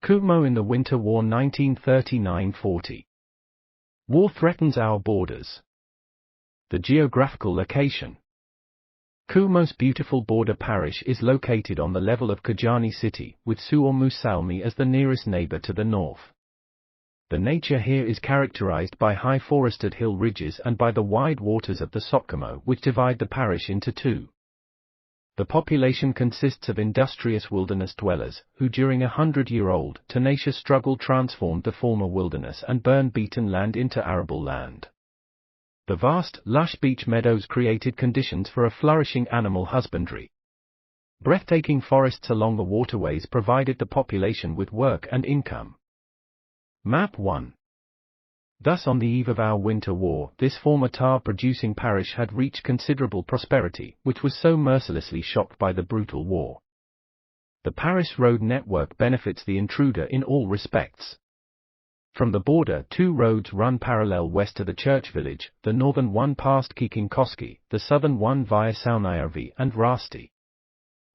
Kuhmo in the Winter War 1939–40. War threatens our borders. The geographical location. Kuhmo's beautiful border parish is located on the level of Kajaani city, with Suomussalmi as the nearest neighbor to the north. The nature here is characterized by high forested hill ridges and by the wide waters of the Sotkamoe, which divide the parish into two. The population consists of industrious wilderness dwellers, who during a 100-year-old, tenacious struggle transformed the former wilderness and burned beaten land into arable land. The vast, lush beach meadows created conditions for a flourishing animal husbandry. Breathtaking forests along the waterways provided the population with work and income. Map 1. Thus on the eve of our winter war, this former tar-producing parish had reached considerable prosperity, which was so mercilessly shocked by the brutal war. The parish road network benefits the intruder in all respects. From the border, 2 roads run parallel west to the church village, the northern one past Kiikinkoski, the southern one via Saunajärvi and Rasti.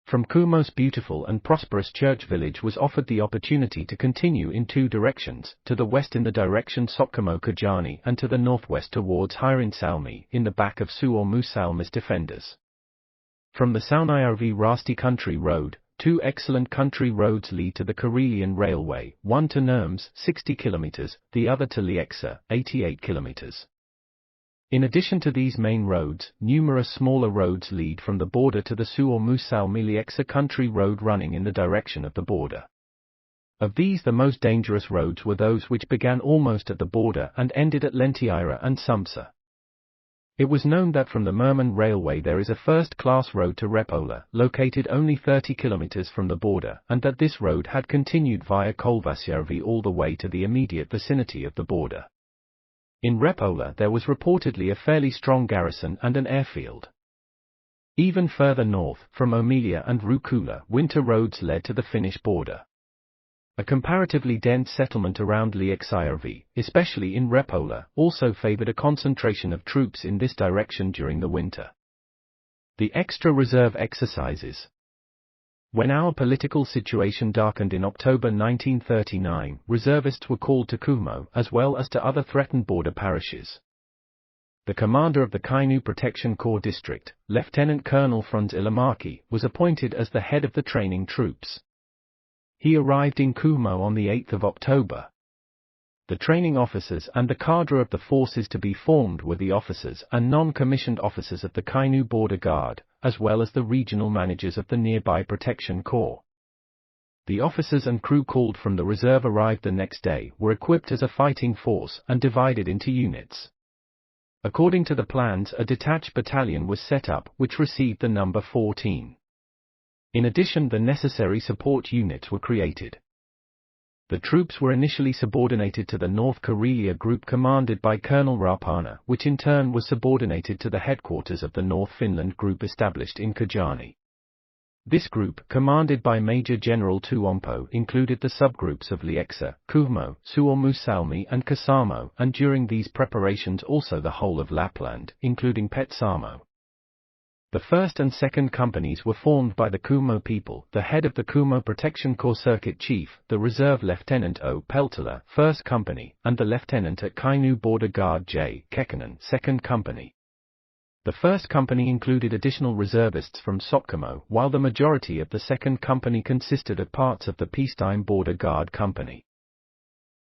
From Kuhmo's beautiful and prosperous church village was offered the opportunity to continue in 2 directions, to the west in the direction Sotkamoe-Kajaani and to the northwest towards Heikkinen in the back of Suomussalmi's defenders. From the Saunajärvi-Rasti country road, 2 excellent country roads lead to the Karelian Railway, one to Nurmes, 60 kilometers, the other to Lieksa, 88 kilometers. In addition to these main roads, numerous smaller roads lead from the border to the Suomussalmi-Lieksa country road running in the direction of the border. Of these, the most dangerous roads were those which began almost at the border and ended at Lentiaira and Sumsa. It was known that from the Murman Railway there is a first-class road to Repola, located only 30 kilometers from the border, and that this road had continued via Kolvasjärvi all the way to the immediate vicinity of the border. In Repola there was reportedly a fairly strong garrison and an airfield. Even further north, from Omelia and Ruukula, winter roads led to the Finnish border. A comparatively dense settlement around Lieksajärvi, especially in Repola, also favored a concentration of troops in this direction during the winter. The extra reserve exercises. When our political situation darkened in October 1939, reservists were called to Kuhmo as well as to other threatened border parishes. The commander of the Kainuu Protection Corps district, Lieutenant Colonel Franz Ilamaki, was appointed as the head of the training troops. He arrived in Kuhmo on the 8th of October. The training officers and the cadre of the forces to be formed were the officers and non-commissioned officers of the Kainuu Border Guard, as well as the regional managers of the nearby Protection Corps. The officers and crew called from the reserve arrived the next day, were equipped as a fighting force and divided into units. According to the plans, a detached battalion was set up, which received the number 14. In addition, the necessary support units were created. The troops were initially subordinated to the North Karelia Group commanded by Colonel Rapana, which in turn was subordinated to the headquarters of the North Finland Group established in Kajaani. This group, commanded by Major General Tuompo, included the subgroups of Lieksa, Kuhmo, Suomussalmi and Kasamo, and during these preparations also the whole of Lapland, including Petsamo. The 1st and 2nd companies were formed by the Kuhmo people, the head of the Kuhmo Protection Corps Circuit Chief, the Reserve Lieutenant O. Peltola, 1st Company, and the Lieutenant at Kainuu Border Guard J. Kekkonen, 2nd Company. The 1st Company included additional reservists from Sotkamoe, while the majority of the 2nd Company consisted of parts of the peacetime Border Guard Company.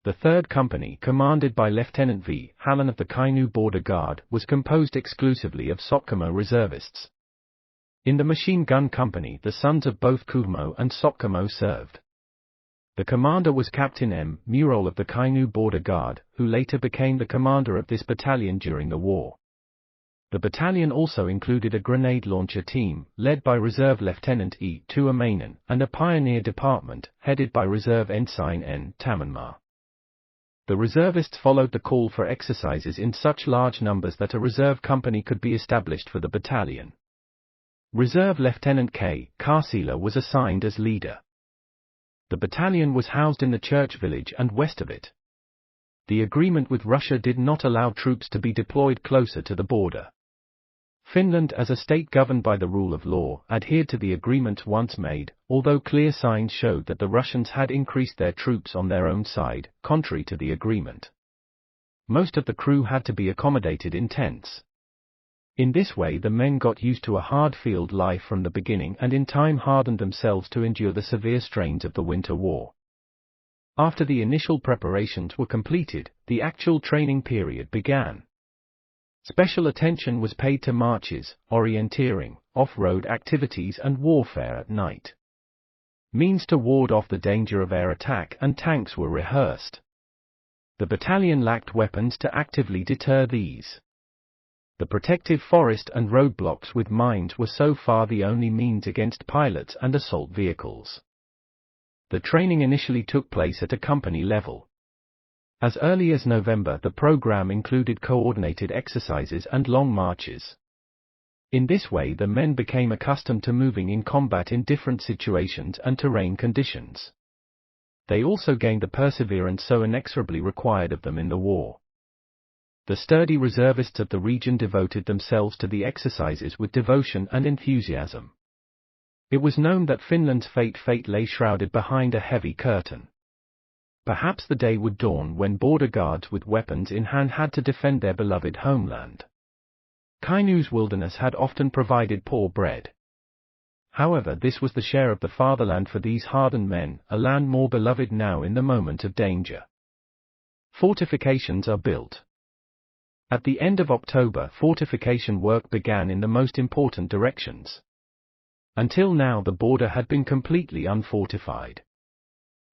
The 3rd Company, commanded by Lieutenant V. Hallan of the Kainuu Border Guard, was composed exclusively of Sotkamoe reservists. In the machine gun company, the sons of both Kuhmo and Sotkamoe served. The commander was Captain M. Murol of the Kainuu Border Guard, who later became the commander of this battalion during the war. The battalion also included a grenade launcher team, led by Reserve Lieutenant E. Tuomainen, and a pioneer department, headed by Reserve Ensign N. Tamanmaa. The reservists followed the call for exercises in such large numbers that a reserve company could be established for the battalion. Reserve Lieutenant K. Karsila was assigned as leader. The battalion was housed in the church village and west of it. The agreement with Russia did not allow troops to be deployed closer to the border. Finland, as a state governed by the rule of law, adhered to the agreements once made, although clear signs showed that the Russians had increased their troops on their own side, contrary to the agreement. Most of the crew had to be accommodated in tents. In this way the men got used to a hard field life from the beginning and in time hardened themselves to endure the severe strains of the Winter War. After the initial preparations were completed, the actual training period began. Special attention was paid to marches, orienteering, off-road activities and warfare at night. Means to ward off the danger of air attack and tanks were rehearsed. The battalion lacked weapons to actively deter these. The protective forest and roadblocks with mines were so far the only means against pilots and assault vehicles. The training initially took place at a company level. As early as November, the program included coordinated exercises and long marches. In this way the men became accustomed to moving in combat in different situations and terrain conditions. They also gained the perseverance so inexorably required of them in the war. The sturdy reservists of the region devoted themselves to the exercises with devotion and enthusiasm. It was known that Finland's fate lay shrouded behind a heavy curtain. Perhaps the day would dawn when border guards with weapons in hand had to defend their beloved homeland. Kainuu's wilderness had often provided poor bread. However, this was the share of the fatherland for these hardened men, a land more beloved now in the moment of danger. Fortifications are built. At the end of October, fortification work began in the most important directions. Until now the border had been completely unfortified.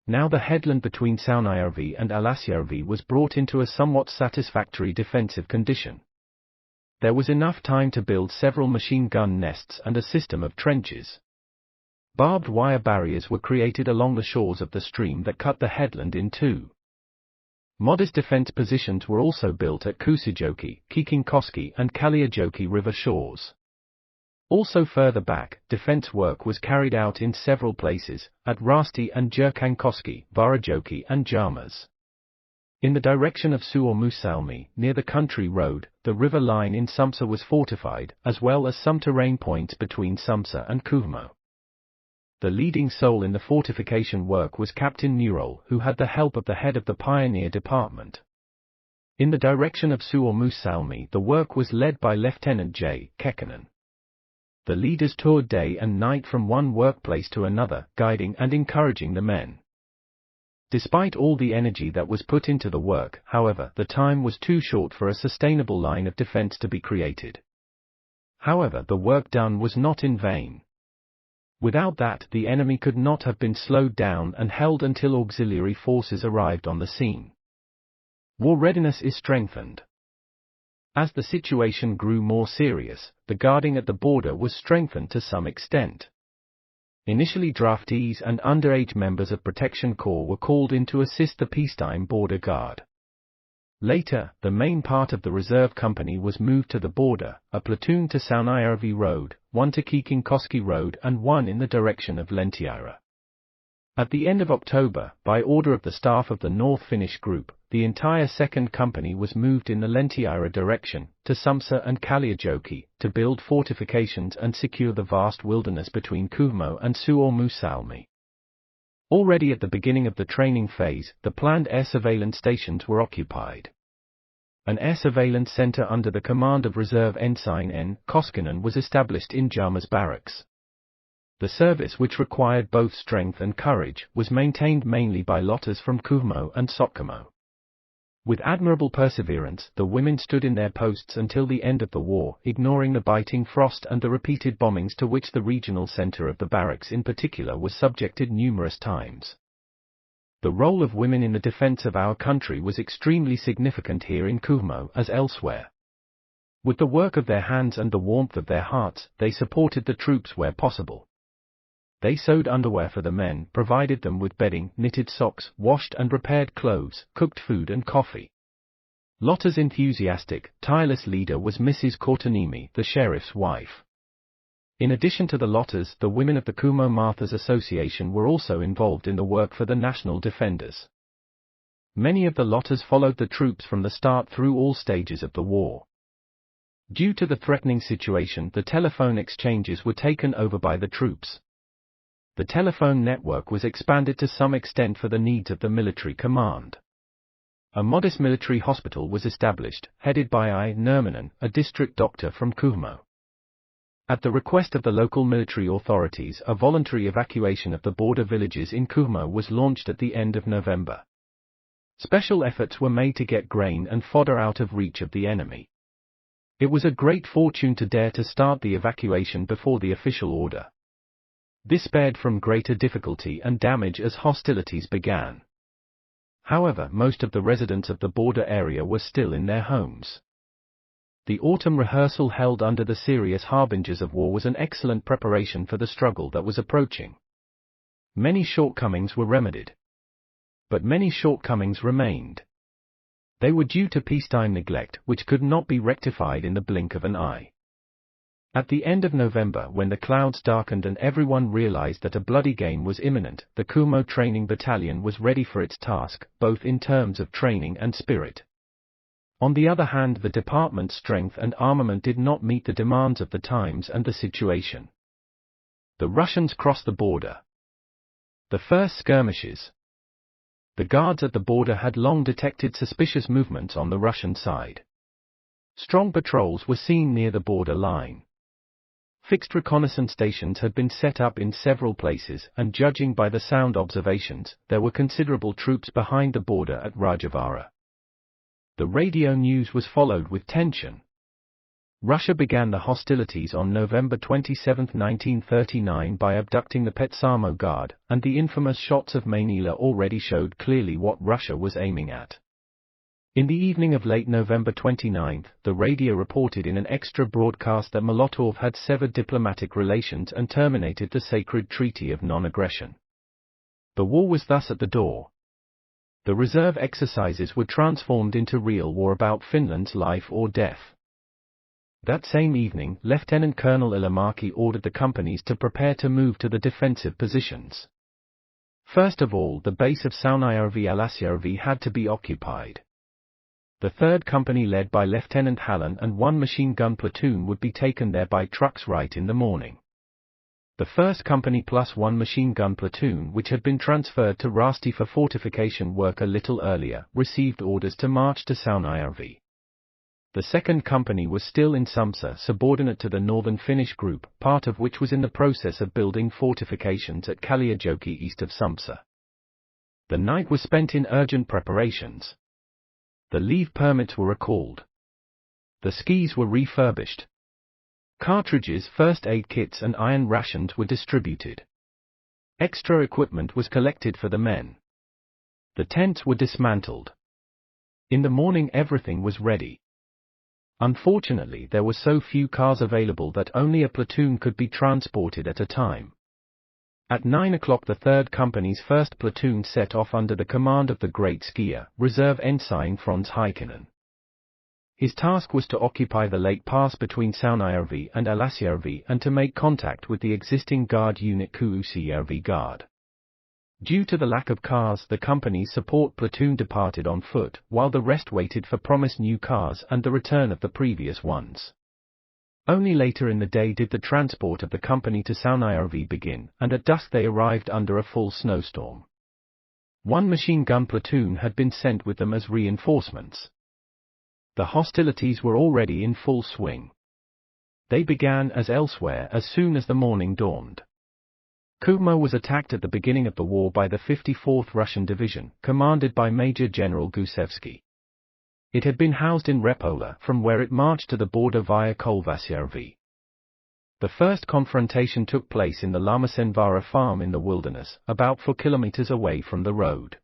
Now the headland between Saunajärvi and Alasjärvi was brought into a somewhat satisfactory defensive condition. There was enough time to build several machine gun nests and a system of trenches. Barbed wire barriers were created along the shores of the stream that cut the headland in two. Modest defense positions were also built at Kuusijoki, Kiikinkoski and Kaliajoki river shores. Also further back, defense work was carried out in several places, at Rasti and Jyrkankoski, Varajoki and Jarmas. In the direction of Suomussalmi, near the country road, the river line in Sumsa was fortified, as well as some terrain points between Sumsa and Kuhmo. The leading soul in the fortification work was Captain Nurol, who had the help of the head of the pioneer department. In the direction of Suomussalmi, the work was led by Lieutenant J. Heikkinen. The leaders toured day and night from one workplace to another, guiding and encouraging the men. Despite all the energy that was put into the work, however, the time was too short for a sustainable line of defense to be created. However, the work done was not in vain. Without that, the enemy could not have been slowed down and held until auxiliary forces arrived on the scene. War readiness is strengthened. As the situation grew more serious, the guarding at the border was strengthened to some extent. Initially draftees and underage members of Protection Corps were called in to assist the peacetime border guard. Later, the main part of the reserve company was moved to the border, a platoon to Saunajärvi Road, one to Kiikinkoski Road and one in the direction of Lentijärvi. At the end of October, by order of the staff of the North Finnish Group, the entire 2nd Company was moved in the Lentijärvi direction, to Sumsa and Kaliajoki, to build fortifications and secure the vast wilderness between Kuhmo and Suomussalmi. Already at the beginning of the training phase, the planned air surveillance stations were occupied. An air surveillance center under the command of Reserve Ensign N. Koskinen was established in Jarmas barracks. The service, which required both strength and courage, was maintained mainly by lotters from Kuhmo and Sotkamo. With admirable perseverance, the women stood in their posts until the end of the war, ignoring the biting frost and the repeated bombings to which the regional center of the barracks in particular was subjected numerous times. The role of women in the defense of our country was extremely significant here in Kuhmo as elsewhere. With the work of their hands and the warmth of their hearts, they supported the troops where possible. They sewed underwear for the men, provided them with bedding, knitted socks, washed and repaired clothes, cooked food and coffee. Lotta's enthusiastic, tireless leader was Mrs. Kortaniemi, the sheriff's wife. In addition to the Lottas, the women of the Kuhmo Marthas Association were also involved in the work for the national defenders. Many of the Lottas followed the troops from the start through all stages of the war. Due to the threatening situation, the telephone exchanges were taken over by the troops. The telephone network was expanded to some extent for the needs of the military command. A modest military hospital was established, headed by I. Nurminen, a district doctor from Kuhmo. At the request of the local military authorities, a voluntary evacuation of the border villages in Kuhmo was launched at the end of November. Special efforts were made to get grain and fodder out of reach of the enemy. It was a great fortune to dare to start the evacuation before the official order. This spared from greater difficulty and damage as hostilities began. However, most of the residents of the border area were still in their homes. The autumn rehearsal held under the serious harbingers of war was an excellent preparation for the struggle that was approaching. Many shortcomings were remedied. But many shortcomings remained. They were due to peacetime neglect, which could not be rectified in the blink of an eye. At the end of November, when the clouds darkened and everyone realized that a bloody game was imminent, the Kuhmo Training Battalion was ready for its task, both in terms of training and spirit. On the other hand, the department's strength and armament did not meet the demands of the times and the situation. The Russians crossed the border. The first skirmishes. The guards at the border had long detected suspicious movements on the Russian side. Strong patrols were seen near the border line. Fixed reconnaissance stations had been set up in several places, and judging by the sound observations, there were considerable troops behind the border at Rajavara. The radio news was followed with tension. Russia began the hostilities on November 27, 1939 by abducting the Petsamo Guard, and the infamous shots of Mainila already showed clearly what Russia was aiming at. In the evening of late November 29, the radio reported in an extra broadcast that Molotov had severed diplomatic relations and terminated the sacred treaty of non-aggression. The war was thus at the door. The reserve exercises were transformed into real war about Finland's life or death. That same evening, Lieutenant Colonel Ilamaki ordered the companies to prepare to move to the defensive positions. First of all, the base of Saunajärvi-Alasjärvi had to be occupied. The 3rd Company led by Lieutenant Hallan and 1 machine gun platoon would be taken there by trucks right in the morning. The 1st Company plus 1 machine gun platoon, which had been transferred to Rasti for fortification work a little earlier, received orders to march to Saunajärvi. The 2nd Company was still in Sumpsa, subordinate to the Northern Finnish group, part of which was in the process of building fortifications at Kaliajoki east of Sumpsa. The night was spent in urgent preparations. The leave permits were recalled. The skis were refurbished. Cartridges, first aid kits and iron rations were distributed. Extra equipment was collected for the men. The tents were dismantled. In the morning everything was ready. Unfortunately, there were so few cars available that only a platoon could be transported at a time. At 9 o'clock the 3rd Company's 1st platoon set off under the command of the great skier, Reserve Ensign Franz Heikkinen. His task was to occupy the lake pass between Saunajärvi and Alasjärvi and to make contact with the existing guard unit Kuusijärvi Guard. Due to the lack of cars, the company's support platoon departed on foot, while the rest waited for promised new cars and the return of the previous ones. Only later in the day did the transport of the company to Saunajärvi begin, and at dusk they arrived under a full snowstorm. 1 machine gun platoon had been sent with them as reinforcements. The hostilities were already in full swing. They began as elsewhere as soon as the morning dawned. Kuhmo was attacked at the beginning of the war by the 54th Russian Division, commanded by Major General Gusevsky. It had been housed in Repola, from where it marched to the border via Kolvasjärvi. The first confrontation took place in the Lamasenvaara farm in the wilderness, about 4 kilometers away from the road.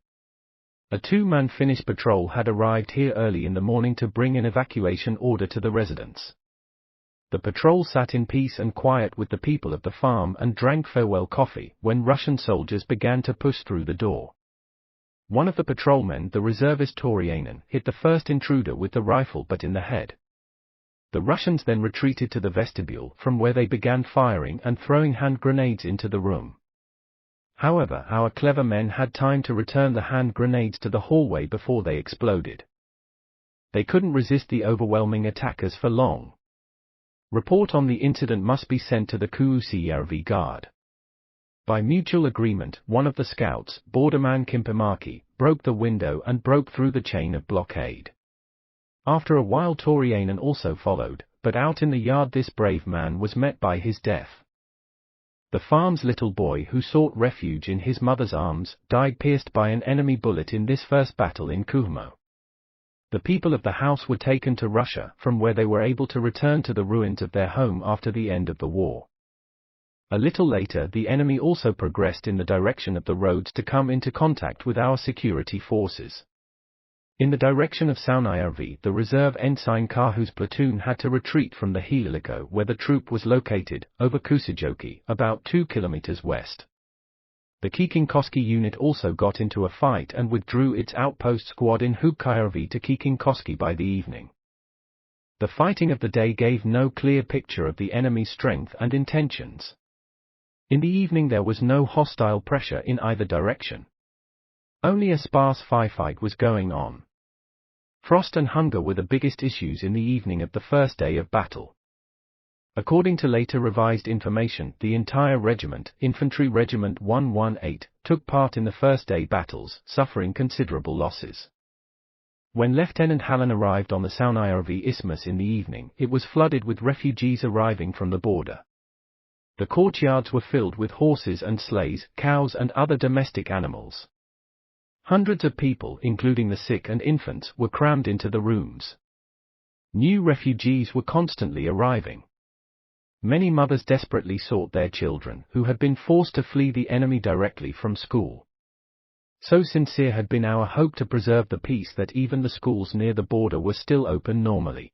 A 2-man Finnish patrol had arrived here early in the morning to bring an evacuation order to the residents. The patrol sat in peace and quiet with the people of the farm and drank farewell coffee, when Russian soldiers began to push through the door. One of the patrolmen, the reservist Torianen, hit the first intruder with the rifle but in the head. The Russians then retreated to the vestibule, from where they began firing and throwing hand grenades into the room. However, our clever men had time to return the hand grenades to the hallway before they exploded. They couldn't resist the overwhelming attackers for long. Report on the incident must be sent to the Kuhmo guard. By mutual agreement, one of the scouts, Borderman Kimpemaki, broke the window and broke through the chain of blockade. After a while Torianen also followed, but out in the yard this brave man was met by his death. The farm's little boy who sought refuge in his mother's arms, died pierced by an enemy bullet in this first battle in Kuhmo. The people of the house were taken to Russia, from where they were able to return to the ruins of their home after the end of the war. A little later the enemy also progressed in the direction of the roads to come into contact with our security forces. In the direction of Saunajärvi, the reserve ensign Kahu's platoon had to retreat from the Heliliko where the troop was located, over Kuusijoki, about 2 kilometers west. The Kiikinkoski unit also got into a fight and withdrew its outpost squad in Huukkajärvi to Kiikinkoski by the evening. The fighting of the day gave no clear picture of the enemy's strength and intentions. In the evening there was no hostile pressure in either direction. Only a sparse firefight was going on. Frost and hunger were the biggest issues in the evening of the first day of battle. According to later revised information, the entire regiment, Infantry Regiment 118, took part in the first day battles, suffering considerable losses. When Lieutenant Hallan arrived on the Saunajärvi Isthmus in the evening, it was flooded with refugees arriving from the border. The courtyards were filled with horses and sleighs, cows and other domestic animals. Hundreds of people, including the sick and infants, were crammed into the rooms. New refugees were constantly arriving. Many mothers desperately sought their children, who had been forced to flee the enemy directly from school. So sincere had been our hope to preserve the peace that even the schools near the border were still open normally.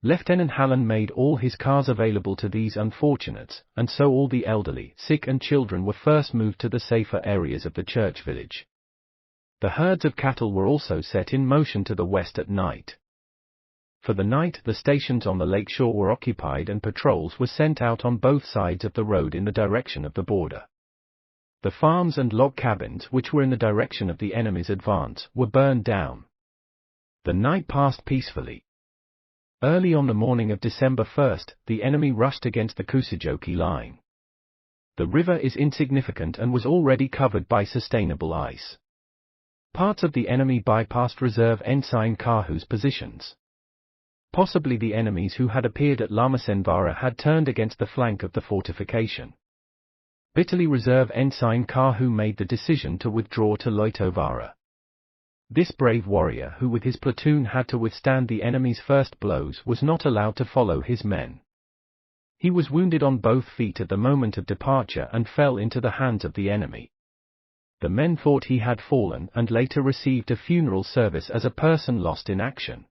Lieutenant Hallan made all his cars available to these unfortunates, and so all the elderly, sick and children were first moved to the safer areas of the church village. The herds of cattle were also set in motion to the west at night. For the night, the stations on the lakeshore were occupied and patrols were sent out on both sides of the road in the direction of the border. The farms and log cabins, which were in the direction of the enemy's advance, were burned down. The night passed peacefully. Early on the morning of December 1st, the enemy rushed against the Kuusijoki line. The river is insignificant and was already covered by sustainable ice. Parts of the enemy bypassed reserve ensign Kahu's positions. Possibly the enemies who had appeared at Lamasenvaara had turned against the flank of the fortification. Bitterly reserve ensign Kahu made the decision to withdraw to Loitovaara. This brave warrior, who with his platoon had to withstand the enemy's first blows, was not allowed to follow his men. He was wounded on both feet at the moment of departure and fell into the hands of the enemy. The men thought he had fallen and later received a funeral service as a person lost in action.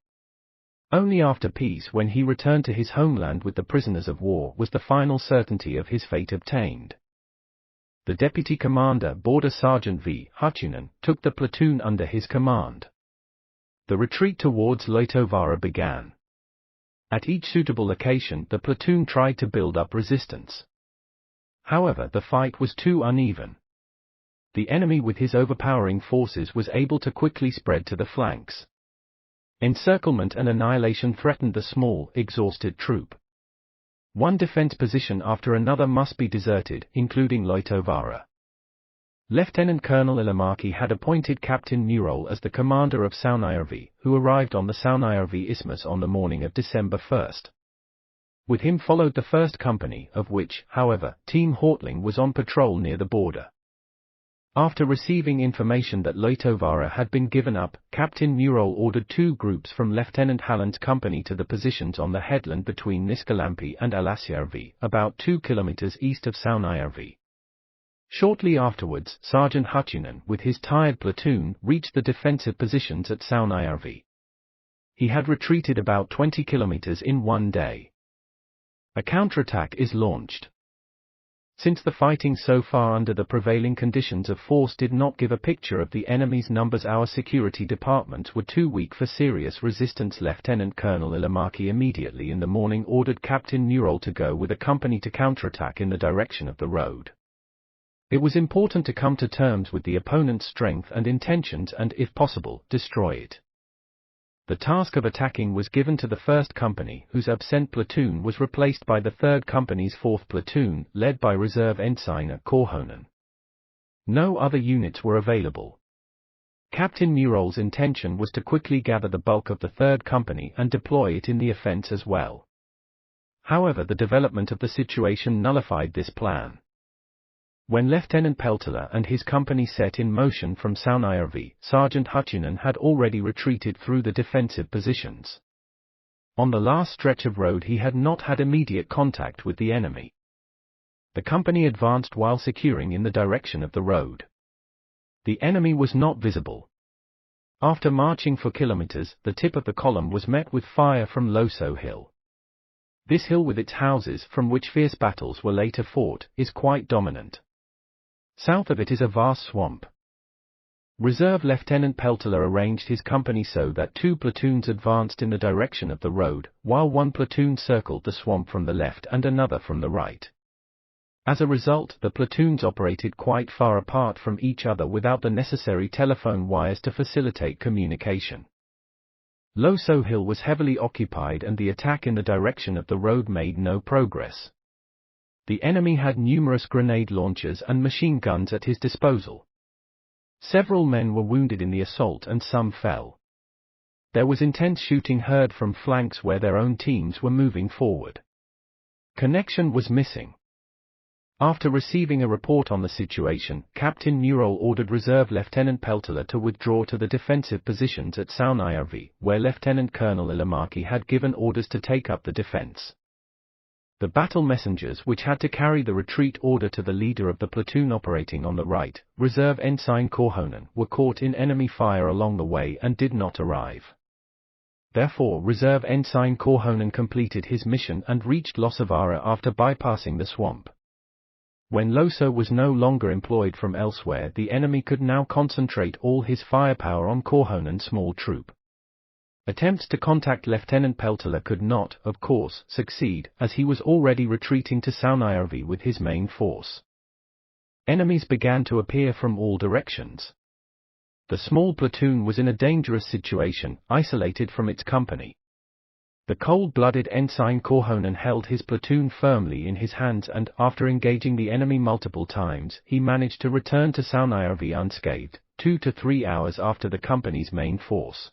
Only after peace, when he returned to his homeland with the prisoners of war, was the final certainty of his fate obtained. The deputy commander, Border Sergeant V. Heikkinen, took the platoon under his command. The retreat towards Loitovaara began. At each suitable location, the platoon tried to build up resistance. However, the fight was too uneven. The enemy with his overpowering forces was able to quickly spread to the flanks. Encirclement and annihilation threatened the small, exhausted troop. One defense position after another must be deserted, including Loitovaara. Lieutenant Colonel Ilimaki had appointed Captain Nurol as the commander of Saunajärvi, who arrived on the Saunajärvi Isthmus on the morning of December 1st. With him followed the 1st Company, of which, however, Team Hortling was on patrol near the border. After receiving information that Loitovaara had been given up, Captain Nurol ordered 2 groups from Lieutenant Hallan's company to the positions on the headland between Niskalampi and Alasjärvi, about 2 kilometers east of Saunajärvi. Shortly afterwards, Sergeant Heikkinen, with his tired platoon, reached the defensive positions at Saunajärvi. He had retreated about 20 kilometers in one day. A counterattack is launched. Since the fighting so far under the prevailing conditions of force did not give a picture of the enemy's numbers, our security departments were too weak for serious resistance. Lieutenant Colonel Ilimaki immediately in the morning ordered Captain Nurol to go with a company to counterattack in the direction of the road. It was important to come to terms with the opponent's strength and intentions and, if possible, destroy it. The task of attacking was given to the 1st Company, whose absent platoon was replaced by the 3rd Company's 4th Platoon, led by Reserve Ensign Kuhmo. No other units were available. Captain Murol's intention was to quickly gather the bulk of the 3rd Company and deploy it in the offense as well. However, the development of the situation nullified this plan. When Lieutenant Peltola and his company set in motion from Saunajärvi, Sergeant Heikkinen had already retreated through the defensive positions. On the last stretch of road he had not had immediate contact with the enemy. The company advanced while securing in the direction of the road. The enemy was not visible. After marching for kilometers, the tip of the column was met with fire from Loso Hill. This hill, with its houses from which fierce battles were later fought, is quite dominant. South of it is a vast swamp. Reserve Lieutenant Peltola arranged his company so that 2 platoons advanced in the direction of the road, while 1 platoon circled the swamp from the left and another from the right. As a result, the platoons operated quite far apart from each other without the necessary telephone wires to facilitate communication. Loso Hill was heavily occupied and the attack in the direction of the road made no progress. The enemy had numerous grenade launchers and machine guns at his disposal. Several men were wounded in the assault and some fell. There was intense shooting heard from flanks where their own teams were moving forward. Connection was missing. After receiving a report on the situation, Captain Murol ordered Reserve Lieutenant Peltola to withdraw to the defensive positions at Saunajärvi, where Lieutenant Colonel Ilomäki had given orders to take up the defense. The battle messengers, which had to carry the retreat order to the leader of the platoon operating on the right, Reserve Ensign Kuhmo, were caught in enemy fire along the way and did not arrive. Therefore, Reserve Ensign Kuhmo completed his mission and reached Losavara after bypassing the swamp. When Loso was no longer employed from elsewhere, the enemy could now concentrate all his firepower on Kuhmo's small troop. Attempts to contact Lieutenant Peltola could not, of course, succeed, as he was already retreating to Saunajärvi with his main force. Enemies began to appear from all directions. The small platoon was in a dangerous situation, isolated from its company. The cold-blooded Ensign Kuhmo held his platoon firmly in his hands and, after engaging the enemy multiple times, he managed to return to Saunajärvi unscathed, 2 to 3 hours after the company's main force.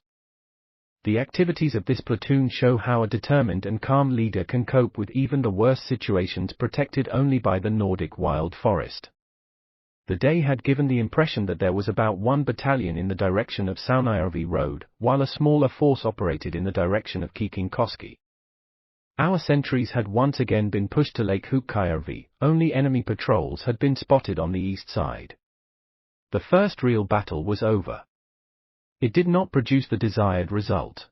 The activities of this platoon show how a determined and calm leader can cope with even the worst situations, protected only by the Nordic wild forest. The day had given the impression that there was about 1 battalion in the direction of Saunajärvi Road, while a smaller force operated in the direction of Kiikinkoski. Our sentries had once again been pushed to Lake Heikkinen, only enemy patrols had been spotted on the east side. The first real battle was over. It did not produce the desired result.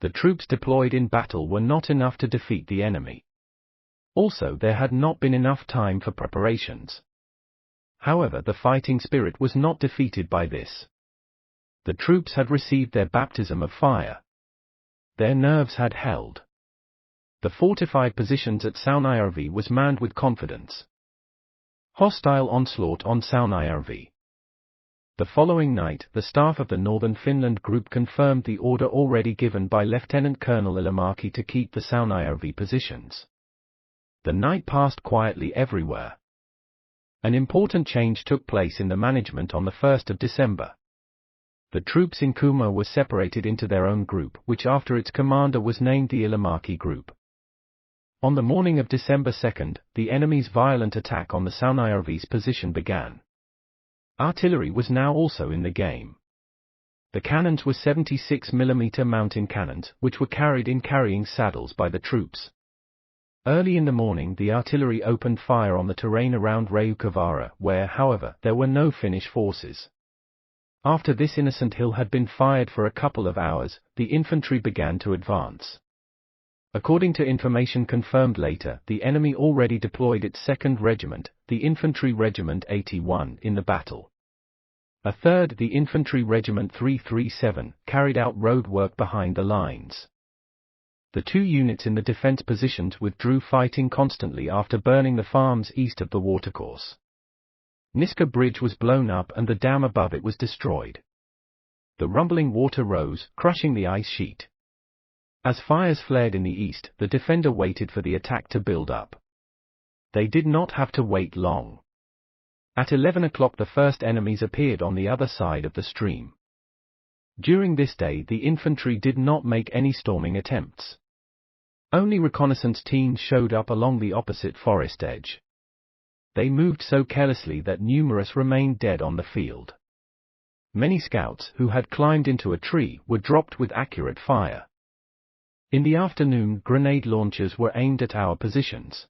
The troops deployed in battle were not enough to defeat the enemy. Also, there had not been enough time for preparations. However, the fighting spirit was not defeated by this. The troops had received their baptism of fire. Their nerves had held. The fortified positions at Saunajärvi was manned with confidence. Hostile onslaught on Saunajärvi. The following night, the staff of the Northern Finland Group confirmed the order already given by Lieutenant Colonel Ilomäki to keep the Saunajärvi positions. The night passed quietly everywhere. An important change took place in the management on the 1st of December. The troops in Kuhmo were separated into their own group, which after its commander was named the Ilomäki Group. On the morning of December 2nd, the enemy's violent attack on the Saunajärvi's position began. Artillery was now also in the game. The cannons were 76mm mountain cannons, which were carried in carrying saddles by the troops. Early in the morning, the artillery opened fire on the terrain around Reukavara, where, however, there were no Finnish forces. After this innocent hill had been fired for a couple of hours, the infantry began to advance. According to information confirmed later, the enemy already deployed its 2nd Regiment, the Infantry Regiment 81, in the battle. A third, the Infantry Regiment 337, carried out road work behind the lines. The 2 units in the defense positions withdrew, fighting constantly after burning the farms east of the watercourse. Niska Bridge was blown up and the dam above it was destroyed. The rumbling water rose, crushing the ice sheet. As fires flared in the east, the defender waited for the attack to build up. They did not have to wait long. At 11 o'clock the first enemies appeared on the other side of the stream. During this day the infantry did not make any storming attempts. Only reconnaissance teams showed up along the opposite forest edge. They moved so carelessly that numerous remained dead on the field. Many scouts who had climbed into a tree were dropped with accurate fire. In the afternoon, grenade launchers were aimed at our positions.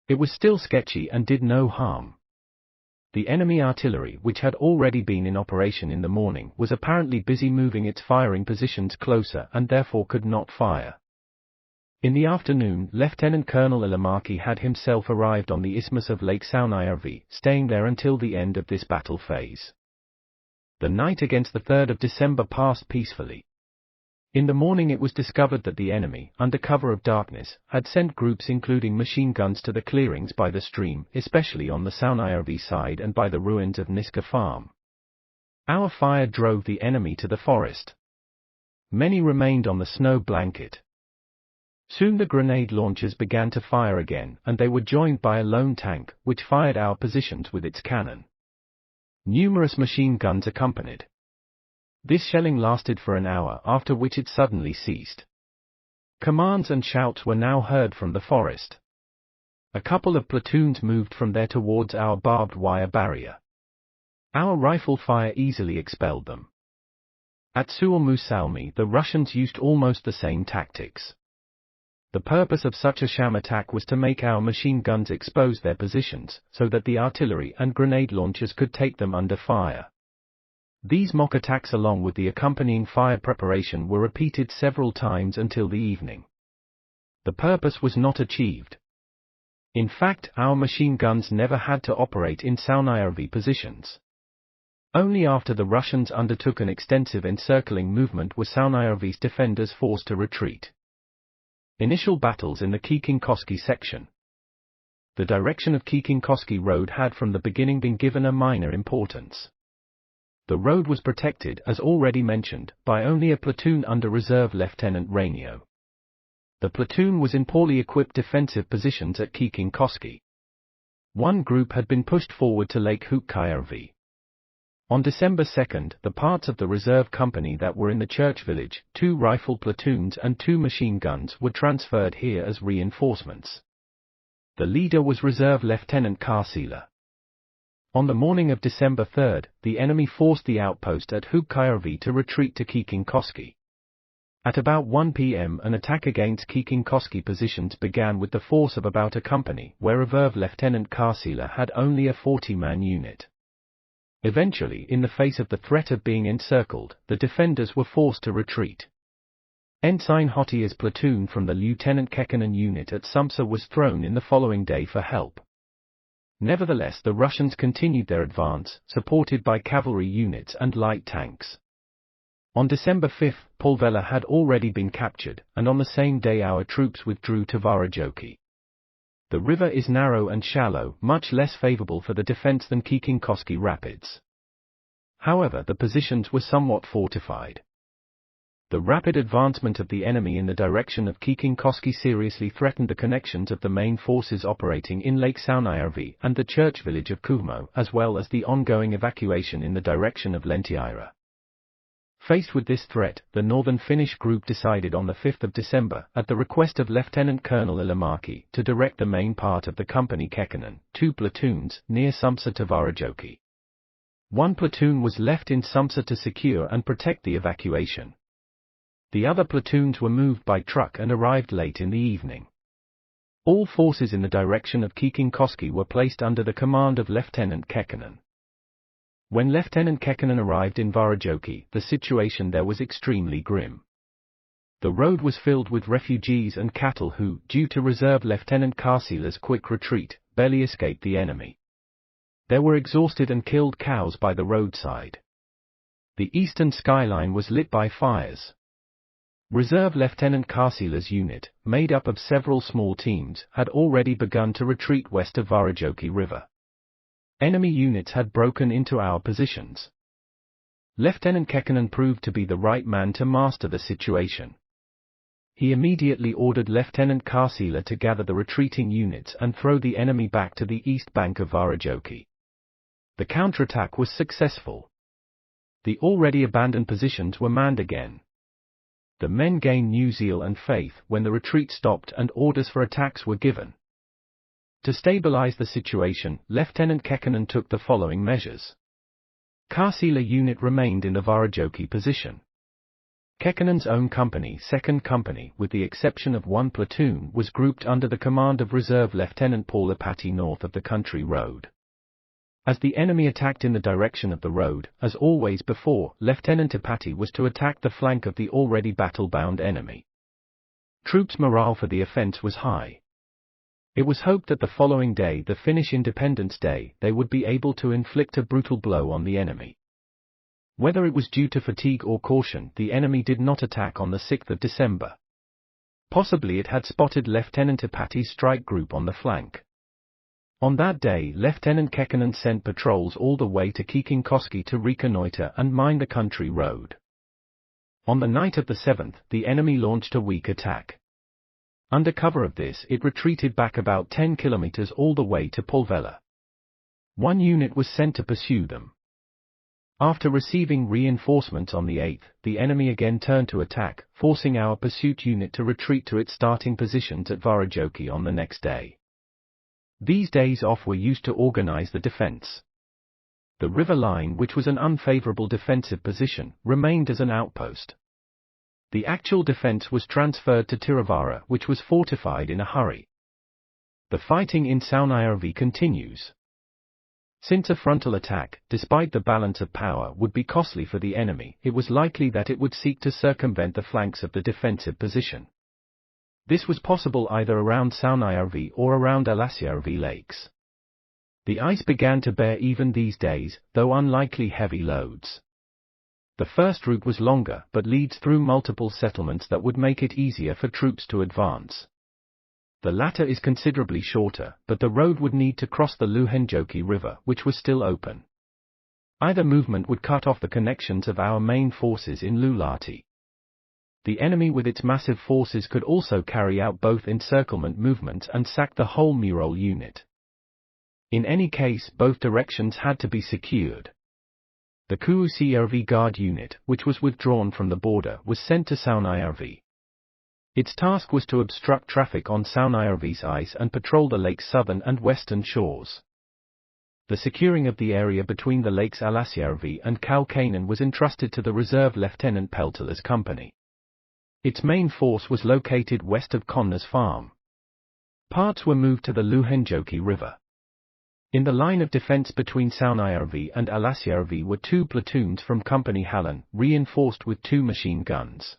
It was still sketchy and did no harm. The enemy artillery, which had already been in operation in the morning, was apparently busy moving its firing positions closer and therefore could not fire. In the afternoon, Lieutenant Colonel Ilomäki had himself arrived on the isthmus of Lake Saunajärvi, staying there until the end of this battle phase. The night against the 3rd of December passed peacefully. In the morning it was discovered that the enemy, under cover of darkness, had sent groups including machine guns to the clearings by the stream, especially on the Saunajärvi side and by the ruins of Niska Farm. Our fire drove the enemy to the forest. Many remained on the snow blanket. Soon the grenade launchers began to fire again, and they were joined by a lone tank, which fired our positions with its cannon. Numerous machine guns accompanied. This shelling lasted for an hour, after which it suddenly ceased. Commands and shouts were now heard from the forest. A couple of platoons moved from there towards our barbed wire barrier. Our rifle fire easily expelled them. At Suomussalmi the Russians used almost the same tactics. The purpose of such a sham attack was to make our machine guns expose their positions, so that the artillery and grenade launchers could take them under fire. These mock attacks along with the accompanying fire preparation were repeated several times until the evening. The purpose was not achieved. In fact, our machine guns never had to operate in Saunajärvi positions. Only after the Russians undertook an extensive encircling movement were Saunajärvi's defenders forced to retreat. Initial battles in the Kiikinkoski section. The direction of Kiikinkoski road had from the beginning been given a minor importance. The road was protected, as already mentioned, by only a platoon under Reserve Lieutenant Rainio. The platoon was in poorly equipped defensive positions at Kiikinkoski. One group had been pushed forward to Lake Heikkinen. On December 2, the parts of the reserve company that were in the church village, 2 rifle platoons and 2 machine guns were transferred here as reinforcements. The leader was Reserve Lieutenant Karsila. On the morning of December 3, the enemy forced the outpost at Heikkinen to retreat to Kiikinkoski. At about 1 p.m. an attack against Kiikinkoski positions began with the force of about a company, where Reserve Lieutenant Karsila had only a 40-man unit. Eventually, in the face of the threat of being encircled, the defenders were forced to retreat. Ensign Hotia's platoon from the Lieutenant Kekkonen unit at Sumpsa was thrown in the following day for help. Nevertheless, the Russians continued their advance, supported by cavalry units and light tanks. On December 5, Polvela had already been captured, and on the same day our troops withdrew to Varajoki. The river is narrow and shallow, much less favorable for the defense than Kiikinkoski Rapids. However, the positions were somewhat fortified. The rapid advancement of the enemy in the direction of Kiikinkoski seriously threatened the connections of the main forces operating in Lake Saunajärvi and the church village of Kuhmo, as well as the ongoing evacuation in the direction of Lentijärvi. Faced with this threat, the Northern Finnish group decided on the 5th of December, at the request of Lieutenant Colonel Ilomäki, to direct the main part of the company Kekkonen, 2 platoons, near Sumpsa to Varajoki. 1 platoon was left in Sumpsa to secure and protect the evacuation. The other platoons were moved by truck and arrived late in the evening. All forces in the direction of Kiikinkoski were placed under the command of Lieutenant Kekkonen. When Lieutenant Kekkonen arrived in Varajoki, the situation there was extremely grim. The road was filled with refugees and cattle who, due to Reserve Lieutenant Karsila's quick retreat, barely escaped the enemy. There were exhausted and killed cows by the roadside. The eastern skyline was lit by fires. Reserve Lieutenant Karsila's unit, made up of several small teams, had already begun to retreat west of Varajoki River. Enemy units had broken into our positions. Lieutenant Heikkinen proved to be the right man to master the situation. He immediately ordered Lieutenant Karsila to gather the retreating units and throw the enemy back to the east bank of Varajoki. The counterattack was successful. The already abandoned positions were manned again. The men gained new zeal and faith when the retreat stopped and orders for attacks were given. To stabilize the situation, Lieutenant Heikkinen took the following measures. Karsila unit remained in the Varajoki position. Heikkinen's own company, 2nd Company, with the exception of one platoon, was grouped under the command of Reserve Lieutenant Paulapati north of the country road. As the enemy attacked in the direction of the road, as always before, Lieutenant Apati was to attack the flank of the already battle-bound enemy. Troops' morale for the offense was high. It was hoped that the following day, the Finnish Independence Day, they would be able to inflict a brutal blow on the enemy. Whether it was due to fatigue or caution, the enemy did not attack on the 6th of December. Possibly it had spotted Lieutenant Apati's strike group on the flank. On that day, Lieutenant Heikkinen sent patrols all the way to Kiikinkoski to reconnoiter and mine the country road. On the night of the 7th, the enemy launched a weak attack. Under cover of this, it retreated back about 10 kilometers all the way to Polvela. One unit was sent to pursue them. After receiving reinforcements on the 8th, the enemy again turned to attack, forcing our pursuit unit to retreat to its starting positions at Varajoki on the next day. These days off were used to organize the defense. The river line, which was an unfavorable defensive position, remained as an outpost. The actual defense was transferred to Tiravara, which was fortified in a hurry. The fighting in Saunajärvi continues. Since a frontal attack, despite the balance of power, would be costly for the enemy, it was likely that it would seek to circumvent the flanks of the defensive position. This was possible either around Saunajärvi or around Alasjärvi lakes. The ice began to bear even these days, though unlikely heavy loads. The first route was longer, but leads through multiple settlements that would make it easier for troops to advance. The latter is considerably shorter, but the road would need to cross the Louhenjoki River, which was still open. Either movement would cut off the connections of our main forces in Luulahti. The enemy with its massive forces could also carry out both encirclement movements and sack the whole Murol unit. In any case, both directions had to be secured. The Kuhmo Guard unit, which was withdrawn from the border, was sent to Saunajärvi. Its task was to obstruct traffic on Saunajärvi's ice and patrol the lake's southern and western shores. The securing of the area between the lakes Alasjärvi and Kaukainen was entrusted to the Reserve Lieutenant Peltolä's company. Its main force was located west of Konna's farm. Parts were moved to the Louhenjoki River. In the line of defense between Saunajärvi and Alasjärvi were 2 platoons from Company Hallan, reinforced with 2 machine guns.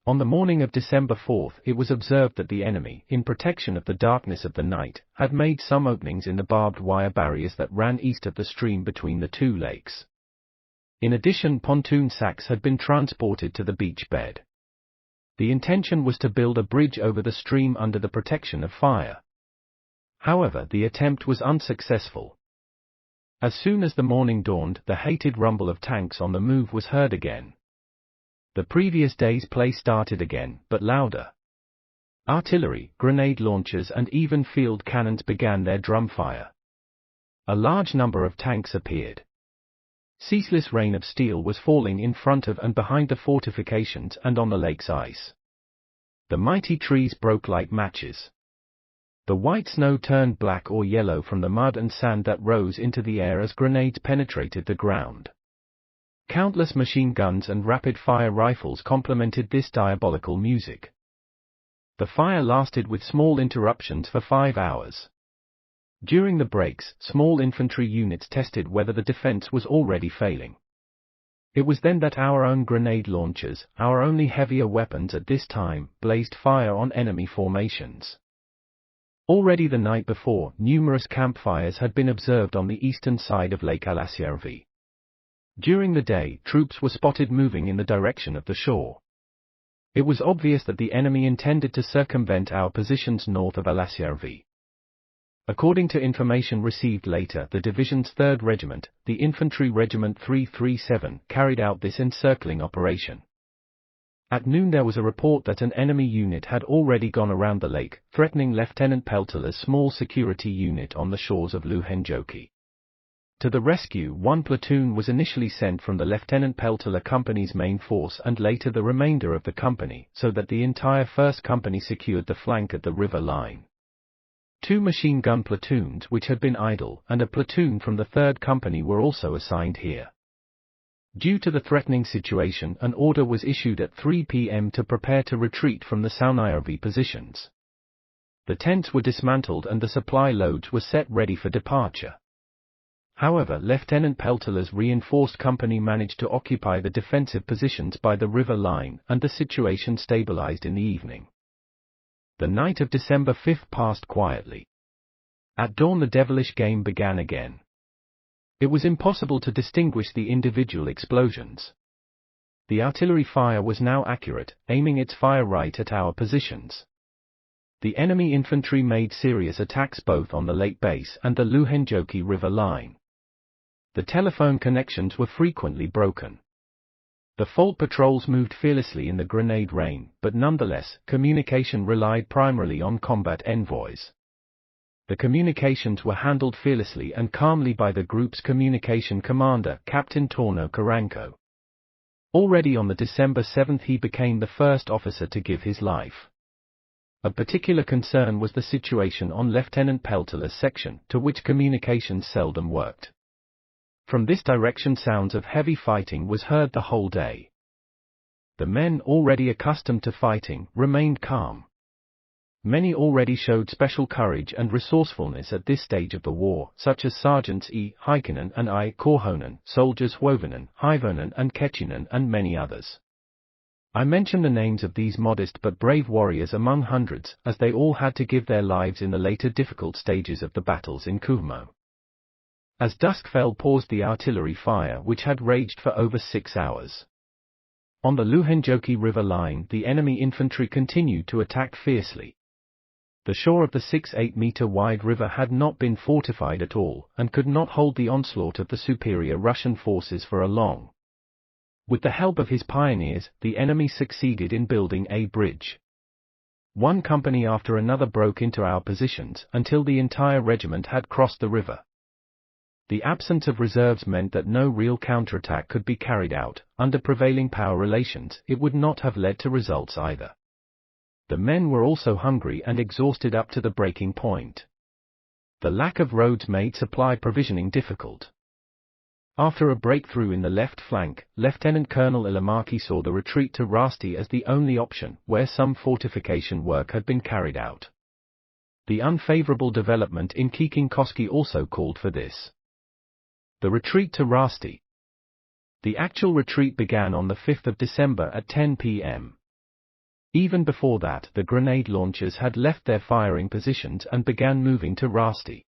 On the morning of December 4, it was observed that the enemy, in protection of the darkness of the night, had made some openings in the barbed wire barriers that ran east of the stream between the 2 lakes. In addition, pontoon sacks had been transported to the beach bed. The intention was to build a bridge over the stream under the protection of fire. However, the attempt was unsuccessful. As soon as the morning dawned, the hated rumble of tanks on the move was heard again. The previous day's play started again, but louder. Artillery, grenade launchers and even field cannons began their drum fire. A large number of tanks appeared. Ceaseless rain of steel was falling in front of and behind the fortifications and on the lake's ice. The mighty trees broke like matches. The white snow turned black or yellow from the mud and sand that rose into the air as grenades penetrated the ground. Countless machine guns and rapid-fire rifles complemented this diabolical music. The fire lasted with small interruptions for 5 hours. During the breaks, small infantry units tested whether the defense was already failing. It was then that our own grenade launchers, our only heavier weapons at this time, blazed fire on enemy formations. Already the night before, numerous campfires had been observed on the eastern side of Lake Alasjärvi. During the day, troops were spotted moving in the direction of the shore. It was obvious that the enemy intended to circumvent our positions north of Alasjärvi. According to information received later, the division's 3rd Regiment, the Infantry Regiment 337, carried out this encircling operation. At noon there was a report that an enemy unit had already gone around the lake, threatening Lieutenant Peltola's small security unit on the shores of Luhenjoki. To the rescue, one platoon was initially sent from the Lieutenant Peltola Company's main force and later the remainder of the company, so that the entire 1st Company secured the flank at the river line. 2 machine gun platoons which had been idle, and a platoon from the 3rd Company were also assigned here. Due to the threatening situation, an order was issued at 3 p.m. to prepare to retreat from the Saunajärvi positions. The tents were dismantled and the supply loads were set ready for departure. However, Lieutenant Peltola's reinforced company managed to occupy the defensive positions by the river line, and the situation stabilized in the evening. The night of December 5 passed quietly. At dawn the devilish game began again. It was impossible to distinguish the individual explosions. The artillery fire was now accurate, aiming its fire right at our positions. The enemy infantry made serious attacks both on the lake base and the Luhenjoki river line. The telephone connections were frequently broken. The fault patrols moved fearlessly in the grenade rain, but nonetheless, communication relied primarily on combat envoys. The communications were handled fearlessly and calmly by the group's communication commander, Captain Torno Karanko. Already on the December 7 he became the first officer to give his life. Of particular concern was the situation on Lieutenant Peltola's section, to which communications seldom worked. From this direction sounds of heavy fighting was heard the whole day. The men, already accustomed to fighting, remained calm. Many already showed special courage and resourcefulness at this stage of the war, such as Sergeants E. Heikkinen and I. Korhonen, soldiers Huovinen, Hivonen and Ketchinen, and many others. I mention the names of these modest but brave warriors among hundreds, as they all had to give their lives in the later difficult stages of the battles in Kuhmo. As dusk fell paused the artillery fire which had raged for over 6 hours. On the Luhenjoki river line the enemy infantry continued to attack fiercely. The shore of the 6-8 meter wide river had not been fortified at all, and could not hold the onslaught of the superior Russian forces for a long. With the help of his pioneers, the enemy succeeded in building a bridge. One company after another broke into our positions, until the entire regiment had crossed the river. The absence of reserves meant that no real counterattack could be carried out. Under prevailing power relations, it would not have led to results either. The men were also hungry and exhausted up to the breaking point. The lack of roads made supply provisioning difficult. After a breakthrough in the left flank, Lieutenant Colonel Ilamaki saw the retreat to Rasti as the only option, where some fortification work had been carried out. The unfavorable development in Kiikinkoski also called for this. The retreat to Rasti. The actual retreat began on the 5th of December at 10 p.m. Even before that, the grenade launchers had left their firing positions and began moving to Rasti.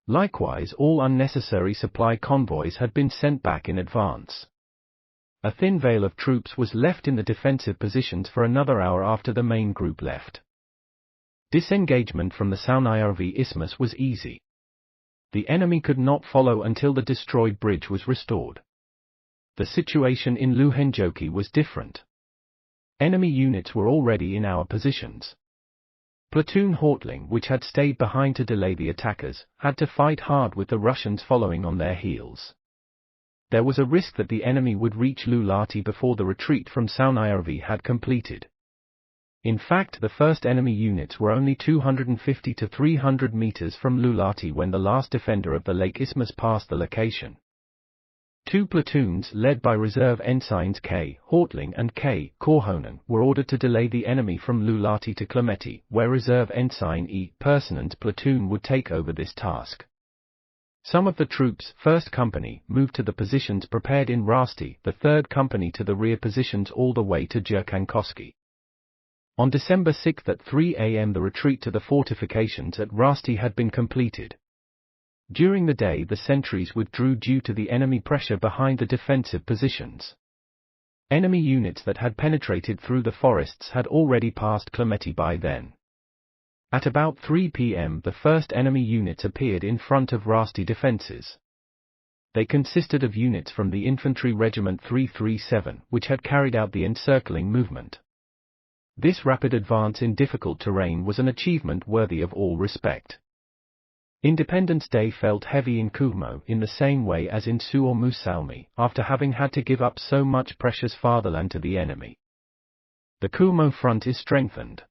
Likewise, all unnecessary supply convoys had been sent back in advance. A thin veil of troops was left in the defensive positions for another hour after the main group left. Disengagement from the Saunajärvi Isthmus was easy. The enemy could not follow until the destroyed bridge was restored. The situation in Luhenjoki was different. Enemy units were already in our positions. Platoon Hortling, which had stayed behind to delay the attackers, had to fight hard with the Russians following on their heels. There was a risk that the enemy would reach Luulahti before the retreat from Saunajärvi had completed. In fact, the first enemy units were only 250 to 300 meters from Luulahti when the last defender of the Lake Isthmus passed the location. 2 platoons, led by Reserve Ensigns K. Hortling and K. Korhonen, were ordered to delay the enemy from Luulahti to Klemeti, where Reserve Ensign E. Perssonen's platoon would take over this task. Some of the troops, 1st Company, moved to the positions prepared in Rasti, the 3rd Company to the rear positions all the way to Jyrkankoski. On December 6 at 3 a.m. the retreat to the fortifications at Rasti had been completed. During the day the sentries withdrew due to the enemy pressure behind the defensive positions. Enemy units that had penetrated through the forests had already passed Klemeti by then. At about 3 p.m. the first enemy units appeared in front of Rasti defenses. They consisted of units from the Infantry Regiment 337, which had carried out the encircling movement. This rapid advance in difficult terrain was an achievement worthy of all respect. Independence Day felt heavy in Kuhmo in the same way as in Suomussalmi, after having had to give up so much precious fatherland to the enemy. The Kuhmo front is strengthened.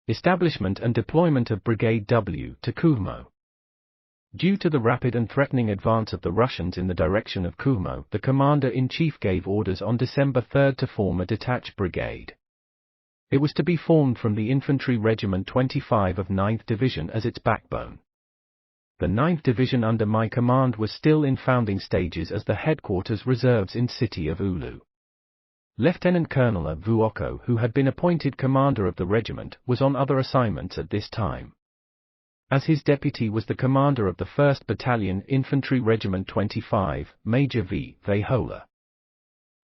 Establishment and deployment of Brigade W to Kuhmo. Due to the rapid and threatening advance of the Russians in the direction of Kuhmo, the Commander-in-Chief gave orders on December 3 to form a detached brigade. It was to be formed from the Infantry Regiment 25 of 9th Division as its backbone. The 9th Division under my command was still in founding stages as the headquarters reserves in city of Oulu. Lieutenant Colonel Vuokko, who had been appointed commander of the regiment, was on other assignments at this time. As his deputy was the commander of the 1st Battalion Infantry Regiment 25, Major V. Vehola.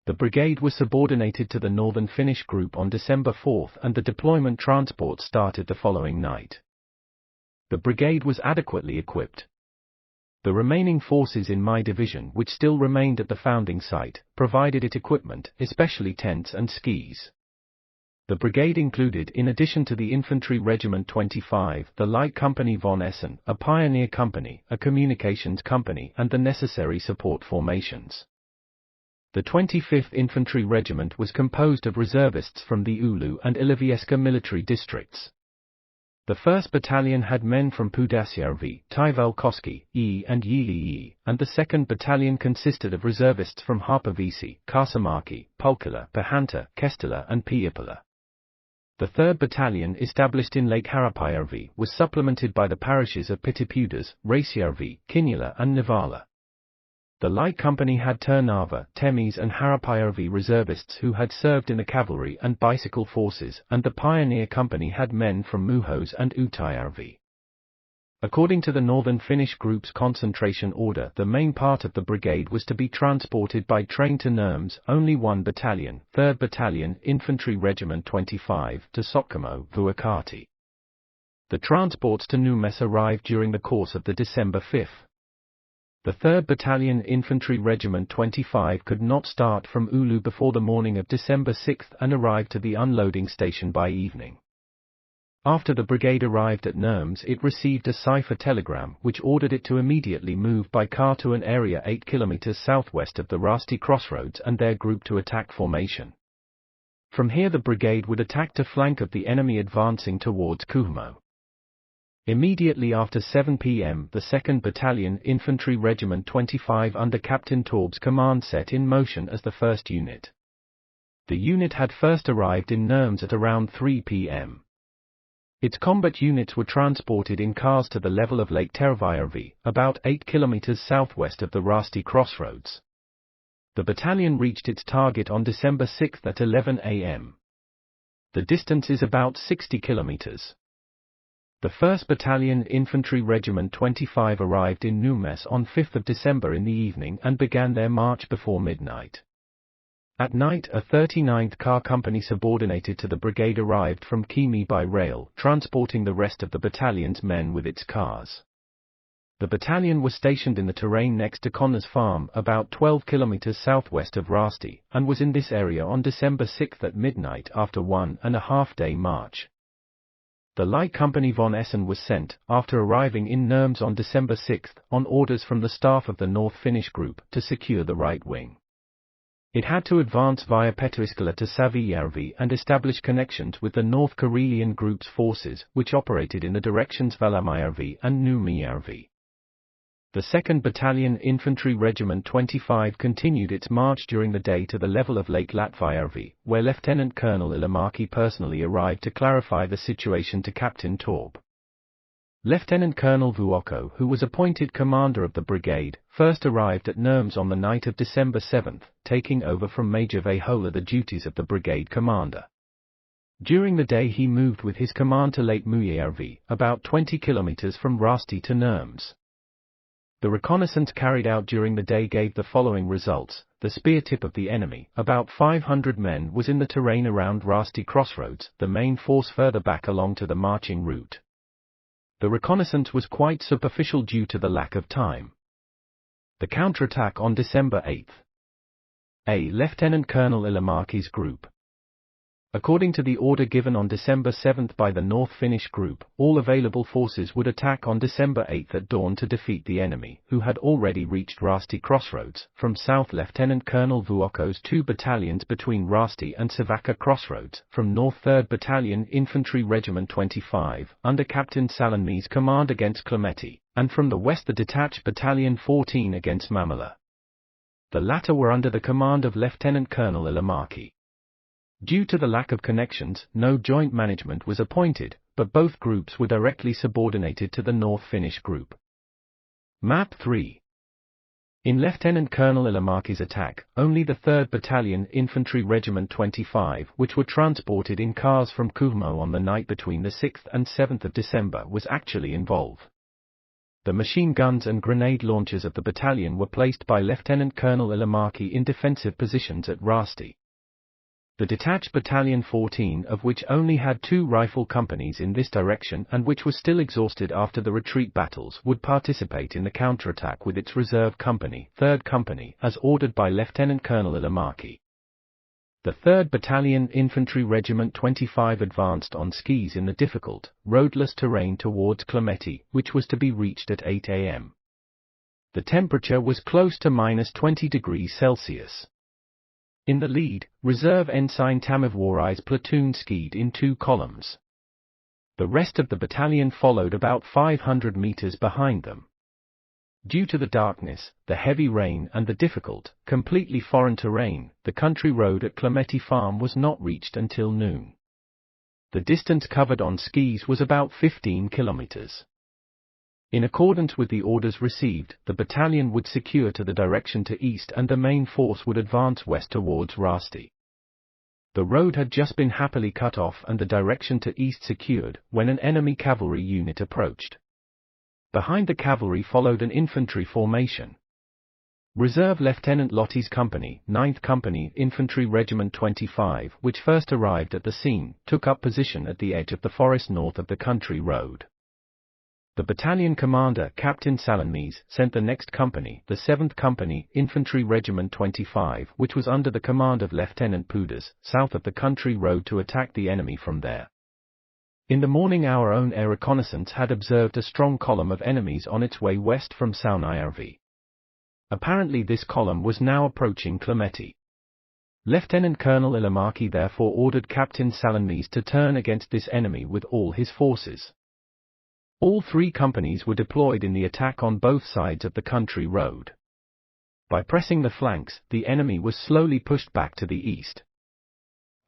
The brigade was subordinated to the Northern Finnish Group on December 4 and the deployment transport started the following night. The brigade was adequately equipped. The remaining forces in my division, which still remained at the founding site, provided it equipment, especially tents and skis. The brigade included, in addition to the Infantry Regiment 25, the Light Company von Essen, a pioneer company, a communications company, and the necessary support formations. The 25th Infantry Regiment was composed of reservists from the Oulu and Ilivieska military districts. The 1st Battalion had men from Pudasjärvi, Taivalkoski, and Yiili, and the 2nd Battalion consisted of reservists from Haapaviisi, Kaasamaki, Pulkkila, Pahanta, Kestila and Piipala. The 3rd Battalion, established in Lake Harapajärvi, was supplemented by the parishes of Pitipudas, Raisjärvi, Kinjala and Nivala. The Light Company had Ternava, Temis and Harapajärvi reservists who had served in the cavalry and bicycle forces, and the Pioneer Company had men from Muhos and Utajärvi. According to the Northern Finnish Group's concentration order, the main part of the brigade was to be transported by train to Nurmes, only one battalion, 3rd Battalion, Infantry Regiment 25, to Sotkamo, Vuokatti. The transports to Nurmes arrived during the course of the December 5. The 3rd Battalion Infantry Regiment 25 could not start from Oulu before the morning of December 6 and arrived to the unloading station by evening. After the brigade arrived at Nurmes, it received a cipher telegram which ordered it to immediately move by car to an area 8 km southwest of the Rasti crossroads and there group to attack formation. From here the brigade would attack to flank of the enemy advancing towards Kuhmo. Immediately after 7 p.m. the 2nd Battalion Infantry Regiment 25 under Captain Taub's command set in motion as the first unit. The unit had first arrived in Nurmes at around 3 p.m. Its combat units were transported in cars to the level of Lake Tervajärvi, about 8 kilometers southwest of the Rasti crossroads. The battalion reached its target on December 6 at 11 a.m. The distance is about 60 kilometers. The 1st Battalion Infantry Regiment 25 arrived in Nurmes on 5 December in the evening and began their march before midnight. At night, a 39th Car Company subordinated to the brigade arrived from Kymi by rail, transporting the rest of the battalion's men with its cars. The battalion was stationed in the terrain next to Connor's farm, about 12 kilometers southwest of Rasti, and was in this area on December 6 at midnight after 1.5-day march. The Light Company von Essen was sent, after arriving in Nurmes on December 6, on orders from the staff of the North Finnish Group, to secure the right wing. It had to advance via Petriskala to Savijärvi and establish connections with the North Karelian Group's forces, which operated in the directions Valamajärvi and Numijärvi. The 2nd Battalion Infantry Regiment 25 continued its march during the day to the level of Lake Latvajärvi, where Lieutenant Colonel Ilamaki personally arrived to clarify the situation to Captain Taub. Lieutenant Colonel Vuokko, who was appointed commander of the brigade, first arrived at Nurmes on the night of December 7, taking over from Major Vehola the duties of the brigade commander. During the day he moved with his command to Lake Mujärvi, about 20 kilometers from Rasti to Nurmes. The reconnaissance carried out during the day gave the following results. The spear tip of the enemy, about 500 men, was in the terrain around Rasti Crossroads, the main force further back along to the marching route. The reconnaissance was quite superficial due to the lack of time. The counterattack on December 8. A. Lieutenant Colonel Ilamarki's group. According to the order given on December 7 by the North Finnish group, all available forces would attack on December 8 at dawn to defeat the enemy, who had already reached Rasti Crossroads. From south, Lieutenant Colonel Vuokko's 2 battalions between Rasti and Savakka Crossroads, from north 3rd Battalion Infantry Regiment 25, under Captain Salonmi's command against Clemeti, and from the west the detached Battalion 14 against Mamala. The latter were under the command of Lieutenant Colonel Ilamarki. Due to the lack of connections, no joint management was appointed, but both groups were directly subordinated to the North Finnish group. Map 3. In Lieutenant Colonel Ilamarki's attack, only the 3rd Battalion Infantry Regiment 25, which were transported in cars from Kuhmo on the night between the 6th and 7th of December, was actually involved. The machine guns and grenade launchers of the battalion were placed by Lieutenant Colonel Ilamarki in defensive positions at Rasti. The detached Battalion 14, of which only had 2 rifle companies in this direction and which was still exhausted after the retreat battles, would participate in the counterattack with its reserve company, 3rd Company, as ordered by Lieutenant Colonel Ilamarki. The 3rd Battalion Infantry Regiment 25 advanced on skis in the difficult, roadless terrain towards Clemeti, which was to be reached at 8 a.m. The temperature was close to -20 degrees Celsius. In the lead, Reserve Ensign Tamivwari's platoon skied in 2 columns. The rest of the battalion followed about 500 meters behind them. Due to the darkness, the heavy rain and the difficult, completely foreign terrain, the country road at Clemeti Farm was not reached until noon. The distance covered on skis was about 15 kilometers. In accordance with the orders received, the battalion would secure to the direction to east and the main force would advance west towards Rasti. The road had just been happily cut off and the direction to east secured, when an enemy cavalry unit approached. Behind the cavalry followed an infantry formation. Reserve Lieutenant Lotti's company, 9th Company Infantry Regiment 25, which first arrived at the scene, took up position at the edge of the forest north of the country road. The battalion commander, Captain Salonmi's, sent the next company, the 7th Company Infantry Regiment 25, which was under the command of Lieutenant Pudas, south of the country road to attack the enemy from there. In the morning our own air reconnaissance had observed a strong column of enemies on its way west from Saunajärvi. Apparently this column was now approaching Clemeti. Lieutenant Colonel Ilamarki therefore ordered Captain Salonmi's to turn against this enemy with all his forces. All 3 companies were deployed in the attack on both sides of the country road. By pressing the flanks, the enemy was slowly pushed back to the east.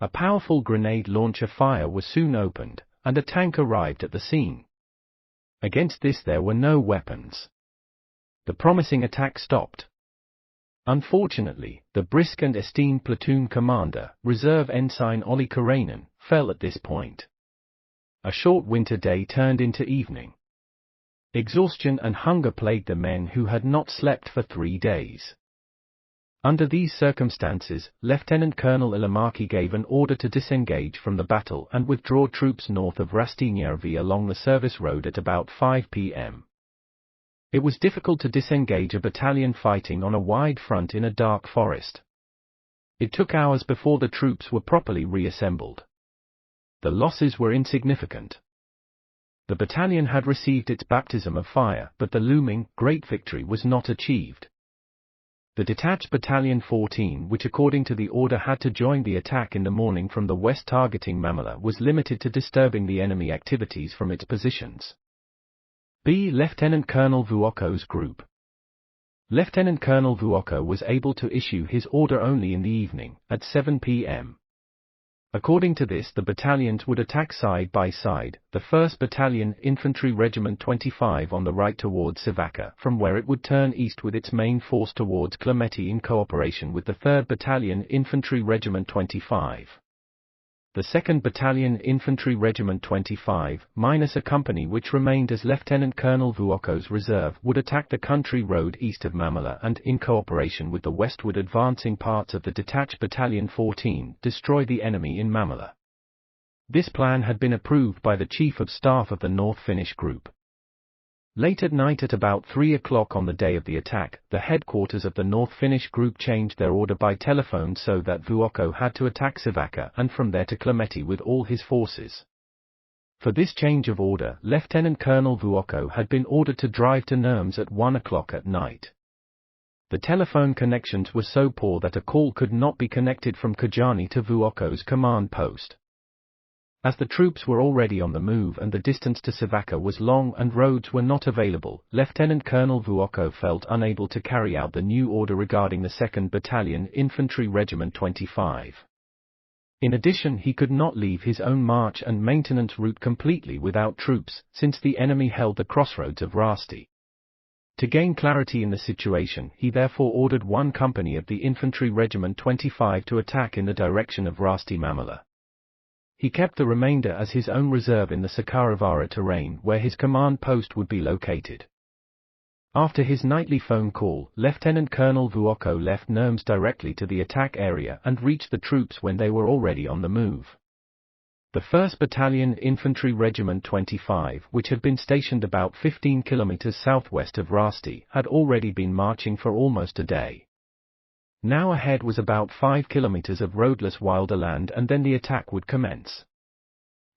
A powerful grenade launcher fire was soon opened, and a tank arrived at the scene. Against this there were no weapons. The promising attack stopped. Unfortunately, the brisk and esteemed platoon commander, Reserve Ensign Olli Karainen, fell at this point. A short winter day turned into evening. Exhaustion and hunger plagued the men who had not slept for 3 days. Under these circumstances, Lieutenant Colonel Ilamarki gave an order to disengage from the battle and withdraw troops north of Rastinjärvi along the service road at about 5 p.m. It was difficult to disengage a battalion fighting on a wide front in a dark forest. It took hours before the troops were properly reassembled. The losses were insignificant. The battalion had received its baptism of fire, but the looming, great victory was not achieved. The detached Battalion 14, which according to the order had to join the attack in the morning from the west targeting Mamala, was limited to disturbing the enemy activities from its positions. B. Lieutenant Colonel Vuokko's group. Lieutenant Colonel Vuokko was able to issue his order only in the evening, at 7 p.m. According to this, the battalions would attack side by side, the 1st Battalion Infantry Regiment 25 on the right towards Savakka, from where it would turn east with its main force towards Clemeti in cooperation with the 3rd Battalion Infantry Regiment 25. the 2nd Battalion Infantry Regiment 25, minus a company which remained as Lieutenant Colonel Vuoko's reserve, would attack the country road east of Mamala and, in cooperation with the westward advancing parts of the detached Battalion 14, destroy the enemy in Mamala. This plan had been approved by the Chief of Staff of the North Finnish Group. Late at night at about 3 o'clock on the day of the attack, the headquarters of the North Finnish Group changed their order by telephone so that Vuokko had to attack Savakka and from there to Klemeti with all his forces. For this change of order, Lieutenant Colonel Vuokko had been ordered to drive to Nurmes at 1 o'clock at night. The telephone connections were so poor that a call could not be connected from Kajani to Vuokko's command post. As the troops were already on the move and the distance to Savakka was long and roads were not available, Lieutenant Colonel Vuokko felt unable to carry out the new order regarding the 2nd Battalion Infantry Regiment 25. In addition, he could not leave his own march and maintenance route completely without troops, since the enemy held the crossroads of Rasti. To gain clarity in the situation, he therefore ordered one company of the Infantry Regiment 25 to attack in the direction of Rasti-Mamala. He kept the remainder as his own reserve in the Sakaravara terrain where his command post would be located. After his nightly phone call, Lieutenant Colonel Vuokko left Nurmes directly to the attack area and reached the troops when they were already on the move. The 1st Battalion Infantry Regiment 25, which had been stationed about 15 kilometers southwest of Rasti, had already been marching for almost a day. Now ahead was about 5 kilometers of roadless wilder land and then the attack would commence.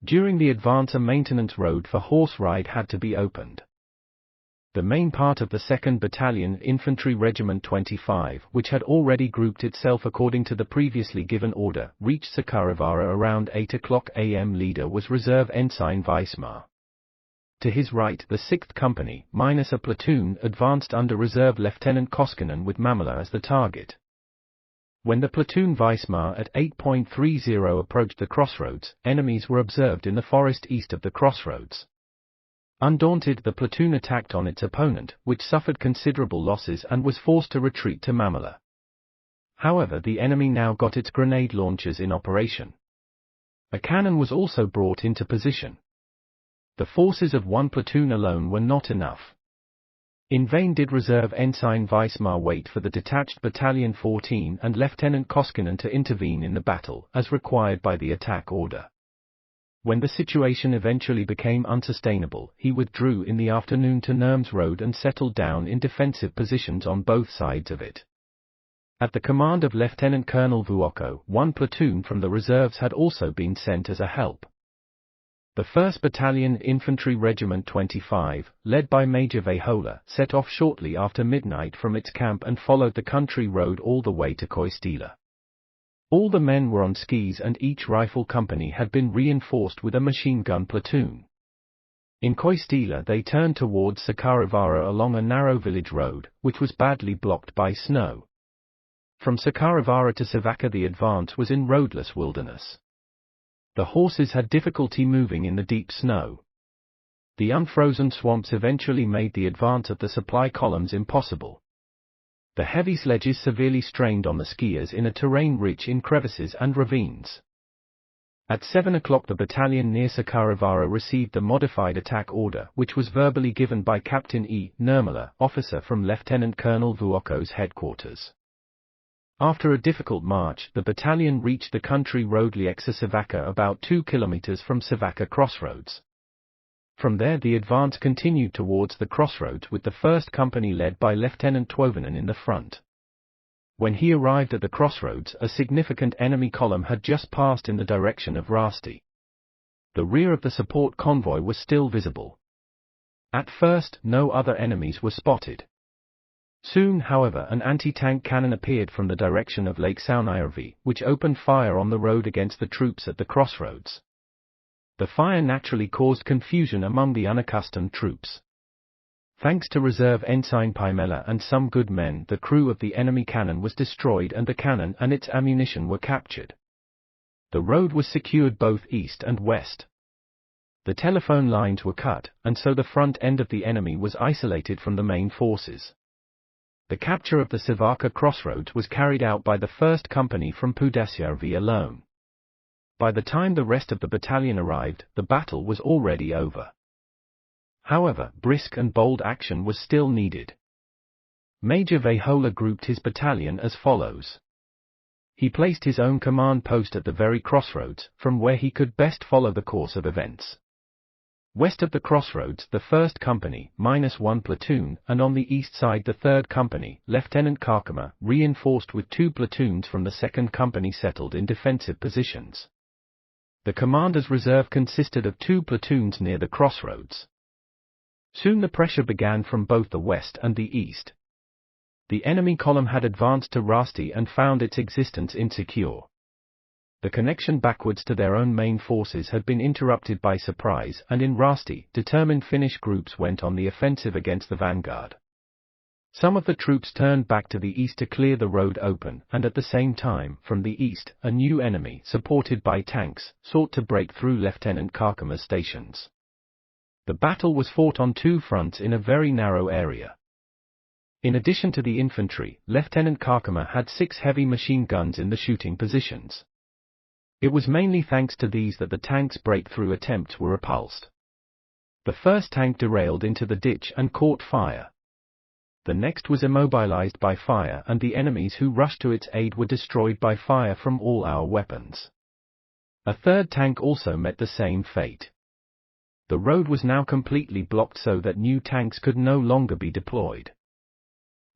During the advance a maintenance road for horse ride had to be opened. The main part of the 2nd Battalion Infantry Regiment 25, which had already grouped itself according to the previously given order, reached Sakaravara around 8 o'clock am. Leader was Reserve Ensign Weismar. To his right, the 6th Company, minus a platoon, advanced under Reserve Lieutenant Koskinen with Mamala as the target. When the platoon Weismar at 8.30 approached the crossroads, enemies were observed in the forest east of the crossroads. Undaunted, the platoon attacked on its opponent, which suffered considerable losses and was forced to retreat to Mamala. However, the enemy now got its grenade launchers in operation. A cannon was also brought into position. The forces of one platoon alone were not enough. In vain did Reserve Ensign Weismar wait for the detached Battalion 14 and Lieutenant Koskinen to intervene in the battle, as required by the attack order. When the situation eventually became unsustainable, he withdrew in the afternoon to Nurmes Road and settled down in defensive positions on both sides of it. At the command of Lieutenant Colonel Vuokko, one platoon from the reserves had also been sent as a help. The 1st Battalion Infantry Regiment 25, led by Major Vehola, set off shortly after midnight from its camp and followed the country road all the way to Koistila. All the men were on skis and each rifle company had been reinforced with a machine gun platoon. In Koistila they turned towards Sakaravara along a narrow village road, which was badly blocked by snow. From Sakaravara to Savakka the advance was in roadless wilderness. The horses had difficulty moving in the deep snow. The unfrozen swamps eventually made the advance of the supply columns impossible. The heavy sledges severely strained on the skiers in a terrain rich in crevices and ravines. At 7 o'clock the battalion near Sakaravara received the modified attack order, which was verbally given by Captain E. Nirmala, officer from Lieutenant Colonel Vuokko's headquarters. After a difficult march, the battalion reached the country road Lieksa-Savakka about 2 kilometers from Savakka crossroads. From there the advance continued towards the crossroads with the 1st Company led by Lieutenant Tuovainen in the front. When he arrived at the crossroads, a significant enemy column had just passed in the direction of Rasti. The rear of the support convoy was still visible. At first, no other enemies were spotted. Soon, however, an anti-tank cannon appeared from the direction of Lake Saunajärvi, which opened fire on the road against the troops at the crossroads. The fire naturally caused confusion among the unaccustomed troops. Thanks to Reserve Ensign Paimela and some good men, the crew of the enemy cannon was destroyed and the cannon and its ammunition were captured. The road was secured both east and west. The telephone lines were cut, and so the front end of the enemy was isolated from the main forces. The capture of the Savakka crossroads was carried out by the 1st Company from Pudasjärvi alone. by the time the rest of the battalion arrived, the battle was already over. However, brisk and bold action was still needed. Major Vehola grouped his battalion as follows. He placed his own command post at the very crossroads, from where he could best follow the course of events. West of the crossroads, the 1st Company, -1 platoon, and on the east side the 3rd Company, Lieutenant Karkama, reinforced with 2 platoons from the 2nd Company, settled in defensive positions. The commander's reserve consisted of 2 platoons near the crossroads. Soon the pressure began from both the west and the east. The enemy column had advanced to Rasti and found its existence insecure. The connection backwards to their own main forces had been interrupted by surprise, and in Rasti, determined Finnish groups went on the offensive against the vanguard. Some of the troops turned back to the east to clear the road open, and at the same time, from the east, a new enemy, supported by tanks, sought to break through Lieutenant Karkama's stations. The battle was fought on 2 fronts in a very narrow area. In addition to the infantry, Lieutenant Karkama had 6 heavy machine guns in the shooting positions. It was mainly thanks to these that the tanks' breakthrough attempts were repulsed. The first tank derailed into the ditch and caught fire. The next was immobilized by fire, and the enemies who rushed to its aid were destroyed by fire from all our weapons. A 3rd tank also met the same fate. The road was now completely blocked so that new tanks could no longer be deployed.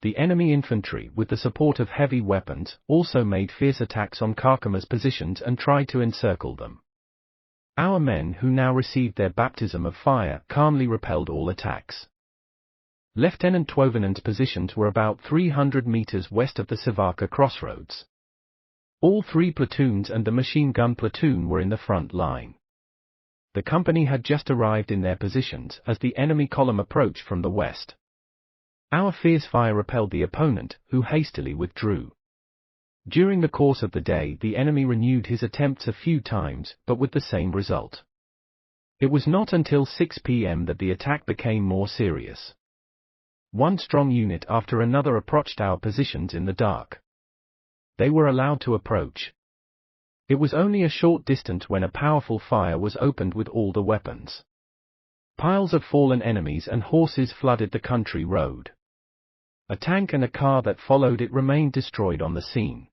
The enemy infantry, with the support of heavy weapons, also made fierce attacks on Karkama's positions and tried to encircle them. Our men, who now received their baptism of fire, calmly repelled all attacks. Lieutenant Tuovinen's positions were about 300 meters west of the Savaka crossroads. All 3 platoons and the machine gun platoon were in the front line. The company had just arrived in their positions as the enemy column approached from the west. Our fierce fire repelled the opponent, who hastily withdrew. During the course of the day, the enemy renewed his attempts a few times, but with the same result. It was not until 6 p.m. that the attack became more serious. One strong unit after another approached our positions in the dark. They were allowed to approach. It was only a short distance when a powerful fire was opened with all the weapons. Piles of fallen enemies and horses flooded the country road. A tank and a car that followed it remained destroyed on the scene.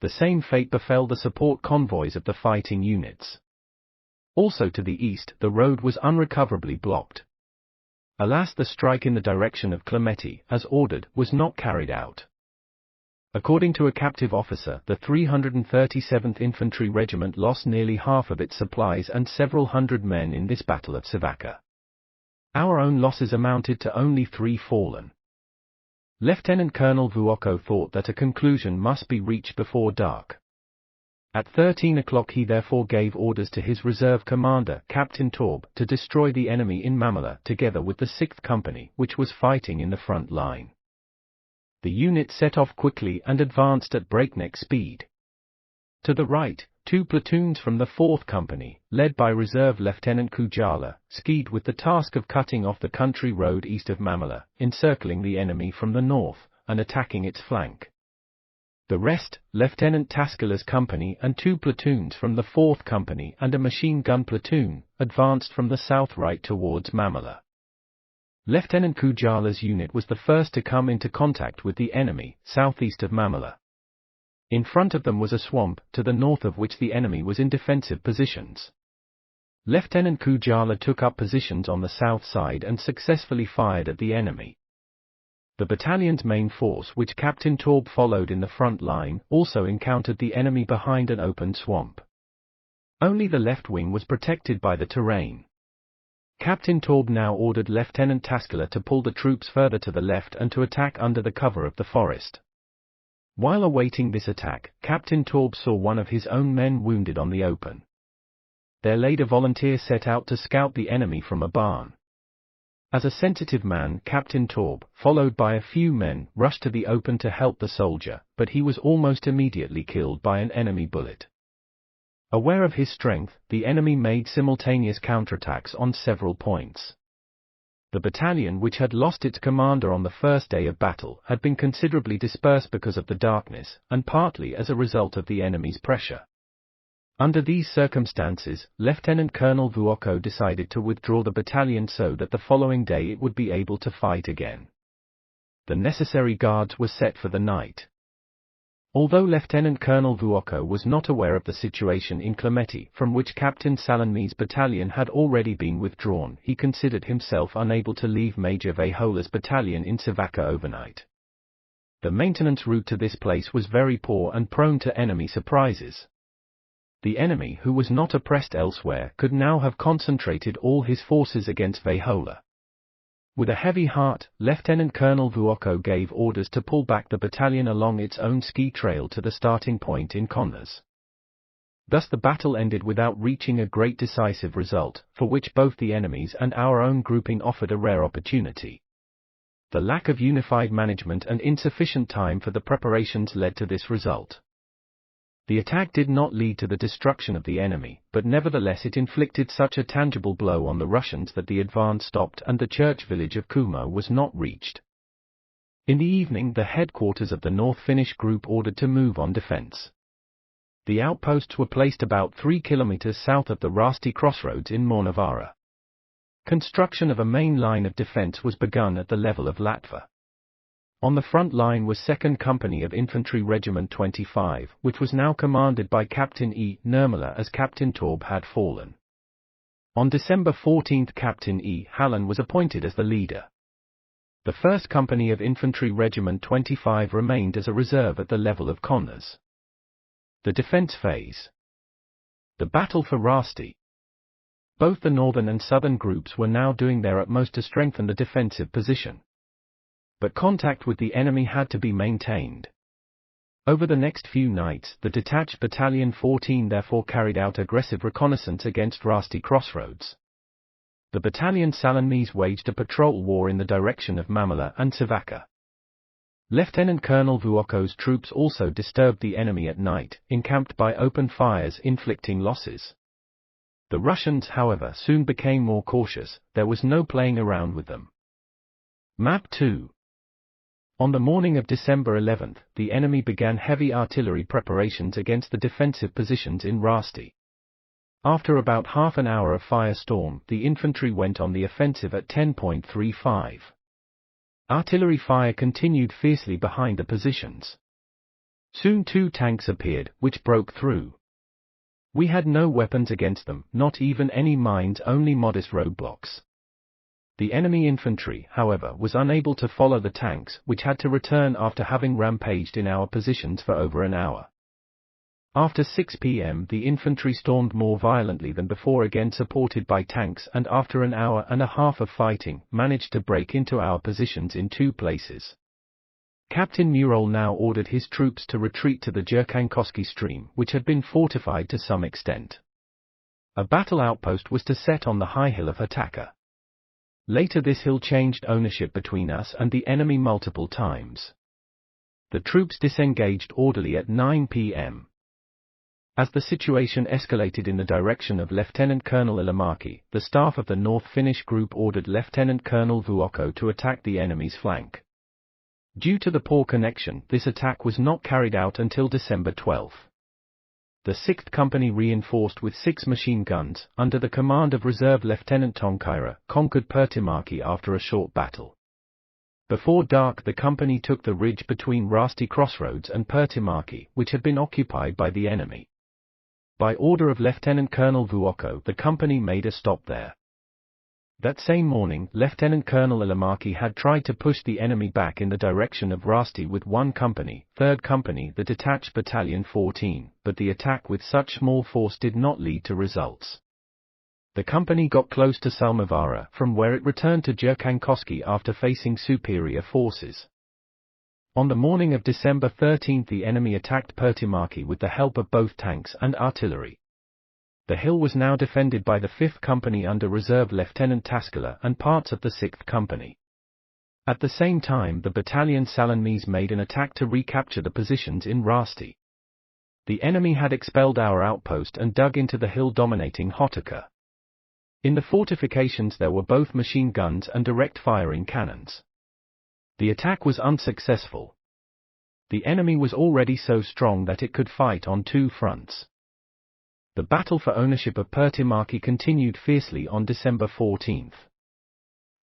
The same fate befell the support convoys of the fighting units. Also to the east, the road was unrecoverably blocked. Alas, the strike in the direction of Clemeti, as ordered, was not carried out. According to a captive officer, the 337th Infantry Regiment lost nearly half of its supplies and several hundred men in this Battle of Savaka. Our own losses amounted to only 3 fallen. Lieutenant Colonel Vuoko thought that a conclusion must be reached before dark. At 13 o'clock he therefore gave orders to his reserve commander, Captain Torb, to destroy the enemy in Mamala together with the 6th Company, which was fighting in the front line. The unit set off quickly and advanced at breakneck speed. To the right, 2 platoons from the 4th Company, led by Reserve Lieutenant Kujala, skied with the task of cutting off the country road east of Mamala, encircling the enemy from the north, and attacking its flank. The rest, Lieutenant Taskila's company and 2 platoons from the 4th Company and a machine gun platoon, advanced from the south right towards Mamala. Lieutenant Kujala's unit was the first to come into contact with the enemy, southeast of Mamala. In front of them was a swamp, to the north of which the enemy was in defensive positions. Lieutenant Kujala took up positions on the south side and successfully fired at the enemy. The battalion's main force, which Captain Torb followed in the front line, also encountered the enemy behind an open swamp. Only the left wing was protected by the terrain. Captain Torb now ordered Lieutenant Taskila to pull the troops further to the left and to attack under the cover of the forest. While awaiting this attack, Captain Torb saw one of his own men wounded on the open. Their leader volunteer set out to scout the enemy from a barn. As a sensitive man, Captain Torb, followed by a few men, rushed to the open to help the soldier, but he was almost immediately killed by an enemy bullet. Aware of his strength, the enemy made simultaneous counterattacks on several points. The battalion, which had lost its commander on the first day of battle, had been considerably dispersed because of the darkness, and partly as a result of the enemy's pressure. Under these circumstances, Lieutenant Colonel Vuocco decided to withdraw the battalion so that the following day it would be able to fight again. The necessary guards were set for the night. Although Lieutenant Colonel Vuocco was not aware of the situation in Clemeti, from which Captain Salonmi's battalion had already been withdrawn, he considered himself unable to leave Major Vehola's battalion in Sivaka overnight. The maintenance route to this place was very poor and prone to enemy surprises. The enemy, who was not oppressed elsewhere, could now have concentrated all his forces against Vehola. With a heavy heart, Lieutenant Colonel Vuocco gave orders to pull back the battalion along its own ski trail to the starting point in Connors. Thus the battle ended without reaching a great decisive result, for which both the enemy's and our own grouping offered a rare opportunity. The lack of unified management and insufficient time for the preparations led to this result. The attack did not lead to the destruction of the enemy, but nevertheless it inflicted such a tangible blow on the Russians that the advance stopped and the church village of Kuhmo was not reached. In the evening, the headquarters of the North Finnish group ordered to move on defense. The outposts were placed about 3 kilometers south of the Rasti crossroads in Mornavaara. Construction of a main line of defense was begun at the level of Latva. On the front line was 2nd Company of Infantry Regiment 25, which was now commanded by Captain E. Nurmala as Captain Torb had fallen. On December 14, Captain E. Hallan was appointed as the leader. The 1st Company of Infantry Regiment 25 remained as a reserve at the level of Connors. The defense phase. The battle for Rasti. Both the northern and southern groups were now doing their utmost to strengthen the defensive position. But contact with the enemy had to be maintained. Over the next few nights, the detached Battalion 14 therefore carried out aggressive reconnaissance against Rasti crossroads. The Battalion Salonmis waged a patrol war in the direction of Mamala and Sivaka. Lieutenant Colonel Vuocco's troops also disturbed the enemy at night, encamped by open fires inflicting losses. The Russians, however, soon became more cautious. There was no playing around with them. Map 2. On the morning of December 11, the enemy began heavy artillery preparations against the defensive positions in Rasti. After about half an hour of firestorm, the infantry went on the offensive at 10.35. Artillery fire continued fiercely behind the positions. Soon 2 tanks appeared, which broke through. We had no weapons against them, not even any mines, only modest roadblocks. The enemy infantry, however, was unable to follow the tanks, which had to return after having rampaged in our positions for over an hour. After 6 p.m. the infantry stormed more violently than before, again supported by tanks, and after an hour and a half of fighting, managed to break into our positions in 2 places. Captain Murol now ordered his troops to retreat to the Jurkankoski stream, which had been fortified to some extent. A battle outpost was to set on the high hill of Hataka. Later this hill changed ownership between us and the enemy multiple times. The troops disengaged orderly at 9 p.m. As the situation escalated in the direction of Lieutenant Colonel Ilamaki, the staff of the North Finnish group ordered Lieutenant Colonel Vuocco to attack the enemy's flank. Due to the poor connection, this attack was not carried out until December 12. The 6th Company, reinforced with 6 machine guns, under the command of Reserve Lieutenant Tonkaira, conquered Pertimaki after a short battle. Before dark the company took the ridge between Rasti Crossroads and Pertimaki, which had been occupied by the enemy. By order of Lieutenant Colonel Vuocco, the company made a stop there. That same morning, Lieutenant Colonel Ilamaki had tried to push the enemy back in the direction of Rasti with 1 company, 3rd Company, the detached Battalion 14, but the attack with such small force did not lead to results. The company got close to Salmavaara, from where it returned to Jurkankoski after facing superior forces. On the morning of December 13 the enemy attacked Pertimaki with the help of both tanks and artillery. The hill was now defended by the 5th Company under Reserve Lieutenant Taskala and parts of the 6th Company. At the same time the Battalion Salonmis made an attack to recapture the positions in Rasti. The enemy had expelled our outpost and dug into the hill dominating Hotaka. In the fortifications there were both machine guns and direct firing cannons. The attack was unsuccessful. The enemy was already so strong that it could fight on 2 fronts. The battle for ownership of Pirtinmäki continued fiercely on December 14.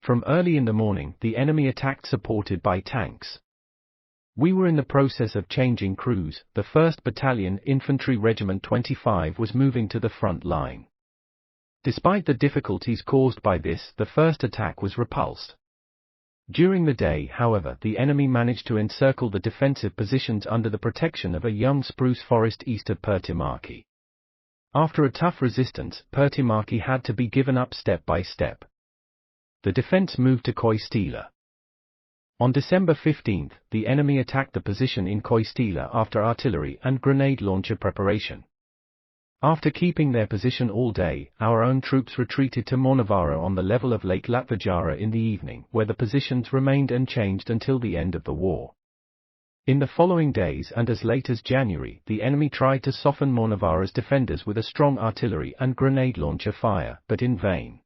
From early in the morning, the enemy attacked supported by tanks. We were in the process of changing crews. The 1st Battalion Infantry Regiment 25 was moving to the front line. Despite the difficulties caused by this, the first attack was repulsed. During the day, however, the enemy managed to encircle the defensive positions under the protection of a young spruce forest east of Pirtinmäki. After a tough resistance, Pirtinmäki had to be given up step by step. The defense moved to Koistila. On December 15, the enemy attacked the position in Koistila after artillery and grenade launcher preparation. After keeping their position all day, our own troops retreated to Monavara on the level of Lake Latvajara in the evening, where the positions remained unchanged until the end of the war. In the following days and as late as January, the enemy tried to soften Monavara's defenders with a strong artillery and grenade launcher fire, but in vain.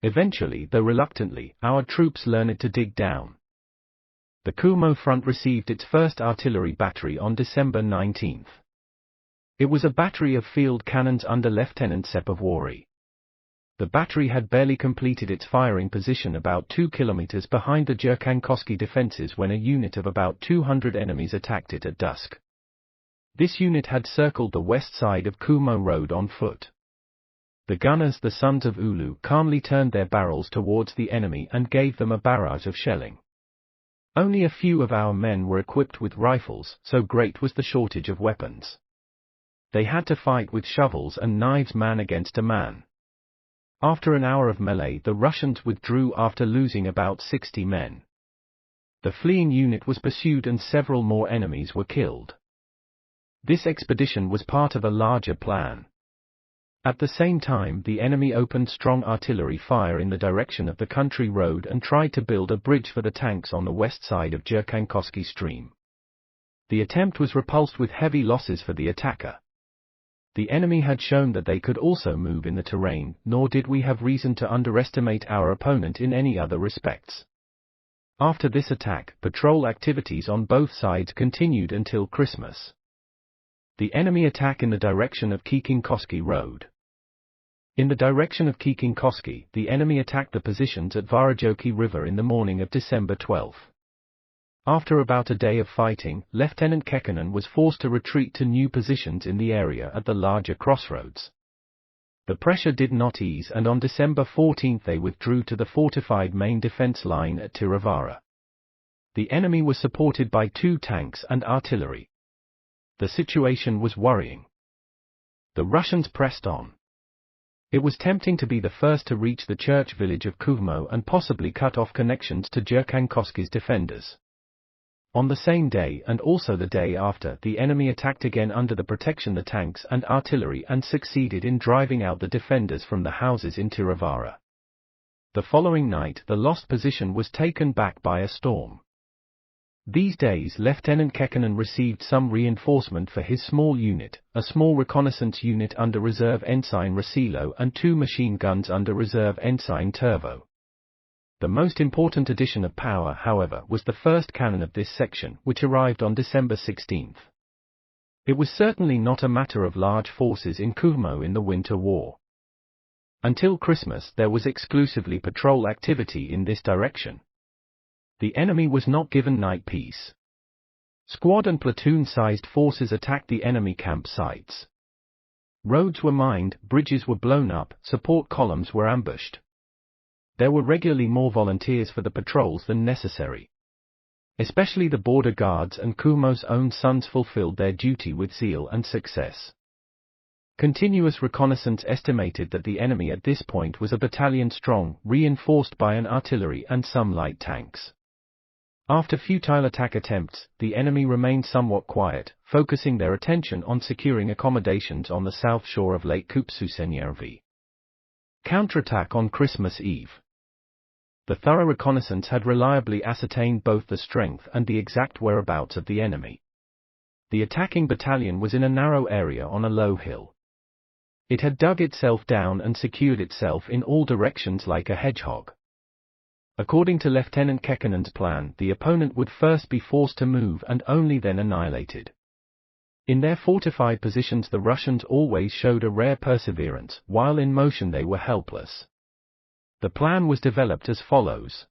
Eventually, though reluctantly, our troops learned to dig down. The Kuhmo front received its first artillery battery on December 19. It was a battery of field cannons under Lieutenant Siilasvuo. The battery had barely completed its firing position about 2 kilometers behind the Jyrkänkoski defenses when a unit of about 200 enemies attacked it at dusk. This unit had circled the west side of Kuhmo Road on foot. The gunners, the sons of Ulu, calmly turned their barrels towards the enemy and gave them a barrage of shelling. Only a few of our men were equipped with rifles, so great was the shortage of weapons. They had to fight with shovels and knives man against a man. After an hour of melee, the Russians withdrew after losing about 60 men. The fleeing unit was pursued and several more enemies were killed. This expedition was part of a larger plan. At the same time, the enemy opened strong artillery fire in the direction of the country road and tried to build a bridge for the tanks on the west side of Jyrkänkoski stream. The attempt was repulsed with heavy losses for the attacker. The enemy had shown that they could also move in the terrain, nor did we have reason to underestimate our opponent in any other respects. After this attack, patrol activities on both sides continued until Christmas. The enemy attack in the direction of Kiekinkoski Road. In the direction of Kiekinkoski, the enemy attacked the positions at Varajoki River in the morning of December 12. After about a day of fighting, Lieutenant Heikkinen was forced to retreat to new positions in the area at the larger crossroads. The pressure did not ease, and on December 14 they withdrew to the fortified main defense line at Tiravara. The enemy was supported by 2 tanks and artillery. The situation was worrying. The Russians pressed on. It was tempting to be the first to reach the church village of Kuhmo and possibly cut off connections to Jyrkänkoski's defenders. On the same day, and also the day after, the enemy attacked again under the protection of the tanks and artillery and succeeded in driving out the defenders from the houses in Tiravara. The following night, the lost position was taken back by a storm. These days, Lieutenant Heikkinen received some reinforcement for his small unit, a small reconnaissance unit under Reserve Ensign Rasilo and 2 machine guns under Reserve Ensign Turvo. The most important addition of power, however, was the first cannon of this section, which arrived on December 16. It was certainly not a matter of large forces in Kuhmo in the Winter War. Until Christmas, there was exclusively patrol activity in this direction. The enemy was not given night peace. Squad and platoon-sized forces attacked the enemy camp sites. Roads were mined, bridges were blown up, support columns were ambushed. There were regularly more volunteers for the patrols than necessary. Especially the border guards and Kuhmo's own sons fulfilled their duty with zeal and success. Continuous reconnaissance estimated that the enemy at this point was a battalion strong, reinforced by an artillery and some light tanks. After futile attack attempts, the enemy remained somewhat quiet, focusing their attention on securing accommodations on the south shore of Lake Kupsusenjärvi. Counterattack on Christmas Eve. The thorough reconnaissance had reliably ascertained both the strength and the exact whereabouts of the enemy. The attacking battalion was in a narrow area on a low hill. It had dug itself down and secured itself in all directions like a hedgehog. According to Lieutenant Heikkinen's plan, the opponent would first be forced to move and only then annihilated. In their fortified positions the Russians always showed a rare perseverance, while in motion they were helpless. The plan was developed as follows.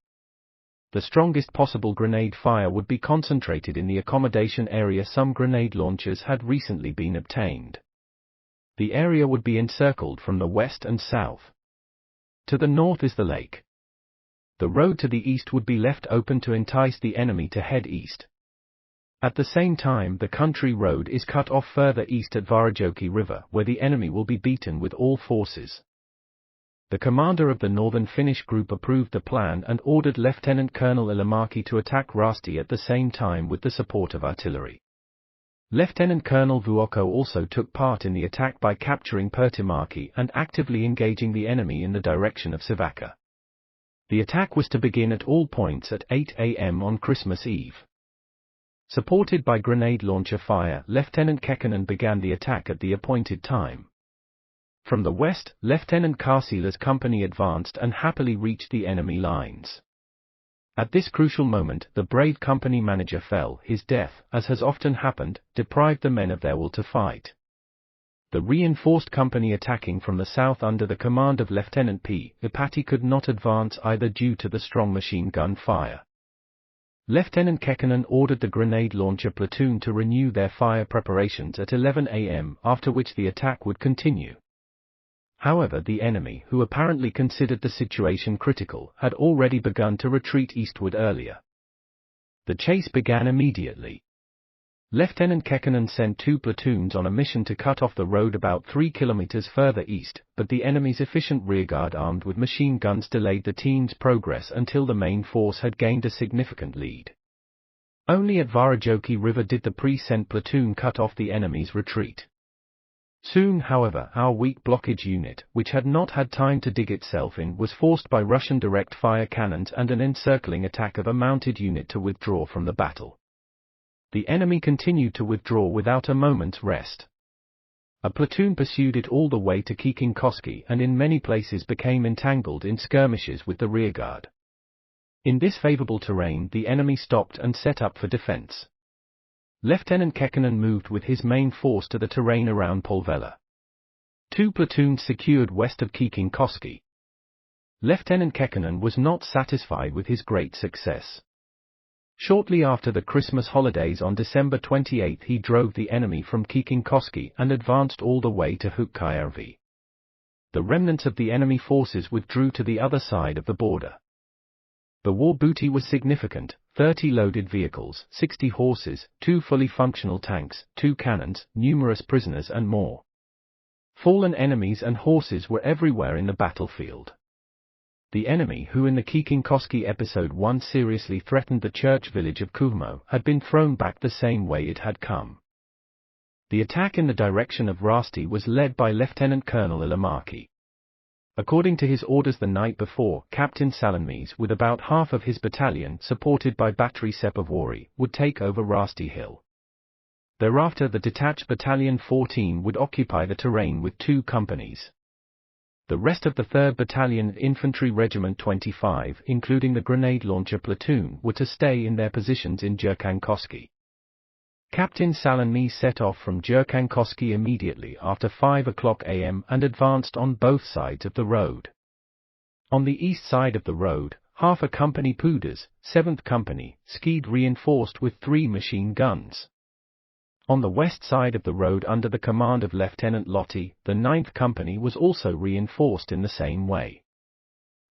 The strongest possible grenade fire would be concentrated in the accommodation area. Some grenade launchers had recently been obtained. The area would be encircled from the west and south. To the north is the lake. The road to the east would be left open to entice the enemy to head east. At the same time, the country road is cut off further east at Varajoki River, where the enemy will be beaten with all forces. The commander of the Northern Finnish group approved the plan and ordered Lieutenant Colonel Ilomäki to attack Rasti at the same time with the support of artillery. Lieutenant Colonel Vuokko also took part in the attack by capturing Pertimäki and actively engaging the enemy in the direction of Sivakka. The attack was to begin at all points at 8 a.m. on Christmas Eve. Supported by grenade launcher fire, Lieutenant Kekkonen began the attack at the appointed time. From the west, Lieutenant Karsila's company advanced and happily reached the enemy lines. At this crucial moment, the brave company manager fell. His death, as has often happened, deprived the men of their will to fight. The reinforced company attacking from the south under the command of Lieutenant P. Ipati could not advance either due to the strong machine gun fire. Lieutenant Kekkonen ordered the grenade launcher platoon to renew their fire preparations at 11 a.m., after which the attack would continue. However, the enemy, who apparently considered the situation critical, had already begun to retreat eastward earlier. The chase began immediately. Lieutenant Kekkonen sent 2 platoons on a mission to cut off the road about 3 kilometers further east, but the enemy's efficient rearguard armed with machine guns delayed the team's progress until the main force had gained a significant lead. Only at Varajoki River did the pre-sent platoon cut off the enemy's retreat. Soon, however, our weak blockage unit, which had not had time to dig itself in, was forced by Russian direct fire cannons and an encircling attack of a mounted unit to withdraw from the battle. The enemy continued to withdraw without a moment's rest. A platoon pursued it all the way to Kiikinkoski and in many places became entangled in skirmishes with the rearguard. In this favorable terrain the enemy stopped and set up for defense. Lieutenant Kekkonen moved with his main force to the terrain around Polvella. 2 platoons secured west of Kiikinkoski. Lieutenant Kekkonen was not satisfied with his great success. Shortly after the Christmas holidays on December 28 he drove the enemy from Kiikinkoski and advanced all the way to Hukkajärvi. The remnants of the enemy forces withdrew to the other side of the border. The war booty was significant: 30 loaded vehicles, 60 horses, 2 fully functional tanks, 2 cannons, numerous prisoners and more. Fallen enemies and horses were everywhere in the battlefield. The enemy, who in the Kiikinkoski episode 1 seriously threatened the church village of Kuhmo, had been thrown back the same way it had come. The attack in the direction of Rasti was led by Lieutenant Colonel Ilomäki. According to his orders the night before, Captain Salonmies, with about half of his battalion, supported by Battery Sepavuori, would take over Rasti Hill. Thereafter the detached Battalion 14 would occupy the terrain with 2 companies. The rest of the 3rd Battalion Infantry Regiment 25, including the grenade launcher platoon, were to stay in their positions in Jyrkänkoski. Captain Salonmies set off from Jyrkänkoski immediately after 5 o'clock am and advanced on both sides of the road. On the east side of the road, half a company Pudas, 7th Company, skied reinforced with 3 machine guns. On the west side of the road under the command of Lieutenant Lotti, the 9th Company was also reinforced in the same way.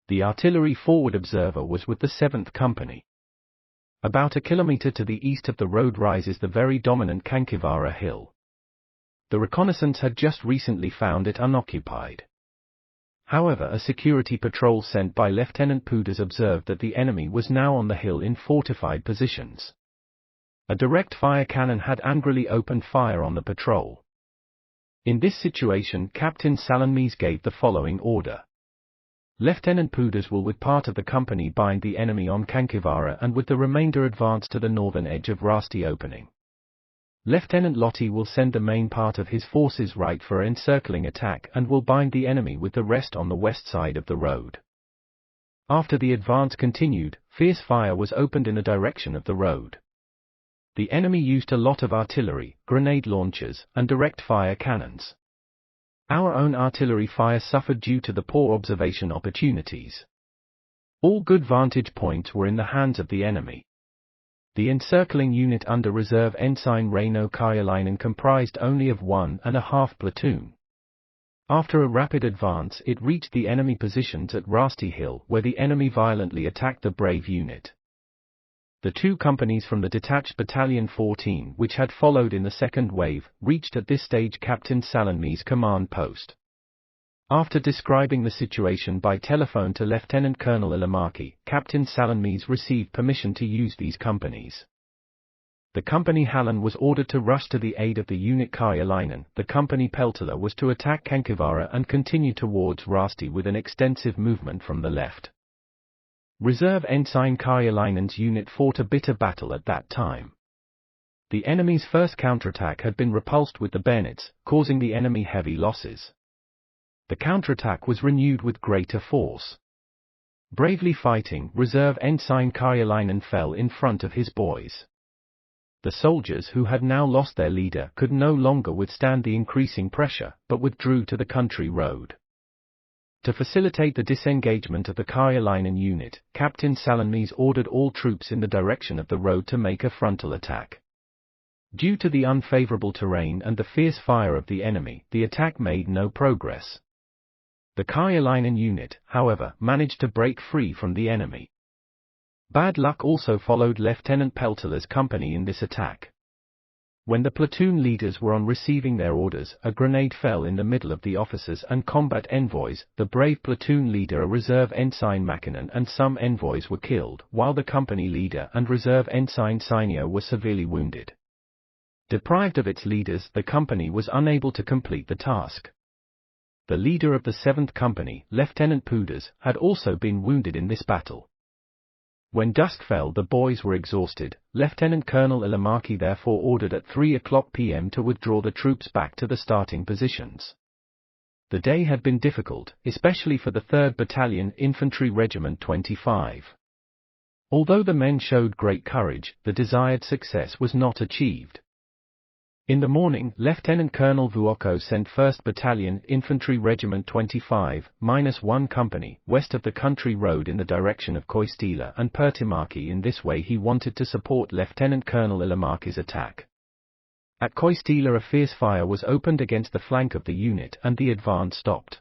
The artillery forward observer was with the 7th Company. About a kilometer to the east of the road rises the very dominant Kankivara Hill. The reconnaissance had just recently found it unoccupied. However, a security patrol sent by Lieutenant Pudas observed that the enemy was now on the hill in fortified positions. A direct fire cannon had angrily opened fire on the patrol. In this situation, Captain Salonmies gave the following order. Lieutenant Pudas will with part of the company bind the enemy on Kankivara and with the remainder advance to the northern edge of Rasti opening. Lieutenant Lotti will send the main part of his forces right for encircling attack and will bind the enemy with the rest on the west side of the road. After the advance continued, fierce fire was opened in the direction of the road. The enemy used a lot of artillery, grenade launchers, and direct-fire cannons. Our own artillery fire suffered due to the poor observation opportunities. All good vantage points were in the hands of the enemy. The encircling unit under Reserve Ensign Reino Karjalainen comprised only of 1.5 platoon. After a rapid advance, it reached the enemy positions at Rasti Hill, where the enemy violently attacked the brave unit. The 2 companies from the detached Battalion 14, which had followed in the second wave, reached at this stage Captain Salonmi's command post. After describing the situation by telephone to Lieutenant Colonel Ilomäki, Captain Salonmi's received permission to use these companies. The Company Hallan was ordered to rush to the aid of the unit Karjalainen. The Company Peltola was to attack Kenkivaara and continue towards Rasti with an extensive movement from the left. Reserve Ensign Karjalainen's unit fought a bitter battle at that time. The enemy's first counterattack had been repulsed with the bayonets, causing the enemy heavy losses. The counterattack was renewed with greater force. Bravely fighting, Reserve Ensign Karjalainen fell in front of his boys. The soldiers, who had now lost their leader, could no longer withstand the increasing pressure, but withdrew to the country road. To facilitate the disengagement of the Karjalainen unit, Captain Salonmi's ordered all troops in the direction of the road to make a frontal attack. Due to the unfavorable terrain and the fierce fire of the enemy, the attack made no progress. The Karjalainen unit, however, managed to break free from the enemy. Bad luck also followed Lieutenant Peltola's company in this attack. When the platoon leaders were on receiving their orders, a grenade fell in the middle of the officers and combat envoys. The brave platoon leader, a Reserve Ensign Mäkinen, and some envoys were killed, while the company leader and Reserve Ensign Seinio were severely wounded. Deprived of its leaders, the company was unable to complete the task. The leader of the 7th Company, Lieutenant Pudas, had also been wounded in this battle. When dusk fell, the boys were exhausted. Lieutenant Colonel Ilomäki therefore ordered at 3:00 p.m. to withdraw the troops back to the starting positions. The day had been difficult, especially for the 3rd Battalion Infantry Regiment 25. Although the men showed great courage, the desired success was not achieved. In the morning, Lieutenant Colonel Vuokko sent 1st Battalion Infantry Regiment 25-1 Company west of the country road in the direction of Koistila and Pertimaki. In this way he wanted to support Lieutenant Colonel Ilomäki's attack. At Koistila a fierce fire was opened against the flank of the unit and the advance stopped.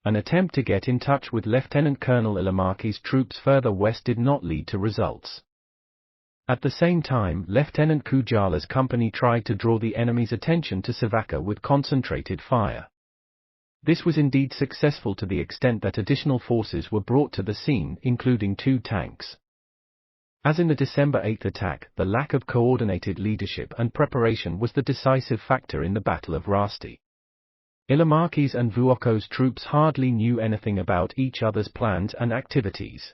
An attempt to get in touch with Lieutenant Colonel Ilomäki's troops further west did not lead to results. At the same time, Lieutenant Kujala's company tried to draw the enemy's attention to Savakka with concentrated fire. This was indeed successful to the extent that additional forces were brought to the scene, including 2 tanks. As in the December 8 attack, the lack of coordinated leadership and preparation was the decisive factor in the Battle of Rasti. Ilomäki's and Vuokko's troops hardly knew anything about each other's plans and activities.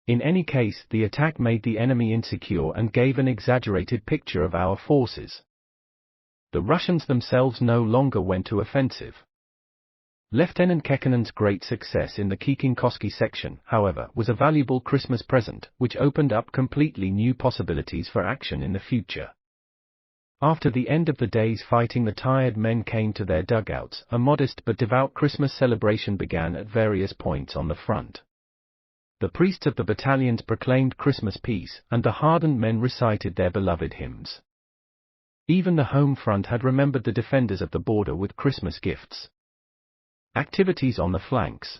In any case, the attack made the enemy insecure and gave an exaggerated picture of our forces. The Russians themselves no longer went to offensive. Lieutenant Kekkonen's great success in the Kiikinkoski section, however, was a valuable Christmas present, which opened up completely new possibilities for action in the future. After the end of the day's fighting, the tired men came to their dugouts. A modest but devout Christmas celebration began at various points on the front. The priests of the battalions proclaimed Christmas peace, and the hardened men recited their beloved hymns. Even the home front had remembered the defenders of the border with Christmas gifts. Activities on the flanks.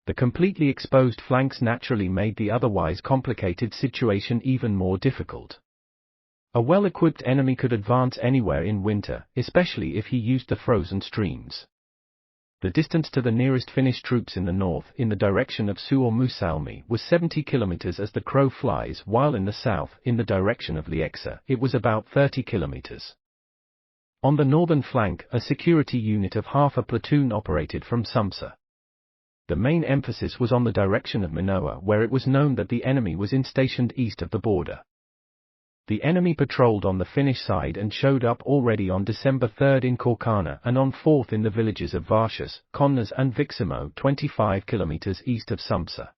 The completely exposed flanks naturally made the otherwise complicated situation even more difficult. A well-equipped enemy could advance anywhere in winter, especially if he used the frozen streams. The distance to the nearest Finnish troops in the north, in the direction of Suomussalmi, was 70 kilometers as the crow flies, while in the south, in the direction of Lieksa, it was about 30 kilometers. On the northern flank, a security unit of half a platoon operated from Sumsa. The main emphasis was on the direction of Minoa, where it was known that the enemy was stationed east of the border. The enemy patrolled on the Finnish side and showed up already on December 3 in Korkana and on 4 in the villages of Varsius, Konnas and Viksimo, 25 kilometers east of Sumsa.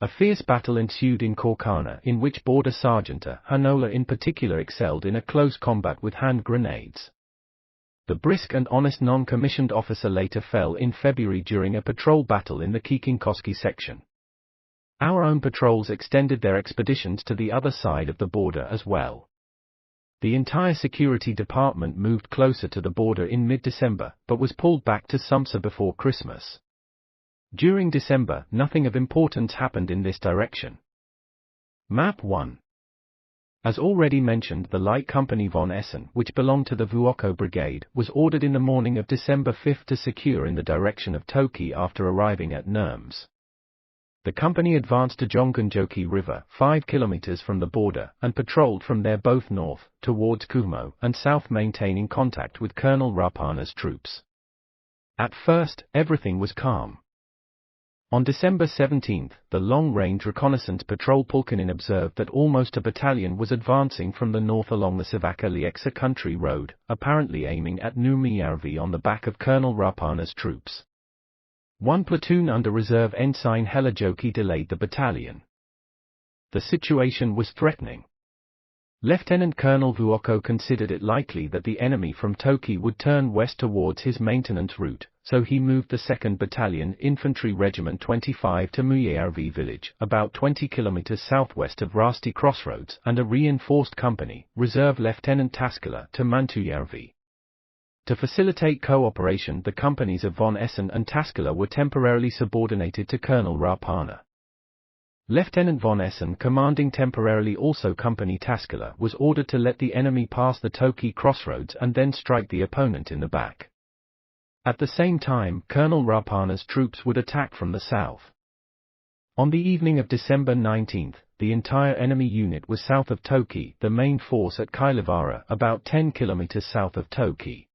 A fierce battle ensued in Korkana, in which Border Sergeant Hanola in particular excelled in a close combat with hand grenades. The brisk and honest non-commissioned officer later fell in February during a patrol battle in the Kiikinkoski section. Our own patrols extended their expeditions to the other side of the border as well. The entire security department moved closer to the border in mid-December, but was pulled back to Sumter before Christmas. During December, nothing of importance happened in this direction. Map 1. As already mentioned, the Light Company von Essen, which belonged to the Vuokko Brigade, was ordered in the morning of December 5 to secure in the direction of Toki after arriving at Nurmes. The company advanced to Jonganjoki River, 5 kilometers from the border, and patrolled from there both north, towards Kuhmo, and south, maintaining contact with Colonel Rapana's troops. At first, everything was calm. On December 17, the long-range reconnaissance patrol Pulkinen observed that almost a battalion was advancing from the north along the Savakka-Lieksa country road, apparently aiming at Numijärvi on the back of Colonel Rapana's troops. One platoon under reserve Ensign Helajoki delayed the battalion. The situation was threatening. Lieutenant Colonel Vuokko considered it likely that the enemy from Toki would turn west towards his maintenance route, so he moved the 2nd Battalion Infantry Regiment 25 to Mujärvi village, about 20 kilometers southwest of Rasti Crossroads, and a reinforced company, Reserve Lieutenant Taskala, to Mantujärvi. To facilitate cooperation, the companies of von Essen and Taskala were temporarily subordinated to Colonel Rapana. Lieutenant von Essen, commanding temporarily also Company Taskala, was ordered to let the enemy pass the Toki crossroads and then strike the opponent in the back. At the same time, Colonel Rapana's troops would attack from the south. On the evening of December 19, the entire enemy unit was south of Toki, the main force at Kailavara, about 10 kilometers south of Toki.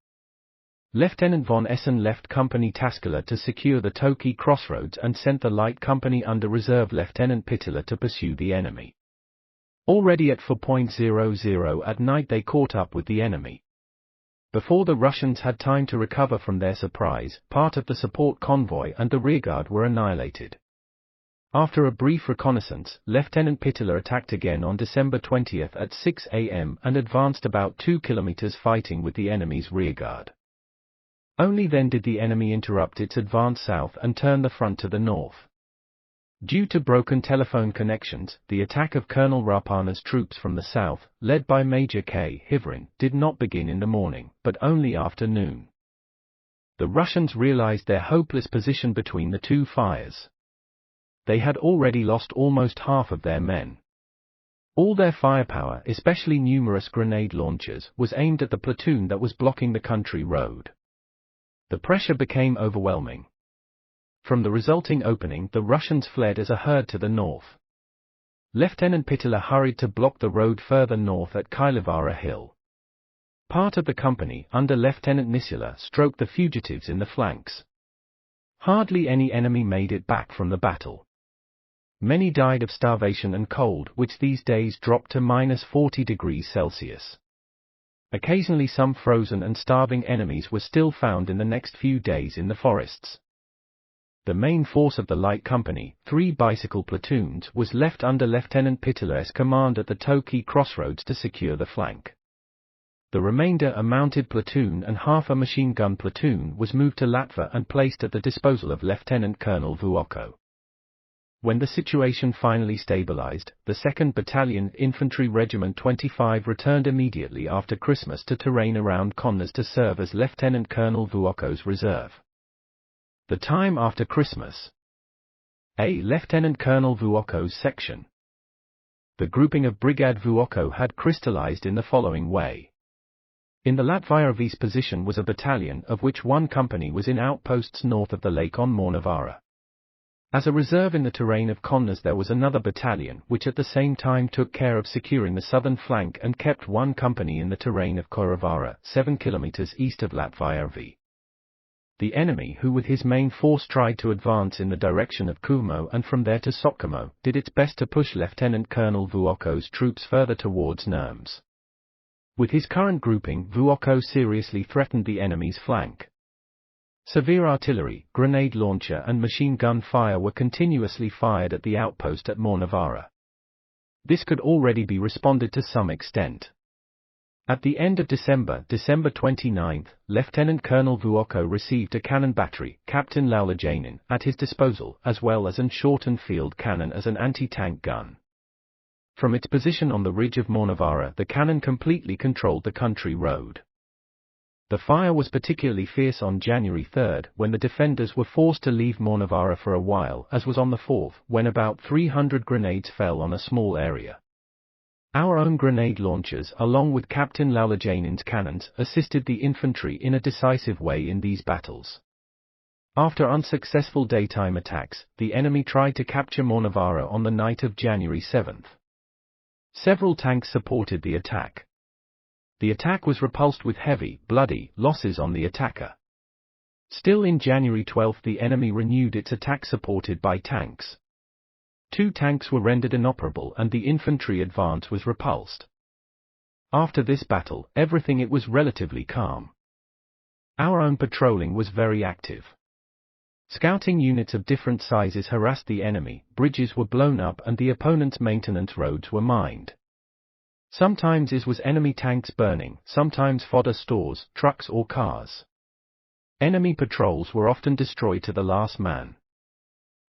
Lieutenant von Essen left Company Taskala to secure the Toki crossroads and sent the light company under reserve Lieutenant Pitila to pursue the enemy. Already at 4:00 at night they caught up with the enemy. Before the Russians had time to recover from their surprise, part of the support convoy and the rearguard were annihilated. After a brief reconnaissance, Lieutenant Pitila attacked again on December 20 at 6 a.m. and advanced about 2 kilometers fighting with the enemy's rearguard. Only then did the enemy interrupt its advance south and turn the front to the north. Due to broken telephone connections, the attack of Colonel Rapana's troops from the south, led by Major K. Hivrin, did not begin in the morning, but only after noon. The Russians realized their hopeless position between the two fires. They had already lost almost half of their men. All their firepower, especially numerous grenade launchers, was aimed at the platoon that was blocking the country road. The pressure became overwhelming. From the resulting opening, the Russians fled as a herd to the north. Lieutenant Pitila hurried to block the road further north at Kailavara Hill. Part of the company, under Lieutenant Nisila, stroked the fugitives in the flanks. Hardly any enemy made it back from the battle. Many died of starvation and cold, which these days dropped to -40°C. Occasionally some frozen and starving enemies were still found in the next few days in the forests. The main force of the light company, 3 bicycle platoons, was left under Lieutenant Pitila's command at the Toki crossroads to secure the flank. The remainder, a mounted platoon and half a machine gun platoon, was moved to Latva and placed at the disposal of Lieutenant Colonel Vuokko. When the situation finally stabilized, the 2nd Battalion Infantry Regiment 25 returned immediately after Christmas to terrain around Konnas to serve as Lieutenant Colonel Vuokko's reserve. The time after Christmas. A. Lieutenant Colonel Vuokko's section. The grouping of Brigade Vuokko had crystallized in the following way. In the Latvijärvi's position was a battalion, of which one company was in outposts north of the lake on Mornavara. As a reserve in the terrain of Konnas there was another battalion, which at the same time took care of securing the southern flank and kept one company in the terrain of Koravara, 7 kilometers east of Latvijärvi. The enemy, who with his main force tried to advance in the direction of Kuhmo and from there to Sotkamo, did its best to push Lieutenant Colonel Vuokko's troops further towards Nurmes. With his current grouping, Vuokko seriously threatened the enemy's flank. Severe artillery, grenade launcher and machine gun fire were continuously fired at the outpost at Mornavara. This could already be responded to some extent. At the end of December 29, Lieutenant Colonel Vuokko received a cannon battery, Captain Laulajainen, at his disposal, as well as an shortened field cannon as an anti-tank gun. From its position on the ridge of Mornavara, the cannon completely controlled the country road. The fire was particularly fierce on January 3, when the defenders were forced to leave Mornavara for a while, as was on the 4th, when about 300 grenades fell on a small area. Our own grenade launchers, along with Captain Laulajainen's cannons, assisted the infantry in a decisive way in these battles. After unsuccessful daytime attacks, the enemy tried to capture Mornavara on the night of January 7. Several tanks supported the attack. The attack was repulsed with heavy, bloody losses on the attacker. Still in January 12 the enemy renewed its attack supported by tanks. 2 tanks were rendered inoperable and the infantry advance was repulsed. After this battle, everything it was relatively calm. Our own patrolling was very active. Scouting units of different sizes harassed the enemy, bridges were blown up and the opponent's maintenance roads were mined. Sometimes it was enemy tanks burning, sometimes fodder stores, trucks or cars. Enemy patrols were often destroyed to the last man.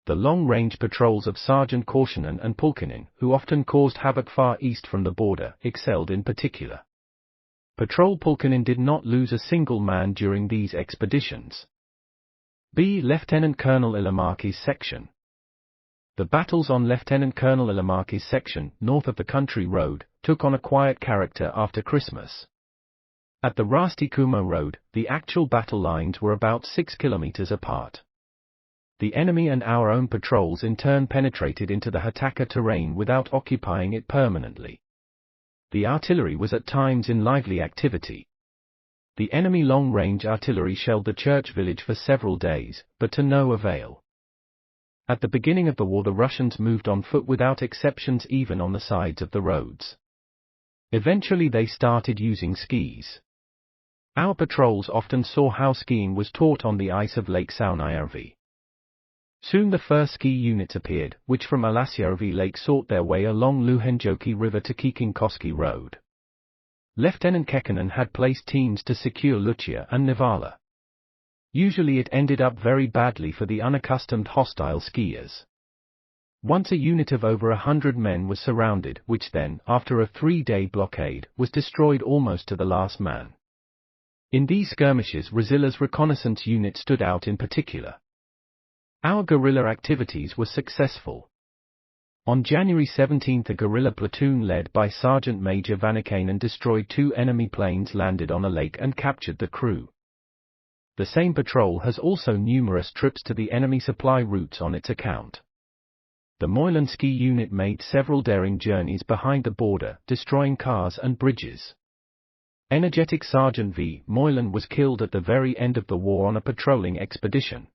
The long-range patrols of Sergeant Kausinen and Pulkkinen, who often caused havoc far east from the border, excelled in particular. Patrol Pulkkinen did not lose a single man during these expeditions. B. Lieutenant Colonel Ilamarki's section. The battles on Lieutenant Colonel Ilamarki's section, north of the country road, took on a quiet character after Christmas. At the Rasti-Kuhmo road, the actual battle lines were about 6 kilometers apart. The enemy and our own patrols in turn penetrated into the Hataka terrain without occupying it permanently. The artillery was at times in lively activity. The enemy long-range artillery shelled the church village for several days, but to no avail. At the beginning of the war the Russians moved on foot without exceptions even on the sides of the roads. Eventually they started using skis. Our patrols often saw how skiing was taught on the ice of Lake Saunajärvi. Soon the first ski units appeared, which from Alasjärvi Lake sought their way along Luhenjoki River to Kiikinkoski Road. Lieutenant Kekkonen had placed teams to secure Lucia and Nivala. Usually it ended up very badly for the unaccustomed hostile skiers. Once a unit of over 100 men was surrounded, which then, after a 3-day blockade, was destroyed almost to the last man. In these skirmishes Rasila's reconnaissance unit stood out in particular. Our guerrilla activities were successful. On January 17 a guerrilla platoon led by Sergeant Major Vanikainen destroyed 2 enemy planes landed on a lake and captured the crew. The same patrol has also numerous trips to the enemy supply routes on its account. The Moylan ski unit made several daring journeys behind the border, destroying cars and bridges. Energetic Sergeant V. Moylan was killed at the very end of the war on a patrolling expedition.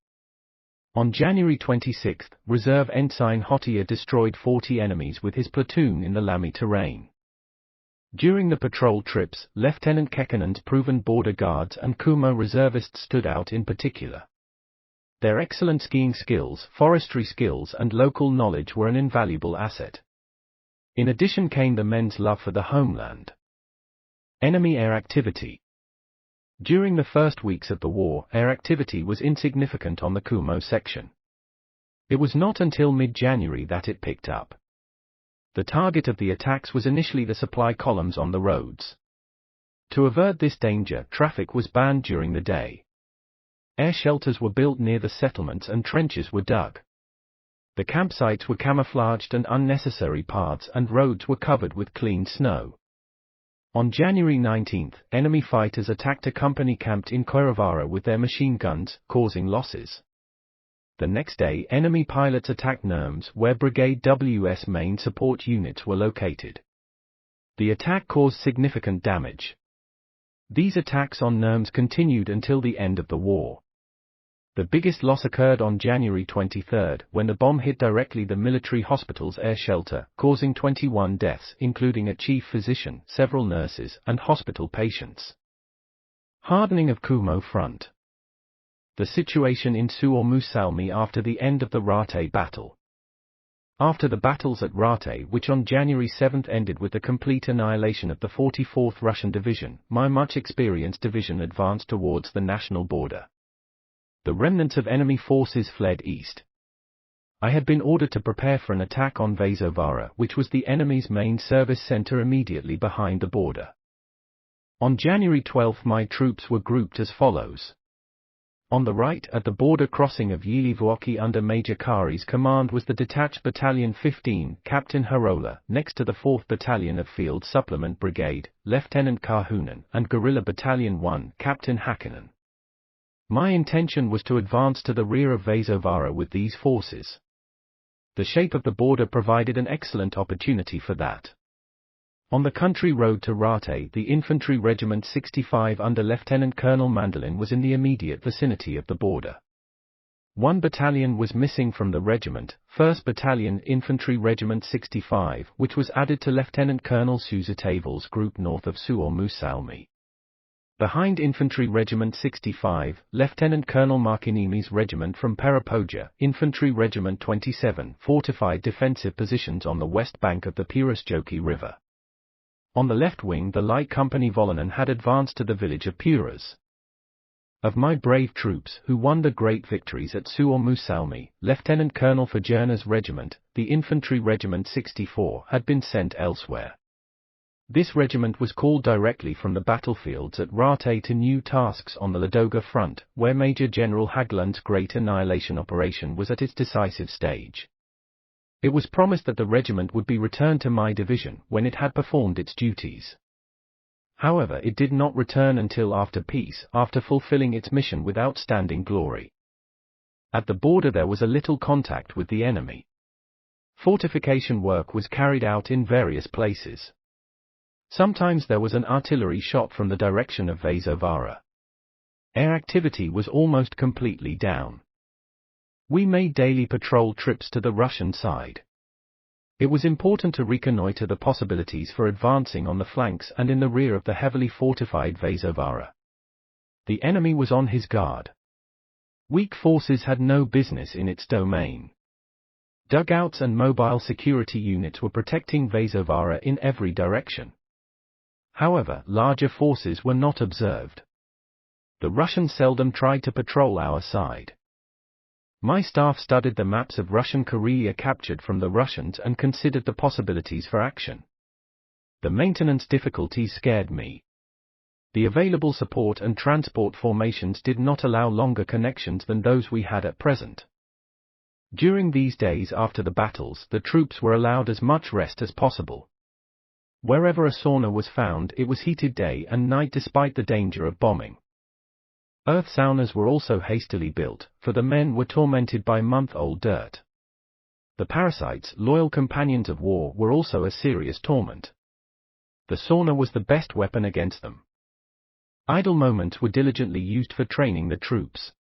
On January 26, Reserve Ensign Hottia destroyed 40 enemies with his platoon in the Lami terrain. During the patrol trips, Lieutenant Kekkonen's proven border guards and Kuhmo reservists stood out in particular. Their excellent skiing skills, forestry skills and local knowledge were an invaluable asset. In addition came the men's love for the homeland. Enemy air activity. During the first weeks of the war, air activity was insignificant on the Kuhmo section. It was not until mid-January that it picked up. The target of the attacks was initially the supply columns on the roads. To avert this danger, traffic was banned during the day. Air shelters were built near the settlements and trenches were dug. The campsites were camouflaged and unnecessary paths and roads were covered with clean snow. On January 19, enemy fighters attacked a company camped in Koiravara with their machine guns, causing losses. The next day, enemy pilots attacked Nurmes, where Brigade WS main support units were located. The attack caused significant damage. These attacks on Nurmes continued until the end of the war. The biggest loss occurred on January 23, when the bomb hit directly the military hospital's air shelter, causing 21 deaths, including a chief physician, several nurses, and hospital patients. Hardening of Kuhmo front. The situation in Suomussalmi after the end of the Rate battle. After the battles at Rate, which on January 7 ended with the complete annihilation of the 44th Russian Division, my much experienced division advanced towards the national border. The remnants of enemy forces fled east. I had been ordered to prepare for an attack on Vasovara, which was the enemy's main service center immediately behind the border. On January 12 my troops were grouped as follows. On the right, at the border crossing of Yielivuoki under Major Kari's command, was the detached Battalion 15, Captain Harola, next to the 4th Battalion of Field Supplement Brigade, Lieutenant Kahunen, and Guerrilla Battalion 1, Captain Heikkinen. My intention was to advance to the rear of Vasovara with these forces. The shape of the border provided an excellent opportunity for that. On the country road to Rate, the Infantry Regiment 65 under Lieutenant Colonel Mandolin was in the immediate vicinity of the border. One battalion was missing from the regiment, 1st Battalion Infantry Regiment 65, which was added to Lieutenant Colonel Suusataval's group north of Suomussalmi. Behind Infantry Regiment 65, Lieutenant Colonel Markinimi's regiment from Parapoja, Infantry Regiment 27, fortified defensive positions on the west bank of the Purisjoki River. On the left wing, the Light Company Volonen had advanced to the village of Puras. Of my brave troops, who won the great victories at Suomussalmi, Lieutenant Colonel Fajerna's regiment, the Infantry Regiment 64, had been sent elsewhere. This regiment was called directly from the battlefields at Rate to new tasks on the Ladoga front, where Major General Haglund's great annihilation operation was at its decisive stage. It was promised that the regiment would be returned to my division when it had performed its duties. However, it did not return until after peace, after fulfilling its mission with outstanding glory. At the border there was a little contact with the enemy. Fortification work was carried out in various places. Sometimes there was an artillery shot from the direction of Vasovara. Air activity was almost completely down. We made daily patrol trips to the Russian side. It was important to reconnoiter the possibilities for advancing on the flanks and in the rear of the heavily fortified Vasovara. The enemy was on his guard. Weak forces had no business in its domain. Dugouts and mobile security units were protecting Vasovara in every direction. However, larger forces were not observed. The Russians seldom tried to patrol our side. My staff studied the maps of Russian Karelia captured from the Russians and considered the possibilities for action. The maintenance difficulties scared me. The available support and transport formations did not allow longer connections than those we had at present. During these days after the battles, the troops were allowed as much rest as possible. Wherever a sauna was found, it was heated day and night despite the danger of bombing. Earth saunas were also hastily built, for the men were tormented by month-old dirt. The parasites, loyal companions of war, were also a serious torment. The sauna was the best weapon against them. Idle moments were diligently used for training the troops.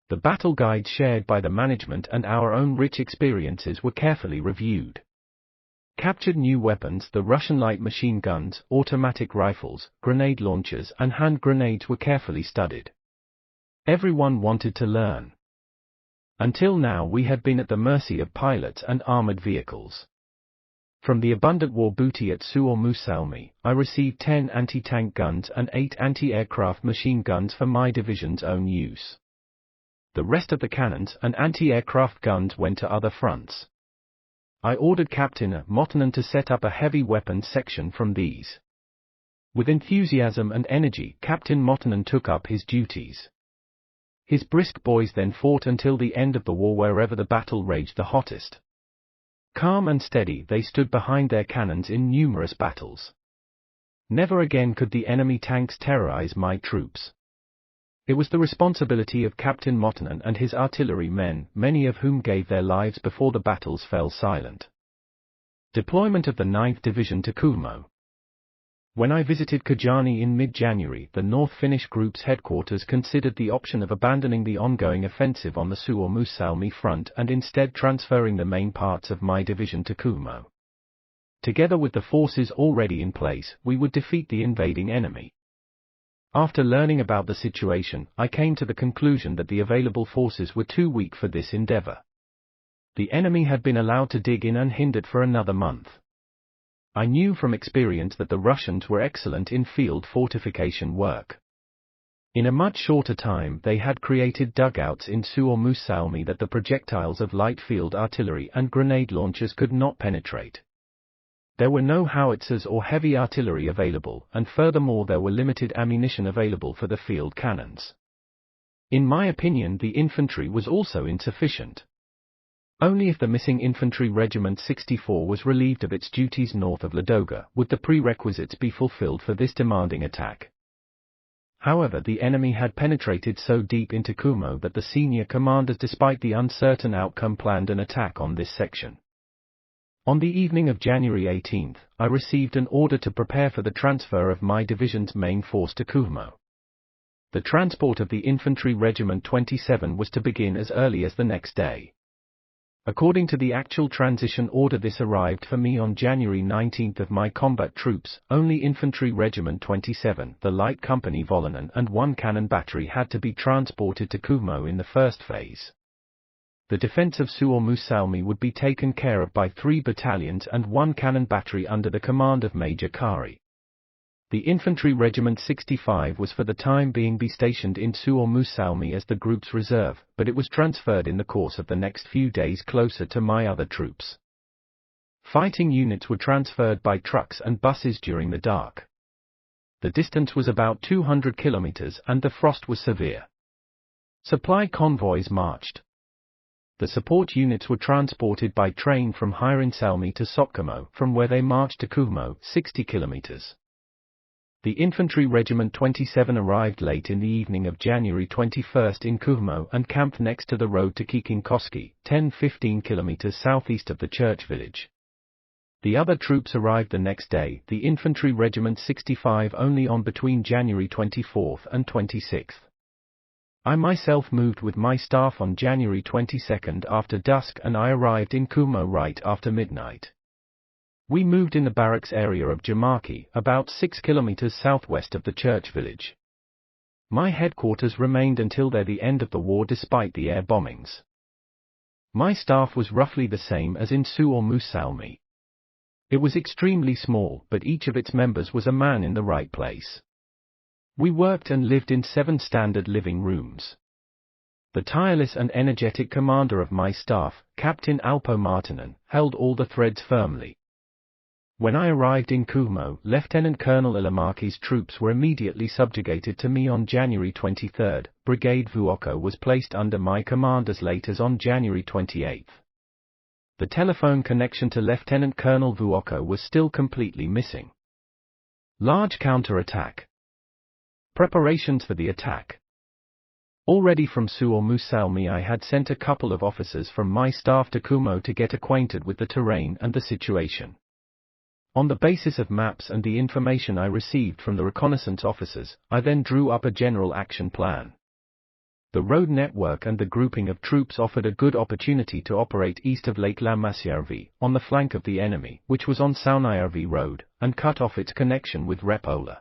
The battle guides shared by the management and our own rich experiences were carefully reviewed. Captured new weapons, the Russian light machine guns, automatic rifles, grenade launchers and hand grenades were carefully studied. Everyone wanted to learn. Until now we had been at the mercy of pilots and armored vehicles. From the abundant war booty at Suomussalmi, I received 10 anti-tank guns and 8 anti-aircraft machine guns for my division's own use. The rest of the cannons and anti-aircraft guns went to other fronts. I ordered Captain Mottonen to set up a heavy weapons section from these. With enthusiasm and energy, Captain Mottonen took up his duties. His brisk boys then fought until the end of the war wherever the battle raged the hottest. Calm and steady, they stood behind their cannons in numerous battles. Never again could the enemy tanks terrorize my troops. It was the responsibility of Captain Mottonen and his artillery men, many of whom gave their lives before the battles fell silent. Deployment of the 9th Division to Kuhmo. When I visited Kajani in mid-January, the North Finnish Group's headquarters considered the option of abandoning the ongoing offensive on the Suomussalmi front and instead transferring the main parts of my division to Kuhmo. Together with the forces already in place, we would defeat the invading enemy. After learning about the situation, I came to the conclusion that the available forces were too weak for this endeavor. The enemy had been allowed to dig in unhindered for another month. I knew from experience that the Russians were excellent in field fortification work. In a much shorter time they had created dugouts in Suomussalmi that the projectiles of light field artillery and grenade launchers could not penetrate. There were no howitzers or heavy artillery available, and furthermore there were limited ammunition available for the field cannons. In my opinion, the infantry was also insufficient. Only if the missing infantry regiment 64 was relieved of its duties north of Ladoga would the prerequisites be fulfilled for this demanding attack. However, the enemy had penetrated so deep into Kuhmo that the senior commanders, despite the uncertain outcome, planned an attack on this section. On the evening of January 18, I received an order to prepare for the transfer of my division's main force to Kuhmo. The transport of the Infantry Regiment 27 was to begin as early as the next day. According to the actual transition order, this arrived for me on January 19 of my combat troops. Only Infantry Regiment 27, the Light Company Volanen and one cannon battery had to be transported to Kuhmo in the first phase. The defense of Suomussalmi would be taken care of by 3 battalions and 1 cannon battery under the command of Major Kari. The Infantry Regiment 65 was for the time being stationed in Suomussalmi as the group's reserve, but it was transferred in the course of the next few days closer to my other troops. Fighting units were transferred by trucks and buses during the dark. The distance was about 200 kilometers and the frost was severe. Supply convoys marched. The support units were transported by train from Hiirinsalmi to Sotkamo, from where they marched to Kuhmo, 60 kilometers. The Infantry Regiment 27 arrived late in the evening of January 21 in Kuhmo and camped next to the road to Kikinkoski, 10–15 kilometers southeast of the church village. The other troops arrived the next day, the Infantry Regiment 65 only on between January 24 and 26. I myself moved with my staff on January 22 after dusk, and I arrived in Kuhmo right after midnight. We moved in the barracks area of Jamaki, about 6 kilometers southwest of the church village. My headquarters remained until the end of the war despite the air bombings. My staff was roughly the same as in Suomussalmi. It was extremely small, but each of its members was a man in the right place. We worked and lived in 7 standard living rooms. The tireless and energetic commander of my staff, Captain Alpo Martinen, held all the threads firmly. When I arrived in Kuhmo, Lieutenant Colonel Ilamaki's troops were immediately subjugated to me on January 23. Brigade Vuokko was placed under my command as late as on January 28. The telephone connection to Lieutenant Colonel Vuokko was still completely missing. Large counter-attack. Preparations for the attack. Already from Suomussalmi I had sent a couple of officers from my staff to Kuhmo to get acquainted with the terrain and the situation. On the basis of maps and the information I received from the reconnaissance officers, I then drew up a general action plan. The road network and the grouping of troops offered a good opportunity to operate east of Lake Lammasjärvi, on the flank of the enemy, which was on Saunajärvi Road, and cut off its connection with Repola.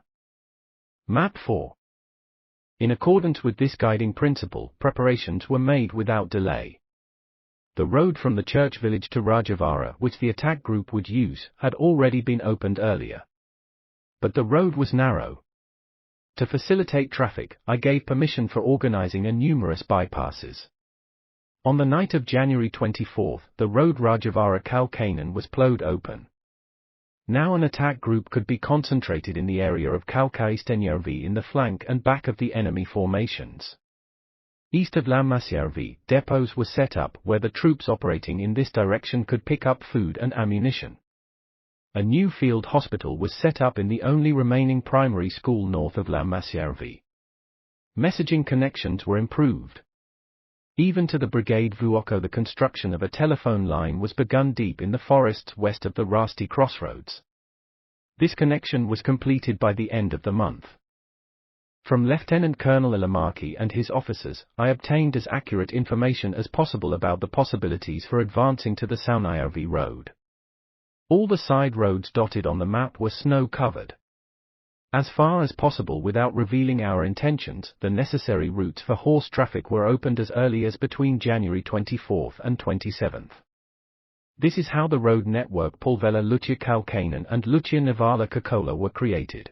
Map 4. In accordance with this guiding principle, preparations were made without delay. The road from the church village to Rajavaara, which the attack group would use, had already been opened earlier. But the road was narrow. To facilitate traffic, I gave permission for organizing numerous bypasses. On the night of January 24, the road Rajavaara-Kalkainen was plowed open. Now an attack group could be concentrated in the area of Kalkaistenjärvi in the flank and back of the enemy formations. East of Lammasjärvi, depots were set up where the troops operating in this direction could pick up food and ammunition. A new field hospital was set up in the only remaining primary school north of Lammasjärvi. Messaging connections were improved. Even to the Brigade Vuokko the construction of a telephone line was begun deep in the forests west of the Rasti crossroads. This connection was completed by the end of the month. From Lieutenant Colonel Ilamaki and his officers, I obtained as accurate information as possible about the possibilities for advancing to the Saunajärvi Road. All the side roads dotted on the map were snow-covered. As far as possible without revealing our intentions, the necessary routes for horse traffic were opened as early as between January 24 and 27. This is how the road network Polvella Lucia Kalkainen and Lucia Nivala Kokola were created.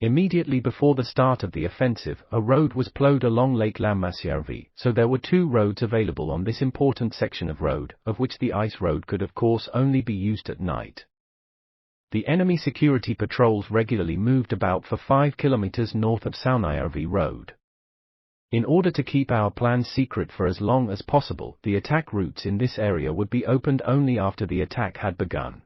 Immediately before the start of the offensive, a road was plowed along Lake Lammasjärvi, so there were 2 roads available on this important section of road, of which the ice road could of course only be used at night. The enemy security patrols regularly moved about for 5 kilometers north of Saunajärvi Road. In order to keep our plans secret for as long as possible, the attack routes in this area would be opened only after the attack had begun.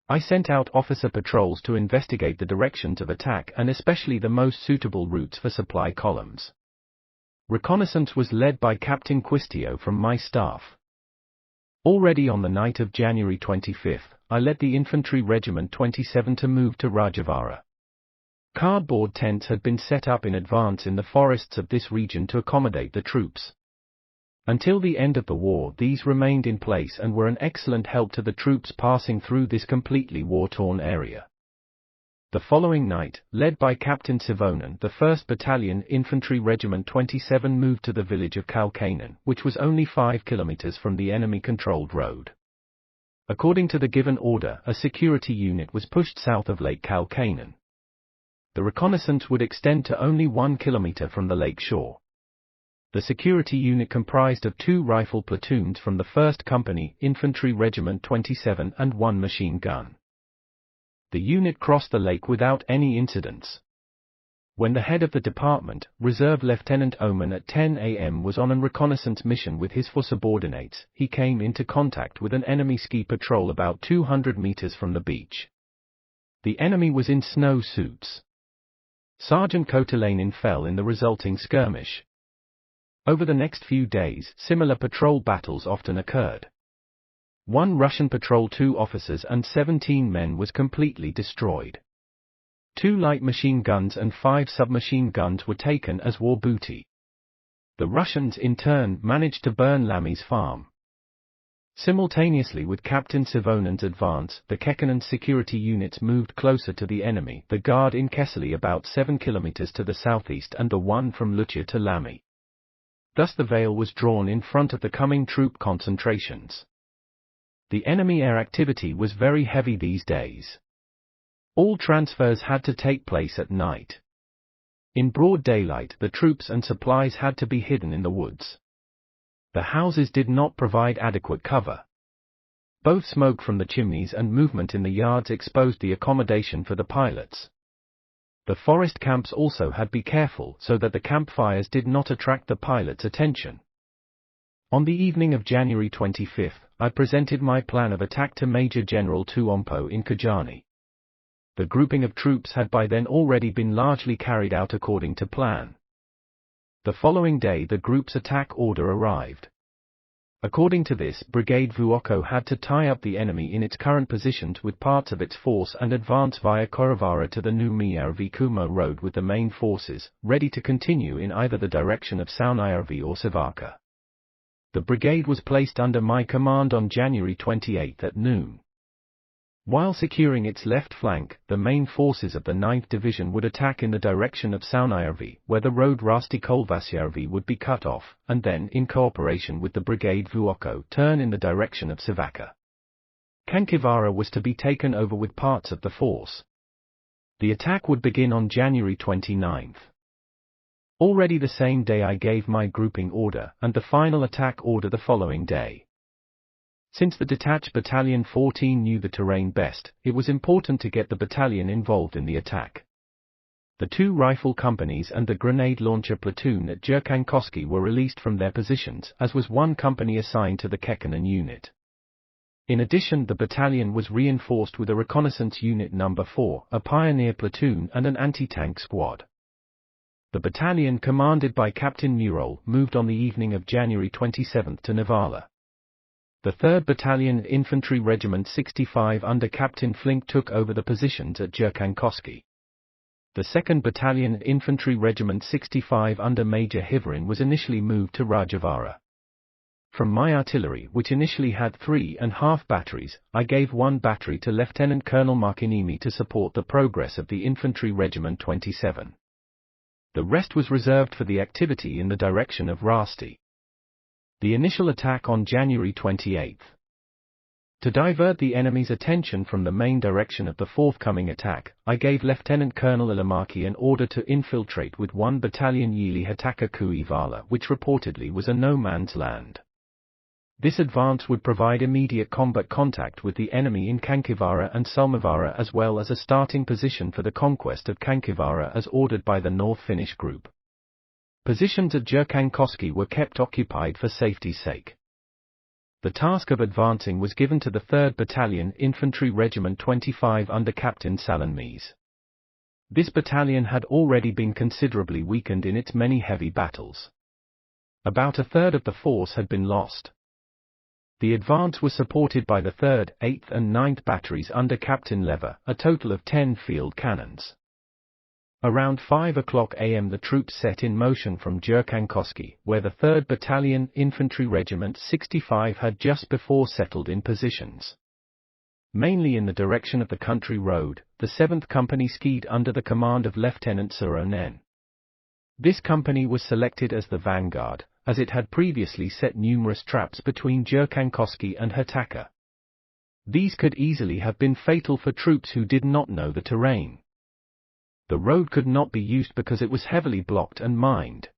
I sent out officer patrols to investigate the directions of attack and especially the most suitable routes for supply columns. Reconnaissance was led by Captain Quistio from my staff. Already on the night of January 25, I led the Infantry Regiment 27 to move to Rajavaara. Cardboard tents had been set up in advance in the forests of this region to accommodate the troops. Until the end of the war, these remained in place and were an excellent help to the troops passing through this completely war-torn area. The following night, led by Captain Sivonen, the 1st Battalion Infantry Regiment 27 moved to the village of Kalkainen, which was only 5 kilometers from the enemy-controlled road. According to the given order, a security unit was pushed south of Lake Kalkainen. The reconnaissance would extend to only 1 kilometer from the lake shore. The security unit comprised of 2 rifle platoons from the 1st Company Infantry Regiment 27 and 1 machine gun. The unit crossed the lake without any incidents. When the head of the department, Reserve Lieutenant Oman at 10 a.m. was on a reconnaissance mission with his 4 subordinates, he came into contact with an enemy ski patrol about 200 meters from the beach. The enemy was in snow suits. Sergeant Kotalainen fell in the resulting skirmish. Over the next few days, similar patrol battles often occurred. 1 Russian patrol, 2 officers and 17 men was completely destroyed. 2 light machine guns and 5 submachine guns were taken as war booty. The Russians in turn managed to burn Lammi's farm. Simultaneously with Captain Sivonen's advance, the Kekkonen's security units moved closer to the enemy, the guard in Kesseli about 7 kilometers to the southeast and the one from Lucia to Lammi. Thus the veil was drawn in front of the coming troop concentrations. The enemy air activity was very heavy these days. All transfers had to take place at night. In broad daylight, the troops and supplies had to be hidden in the woods. The houses did not provide adequate cover. Both smoke from the chimneys and movement in the yards exposed the accommodation for the pilots. The forest camps also had to be careful so that the campfires did not attract the pilots' attention. On the evening of January 25, I presented my plan of attack to Major General Tuompo in Kajani. The grouping of troops had by then already been largely carried out according to plan. The following day the group's attack order arrived. According to this, Brigade Vuokko had to tie up the enemy in its current positions with parts of its force and advance via Korvaara to the Numerically Kuhmo road with the main forces, ready to continue in either the direction of Saunajärvi or Savaka. The brigade was placed under my command on January 28 at noon. While securing its left flank, the main forces of the 9th Division would attack in the direction of Saunajärvi, where the road Rasti-Kolvasjärvi would be cut off, and then, in cooperation with the Brigade Vuokko, turn in the direction of Savaka. Kankivara was to be taken over with parts of the force. The attack would begin on January 29. Already the same day I gave my grouping order, and the final attack order the following day. Since the detached Battalion 14 knew the terrain best, it was important to get the battalion involved in the attack. The 2 rifle companies and the grenade launcher platoon at Jyrkankoski were released from their positions, as was 1 company assigned to the Kekkonen unit. In addition, the battalion was reinforced with a reconnaissance unit number 4, a pioneer platoon and an anti-tank squad. The battalion commanded by Captain Murol moved on the evening of January 27 to Nivala. The 3rd Battalion Infantry Regiment 65 under Captain Flink took over the positions at Jyrkankoski. The 2nd Battalion Infantry Regiment 65 under Major Hiverin was initially moved to Rajavaara. From my artillery, which initially had 3.5 batteries, I gave 1 battery to Lieutenant Colonel Markinimi to support the progress of the Infantry Regiment 27. The rest was reserved for the activity in the direction of Rasti. The initial attack on January 28. To divert the enemy's attention from the main direction of the forthcoming attack, I gave Lieutenant Colonel Ilamaki an order to infiltrate with 1 battalion Yili Hataka Kuivala, which reportedly was a no-man's land. This advance would provide immediate combat contact with the enemy in Kankivara and Salmivara, as well as a starting position for the conquest of Kankivara as ordered by the North Finnish Group. Positions at Jyrkänkoski were kept occupied for safety's sake. The task of advancing was given to the 3rd Battalion Infantry Regiment 25 under Captain Salonmies. This battalion had already been considerably weakened in its many heavy battles. About a third of the force had been lost. The advance was supported by the 3rd, 8th and 9th batteries under Captain Lever, a total of 10 field cannons. Around 5 o'clock am the troops set in motion from Jyrkänkoski, where the 3rd Battalion Infantry Regiment 65 had just before settled in positions. Mainly in the direction of the country road, the 7th Company skied under the command of Lieutenant Suronen. This company was selected as the vanguard, as it had previously set numerous traps between Jyrkänkoski and Hataka. These could easily have been fatal for troops who did not know the terrain. The road could not be used because it was heavily blocked and mined.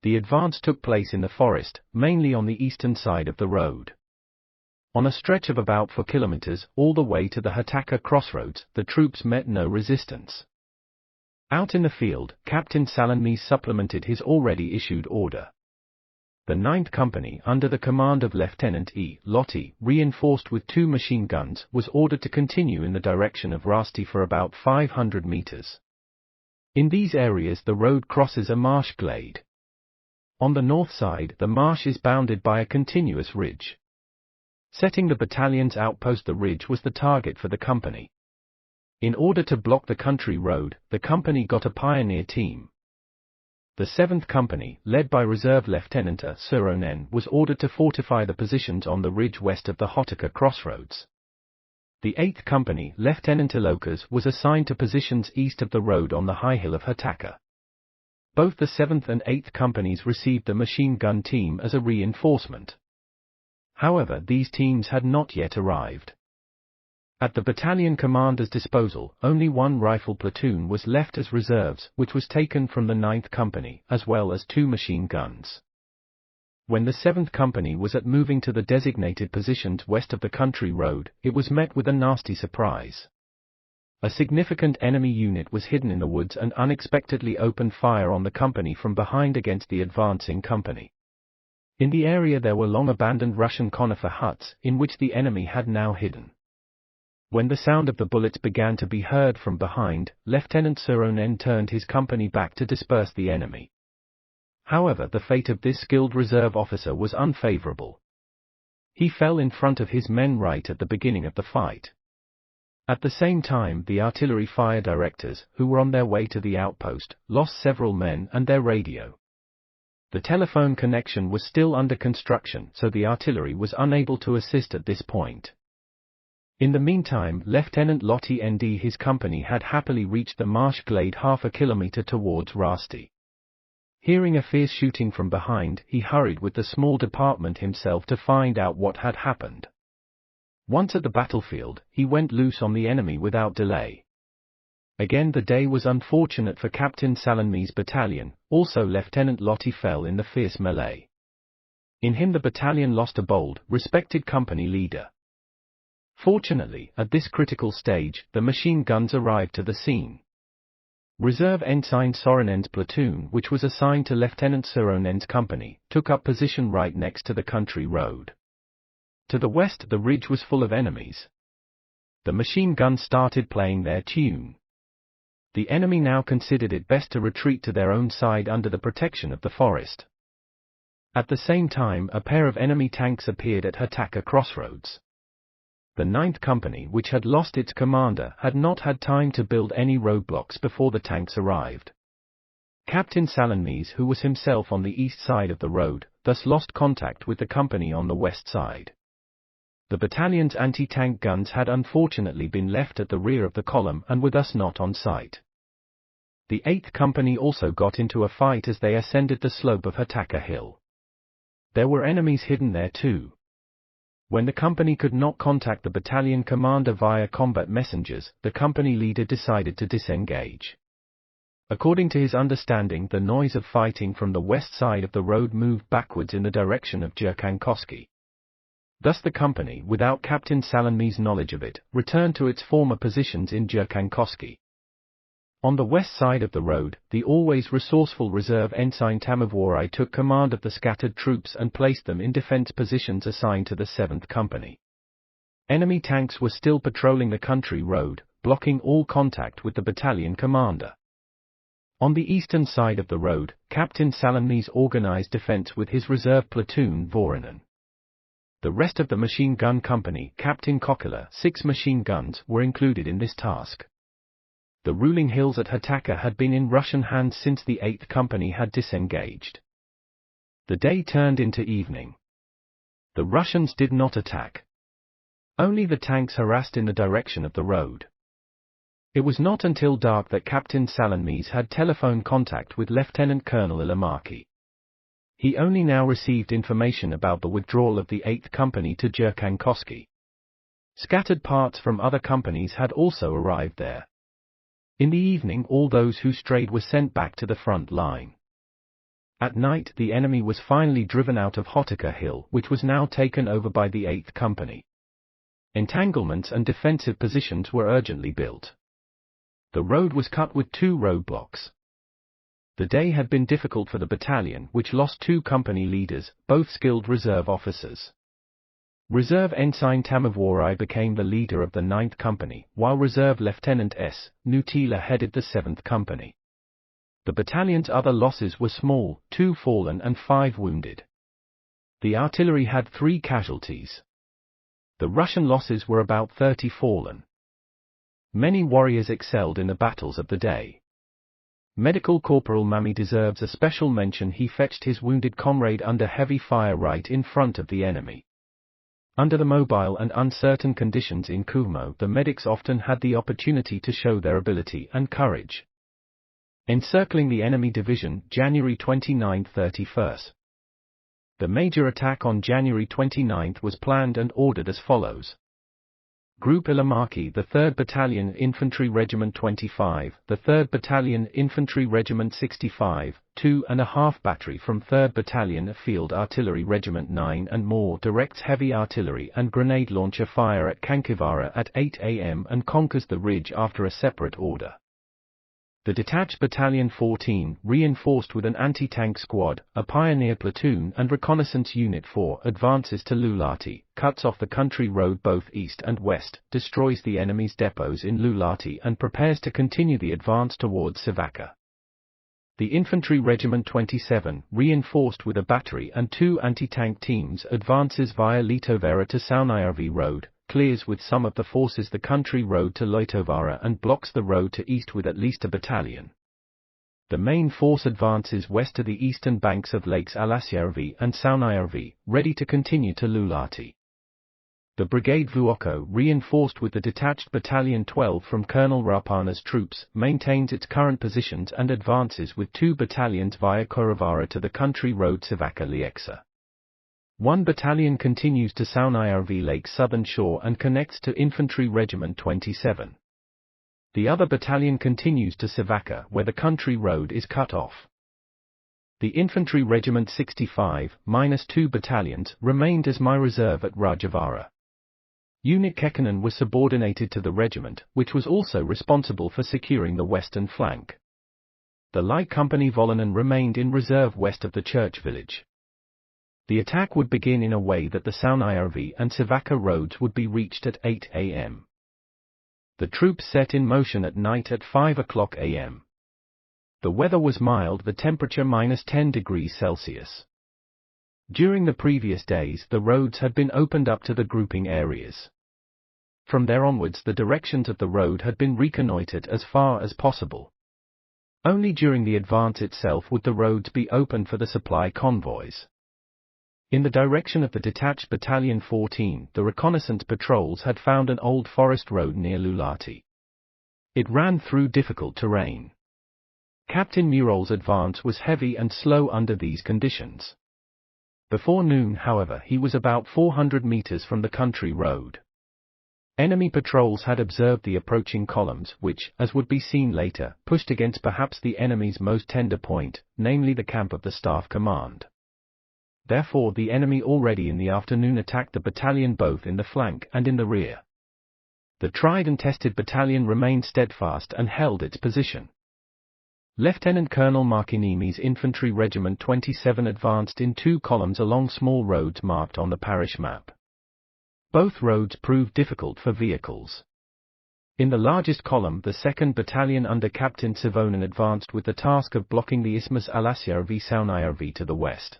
The advance took place in the forest, mainly on the eastern side of the road. On a stretch of about 4 kilometers, all the way to the Hataka crossroads, the troops met no resistance. Out in the field, Captain Salonmies supplemented his already issued order. The 9th Company, under the command of Lieutenant E. Lotti, reinforced with 2 machine guns, was ordered to continue in the direction of Rasti for about 500 meters. In these areas the road crosses a marsh glade. On the north side, the marsh is bounded by a continuous ridge. Setting the battalion's outpost, the ridge was the target for the company. In order to block the country road, the company got a pioneer team. The 7th Company, led by Reserve Lieutenant A. Suronen, was ordered to fortify the positions on the ridge west of the Hataka crossroads. The 8th Company, Lieutenant Ilokas, was assigned to positions east of the road on the high hill of Hataka. Both the 7th and 8th Companies received the machine gun team as a reinforcement. However, these teams had not yet arrived. At the battalion commander's disposal, only 1 rifle platoon was left as reserves, which was taken from the 9th Company, as well as 2 machine guns. When the 7th Company was at moving to the designated positions west of the country road, it was met with a nasty surprise. A significant enemy unit was hidden in the woods and unexpectedly opened fire on the company from behind against the advancing company. In the area there were long-abandoned Russian conifer huts, in which the enemy had now hidden. When the sound of the bullets began to be heard from behind, Lieutenant Suronen turned his company back to disperse the enemy. However, the fate of this skilled reserve officer was unfavorable. He fell in front of his men right at the beginning of the fight. At the same time, the artillery fire directors, who were on their way to the outpost, lost several men and their radio. The telephone connection was still under construction, so the artillery was unable to assist at this point. In the meantime, Lieutenant Lotti and his company had happily reached the marsh glade half a kilometer towards Rasti. Hearing a fierce shooting from behind, he hurried with the small department himself to find out what had happened. Once at the battlefield, he went loose on the enemy without delay. Again the day was unfortunate for Captain Salonmies' battalion, also Lieutenant Lotti fell in the fierce melee. In him the battalion lost a bold, respected company leader. Fortunately, at this critical stage, the machine guns arrived to the scene. Reserve Ensign Soronen's platoon, which was assigned to Lieutenant Suronen's company, took up position right next to the country road. To the west, the ridge was full of enemies. The machine guns started playing their tune. The enemy now considered it best to retreat to their own side under the protection of the forest. At the same time, a pair of enemy tanks appeared at Hataka crossroads. The 9th Company, which had lost its commander, had not had time to build any roadblocks before the tanks arrived. Captain Salamis, who was himself on the east side of the road, thus lost contact with the company on the west side. The battalion's anti-tank guns had unfortunately been left at the rear of the column and were thus not on sight. The 8th Company also got into a fight as they ascended the slope of Hataka Hill. There were enemies hidden there too. When the company could not contact the battalion commander via combat messengers, the company leader decided to disengage. According to his understanding, the noise of fighting from the west side of the road moved backwards in the direction of Jyrkankoski. Thus the company, without Captain Salamis' knowledge of it, returned to its former positions in Jyrkankoski. On the west side of the road, the always resourceful reserve ensign Tamavori took command of the scattered troops and placed them in defense positions assigned to the 7th Company. Enemy tanks were still patrolling the country road, blocking all contact with the battalion commander. On the eastern side of the road, Captain Salamis organized defense with his reserve platoon Vorinen. The rest of the machine gun company, Captain Kokila, 6 machine guns, were included in this task. The ruling hills at Hataka had been in Russian hands since the 8th Company had disengaged. The day turned into evening. The Russians did not attack. Only the tanks harassed in the direction of the road. It was not until dark that Captain Salamis had telephone contact with Lieutenant Colonel Ilamaki. He only now received information about the withdrawal of the 8th Company to Jyrkankoski. Scattered parts from other companies had also arrived there. In the evening, all those who strayed were sent back to the front line. At night, the enemy was finally driven out of Hataka Hill, which was now taken over by the 8th Company. Entanglements and defensive positions were urgently built. The road was cut with 2 roadblocks. The day had been difficult for the battalion, which lost 2 company leaders, both skilled reserve officers. Reserve Ensign Tamavori became the leader of the 9th Company, while Reserve Lieutenant S. Nutila headed the 7th Company. The battalion's other losses were small, 2 fallen and 5 wounded. The artillery had 3 casualties. The Russian losses were about 30 fallen. Many warriors excelled in the battles of the day. Medical Corporal Mami deserves a special mention. He fetched his wounded comrade under heavy fire right in front of the enemy. Under the mobile and uncertain conditions in Kuhmo, the medics often had the opportunity to show their ability and courage. Encircling the enemy division, January 29-31. The major attack on January 29 was planned and ordered as follows. Group Ilamaki, the 3rd Battalion Infantry Regiment 25, the 3rd Battalion Infantry Regiment 65, 2.5 Battery from 3rd Battalion Field Artillery Regiment 9 and more directs heavy artillery and grenade launcher fire at Kankivara at 8 am and conquers the ridge after a separate order. The detached Battalion 14, reinforced with an anti-tank squad, a pioneer platoon and reconnaissance unit 4, advances to Lulati, cuts off the country road both east and west, destroys the enemy's depots in Lulati and prepares to continue the advance towards Savaka. The Infantry Regiment 27, reinforced with a battery and 2 anti-tank teams, advances via Litovara to Saunajärvi Road, clears with some of the forces the country road to Litovara and blocks the road to east with at least a battalion. The main force advances west to the eastern banks of Lakes Alasjärvi and Saunajärvi, ready to continue to Lulati. The Brigade Vuokko, reinforced with the detached Battalion 12 from Colonel Rapana's troops, maintains its current positions and advances with 2 battalions via Korivara to the country road Savaka-Lieksa. 1 battalion continues to Saunajärvi Lake's southern shore and connects to Infantry Regiment 27. The other battalion continues to Savaka, where the country road is cut off. The Infantry Regiment 65, minus 2 battalions, remained as my reserve at Rajavara. Unit Kekkonen was subordinated to the regiment, which was also responsible for securing the western flank. The Light Company Volonen remained in reserve west of the church village. The attack would begin in a way that the Saunajärvi and Savaka roads would be reached at 8 am. The troops set in motion at night at 5 am. The weather was mild, the temperature minus 10 degrees Celsius. During the previous days, the roads had been opened up to the grouping areas. From there onwards, the directions of the road had been reconnoitred as far as possible. Only during the advance itself would the roads be opened for the supply convoys. In the direction of the detached Battalion 14, the reconnaissance patrols had found an old forest road near Lulati. It ran through difficult terrain. Captain Murol's advance was heavy and slow under these conditions. Before noon, however, he was about 400 meters from the country road. Enemy patrols had observed the approaching columns which, as would be seen later, pushed against perhaps the enemy's most tender point, namely the camp of the Staff Command. Therefore the enemy already in the afternoon attacked the battalion both in the flank and in the rear. The tried and tested battalion remained steadfast and held its position. Lieutenant Colonel Markinimi's Infantry Regiment 27 advanced in 2 columns along small roads marked on the parish map. Both roads proved difficult for vehicles. In the largest column, the 2nd Battalion under Captain Sivonen advanced with the task of blocking the Isthmus Alasjärvi Saunajärvi to the west.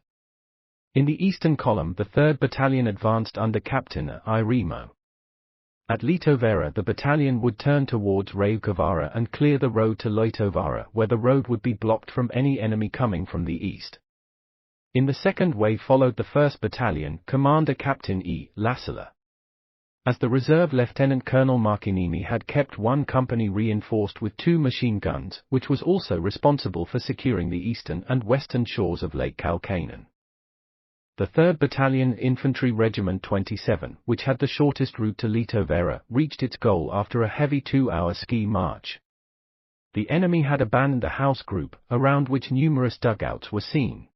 In the eastern column, the 3rd Battalion advanced under Captain Irimo. At Liitovaara, the battalion would turn towards Raukavaara and clear the road to Liitovaara, where the road would be blocked from any enemy coming from the east. In the second wave followed the 1st Battalion, Commander Captain E. Lassila. As the reserve, Lieutenant Colonel Markinimi had kept 1 company reinforced with 2 machine guns, which was also responsible for securing the eastern and western shores of Lake Kalkainen. The 3rd Battalion Infantry Regiment 27, which had the shortest route to Liitovaara, reached its goal after a heavy 2-hour ski march. The enemy had abandoned the house group, around which numerous dugouts were seen.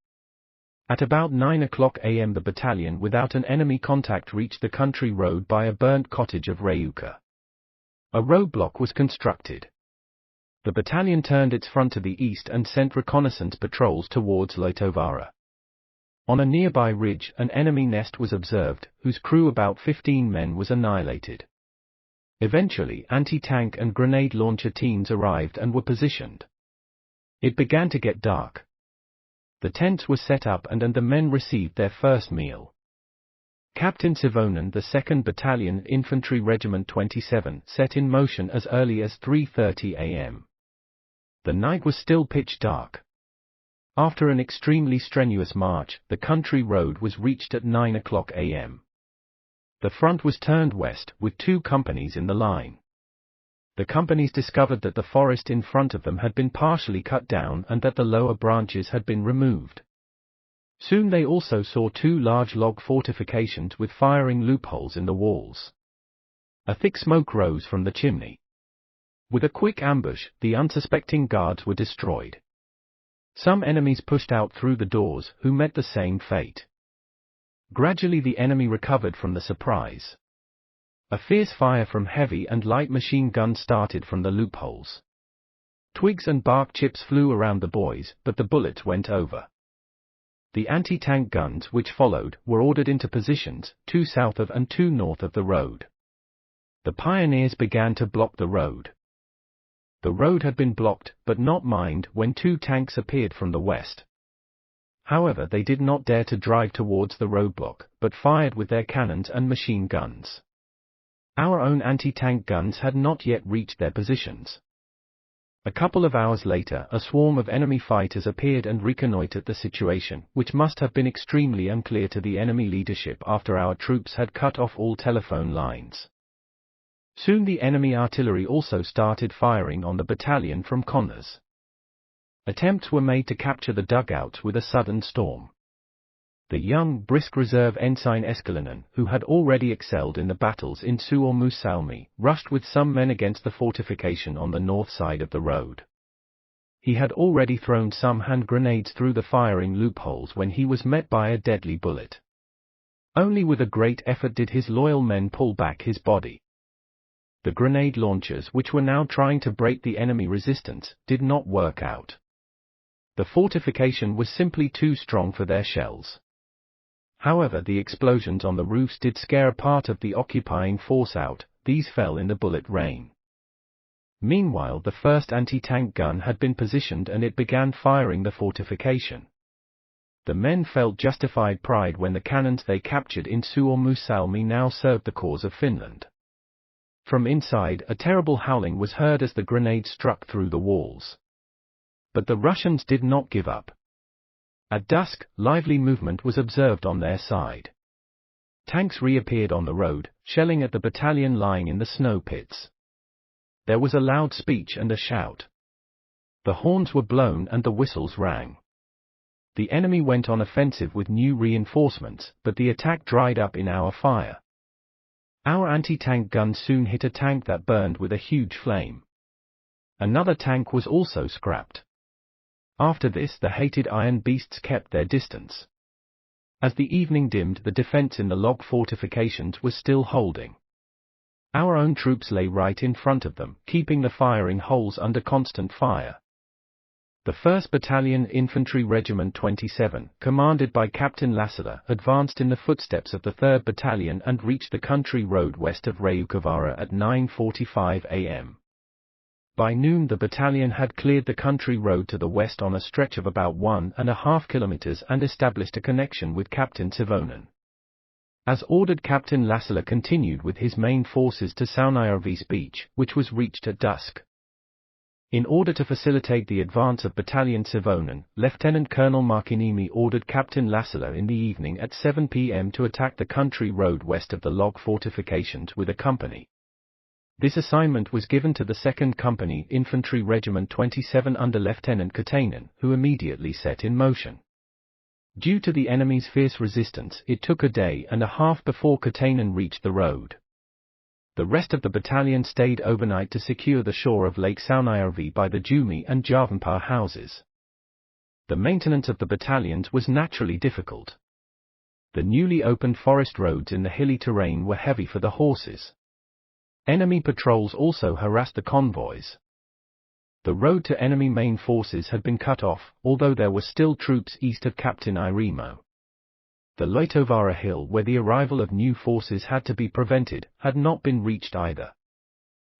At about 9:00 am the battalion without an enemy contact reached the country road by a burnt cottage of Reuka. A roadblock was constructed. The battalion turned its front to the east and sent reconnaissance patrols towards Liitovaara. On a nearby ridge, an enemy nest was observed, whose crew, about 15 men, was annihilated. Eventually, anti-tank and grenade launcher teams arrived and were positioned. It began to get dark. The tents were set up and the men received their first meal. Captain Sivonen, the 2nd Battalion Infantry Regiment 27, set in motion as early as 3:30 am. The night was still pitch dark. After an extremely strenuous march, the country road was reached at 9:00 am. The front was turned west, with 2 companies in the line. The companies discovered that the forest in front of them had been partially cut down and that the lower branches had been removed. Soon they also saw 2 large log fortifications with firing loopholes in the walls. A thick smoke rose from the chimney. With a quick ambush, the unsuspecting guards were destroyed. Some enemies pushed out through the doors, who met the same fate. Gradually the enemy recovered from the surprise. A fierce fire from heavy and light machine guns started from the loopholes. Twigs and bark chips flew around the boys, but the bullets went over. The anti-tank guns, which followed, were ordered into positions, 2 south of and 2 north of the road. The pioneers began to block the road. The road had been blocked, but not mined, when 2 tanks appeared from the west. However, they did not dare to drive towards the roadblock, but fired with their cannons and machine guns. Our own anti-tank guns had not yet reached their positions. A couple of hours later, a swarm of enemy fighters appeared and reconnoitred the situation, which must have been extremely unclear to the enemy leadership after our troops had cut off all telephone lines. Soon the enemy artillery also started firing on the battalion from corners. Attempts were made to capture the dugouts with a sudden storm. The young, brisk reserve ensign Eskelinen, who had already excelled in the battles in Suomussalmi, rushed with some men against the fortification on the north side of the road. He had already thrown some hand grenades through the firing loopholes when he was met by a deadly bullet. Only with a great effort did his loyal men pull back his body. The grenade launchers, which were now trying to break the enemy resistance, did not work out. The fortification was simply too strong for their shells. However, the explosions on the roofs did scare a part of the occupying force out. These fell in the bullet rain. Meanwhile, the first anti-tank gun had been positioned and it began firing the fortification. The men felt justified pride when the cannons they captured in Suomussalmi now served the cause of Finland. From inside, a terrible howling was heard as the grenades struck through the walls. But the Russians did not give up. At dusk, lively movement was observed on their side. Tanks reappeared on the road, shelling at the battalion lying in the snow pits. There was a loud speech and a shout. The horns were blown and the whistles rang. The enemy went on offensive with new reinforcements, but the attack dried up in our fire. Our anti-tank guns soon hit a tank that burned with a huge flame. Another tank was also scrapped. After this, the hated iron beasts kept their distance. As the evening dimmed, the defense in the log fortifications was still holding. Our own troops lay right in front of them, keeping the firing holes under constant fire. The 1st Battalion Infantry Regiment 27, commanded by Captain Lassila, advanced in the footsteps of the 3rd Battalion and reached the country road west of Raukavaara at 9:45 am. By noon the battalion had cleared the country road to the west on a stretch of about 1.5 kilometers and established a connection with Captain Savonen. As ordered, Captain Lassila continued with his main forces to Saunajärvi's beach, which was reached at dusk. In order to facilitate the advance of Battalion Savonen, Lieutenant Colonel Markiniemi ordered Captain Lassila in the evening at 7 p.m. to attack the country road west of the log fortifications with a company. This assignment was given to the 2nd Company Infantry Regiment 27 under Lieutenant Katainen, who immediately set in motion. Due to the enemy's fierce resistance, it took a day and a half before Katainen reached the road. The rest of the battalion stayed overnight to secure the shore of Lake Saunajärvi by the Jumi and Javanpää houses. The maintenance of the battalions was naturally difficult. The newly opened forest roads in the hilly terrain were heavy for the horses. Enemy patrols also harassed the convoys. The road to enemy main forces had been cut off, although there were still troops east of Captain Irimo. The Loitovaara hill, where the arrival of new forces had to be prevented, had not been reached either.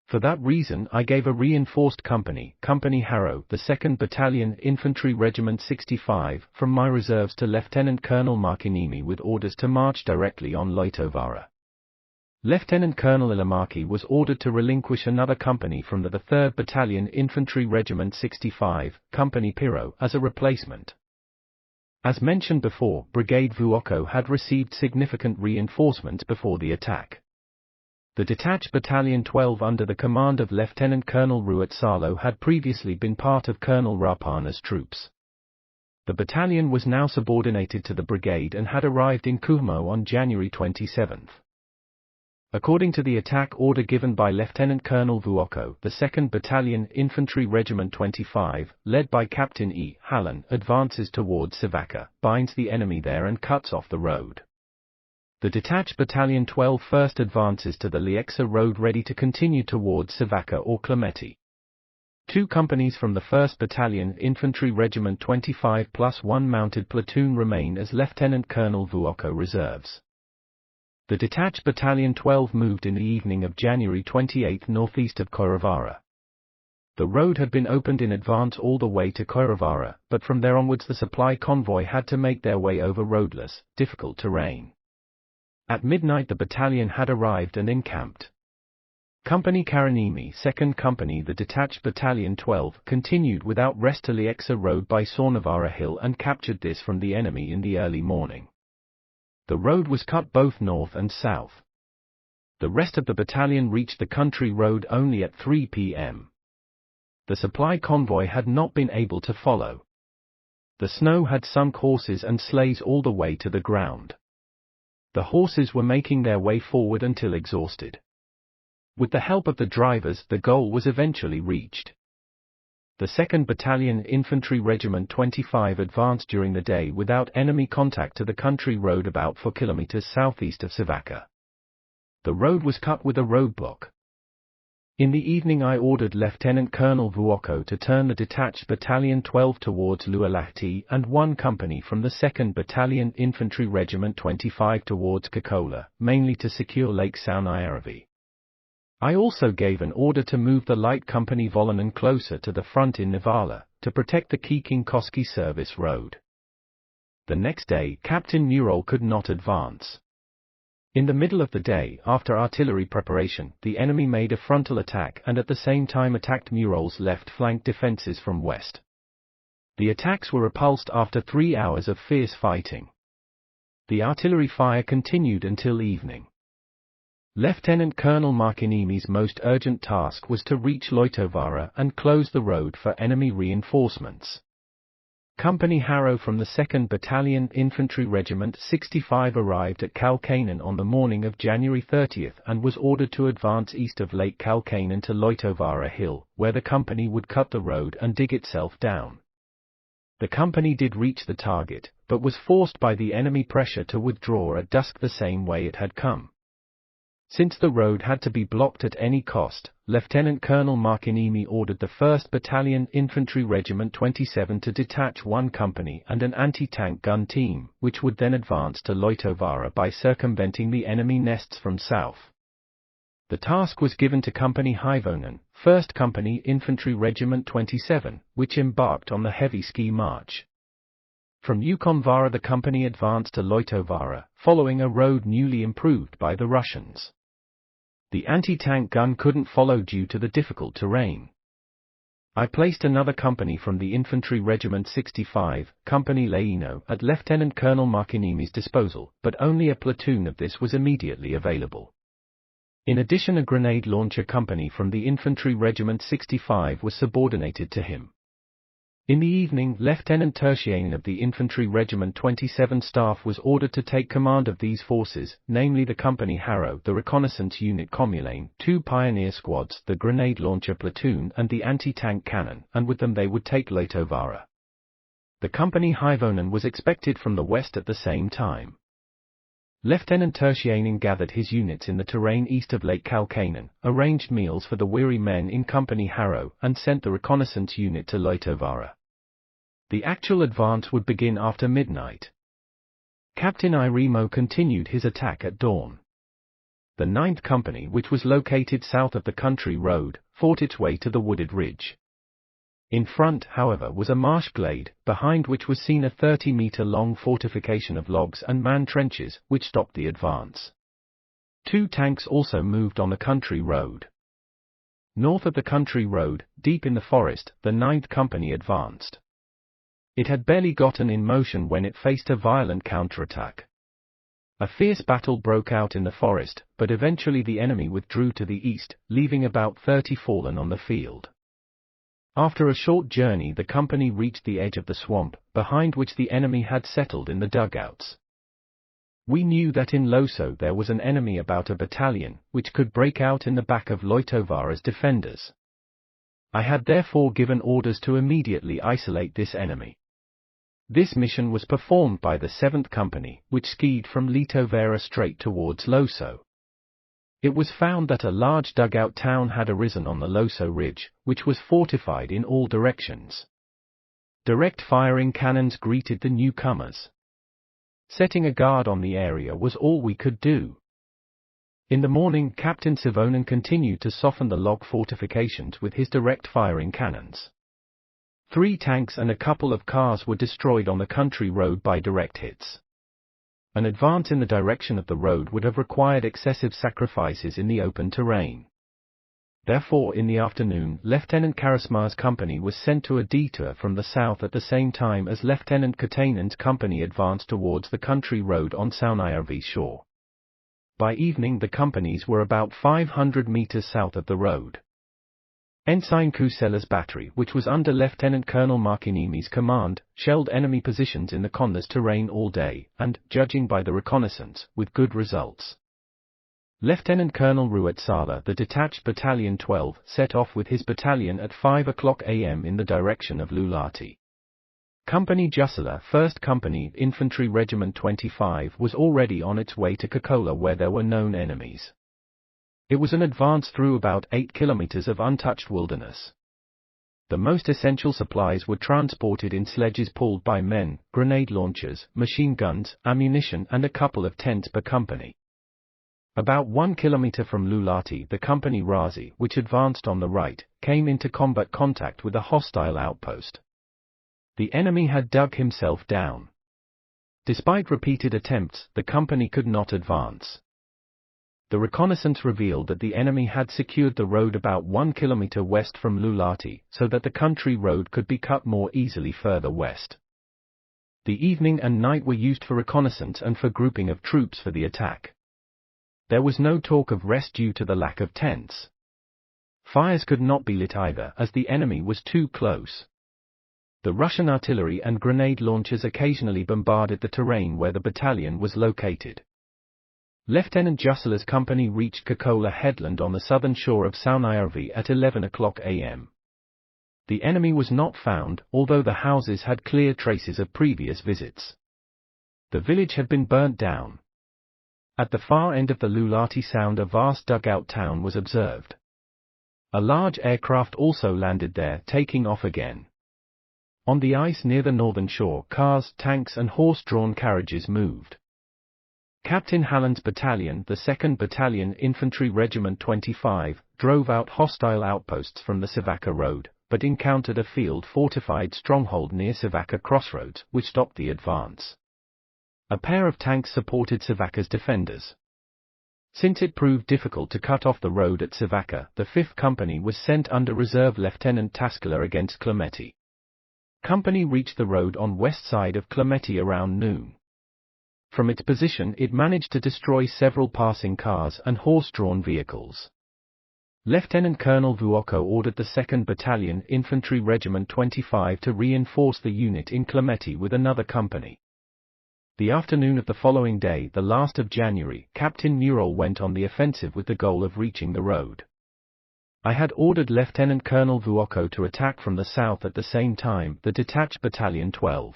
For that reason I gave a reinforced company, Company Harrow, the 2nd Battalion Infantry Regiment 65, from my reserves to Lieutenant Colonel Markiniemi with orders to march directly on Loitovaara. Lieutenant Colonel Ilamaki was ordered to relinquish another company from the 3rd Battalion Infantry Regiment 65, Company Piro, as a replacement. As mentioned before, Brigade Vuokko had received significant reinforcements before the attack. The detached Battalion 12 under the command of Lieutenant Colonel Ruat Salo had previously been part of Colonel Rapana's troops. The battalion was now subordinated to the brigade and had arrived in Kuhmo on January 27. According to the attack order given by Lieutenant Colonel Vuokko, the 2nd Battalion Infantry Regiment 25, led by Captain E. Hallan, advances towards Savakka, binds the enemy there and cuts off the road. The detached Battalion 12 first advances to the Lieksa road ready to continue towards Savakka or Clemeti. 2 companies from the 1st Battalion Infantry Regiment 25 plus 1 mounted platoon remain as Lieutenant Colonel Vuokko reserves. The detached Battalion 12 moved in the evening of January 28 northeast of Koiravaara. The road had been opened in advance all the way to Koiravaara, but from there onwards the supply convoy had to make their way over roadless, difficult terrain. At midnight the battalion had arrived and encamped. Company Karaniemi, 2nd Company, the detached Battalion 12, continued without rest to Lieksa road by Saunavaara hill and captured this from the enemy in the early morning. The road was cut both north and south. The rest of the battalion reached the country road only at 3 p.m. The supply convoy had not been able to follow. The snow had sunk horses and sleighs all the way to the ground. The horses were making their way forward until exhausted. With the help of the drivers, the goal was eventually reached. The 2nd Battalion Infantry Regiment 25 advanced during the day without enemy contact to the country road about 4 kilometers southeast of Savakka. The road was cut with a roadblock. In the evening I ordered Lieutenant Colonel Vuokko to turn the detached Battalion 12 towards Lualahti and 1 company from the 2nd Battalion Infantry Regiment 25 towards Kokkola, mainly to secure Lake Saunajärvi. I also gave an order to move the light company Volonen closer to the front in Nivala, to protect the Kiikinkoski service road. The next day, Captain Murol could not advance. In the middle of the day, after artillery preparation, the enemy made a frontal attack and at the same time attacked Murol's left flank defenses from west. The attacks were repulsed after 3 hours of fierce fighting. The artillery fire continued until evening. Lieutenant Colonel Markinimi's most urgent task was to reach Loitovaara and close the road for enemy reinforcements. Company Harrow from the 2nd Battalion Infantry Regiment 65 arrived at Kalkainen on the morning of January 30 and was ordered to advance east of Lake Kalkainen to Loitovaara Hill, where the company would cut the road and dig itself down. The company did reach the target, but was forced by the enemy pressure to withdraw at dusk the same way it had come. Since the road had to be blocked at any cost, Lieutenant Colonel Markinimi ordered the 1st Battalion Infantry Regiment 27 to detach one company and an anti-tank gun team, which would then advance to Loitovaara by circumventing the enemy nests from south. The task was given to Company Haivonen, 1st Company Infantry Regiment 27, which embarked on the heavy ski march. From Yukonvaara the company advanced to Loitovaara, following a road newly improved by the Russians. The anti-tank gun couldn't follow due to the difficult terrain. I placed another company from the Infantry Regiment 65, Company Leino, at Lieutenant Colonel Markinimi's disposal, but only a platoon of this was immediately available. In addition, a grenade launcher company from the Infantry Regiment 65 was subordinated to him. In the evening, Lieutenant Tertianen of the Infantry Regiment 27 staff was ordered to take command of these forces, namely the Company Harrow, the Reconnaissance Unit Comulane, 2 Pioneer Squads, the Grenade Launcher Platoon and the Anti-Tank Cannon, and with them they would take Loitovaara. The Company Haivonen was expected from the west at the same time. Lieutenant Tertianen gathered his units in the terrain east of Lake Kalkainen, arranged meals for the weary men in Company Harrow, and sent the reconnaissance unit to Loitovaara. The actual advance would begin after midnight. Captain Irimo continued his attack at dawn. The 9th Company, which was located south of the country road, fought its way to the wooded ridge. In front, however, was a marsh glade, behind which was seen a 30-meter-long fortification of logs and man trenches, which stopped the advance. 2 tanks also moved on the country road. North of the country road, deep in the forest, the 9th Company advanced. It had barely gotten in motion when it faced a violent counterattack. A fierce battle broke out in the forest, but eventually the enemy withdrew to the east, leaving about 30 fallen on the field. After a short journey the company reached the edge of the swamp, behind which the enemy had settled in the dugouts. We knew that in Loso there was an enemy about a battalion, which could break out in the back of Loitovaara's defenders. I had therefore given orders to immediately isolate this enemy. This mission was performed by the 7th Company, which skied from Loitovaara straight towards Loso. It was found that a large dugout town had arisen on the Loso ridge, which was fortified in all directions. Direct firing cannons greeted the newcomers. Setting a guard on the area was all we could do. In the morning, Captain Sivonen continued to soften the log fortifications with his direct firing cannons. 3 tanks and a couple of cars were destroyed on the country road by direct hits. An advance in the direction of the road would have required excessive sacrifices in the open terrain. Therefore, in the afternoon, Lieutenant Karasma's company was sent to a detour from the south at the same time as Lieutenant Katainen's company advanced towards the country road on Saunajärvi shore. By evening the companies were about 500 meters south of the road. Ensign Kuusela's battery, which was under Lieutenant Colonel Markinimi's command, shelled enemy positions in the Konnas terrain all day, and, judging by the reconnaissance, with good results. Lieutenant Colonel Ruotsala, the detached Battalion 12, set off with his battalion at 5 o'clock am in the direction of Luulahti. Company Jussila, 1st Company Infantry Regiment 25, was already on its way to Kokkola where there were known enemies. It was an advance through about 8 kilometers of untouched wilderness. The most essential supplies were transported in sledges pulled by men, grenade launchers, machine guns, ammunition and a couple of tents per company. About 1 kilometer from Luulahti the company Razi, which advanced on the right, came into combat contact with a hostile outpost. The enemy had dug himself down. Despite repeated attempts, the company could not advance. The reconnaissance revealed that the enemy had secured the road about 1 kilometer west from Luulahti, so that the country road could be cut more easily further west. The evening and night were used for reconnaissance and for grouping of troops for the attack. There was no talk of rest due to the lack of tents. Fires could not be lit either, as the enemy was too close. The Russian artillery and grenade launchers occasionally bombarded the terrain where the battalion was located. Lieutenant Jussila's company reached Kokkola headland on the southern shore of Saunajärvi at 11 o'clock am. The enemy was not found, although the houses had clear traces of previous visits. The village had been burnt down. At the far end of the Luulahti Sound a vast dugout town was observed. A large aircraft also landed there, taking off again. On the ice near the northern shore, cars, tanks and horse-drawn carriages moved. Captain Halland's battalion, the 2nd Battalion Infantry Regiment 25, drove out hostile outposts from the Savakka road, but encountered a field-fortified stronghold near Savakka crossroads, which stopped the advance. A pair of tanks supported Savakka's defenders. Since it proved difficult to cut off the road at Savakka, the 5th Company was sent under Reserve Lieutenant Taskula against Clemeti. Company reached the road on west side of Clemeti around noon. From its position it managed to destroy several passing cars and horse-drawn vehicles. Lieutenant Colonel Vuokko ordered the 2nd Battalion Infantry Regiment 25 to reinforce the unit in Clemeti with another company. The afternoon of the following day, the last of January, Captain Murol went on the offensive with the goal of reaching the road. I had ordered Lieutenant Colonel Vuokko to attack from the south at the same time, the detached Battalion 12.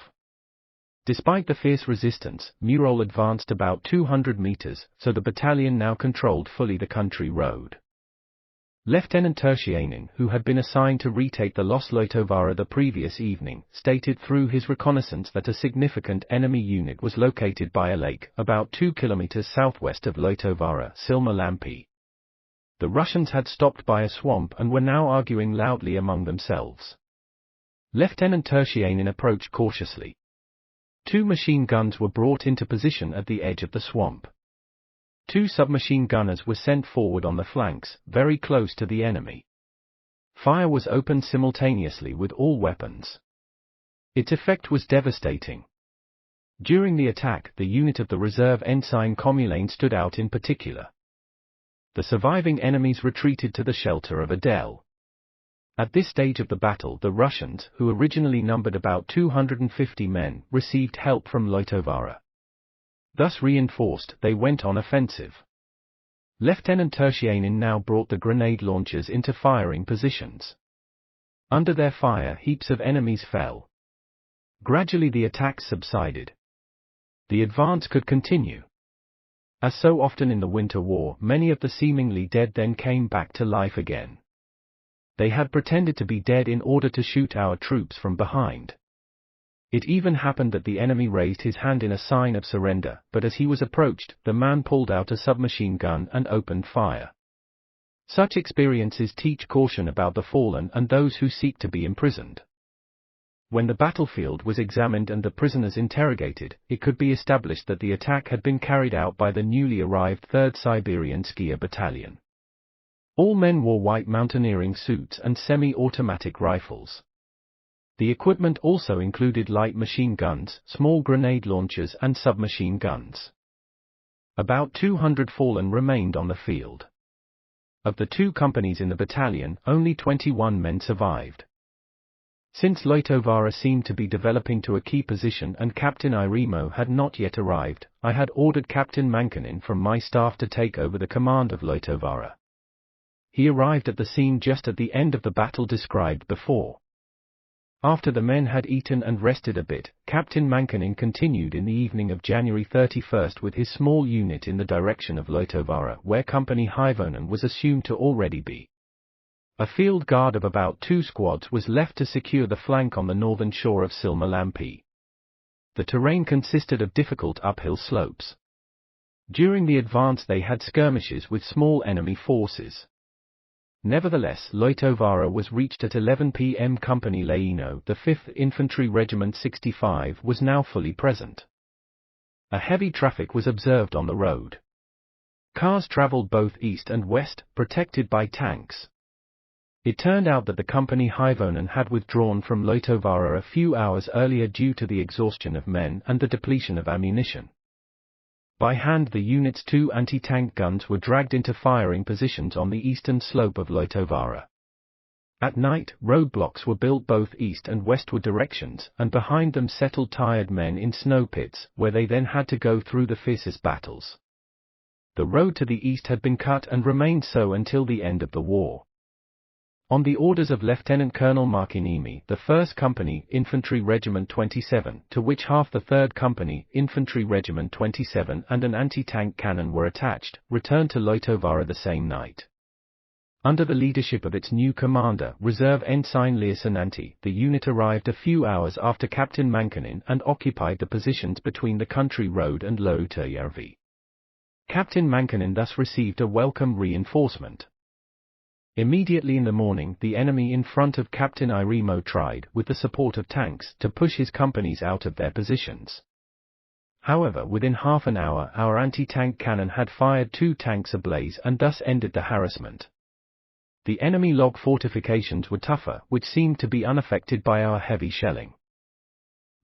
Despite the fierce resistance, Murol advanced about 200 meters, so the battalion now controlled fully the country road. Lieutenant Tertiainen, who had been assigned to retake the lost Loitovaara the previous evening, stated through his reconnaissance that a significant enemy unit was located by a lake, about 2 kilometers southwest of Loitovaara, Silmälampi. The Russians had stopped by a swamp and were now arguing loudly among themselves. Lieutenant Tertiainen approached cautiously. 2 machine guns were brought into position at the edge of the swamp. 2 submachine gunners were sent forward on the flanks, very close to the enemy. Fire was opened simultaneously with all weapons. Its effect was devastating. During the attack, the unit of the reserve ensign Komulainen stood out in particular. The surviving enemies retreated to the shelter of a dell. At this stage of the battle, the Russians, who originally numbered about 250 men, received help from Loitovaara. Thus reinforced, they went on offensive. Lieutenant Tertiainen now brought the grenade launchers into firing positions. Under their fire, heaps of enemies fell. Gradually the attacks subsided. The advance could continue. As so often in the Winter War, many of the seemingly dead then came back to life again. They had pretended to be dead in order to shoot our troops from behind. It even happened that the enemy raised his hand in a sign of surrender, but as he was approached, the man pulled out a submachine gun and opened fire. Such experiences teach caution about the fallen and those who seek to be imprisoned. When the battlefield was examined and the prisoners interrogated, it could be established that the attack had been carried out by the newly arrived 3rd Siberian Skier Battalion. All men wore white mountaineering suits and semi-automatic rifles. The equipment also included light machine guns, small grenade launchers and submachine guns. About 200 fallen remained on the field. Of the 2 companies in the battalion, only 21 men survived. Since Loitovaara seemed to be developing to a key position and Captain Irimo had not yet arrived, I had ordered Captain Mankinen from my staff to take over the command of Loitovaara. He arrived at the scene just at the end of the battle described before. After the men had eaten and rested a bit, Captain Mankinen continued in the evening of January 31 with his small unit in the direction of Loitovaara, where Company Haivonen was assumed to already be. A field guard of about 2 squads was left to secure the flank on the northern shore of Silmälampi. The terrain consisted of difficult uphill slopes. During the advance they had skirmishes with small enemy forces. Nevertheless, Loitovaara was reached at 11 p.m. Company Leino, the 5th Infantry Regiment 65, was now fully present. A heavy traffic was observed on the road. Cars traveled both east and west, protected by tanks. It turned out that the company Heikkinen had withdrawn from Loitovaara a few hours earlier due to the exhaustion of men and the depletion of ammunition. By hand, the unit's 2 anti-tank guns were dragged into firing positions on the eastern slope of Loitovaara. At night, roadblocks were built both east and westward directions, and behind them settled tired men in snow pits, where they then had to go through the fiercest battles. The road to the east had been cut and remained so until the end of the war. On the orders of Lieutenant Colonel Markiniemi, the 1st Company, Infantry Regiment 27, to which half the 3rd Company, Infantry Regiment 27 and an anti-tank cannon were attached, returned to Loitovaara the same night. Under the leadership of its new commander, Reserve Ensign Liusananti, the unit arrived a few hours after Captain Mankinen and occupied the positions between the country road and Loitojärvi. Captain Mankinen thus received a welcome reinforcement. Immediately in the morning, the enemy in front of Captain Irimo tried, with the support of tanks, to push his companies out of their positions. However, within half an hour, our anti-tank cannon had fired 2 tanks ablaze and thus ended the harassment. The enemy log fortifications were tougher, which seemed to be unaffected by our heavy shelling.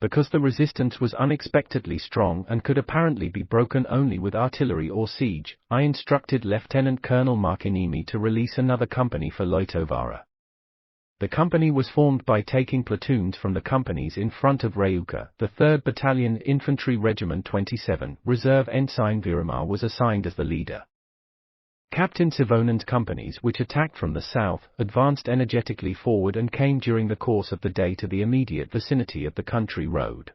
Because the resistance was unexpectedly strong and could apparently be broken only with artillery or siege, I instructed Lieutenant Colonel Markiniemi to release another company for Loitovaara. The company was formed by taking platoons from the companies in front of Reuka. The 3rd Battalion Infantry Regiment 27, Reserve Ensign Viramar was assigned as the leader. Captain Sivonen's companies, which attacked from the south, advanced energetically forward and came during the course of the day to the immediate vicinity of the country road.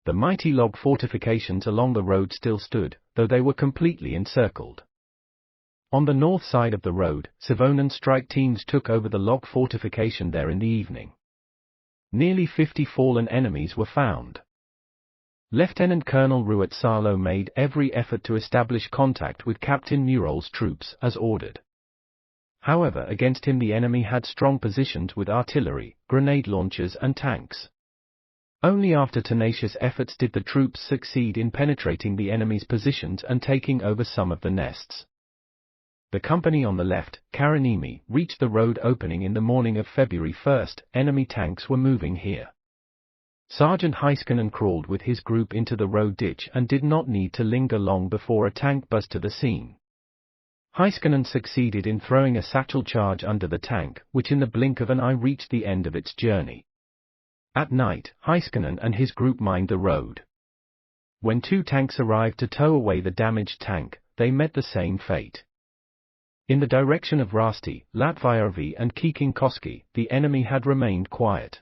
The mighty log fortifications along the road still stood, though they were completely encircled. On the north side of the road, Sivonen's strike teams took over the log fortification there in the evening. Nearly 50 fallen enemies were found. Lieutenant Colonel Ruat Salo made every effort to establish contact with Captain Murol's troops, as ordered. However, against him the enemy had strong positions with artillery, grenade launchers and tanks. Only after tenacious efforts did the troops succeed in penetrating the enemy's positions and taking over some of the nests. The company on the left, Karaniemi, reached the road opening in the morning of February 1. Enemy tanks were moving here. Sergeant Heikkinen crawled with his group into the road ditch and did not need to linger long before a tank buzzed to the scene. Heikkinen succeeded in throwing a satchel charge under the tank, which in the blink of an eye reached the end of its journey. At night, Heikkinen and his group mined the road. When 2 tanks arrived to tow away the damaged tank, they met the same fate. In the direction of Rasti, Latvijärvi and Kiikinkoski, the enemy had remained quiet.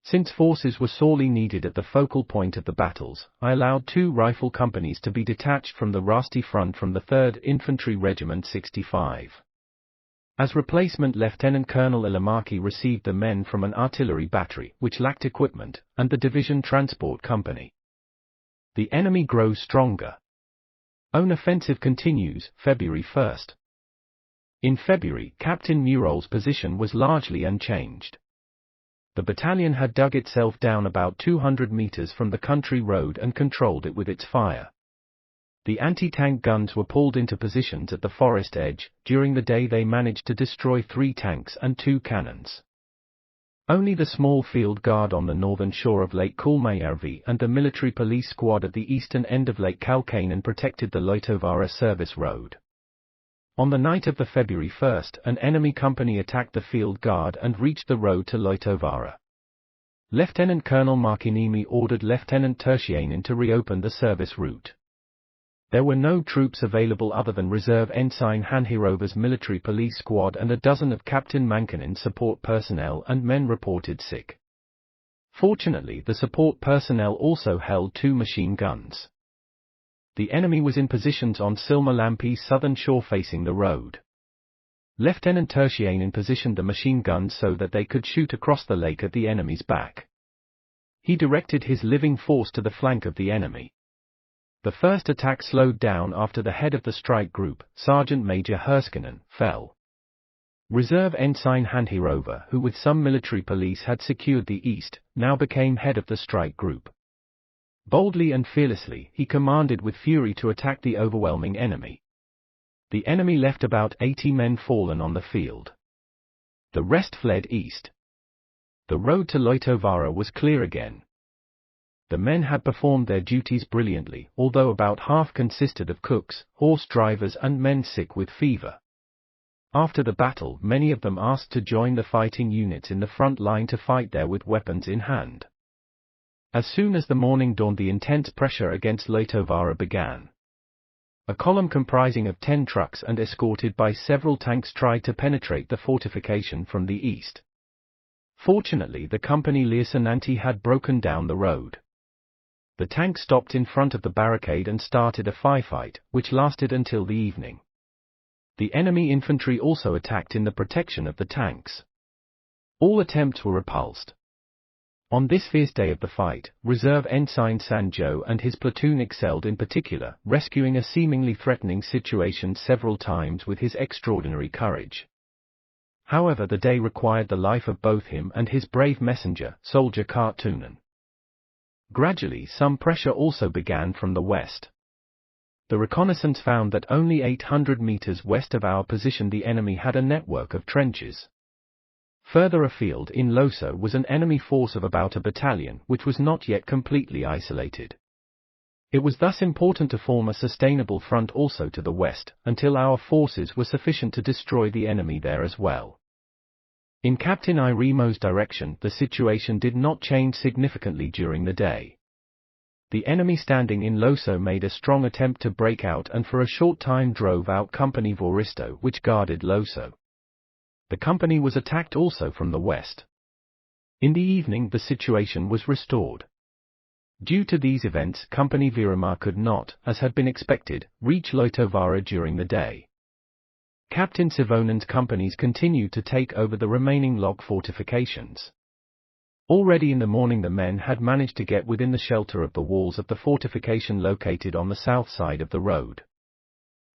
Since forces were sorely needed at the focal point of the battles, I allowed 2 rifle companies to be detached from the Rasti front from the 3rd Infantry Regiment 65. As replacement, Lieutenant Colonel Ilamaki received the men from an artillery battery, which lacked equipment, and the Division Transport Company. The enemy grows stronger. Own offensive continues, February 1. In February, Captain Murol's position was largely unchanged. The battalion had dug itself down about 200 meters from the country road and controlled it with its fire. The anti-tank guns were pulled into positions at the forest edge. During the day they managed to destroy 3 tanks and 2 cannons. Only the small field guard on the northern shore of Lake Kuhmo and the military police squad at the eastern end of Lake Heikkinen protected the Loitovaara service road. On the night of the February 1, an enemy company attacked the field guard and reached the road to Loitovaara. Lieutenant Colonel Markiniemi ordered Lieutenant Tertiainen to reopen the service route. There were no troops available other than Reserve Ensign Hanhirova's military police squad and a dozen of Captain Mankinen's support personnel, and men reported sick. Fortunately, the support personnel also held 2 machine guns. The enemy was in positions on Silmalampi's southern shore facing the road. Lieutenant Tertiainen positioned the machine guns so that they could shoot across the lake at the enemy's back. He directed his living force to the flank of the enemy. The first attack slowed down after the head of the strike group, Sergeant Major Heikkinen, fell. Reserve Ensign Hanhirova, who with some military police had secured the east, now became head of the strike group. Boldly and fearlessly, he commanded with fury to attack the overwhelming enemy. The enemy left about 80 men fallen on the field. The rest fled east. The road to Loitovara was clear again. The men had performed their duties brilliantly, although about half consisted of cooks, horse drivers and men sick with fever. After the battle, many of them asked to join the fighting units in the front line to fight there with weapons in hand. As soon as the morning dawned, the intense pressure against Loitovara began. A column comprising of 10 trucks and escorted by several tanks tried to penetrate the fortification from the east. Fortunately, the company Liusenantti had broken down the road. The tank stopped in front of the barricade and started a firefight, which lasted until the evening. The enemy infantry also attacked in the protection of the tanks. All attempts were repulsed. On this fierce day of the fight, Reserve Ensign Sanjo and his platoon excelled in particular, rescuing a seemingly threatening situation several times with his extraordinary courage. However, the day required the life of both him and his brave messenger, Soldier Kartunen. Gradually, some pressure also began from the west. The reconnaissance found that only 800 meters west of our position the enemy had a network of trenches. Further afield in Loso was an enemy force of about a battalion which was not yet completely isolated. It was thus important to form a sustainable front also to the west, until our forces were sufficient to destroy the enemy there as well. In Captain Irimo's direction, the situation did not change significantly during the day. The enemy standing in Loso made a strong attempt to break out and for a short time drove out Company Voristo, which guarded Loso. The company was attacked also from the west. In the evening the situation was restored. Due to these events, Company Virama could not, as had been expected, reach Loitovara during the day. Captain Sivonen's companies continued to take over the remaining log fortifications. Already in the morning the men had managed to get within the shelter of the walls of the fortification located on the south side of the road.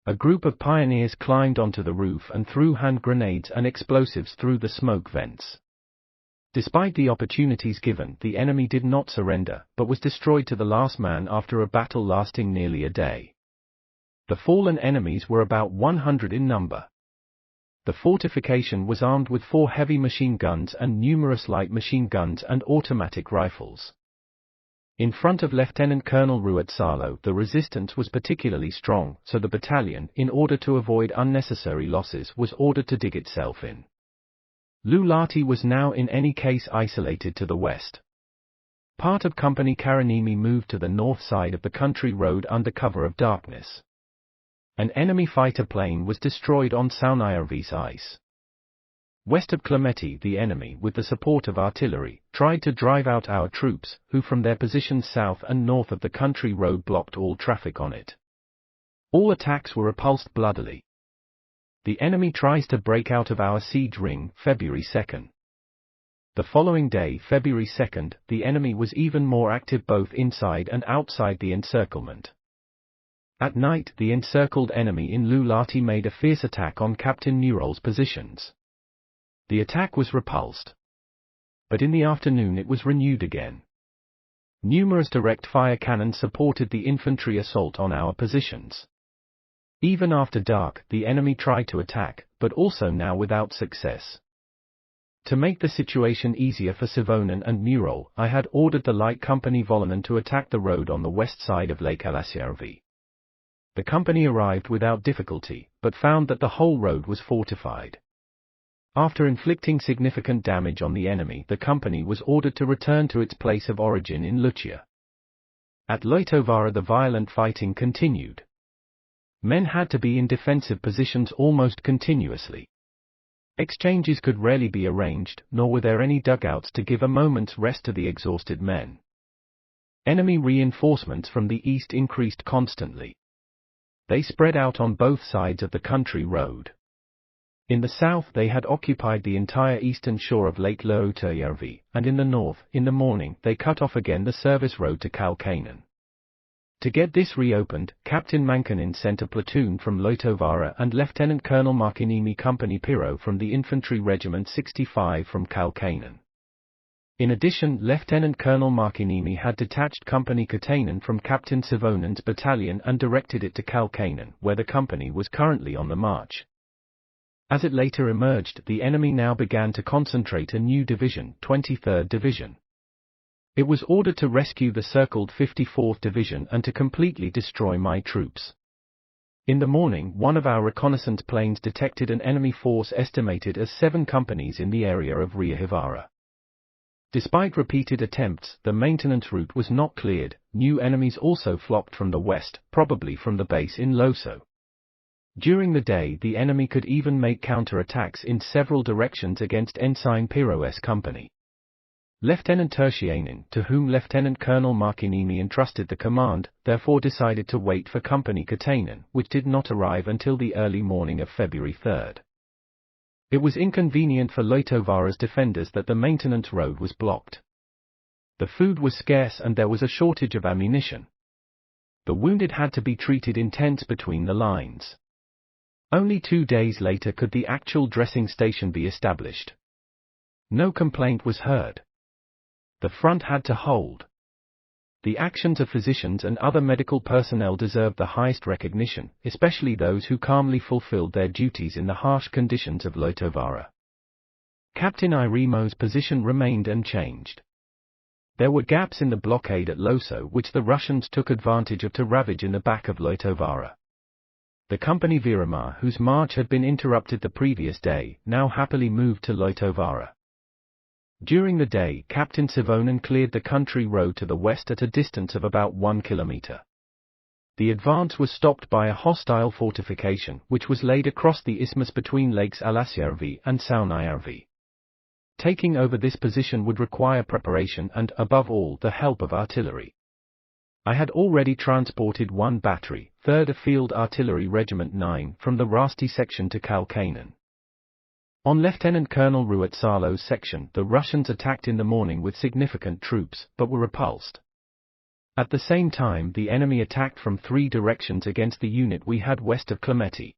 A group of pioneers climbed onto the roof and threw hand grenades and explosives through the smoke vents. Despite the opportunities given, the enemy did not surrender, but was destroyed to the last man after a battle lasting nearly a day. The fallen enemies were about 100 in number. The fortification was armed with 4 heavy machine guns and numerous light machine guns and automatic rifles. In front of Lieutenant Colonel Ruotsalo, the resistance was particularly strong, so the battalion, in order to avoid unnecessary losses, was ordered to dig itself in. Luulahti was now in any case isolated to the west. Part of Company Karanimi moved to the north side of the country road under cover of darkness. An enemy fighter plane was destroyed on Saunajärvi's ice. West of Clemeti, the enemy, with the support of artillery, tried to drive out our troops, who from their positions south and north of the country road blocked all traffic on it. All attacks were repulsed bloodily. The enemy tries to break out of our siege ring, February 2nd. The following day, February 2nd, the enemy was even more active both inside and outside the encirclement. At night, the encircled enemy in Luulahti made a fierce attack on Captain Nurol's positions. The attack was repulsed. But in the afternoon it was renewed again. Numerous direct fire cannons supported the infantry assault on our positions. Even after dark, the enemy tried to attack, but also now without success. To make the situation easier for Sivonen and Nurol, I had ordered the light company Volonen to attack the road on the west side of Lake Alasjärvi. The company arrived without difficulty, but found that the whole road was fortified. After inflicting significant damage on the enemy, the company was ordered to return to its place of origin in Lucia. At Loitovara the violent fighting continued. Men had to be in defensive positions almost continuously. Exchanges could rarely be arranged, nor were there any dugouts to give a moment's rest to the exhausted men. Enemy reinforcements from the east increased constantly. They spread out on both sides of the country road. In the south they had occupied the entire eastern shore of Lake Loitojärvi, and in the north, in the morning, they cut off again the service road to Kalkainen. To get this reopened, Captain Mankanen sent a platoon from Loitovara and Lieutenant Colonel Markinimi Company Piro from the Infantry Regiment 65 from Kalkainen. In addition, Lieutenant Colonel Markkinimi had detached Company Katainen from Captain Savonen's battalion and directed it to Kalkainen, where the company was currently on the march. As it later emerged, the enemy now began to concentrate a new division, 23rd Division. It was ordered to rescue the circled 54th Division and to completely destroy my troops. In the morning, one of our reconnaissance planes detected an enemy force estimated as 7 companies in the area of Riahivara. Despite repeated attempts, the maintenance route was not cleared. New enemies also flocked from the west, probably from the base in Loso. During the day, the enemy could even make counterattacks in several directions against Ensign Piro's company. Lieutenant Tertiainen, to whom Lieutenant Colonel Markkinimi entrusted the command, therefore decided to wait for Company Katainen, which did not arrive until the early morning of February 3. It was inconvenient for Loitovara's defenders that the maintenance road was blocked. The food was scarce and there was a shortage of ammunition. The wounded had to be treated in tents between the lines. Only 2 days later could the actual dressing station be established. No complaint was heard. The front had to hold. The actions of physicians and other medical personnel deserved the highest recognition, especially those who calmly fulfilled their duties in the harsh conditions of Loitovara. Captain Irimo's position remained unchanged. There were gaps in the blockade at Loso which the Russians took advantage of to ravage in the back of Loitovara. The company Virama, whose march had been interrupted the previous day, now happily moved to Loitovara. During the day, Captain Savonen cleared the country road to the west at a distance of about 1 kilometer. The advance was stopped by a hostile fortification, which was laid across the isthmus between Lakes Alasjärvi and Saunajärvi. Taking over this position would require preparation and, above all, the help of artillery. I had already transported 1 battery, 3rd Field Artillery Regiment 9, from the Rasti section to Kalkainen. On Lieutenant Colonel Ruotsalo's section, the Russians attacked in the morning with significant troops, but were repulsed. At the same time, the enemy attacked from 3 directions against the unit we had west of Clemeti.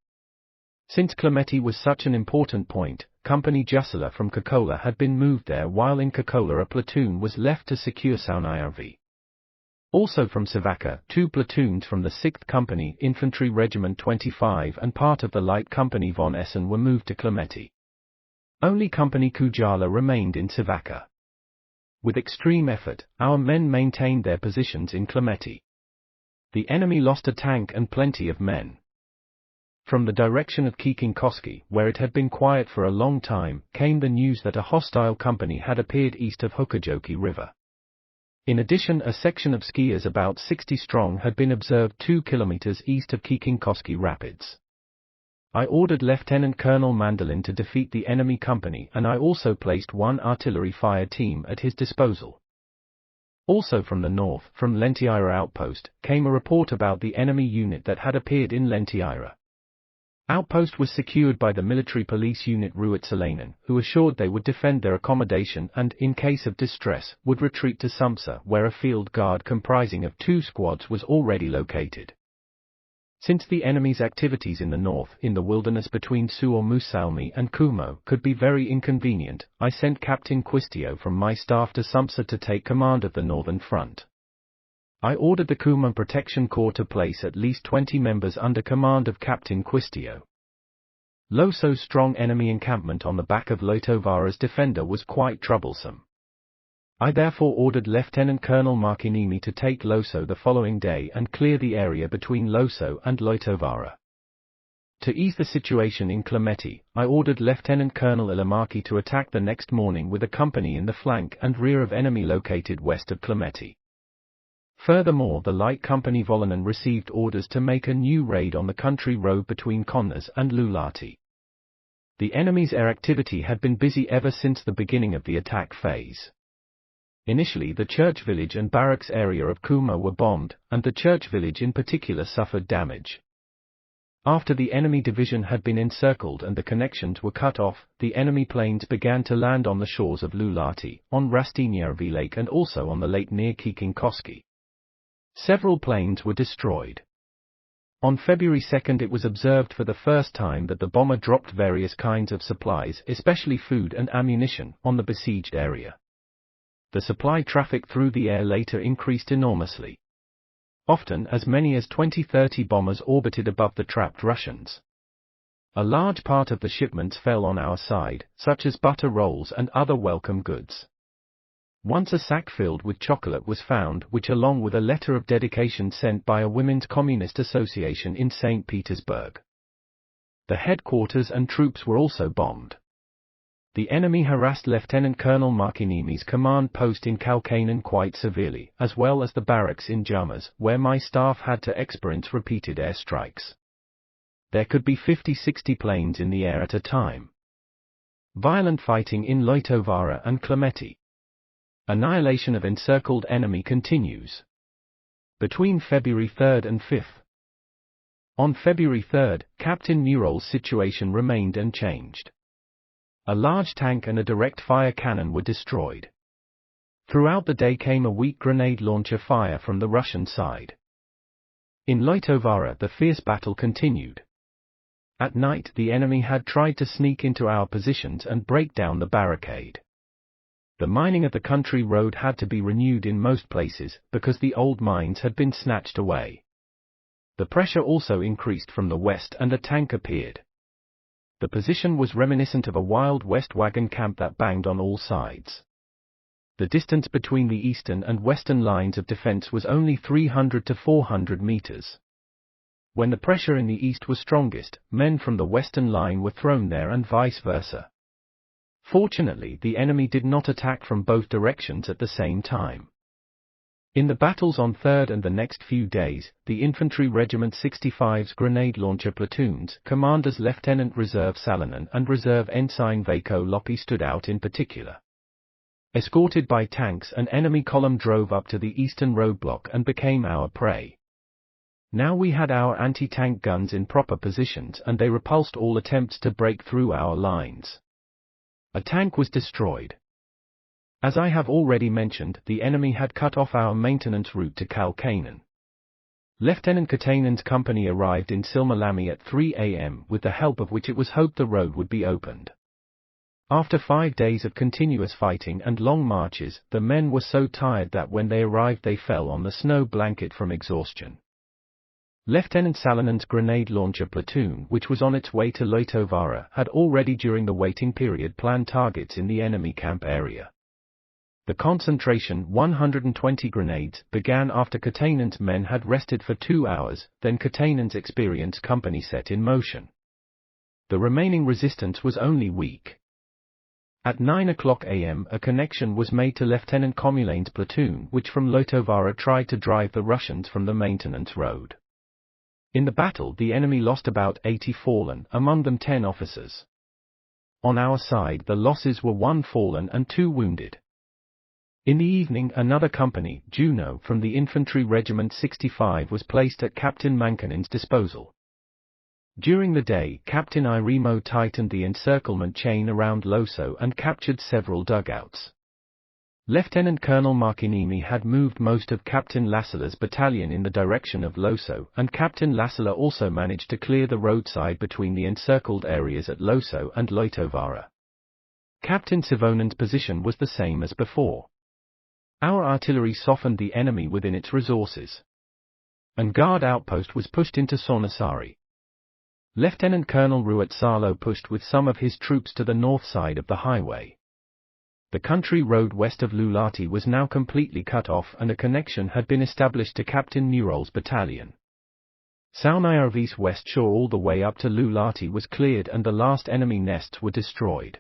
Since Clemeti was such an important point, Company Jussila from Kokkola had been moved there, while in Kokkola a platoon was left to secure Saunajärvi. Also from Savakka, 2 platoons from the 6th Company Infantry Regiment 25 and part of the Light Company von Essen were moved to Clemeti. Only Company Kujala remained in Savakka. With extreme effort, our men maintained their positions in Clemeti. The enemy lost a tank and plenty of men. From the direction of Kiikinkoski, where it had been quiet for a long time, came the news that a hostile company had appeared east of Hukajoki River. In addition, a section of skiers about 60 strong had been observed 2 kilometers east of Kiikinkoski Rapids. I ordered Lieutenant Colonel Mandolin to defeat the enemy company, and I also placed 1 artillery fire team at his disposal. Also from the north, from Lentiira outpost, came a report about the enemy unit that had appeared in Lentiira. Outpost was secured by the military police unit Ruotsalainen, who assured they would defend their accommodation and, in case of distress, would retreat to Sumpsa, where a field guard comprising of 2 squads was already located. Since the enemy's activities in the north, in the wilderness between Suomussalmi and Kuhmo, could be very inconvenient, I sent Captain Quistio from my staff to Sumpsa to take command of the northern front. I ordered the Kuhmo Protection Corps to place at least 20 members under command of Captain Quistio. Loso's strong enemy encampment on the back of Loitovara's defender was quite troublesome. I therefore ordered Lieutenant Colonel Markkinimi to take Loso the following day and clear the area between Loso and Loitovara. To ease the situation in Clemeti, I ordered Lieutenant Colonel Ilamaki to attack the next morning with a company in the flank and rear of enemy located west of Clemeti. Furthermore, the Light Company Volonen received orders to make a new raid on the country road between Konnas and Lulati. The enemy's air activity had been busy ever since the beginning of the attack phase. Initially, the church village and barracks area of Kuhmo were bombed, and the church village in particular suffered damage. After the enemy division had been encircled and the connections were cut off, the enemy planes began to land on the shores of Lulati, on Rastinjärvi Lake and also on the lake near Kiikinkoski. Several planes were destroyed. On February 2 it was observed for the first time that the bomber dropped various kinds of supplies, especially food and ammunition, on the besieged area. The supply traffic through the air later increased enormously. Often as many as 20-30 bombers orbited above the trapped Russians. A large part of the shipments fell on our side, such as butter rolls and other welcome goods. Once a sack filled with chocolate was found, which along with a letter of dedication sent by a women's communist association in St. Petersburg. The headquarters and troops were also bombed. The enemy harassed Lieutenant Colonel Markinimi's command post in Heikkinen quite severely, as well as the barracks in Jarmas, where my staff had to experience repeated airstrikes. There could be 50-60 planes in the air at a time. Violent fighting in Loitovara and Klemeti. Annihilation of encircled enemy continues. Between February 3rd and 5th. On February 3rd, Captain Mural's situation remained unchanged. A large tank and a direct fire cannon were destroyed. Throughout the day came a weak grenade launcher fire from the Russian side. In Loitovara the fierce battle continued. At night the enemy had tried to sneak into our positions and break down the barricade. The mining of the country road had to be renewed in most places, because the old mines had been snatched away. The pressure also increased from the west and a tank appeared. The position was reminiscent of a Wild West wagon camp that banged on all sides. The distance between the eastern and western lines of defense was only 300 to 400 meters. When the pressure in the east was strongest, men from the western line were thrown there and vice versa. Fortunately, the enemy did not attack from both directions at the same time. In the battles on 3rd and the next few days, the Infantry Regiment 65's grenade launcher platoons, commanders Lieutenant Reserve Salonen and Reserve Ensign Veikko Lopi stood out in particular. Escorted by tanks, an enemy column drove up to the eastern roadblock and became our prey. Now we had our anti-tank guns in proper positions and they repulsed all attempts to break through our lines. A tank was destroyed. As I have already mentioned, the enemy had cut off our maintenance route to Heikkinen. Lieutenant Katainen's company arrived in Silmälämi at 3 a.m. with the help of which it was hoped the road would be opened. After 5 days of continuous fighting and long marches, the men were so tired that when they arrived they fell on the snow blanket from exhaustion. Lieutenant Salonen's grenade launcher platoon, which was on its way to Loitovara, had already during the waiting period planned targets in the enemy camp area. The concentration, 120 grenades, began after Katainen's men had rested for 2 hours, then Katainen's experienced company set in motion. The remaining resistance was only weak. At 9 o'clock am a connection was made to Lieutenant Komulain's platoon, which from Loitovara tried to drive the Russians from the maintenance road. In the battle the enemy lost about 80 fallen, among them 10 officers. On our side the losses were 1 fallen and 2 wounded. In the evening another company, Juno, from the Infantry Regiment 65 was placed at Captain Mankinen's disposal. During the day, Captain Irimo tightened the encirclement chain around Loso and captured several dugouts. Lieutenant Colonel Markinimi had moved most of Captain Lassala's battalion in the direction of Loso, and Captain Lassala also managed to clear the roadside between the encircled areas at Loso and Loitovara. Captain Sivonen's position was the same as before. Our artillery softened the enemy within its resources. An guard outpost was pushed into Sornasaari. Lieutenant Colonel Ruotsalo pushed with some of his troops to the north side of the highway. The country road west of Luulahti was now completely cut off and a connection had been established to Captain Mural's battalion. Saunajärvi's west shore all the way up to Luulahti was cleared and the last enemy nests were destroyed.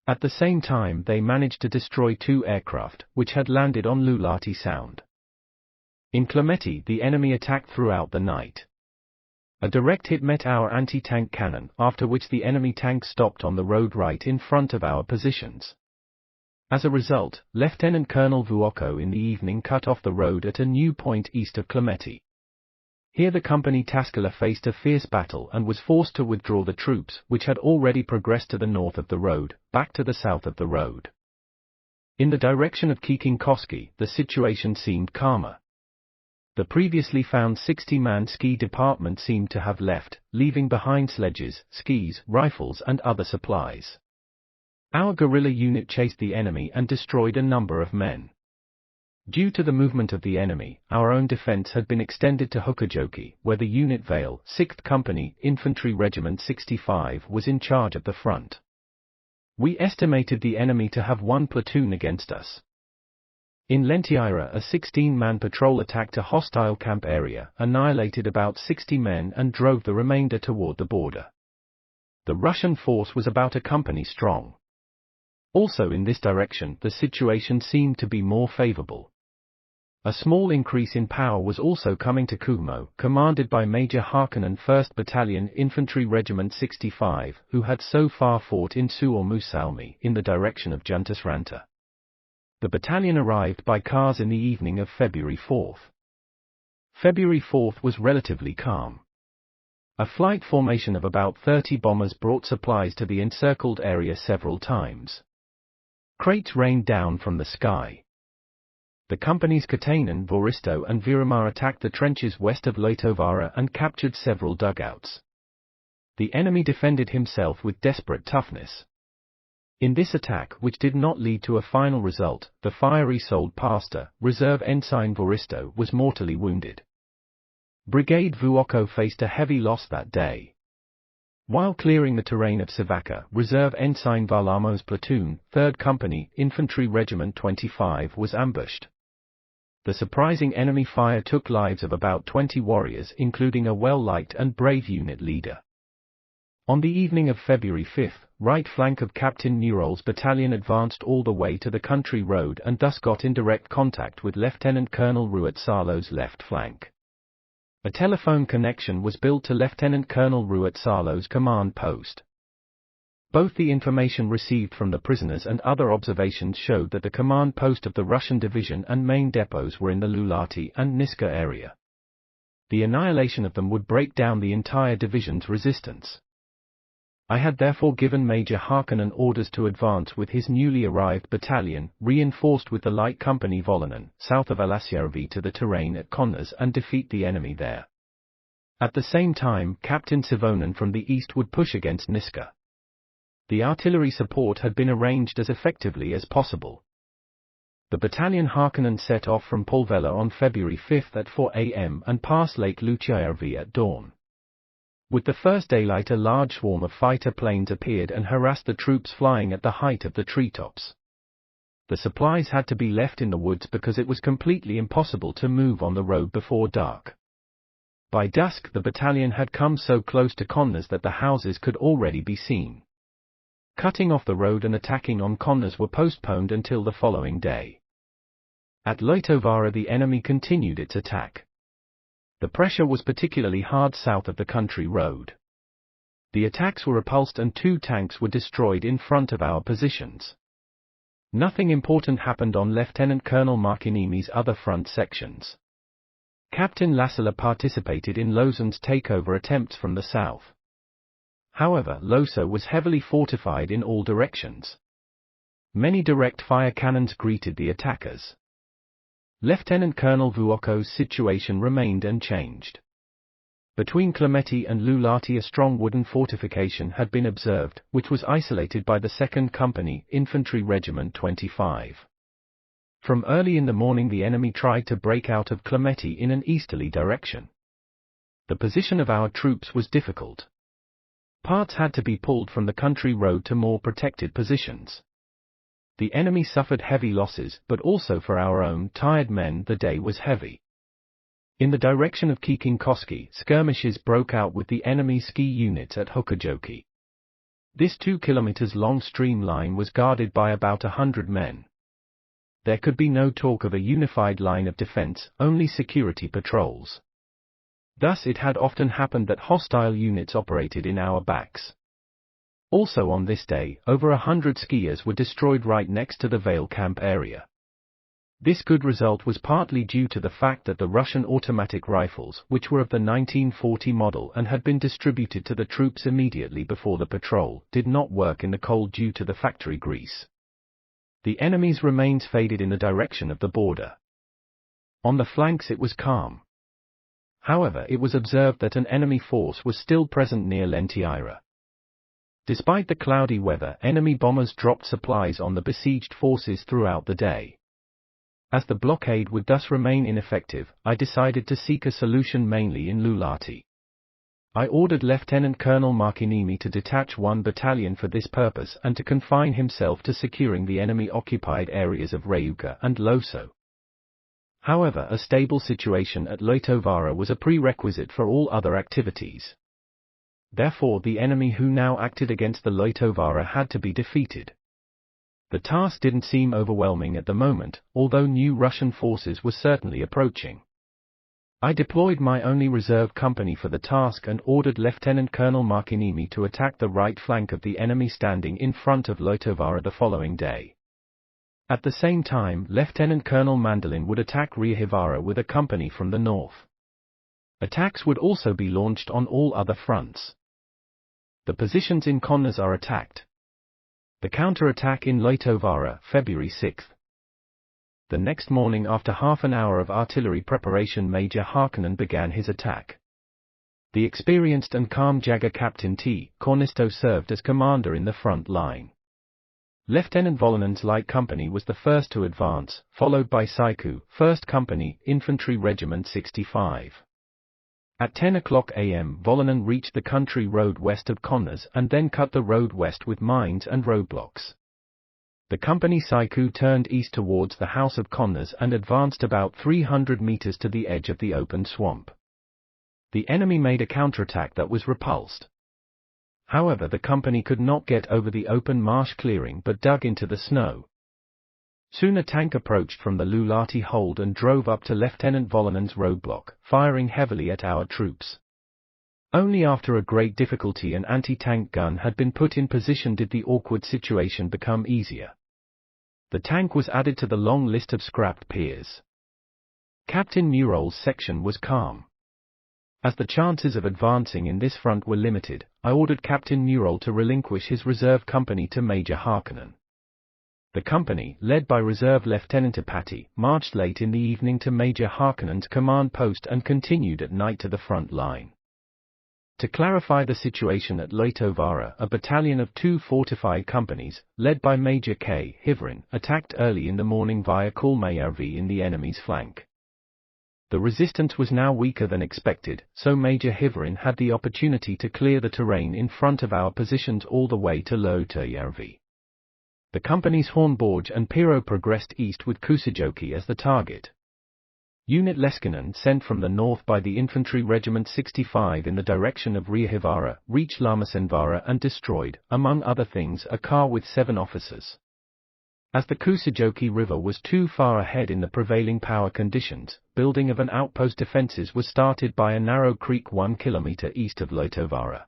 At the same time they managed to destroy 2 aircraft, which had landed on Luulahti Sound. In Klemeti the enemy attacked throughout the night. A direct hit met our anti-tank cannon, after which the enemy tank stopped on the road right in front of our positions. As a result, Lieutenant Colonel Vuokko in the evening cut off the road at a new point east of Klemeti. Here the company Taskala faced a fierce battle and was forced to withdraw the troops, which had already progressed to the north of the road, back to the south of the road. In the direction of Kiikinkoski, the situation seemed calmer. The previously found 60-man ski department seemed to have left, leaving behind sledges, skis, rifles and other supplies. Our guerrilla unit chased the enemy and destroyed a number of men. Due to the movement of the enemy, our own defense had been extended to Hokujoki, where the unit Vale, 6th Company, Infantry Regiment 65 was in charge at the front. We estimated the enemy to have 1 platoon against us. In Lentiira, a 16-man patrol attacked a hostile camp area, annihilated about 60 men and drove the remainder toward the border. The Russian force was about a company strong. Also in this direction, the situation seemed to be more favorable. A small increase in power was also coming to Kuhmo, commanded by Major Heikkinen 1st Battalion Infantry Regiment 65, who had so far fought in Suomussalmi in the direction of Juntusranta. The battalion arrived by cars in the evening of February 4th. February 4th was relatively calm. A flight formation of about 30 bombers brought supplies to the encircled area several times. Crates rained down from the sky. The companies Katainen, Voristo and Viramar attacked the trenches west of Laitovara and captured several dugouts. The enemy defended himself with desperate toughness. In this attack, which did not lead to a final result, the fiery-souled pastor, Reserve Ensign Voristo, was mortally wounded. Brigade Vuoko faced a heavy loss that day. While clearing the terrain of Savaka, Reserve Ensign Valamo's platoon, 3rd Company, Infantry Regiment 25 was ambushed. The surprising enemy fire took lives of about 20 warriors, including a well-liked and brave unit leader. On the evening of February 5, right flank of Captain Nurol's battalion advanced all the way to the country road and thus got in direct contact with Lieutenant Colonel Ruotsalo's left flank. A telephone connection was built to Lieutenant Colonel Ruotsalo's command post. Both the information received from the prisoners and other observations showed that the command post of the Russian division and main depots were in the Lulati and Niska area. The annihilation of them would break down the entire division's resistance. I had therefore given Major Heikkinen orders to advance with his newly arrived battalion, reinforced with the light company Volonen, south of Alasjärvi to the terrain at Konnas and defeat the enemy there. At the same time, Captain Sivonen from the east would push against Niska. The artillery support had been arranged as effectively as possible. The battalion Heikkinen set off from Polvela on February 5 at 4 a.m. and passed Lake Lutjärvi at dawn. With the first daylight, a large swarm of fighter planes appeared and harassed the troops flying at the height of the treetops. The supplies had to be left in the woods because it was completely impossible to move on the road before dark. By dusk, the battalion had come so close to Konnas that the houses could already be seen. Cutting off the road and attacking on Konnas were postponed until the following day. At Laitovara, the enemy continued its attack. The pressure was particularly hard south of the country road. The attacks were repulsed and 2 tanks were destroyed in front of our positions. Nothing important happened on Lieutenant Colonel Markinimi's other front sections. Captain Lassila participated in Lausanne's takeover attempts from the south. However, Lausanne was heavily fortified in all directions. Many direct fire cannons greeted the attackers. Lieutenant Colonel Vuoko's situation remained unchanged. Between Clemeti and Lulati a strong wooden fortification had been observed, which was isolated by the 2nd Company, Infantry Regiment 25. From early in the morning the enemy tried to break out of Clemeti in an easterly direction. The position of our troops was difficult. Parts had to be pulled from the country road to more protected positions. The enemy suffered heavy losses, but also for our own tired men the day was heavy. In the direction of Kikinkoski, skirmishes broke out with the enemy ski units at Hokujoki. This 2 kilometers long stream line was guarded by about 100 men. There could be no talk of a unified line of defense, only security patrols. Thus it had often happened that hostile units operated in our backs. Also on this day, over 100 skiers were destroyed right next to the Vale camp area. This good result was partly due to the fact that the Russian automatic rifles, which were of the 1940 model and had been distributed to the troops immediately before the patrol, did not work in the cold due to the factory grease. The enemy's remains faded in the direction of the border. On the flanks it was calm. However, it was observed that an enemy force was still present near Lentiira. Despite the cloudy weather, enemy bombers dropped supplies on the besieged forces throughout the day. As the blockade would thus remain ineffective, I decided to seek a solution mainly in Luulahti. I ordered Lieutenant Colonel Markinimi to detach one battalion for this purpose and to confine himself to securing the enemy-occupied areas of Reuka and Loso. However, a stable situation at Loitovaara was a prerequisite for all other activities. Therefore, the enemy who now acted against the Loitovaara had to be defeated. The task didn't seem overwhelming at the moment, although new Russian forces were certainly approaching. I deployed my only reserve company for the task and ordered Lieutenant Colonel Markinimi to attack the right flank of the enemy standing in front of Loitovaara the following day. At the same time, Lieutenant Colonel Mandolin would attack Reuhivaara with a company from the north. Attacks would also be launched on all other fronts. The positions in Konnas are attacked. The counter-attack in Loitovaara, February 6. The next morning, after half an hour of artillery preparation, Major Heikkinen began his attack. The experienced and calm Jager Captain T. Cornisto served as commander in the front line. Lieutenant Volinen's light company was the first to advance, followed by Saiku, 1st Company, Infantry Regiment 65. At 10 a.m. Volinen reached the country road west of Konnas and then cut the road west with mines and roadblocks. The company Saiku turned east towards the house of Konnas and advanced about 300 meters to the edge of the open swamp. The enemy made a counterattack that was repulsed. However, the company could not get over the open marsh clearing but dug into the snow. Soon a tank approached from the Luulahti hold and drove up to Lieutenant Volinen's roadblock, firing heavily at our troops. Only after a great difficulty an anti-tank gun had been put in position did the awkward situation become easier. The tank was added to the long list of scrapped piers. Captain Murol's section was calm. As the chances of advancing in this front were limited, I ordered Captain Murol to relinquish his reserve company to Major Heikkinen. The company, led by Reserve Lieutenant Apati, marched late in the evening to Major Heikkinen's command post and continued at night to the front line. To clarify the situation at Loitovaara, a battalion of 2 fortified companies, led by Major K. Hivrin, attacked early in the morning via Kulmajärvi in the enemy's flank. The resistance was now weaker than expected, so Major Hivrin had the opportunity to clear the terrain in front of our positions all the way to Loitojärvi. The companies Hornborg and Piro progressed east with Kuusijoki as the target. Unit Leskinen, sent from the north by the Infantry Regiment 65 in the direction of Reuhivaara, reached Lammasenvaara and destroyed, among other things, a car with 7 officers. As the Kuusijoki River was too far ahead in the prevailing power conditions, building of an outpost defences was started by a narrow creek 1 kilometre east of Loitovaara.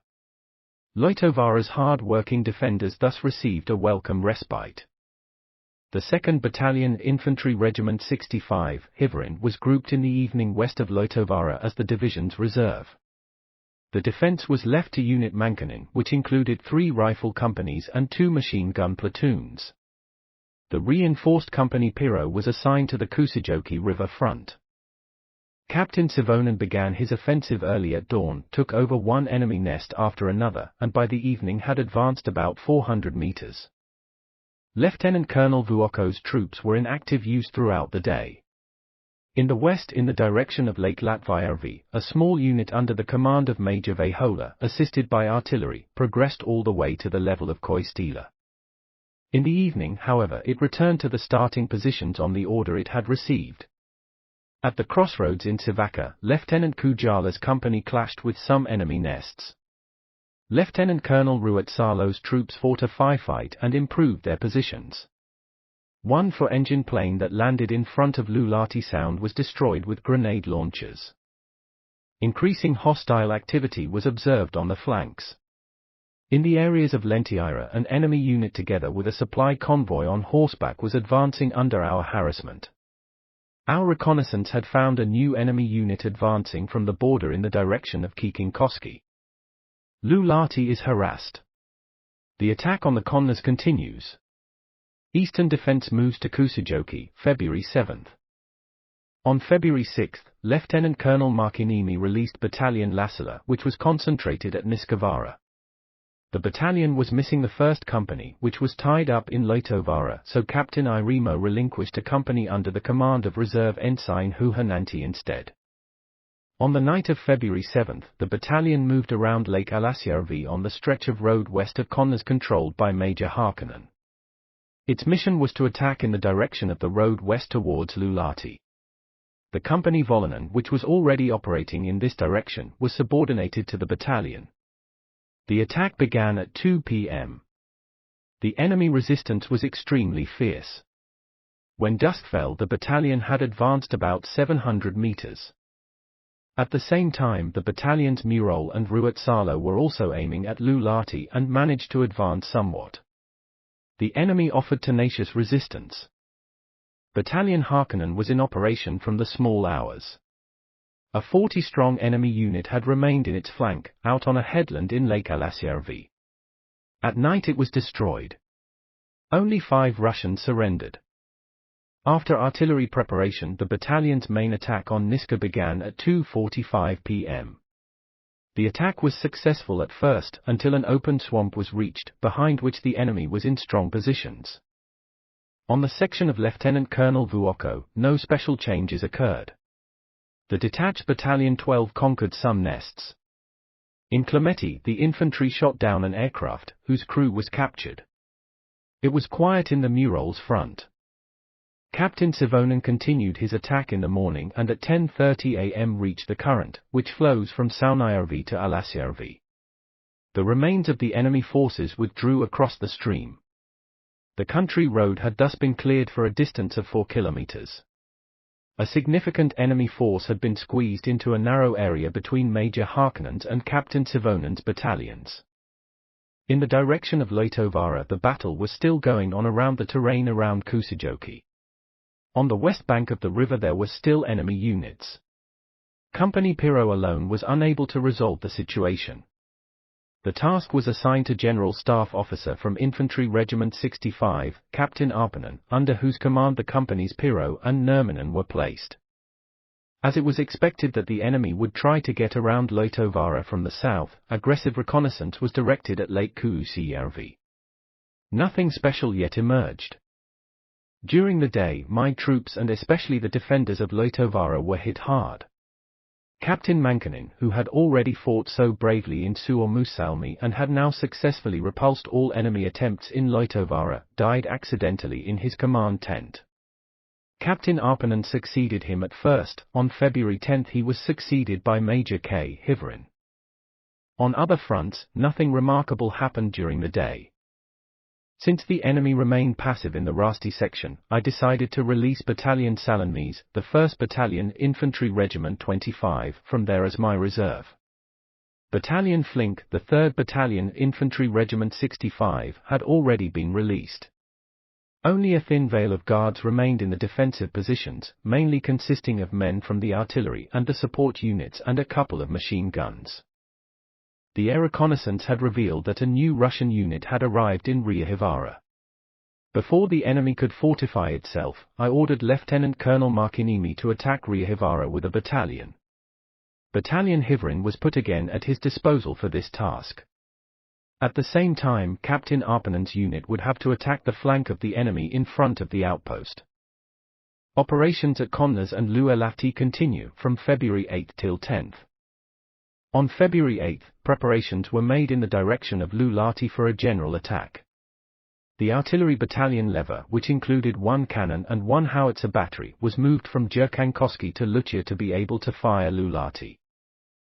Loitovaara's hard-working defenders thus received a welcome respite. The 2nd Battalion Infantry Regiment 65, Hivrin, was grouped in the evening west of Loitovaara as the division's reserve. The defence was left to Unit Mankanen, which included 3 rifle companies and 2 machine gun platoons. The reinforced Company Piro was assigned to the Kuusijoki River front. Captain Sivonen began his offensive early at dawn, took over one enemy nest after another, and by the evening had advanced about 400 meters. Lieutenant Colonel Vuoko's troops were in active use throughout the day. In the west, in the direction of Lake Latvajärvi, a small unit under the command of Major Vehola, assisted by artillery, progressed all the way to the level of Koistila. In the evening, however, it returned to the starting positions on the order it had received. At the crossroads in Sivakka, Lieutenant Kujala's company clashed with some enemy nests. Lieutenant Colonel Ruotsalo's troops fought a firefight and improved their positions. One four-engine plane that landed in front of Luulahti Sound was destroyed with grenade launchers. Increasing hostile activity was observed on the flanks. In the areas of Lentiaira, an enemy unit together with a supply convoy on horseback was advancing under our harassment. Our reconnaissance had found a new enemy unit advancing from the border in the direction of Kiikinkoski. Luulahti is harassed. The attack on the Konnas continues. Eastern Defence moves to Kuusijoki, February 7. On February 6, Lieutenant Colonel Markinimi released Battalion Lassila, which was concentrated at Niskavaara. The battalion was missing the 1st Company, which was tied up in Loitovaara, so Captain Irimo relinquished a company under the command of Reserve Ensign Huhananti instead. On the night of February 7, the battalion moved around Lake Alasjärvi on the stretch of road west of Connors controlled by Major Heikkinen. Its mission was to attack in the direction of the road west towards Luulahti. The Company Volonen, which was already operating in this direction, was subordinated to the battalion. The attack began at 2 p.m. The enemy resistance was extremely fierce. When dusk fell, the battalion had advanced about 700 meters. At the same time, the battalions Murol and Ruotsalo were also aiming at Luulahti and managed to advance somewhat. The enemy offered tenacious resistance. Battalion Heikkinen was in operation from the small hours. A 40-strong enemy unit had remained in its flank, out on a headland in Lake Alasjärvi. At night it was destroyed. Only 5 Russians surrendered. After artillery preparation, the battalion's main attack on Niska began at 2:45 p.m. The attack was successful at first, until an open swamp was reached, behind which the enemy was in strong positions. On the section of Lieutenant Colonel Vuokko, no special changes occurred. The detached Battalion 12 conquered some nests. In Clemeti, the infantry shot down an aircraft, whose crew was captured. It was quiet in the Murol's front. Captain Sivonen continued his attack in the morning and at 10:30 a.m. reached the current, which flows from Saunajärvi to Alasjärvi. The remains of the enemy forces withdrew across the stream. The country road had thus been cleared for a distance of 4 kilometers. A significant enemy force had been squeezed into a narrow area between Major Heikkinen's and Captain Sivonen's battalions. In the direction of Loitovaara, the battle was still going on around the terrain around Kuusijoki. On the west bank of the river there were still enemy units. Company Piro alone was unable to resolve the situation. The task was assigned to General Staff Officer from Infantry Regiment 65, Captain Arpanen, under whose command the companies Piro and Nurminen were placed. As it was expected that the enemy would try to get around Loitovaara from the south, aggressive reconnaissance was directed at Lake Kuusijärvi. Nothing special yet emerged. During the day, my troops and especially the defenders of Loitovaara were hit hard. Captain Mankinen, who had already fought so bravely in Suomussalmi and had now successfully repulsed all enemy attempts in Loitovaara, died accidentally in his command tent. Captain Arpanen succeeded him at first. On February 10 he was succeeded by Major K. Hiverin. On other fronts, nothing remarkable happened during the day. Since the enemy remained passive in the Rasti section, I decided to release Battalion Salonmise, the 1st Battalion Infantry Regiment 25, from there as my reserve. Battalion Flink, the 3rd Battalion Infantry Regiment 65, had already been released. Only a thin veil of guards remained in the defensive positions, mainly consisting of men from the artillery and the support units and a couple of machine guns. The air reconnaissance had revealed that a new Russian unit had arrived in Riihivaara. Before the enemy could fortify itself, I ordered Lieutenant Colonel Markiniemi to attack Riihivaara with a battalion. Battalion Hiverin was put again at his disposal for this task. At the same time, Captain Arpanen's unit would have to attack the flank of the enemy in front of the outpost. Operations at Connors and Luulahti continue from February 8 till 10th. On February 8, preparations were made in the direction of Luulahti for a general attack. The artillery battalion Leva, which included 1 cannon and 1 howitzer battery, was moved from Jyrkankoski to Lucia to be able to fire Luulahti.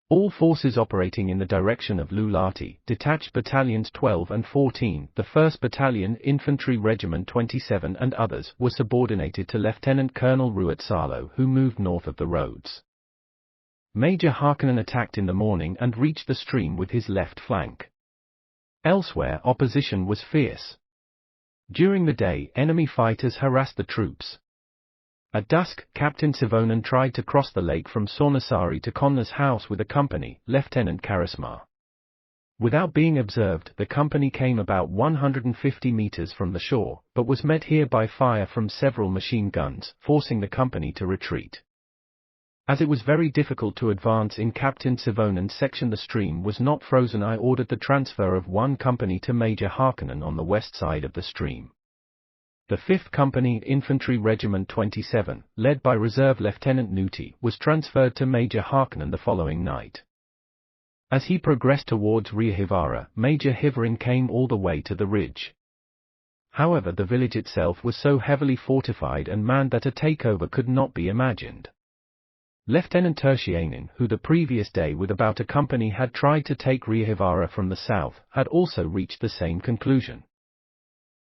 All forces operating in the direction of Luulahti, detached battalions 12 and 14, the 1st Battalion Infantry Regiment 27 and others, were subordinated to Lieutenant Colonel Ruotsalo, who moved north of the roads. Major Heikkinen attacked in the morning and reached the stream with his left flank. Elsewhere, opposition was fierce. During the day, enemy fighters harassed the troops. At dusk, Captain Sivonen tried to cross the lake from Sornasaari to Connor's house with a company, Lieutenant Karisma. Without being observed, the company came about 150 meters from the shore, but was met here by fire from several machine guns, forcing the company to retreat. As it was very difficult to advance in Captain Savonen's section, the stream was not frozen. I ordered the transfer of one company to Major Heikkinen on the west side of the stream. The 5th Company Infantry Regiment 27, led by Reserve Lieutenant Nuti, was transferred to Major Heikkinen the following night. As he progressed towards Riahivara, Major Hivarin came all the way to the ridge. However, the village itself was so heavily fortified and manned that a takeover could not be imagined. Lieutenant Tertianin, who the previous day with about a company had tried to take Riahivara from the south, had also reached the same conclusion.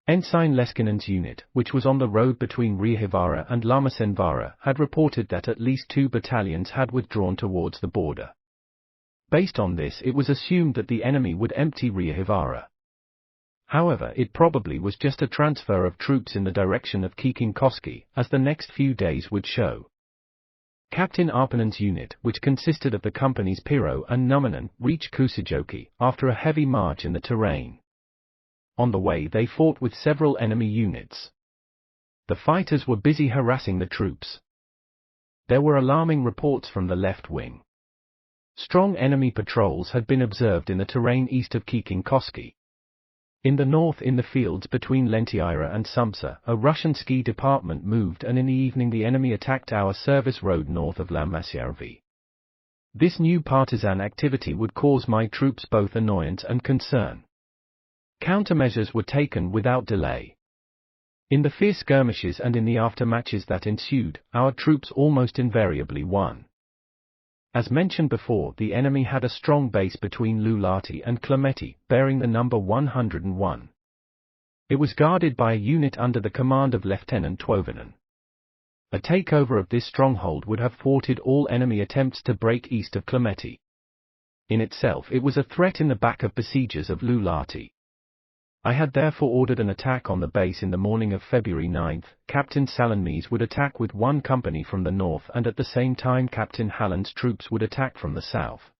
Ensign Leskinen's unit, which was on the road between Riahivara and Lamasenvara, had reported that at least 2 battalions had withdrawn towards the border. Based on this, it was assumed that the enemy would empty Riahivara. However, it probably was just a transfer of troops in the direction of Kiikinkoski, as the next few days would show. Captain Arpanen's unit, which consisted of the companies Piro and Numminen, reached Kuusijoki after a heavy march in the terrain. On the way, they fought with several enemy units. The fighters were busy harassing the troops. There were alarming reports from the left wing. Strong enemy patrols had been observed in the terrain east of Kiikinkoski. In the north, in the fields between Lentiira and Sumsa, a Russian ski department moved, and in the evening the enemy attacked our service road north of Lammasjärvi. This new partisan activity would cause my troops both annoyance and concern. Countermeasures were taken without delay. In the fierce skirmishes and in the aftermatches that ensued, our troops almost invariably won. As mentioned before, the enemy had a strong base between Luulahti and Klemeti, bearing the number 101. It was guarded by a unit under the command of Lieutenant Tuovinen. A takeover of this stronghold would have thwarted all enemy attempts to break east of Klemeti. In itself, it was a threat in the back of besiegers of Luulahti. I had therefore ordered an attack on the base in the morning of February 9. Captain Salonmies would attack with one company from the north, and at the same time Captain Halland's troops would attack from the south.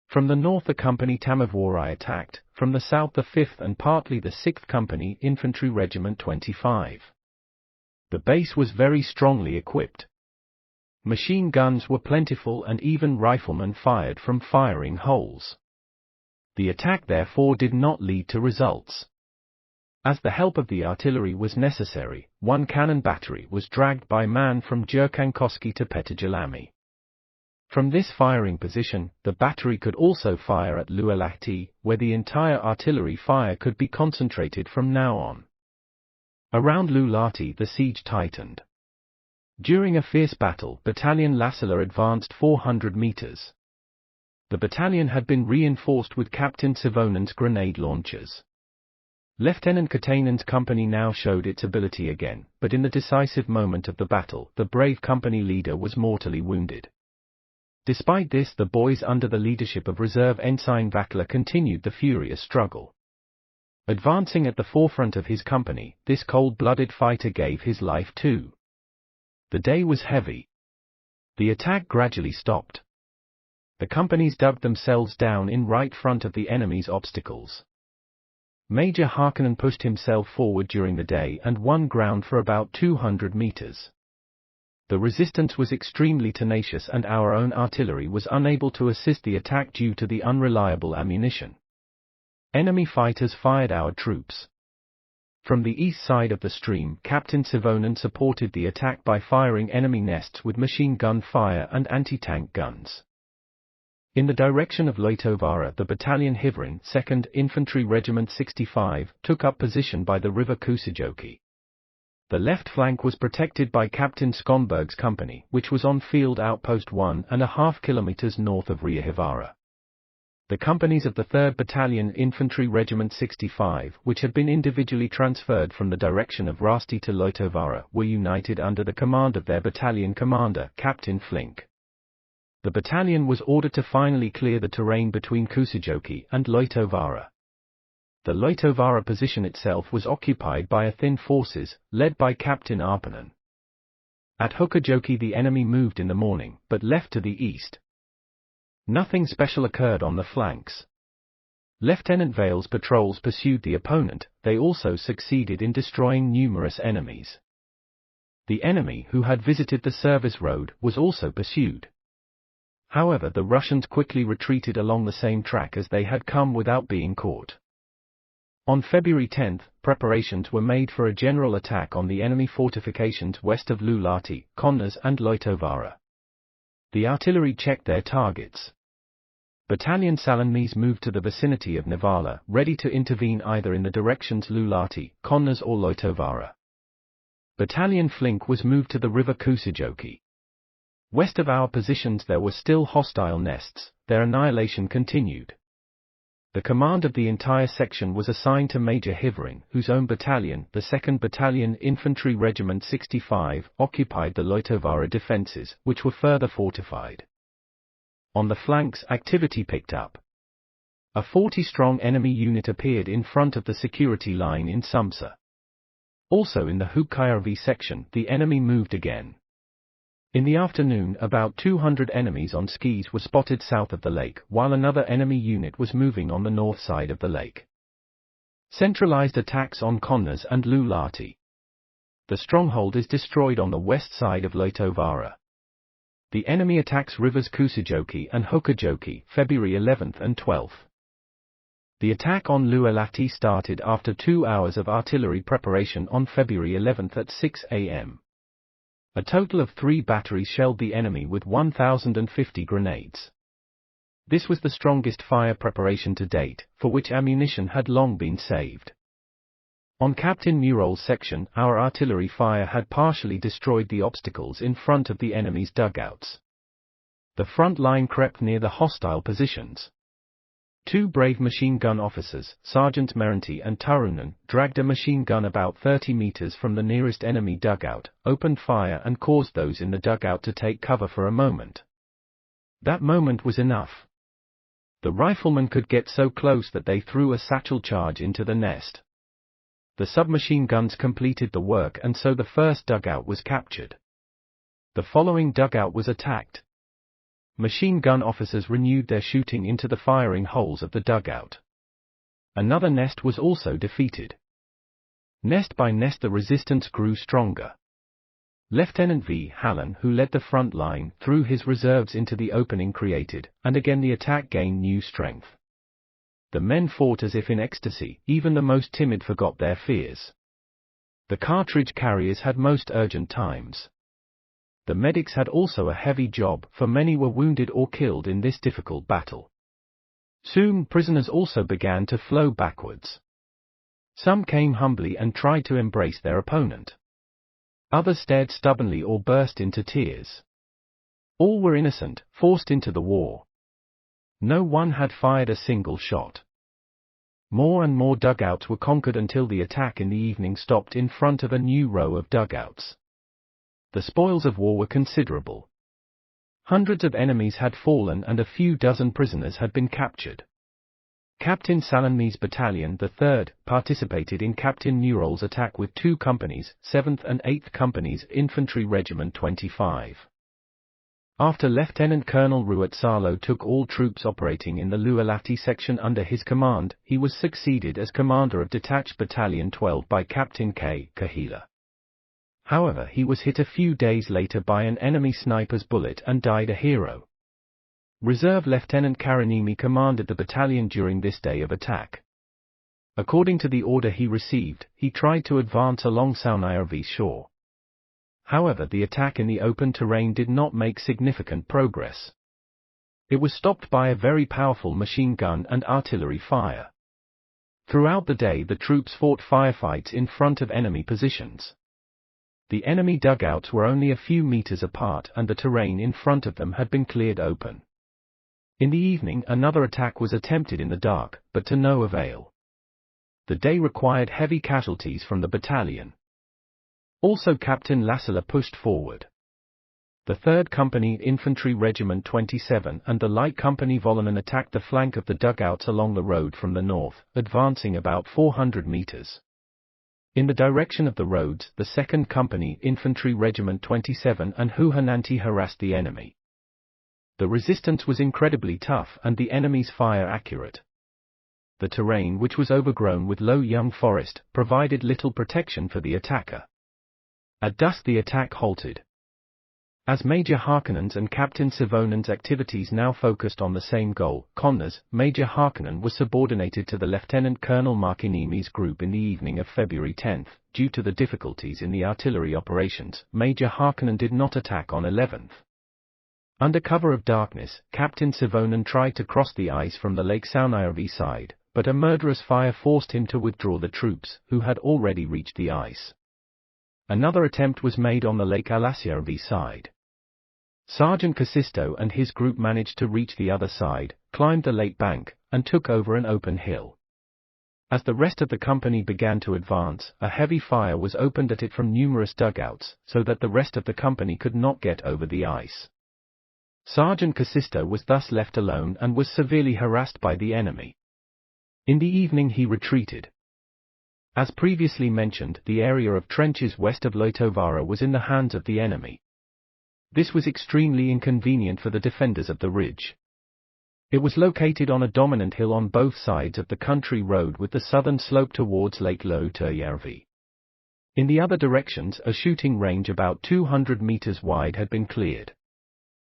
From the north the company Tamavuori attacked, from the south the 5th and partly the 6th Company Infantry Regiment 25. The base was very strongly equipped. Machine guns were plentiful and even riflemen fired from firing holes. The attack therefore did not lead to results. As the help of the artillery was necessary, one cannon battery was dragged by man from Jyrkankoski to Petajalami. From this firing position, the battery could also fire at Luulahti, where the entire artillery fire could be concentrated from now on. Around Luulahti the siege tightened. During a fierce battle, Battalion Lassila advanced 400 meters. The battalion had been reinforced with Captain Savonen's grenade launchers. Lieutenant Katainen's company now showed its ability again, but in the decisive moment of the battle, the brave company leader was mortally wounded. Despite this, the boys under the leadership of Reserve Ensign Vakla continued the furious struggle. Advancing at the forefront of his company, this cold-blooded fighter gave his life too. The day was heavy. The attack gradually stopped. The companies dug themselves down in right front of the enemy's obstacles. Major Heikkinen pushed himself forward during the day and won ground for about 200 meters. The resistance was extremely tenacious and our own artillery was unable to assist the attack due to the unreliable ammunition. Enemy fighters fired our troops. From the east side of the stream, Captain Savonen supported the attack by firing enemy nests with machine gun fire and anti-tank guns. In the direction of Loitovara, the battalion Hivarin, 2nd Infantry Regiment 65, took up position by the river Kuusijoki. The left flank was protected by Captain Skonberg's company, which was on field outpost 1.5 kilometers north of Riahivara. The companies of the 3rd Battalion Infantry Regiment 65, which had been individually transferred from the direction of Rasti to Loitovara, were united under the command of their battalion commander, Captain Flink. The battalion was ordered to finally clear the terrain between Kuusijoki and Loitovara. The Loitovara position itself was occupied by thin forces, led by Captain Arpanen. At Hukajoki the enemy moved in the morning, but left to the east. Nothing special occurred on the flanks. Lieutenant Vale's patrols pursued the opponent. They also succeeded in destroying numerous enemies. The enemy, who had visited the service road, was also pursued. However, the Russians quickly retreated along the same track as they had come without being caught. On February 10, preparations were made for a general attack on the enemy fortifications west of Luulahti, Konnas and Loitovaara. The artillery checked their targets. Battalion Salonmies moved to the vicinity of Nivala, ready to intervene either in the directions Luulahti, Konnas or Loitovaara. Battalion Flink was moved to the river Kuusijoki. West of our positions there were still hostile nests, their annihilation continued. The command of the entire section was assigned to Major Hivering, whose own battalion, the 2nd Battalion Infantry Regiment 65, occupied the Loitovaara defences, which were further fortified. On the flanks, activity picked up. A 40-strong enemy unit appeared in front of the security line in Sumsa. Also in the Hukkajärvi section, the enemy moved again. In the afternoon, about 200 enemies on skis were spotted south of the lake, while another enemy unit was moving on the north side of the lake. Centralized attacks on Konnas and Luulahti. The stronghold is destroyed on the west side of Loitovaara. The enemy attacks rivers Kuusijoki and Hokkajoki, February 11th and 12th. The attack on Luulahti started after 2 hours of artillery preparation on February 11th at 6 a.m. A total of 3 batteries shelled the enemy with 1,050 grenades. This was the strongest fire preparation to date, for which ammunition had long been saved. On Captain Murol's section, our artillery fire had partially destroyed the obstacles in front of the enemy's dugouts. The front line crept near the hostile positions. 2 brave machine gun officers, Sergeants Merinti and Tarunen, dragged a machine gun about 30 meters from the nearest enemy dugout, opened fire and caused those in the dugout to take cover for a moment. That moment was enough. The riflemen could get so close that they threw a satchel charge into the nest. The submachine guns completed the work and so the first dugout was captured. The following dugout was attacked. Machine gun officers renewed their shooting into the firing holes of the dugout. Another nest was also defeated. Nest by nest the resistance grew stronger. Lieutenant V. Hallen, who led the front line, threw his reserves into the opening created, and again the attack gained new strength. The men fought as if in ecstasy, even the most timid forgot their fears. The cartridge carriers had most urgent times. The medics had also a heavy job, for many were wounded or killed in this difficult battle. Soon, prisoners also began to flow backwards. Some came humbly and tried to embrace their opponent. Others stared stubbornly or burst into tears. All were innocent, forced into the war. No one had fired a single shot. More and more dugouts were conquered until the attack in the evening stopped in front of a new row of dugouts. The spoils of war were considerable. Hundreds of enemies had fallen and a few dozen prisoners had been captured. Captain Salonmies' battalion, the 3rd, participated in Captain Murol's attack with 2 companies, 7th and 8th Companies Infantry Regiment 25. After Lieutenant Colonel Ruotsalo took all troops operating in the Luulahti section under his command, he was succeeded as commander of Detached Battalion 12 by Captain K. Kahila. However, he was hit a few days later by an enemy sniper's bullet and died a hero. Reserve Lieutenant Karanimi commanded the battalion during this day of attack. According to the order he received, he tried to advance along Saunajärvi shore. However, the attack in the open terrain did not make significant progress. It was stopped by a very powerful machine gun and artillery fire. Throughout the day the troops fought firefights in front of enemy positions. The enemy dugouts were only a few meters apart and the terrain in front of them had been cleared open. In the evening another attack was attempted in the dark, but to no avail. The day required heavy casualties from the battalion. Also Captain Lassila pushed forward. The 3rd Company Infantry Regiment 27 and the Light Company Volonen attacked the flank of the dugouts along the road from the north, advancing about 400 meters. In the direction of the roads, the 2nd Company Infantry Regiment 27 and Huhananti harassed the enemy. The resistance was incredibly tough and the enemy's fire accurate. The terrain, which was overgrown with low young forest, provided little protection for the attacker. At dusk the attack halted. As Major Harkkonen's and Captain Savonen's activities now focused on the same goal, Connor's, Major Harkkonen was subordinated to the Lieutenant Colonel Markinimi's group in the evening of February 10. Due to the difficulties in the artillery operations, Major Harkkonen did not attack on 11th. Under cover of darkness, Captain Savonen tried to cross the ice from the Lake Saunajärvi side, but a murderous fire forced him to withdraw the troops, who had already reached the ice. Another attempt was made on the Lake Alasjärvi side. Sergeant Kasisto and his group managed to reach the other side, climbed the lake bank, and took over an open hill. As the rest of the company began to advance, a heavy fire was opened at it from numerous dugouts, so that the rest of the company could not get over the ice. Sergeant Kasisto was thus left alone and was severely harassed by the enemy. In the evening he retreated. As previously mentioned, the area of trenches west of Loitovaara was in the hands of the enemy. This was extremely inconvenient for the defenders of the ridge. It was located on a dominant hill on both sides of the country road with the southern slope towards Lake Loitovaara. In the other directions, a shooting range about 200 meters wide had been cleared.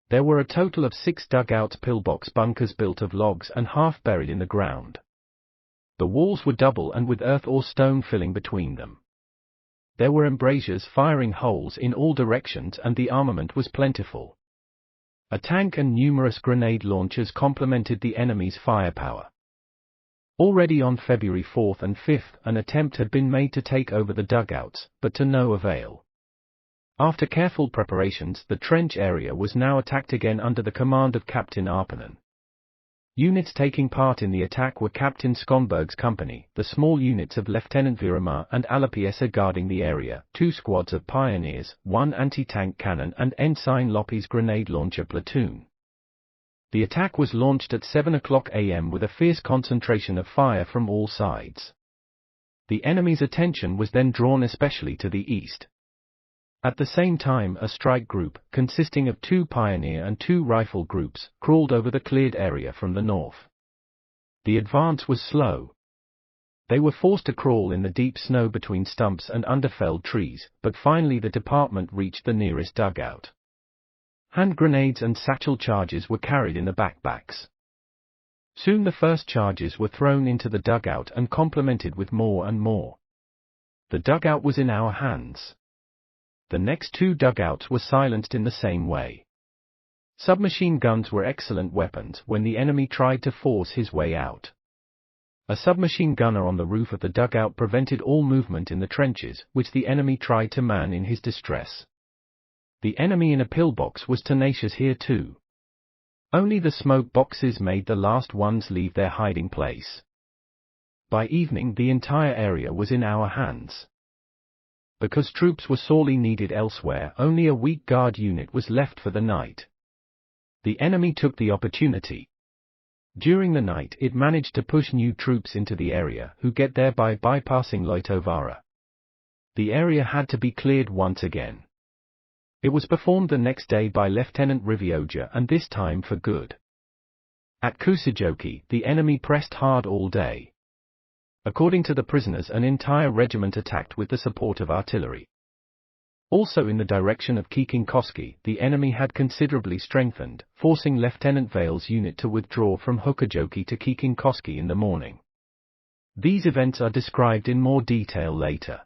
There were a total of 6 dugouts, pillbox bunkers built of logs and half buried in the ground. The walls were double and with earth or stone filling between them. There were embrasures firing holes in all directions and the armament was plentiful. A tank and numerous grenade launchers complemented the enemy's firepower. Already on February 4 and 5, an attempt had been made to take over the dugouts, but to no avail. After careful preparations, the trench area was now attacked again under the command of Captain Arpanen. Units taking part in the attack were Captain Skonberg's company, the small units of Lieutenant Virama and Alapiesa guarding the area, 2 squads of pioneers, 1 anti-tank cannon and Ensign Loppy's grenade launcher platoon. The attack was launched at 7:00 a.m. with a fierce concentration of fire from all sides. The enemy's attention was then drawn especially to the east. At the same time, a strike group, consisting of 2 pioneer and 2 rifle groups, crawled over the cleared area from the north. The advance was slow. They were forced to crawl in the deep snow between stumps and underfelled trees, but finally the department reached the nearest dugout. Hand grenades and satchel charges were carried in the backpacks. Soon the first charges were thrown into the dugout and complemented with more and more. The dugout was in our hands. The next 2 dugouts were silenced in the same way. Submachine guns were excellent weapons when the enemy tried to force his way out. A submachine gunner on the roof of the dugout prevented all movement in the trenches, which the enemy tried to man in his distress. The enemy in a pillbox was tenacious here too. Only the smoke boxes made the last ones leave their hiding place. By evening the entire area was in our hands. Because troops were sorely needed elsewhere, only a weak guard unit was left for the night. The enemy took the opportunity. During the night it managed to push new troops into the area, who get there by bypassing Loitovaara. The area had to be cleared once again. It was performed the next day by Lieutenant Rivioja and this time for good. At Kuusijoki, the enemy pressed hard all day. According to the prisoners, an entire regiment attacked with the support of artillery. Also in the direction of Kiikinkoski, the enemy had considerably strengthened, forcing Lieutenant Vale's unit to withdraw from Hukajoki to Kiikinkoski in the morning. These events are described in more detail later.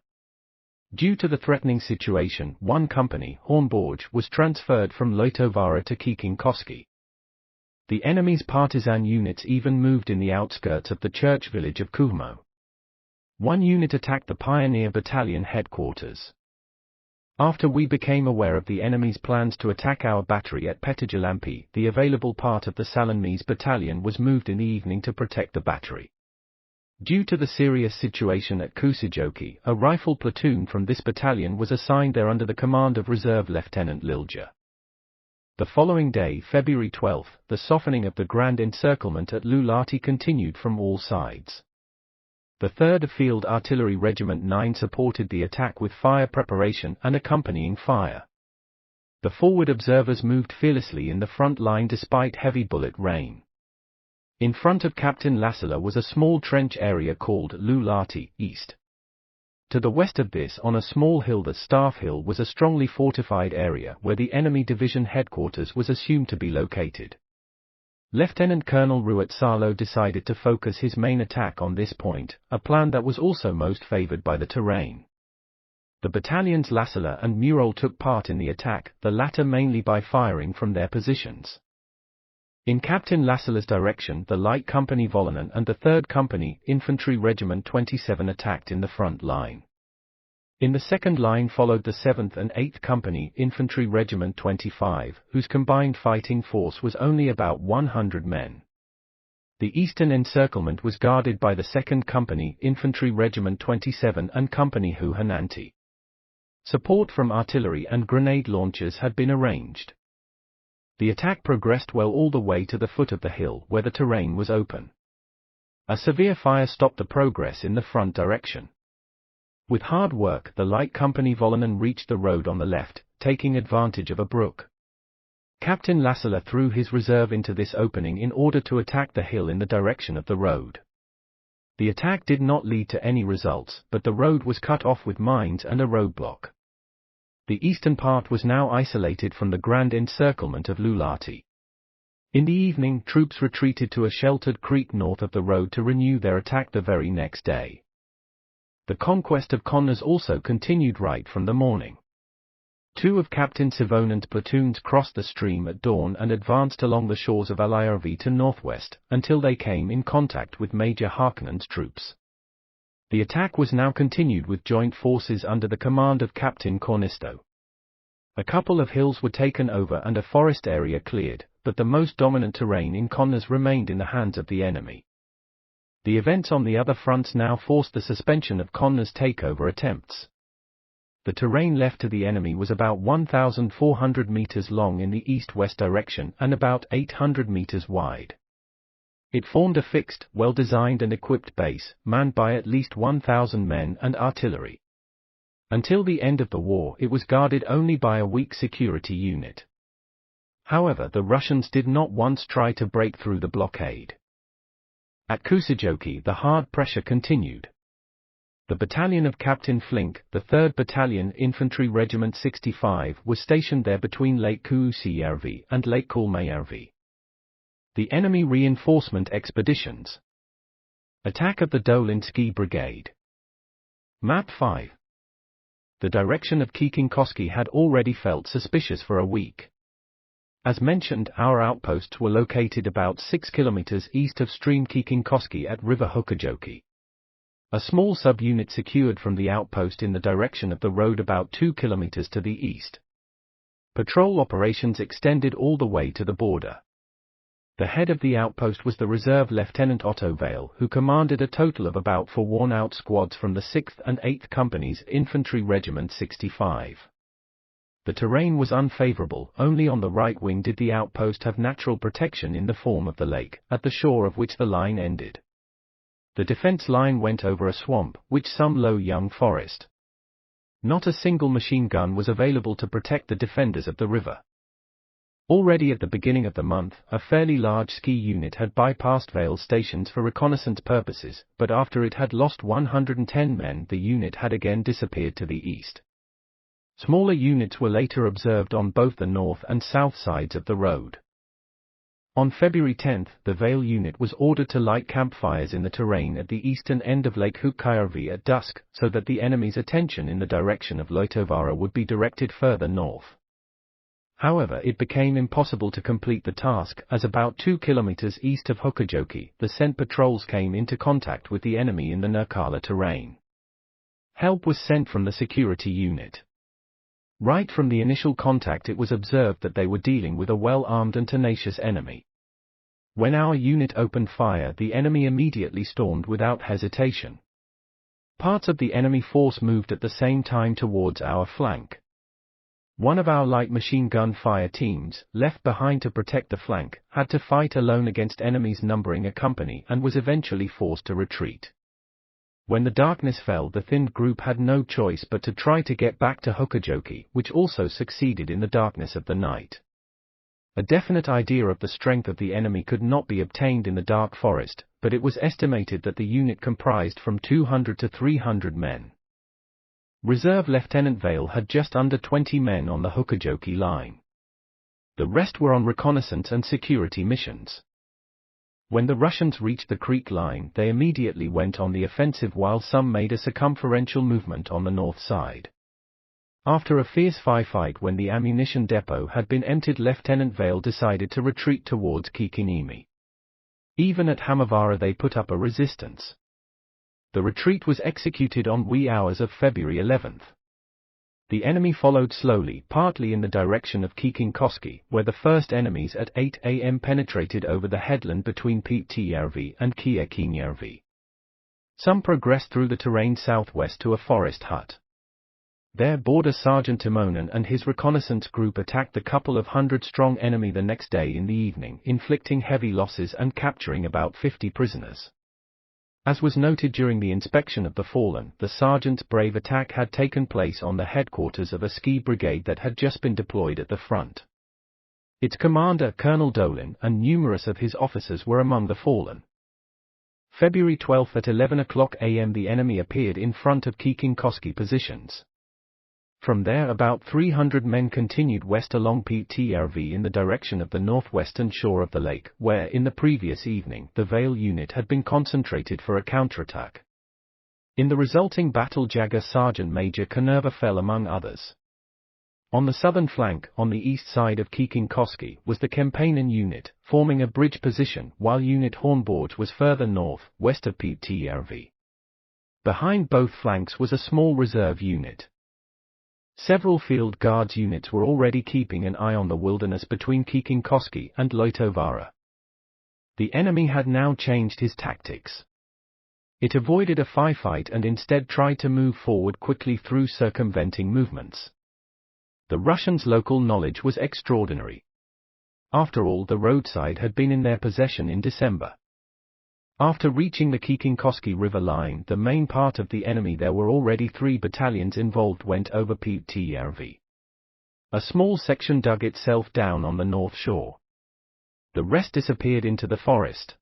Due to the threatening situation, 1 company, Hornborg, was transferred from Loitovaara to Kiikinkoski. The enemy's partisan units even moved in the outskirts of the church village of Kuhmo. 1 unit attacked the Pioneer Battalion headquarters. After we became aware of the enemy's plans to attack our battery at Petajalampi, the available part of the Salonmise battalion was moved in the evening to protect the battery. Due to the serious situation at Kuusijoki, a rifle platoon from this battalion was assigned there under the command of Reserve Lieutenant Lilja. The following day, February 12, the softening of the grand encirclement at Luulahti continued from all sides. The 3rd Field Artillery Regiment 9 supported the attack with fire preparation and accompanying fire. The forward observers moved fearlessly in the front line despite heavy bullet rain. In front of Captain Lassila was a small trench area called Luulahti East. To the west of this, on a small hill, the Staff Hill, was a strongly fortified area where the enemy division headquarters was assumed to be located. Lieutenant Colonel Ruotsalo decided to focus his main attack on this point, a plan that was also most favored by the terrain. The battalions Lassila and Murol took part in the attack, the latter mainly by firing from their positions. In Captain Lassila's direction, the Light Company Volonen and the 3rd Company, Infantry Regiment 27 attacked in the front line. In the second line followed the 7th and 8th Company, Infantry Regiment 25, whose combined fighting force was only about 100 men. The eastern encirclement was guarded by the 2nd Company, Infantry Regiment 27 and Company Huhananti. Support from artillery and grenade launchers had been arranged. The attack progressed well all the way to the foot of the hill where the terrain was open. A severe fire stopped the progress in the front direction. With hard work, the Light Company Volonen reached the road on the left, taking advantage of a brook. Captain Lassila threw his reserve into this opening in order to attack the hill in the direction of the road. The attack did not lead to any results, but the road was cut off with mines and a roadblock. The eastern part was now isolated from the grand encirclement of Luulahti. In the evening, troops retreated to a sheltered creek north of the road to renew their attack the very next day. The conquest of Konnas also continued right from the morning. 2 of Captain Sivonen's platoons crossed the stream at dawn and advanced along the shores of Alajärvi to northwest, until they came in contact with Major Harkkonen's troops. The attack was now continued with joint forces under the command of Captain Kornisto. A couple of hills were taken over and a forest area cleared, but the most dominant terrain in Konnas remained in the hands of the enemy. The events on the other fronts now forced the suspension of Konnas' takeover attempts. The terrain left to the enemy was about 1,400 meters long in the east-west direction and about 800 meters wide. It formed a fixed, well-designed and equipped base, manned by at least 1,000 men and artillery. Until the end of the war, it was guarded only by a weak security unit. However, the Russians did not once try to break through the blockade. At Kuusijoki, the hard pressure continued. The battalion of Captain Flink, the 3rd Battalion, Infantry Regiment 65, was stationed there between Lake Kuusijärvi and Lake Kulmajärvi. The enemy reinforcement expeditions. Attack of the Dolinski Brigade. Map 5. The direction of Kiikinkoski had already felt suspicious for a week. As mentioned, our outposts were located about 6 kilometers east of stream Kiikinkoski at River Hukajoki. A small sub-unit secured from the outpost in the direction of the road about 2 kilometers to the east. Patrol operations extended all the way to the border. The head of the outpost was the Reserve Lieutenant Otto Vale, who commanded a total of about 4 worn-out squads from the 6th and 8th Companies, Infantry Regiment 65. The terrain was unfavorable. Only on the right wing did the outpost have natural protection in the form of the lake, at the shore of which the line ended. The defense line went over a swamp, which some low young forest. Not a single machine gun was available to protect the defenders of the river. Already at the beginning of the month, a fairly large ski unit had bypassed Vale stations for reconnaissance purposes, but after it had lost 110 men, the unit had again disappeared to the east. Smaller units were later observed on both the north and south sides of the road. On February 10, the Vale unit was ordered to light campfires in the terrain at the eastern end of Lake Hukkajärvi at dusk, so that the enemy's attention in the direction of Loitovaara would be directed further north. However, it became impossible to complete the task, as about 2 kilometers east of Hukajoki, the scent patrols came into contact with the enemy in the Nurkala terrain. Help was sent from the security unit. Right from the initial contact, it was observed that they were dealing with a well-armed and tenacious enemy. When our unit opened fire, the enemy immediately stormed without hesitation. Parts of the enemy force moved at the same time towards our flank. One of our light machine gun fire teams, left behind to protect the flank, had to fight alone against enemies numbering a company and was eventually forced to retreat. When the darkness fell, the thinned group had no choice but to try to get back to Hukajoki, which also succeeded in the darkness of the night. A definite idea of the strength of the enemy could not be obtained in the dark forest, but it was estimated that the unit comprised from 200 to 300 men. Reserve Lieutenant Vale had just under 20 men on the Hookajoki line. The rest were on reconnaissance and security missions. When the Russians reached the creek line, they immediately went on the offensive while some made a circumferential movement on the north side. After a fierce firefight when the ammunition depot had been emptied, Lieutenant Vale decided to retreat towards Kiikinniemi. Even at Hamavara they put up a resistance. The retreat was executed on wee hours of February 11. The enemy followed slowly, partly in the direction of Kiikinkoski, where the first enemies at 8 a.m. penetrated over the headland between Pihtijärvi and Kiikinjärvi. Some progressed through the terrain southwest to a forest hut. There Border Sergeant Timonen and his reconnaissance group attacked the couple of hundred-strong enemy the next day in the evening, inflicting heavy losses and capturing about 50 prisoners. As was noted during the inspection of the fallen, the sergeant's brave attack had taken place on the headquarters of a ski brigade that had just been deployed at the front. Its commander, Colonel Dolin, and numerous of his officers were among the fallen. February 12 at 11 a.m. the enemy appeared in front of Kiikinkoski positions. From there about 300 men continued west along Pihtijärvi in the direction of the northwestern shore of the lake, where in the previous evening the Vale unit had been concentrated for a counterattack. In the resulting battle Jager Sergeant Major Kanerva fell among others. On the southern flank, on the east side of Kiikinkoski, was the Kempainen unit, forming a bridge position, while Unit Hornborg was further north, west of Pihtijärvi. Behind both flanks was a small reserve unit. Several field guards units were already keeping an eye on the wilderness between Kiikinkoski and Loitovaara. The enemy had now changed his tactics. It avoided a firefight and instead tried to move forward quickly through circumventing movements. The Russians' local knowledge was extraordinary. After all, the roadside had been in their possession in December. After reaching the Kiikinkoski River line, the main part of the enemy, there were already 3 battalions involved, went over Pihtijärvi. A small section dug itself down on the north shore. The rest disappeared into the forest.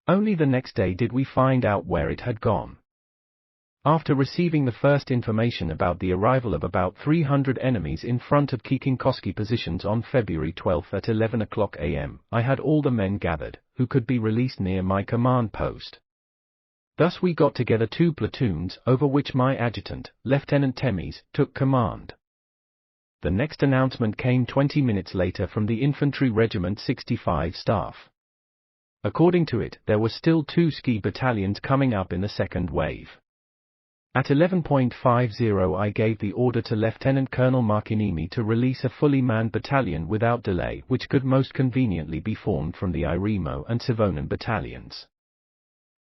Only the next day did we find out where it had gone. After receiving the first information about the arrival of about 300 enemies in front of Kiikinkoski positions on February 12 at 11 a.m., I had all the men gathered, who could be released near my command post. Thus we got together 2 platoons, over which my adjutant, Lieutenant Temies, took command. The next announcement came 20 minutes later from the Infantry Regiment 65 staff. According to it, there were still 2 ski battalions coming up in the second wave. At 11:50 I gave the order to Lieutenant Colonel Markiniemi to release a fully manned battalion without delay, which could most conveniently be formed from the Irimo and Savonen battalions.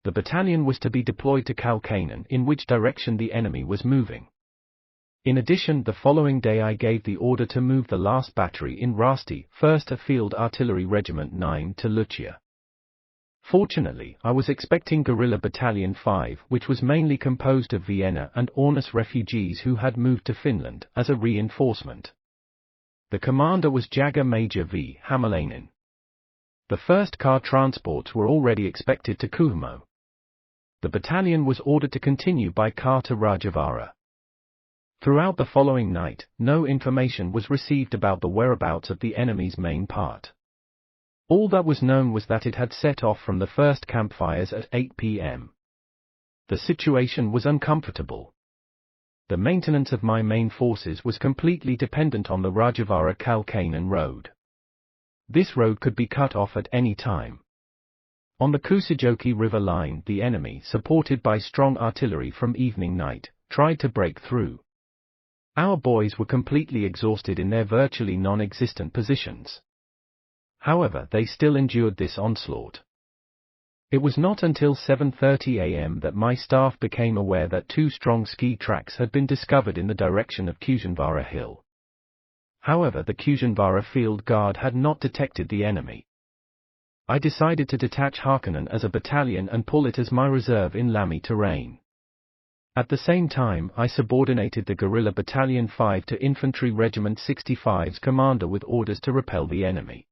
The battalion was to be deployed to Kalkainen, in which direction the enemy was moving. In addition, the following day I gave the order to move the last battery in Rasti, 1st Field Artillery Regiment 9 to Lucia. Fortunately, I was expecting Guerrilla Battalion 5, which was mainly composed of Vienna and Ornus refugees who had moved to Finland, as a reinforcement. The commander was Jager Major V. Hamalainen. The first car transports were already expected to Kuhmo. The battalion was ordered to continue by car to Rajavaara. Throughout the following night, no information was received about the whereabouts of the enemy's main part. All that was known was that it had set off from the first campfires at 8 p.m. The situation was uncomfortable. The maintenance of my main forces was completely dependent on the Rajavaara-Kalkainen road. This road could be cut off at any time. On the Kuusijoki River line, the enemy, supported by strong artillery from evening-night, tried to break through. Our boys were completely exhausted in their virtually non-existent positions. However, they still endured this onslaught. It was not until 7:30 a.m. that my staff became aware that 2 strong ski tracks had been discovered in the direction of Kuusianvaara Hill. However, the Kuusianvaara Field Guard had not detected the enemy. I decided to detach Heikkinen as a battalion and pull it as my reserve in Lami terrain. At the same time, I subordinated the Guerrilla Battalion 5 to Infantry Regiment 65's commander with orders to repel the enemy.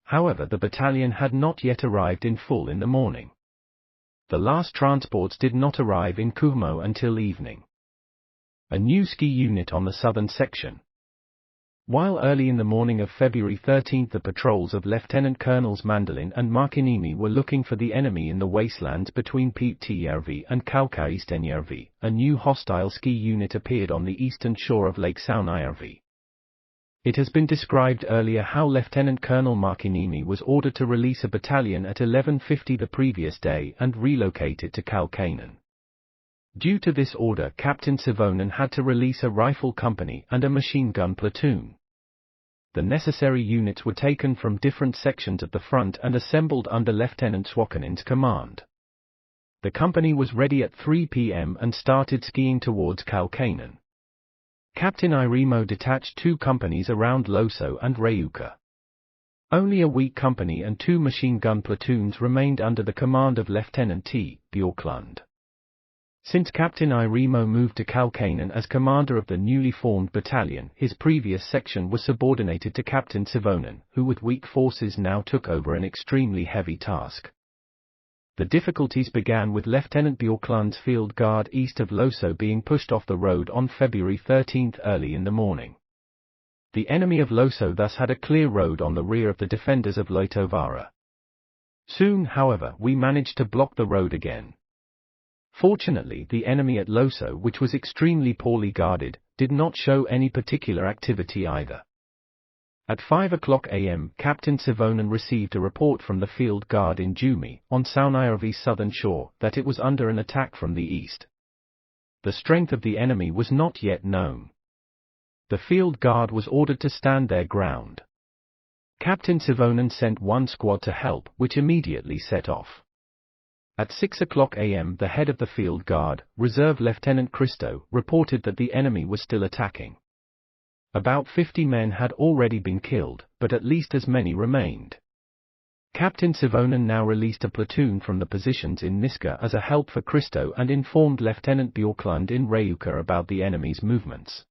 However, the battalion had not yet arrived in full in the morning. The last transports did not arrive in Kuhmo until evening. A new ski unit on the southern section. While early in the morning of February 13 the patrols of Lieutenant Colonels Mandolin and Markiniemi were looking for the enemy in the wastelands between Piittijärvi and Kaukaisteenjärvi, a new hostile ski unit appeared on the eastern shore of Lake Saunajärvi. It has been described earlier how Lieutenant Colonel Markiniemi was ordered to release a battalion at 11:50 the previous day and relocate it to Kaukainen. Due to this order, Captain Savonen had to release a rifle company and a machine gun platoon. The necessary units were taken from different sections of the front and assembled under Lieutenant Suokanin's command. The company was ready at 3 p.m. and started skiing towards Kaukainen. Captain Irimo detached 2 companies around Loso and Reuka. Only a weak company and 2 machine gun platoons remained under the command of Lieutenant T. Bjorklund. Since Captain Irimo moved to Kaukainen as commander of the newly formed battalion, his previous section was subordinated to Captain Savonen, who with weak forces now took over an extremely heavy task. The difficulties began with Lieutenant Bjorklund's field guard east of Loso being pushed off the road on February 13 early in the morning. The enemy of Loso thus had a clear road on the rear of the defenders of Leutovara. Soon, however, we managed to block the road again. Fortunately, the enemy at Loso, which was extremely poorly guarded, did not show any particular activity either. At 5 a.m, Captain Savonen received a report from the field guard in Jumi, on Saunajärvi's southern shore, that it was under an attack from the east. The strength of the enemy was not yet known. The field guard was ordered to stand their ground. Captain Savonen sent 1 squad to help, which immediately set off. At 6 a.m. the head of the field guard, Reserve Lieutenant Christo, reported that the enemy was still attacking. About 50 men had already been killed, but at least as many remained. Captain Savonen now released a platoon from the positions in Niska as a help for Christo and informed Lieutenant Bjorklund in Reuka about the enemy's movements.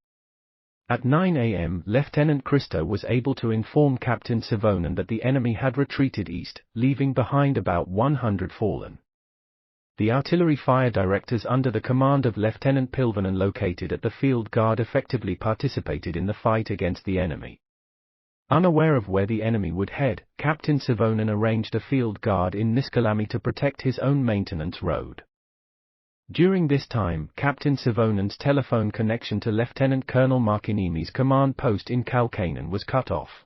At 9 a.m. Lieutenant Christo was able to inform Captain Savonen that the enemy had retreated east, leaving behind about 100 fallen. The artillery fire directors under the command of Lieutenant Pilvanen located at the field guard effectively participated in the fight against the enemy. Unaware of where the enemy would head, Captain Savonen arranged a field guard in Niskalami to protect his own maintenance road. During this time, Captain Savonen's telephone connection to Lieutenant Colonel Markiniemi's command post in Kaukainen was cut off.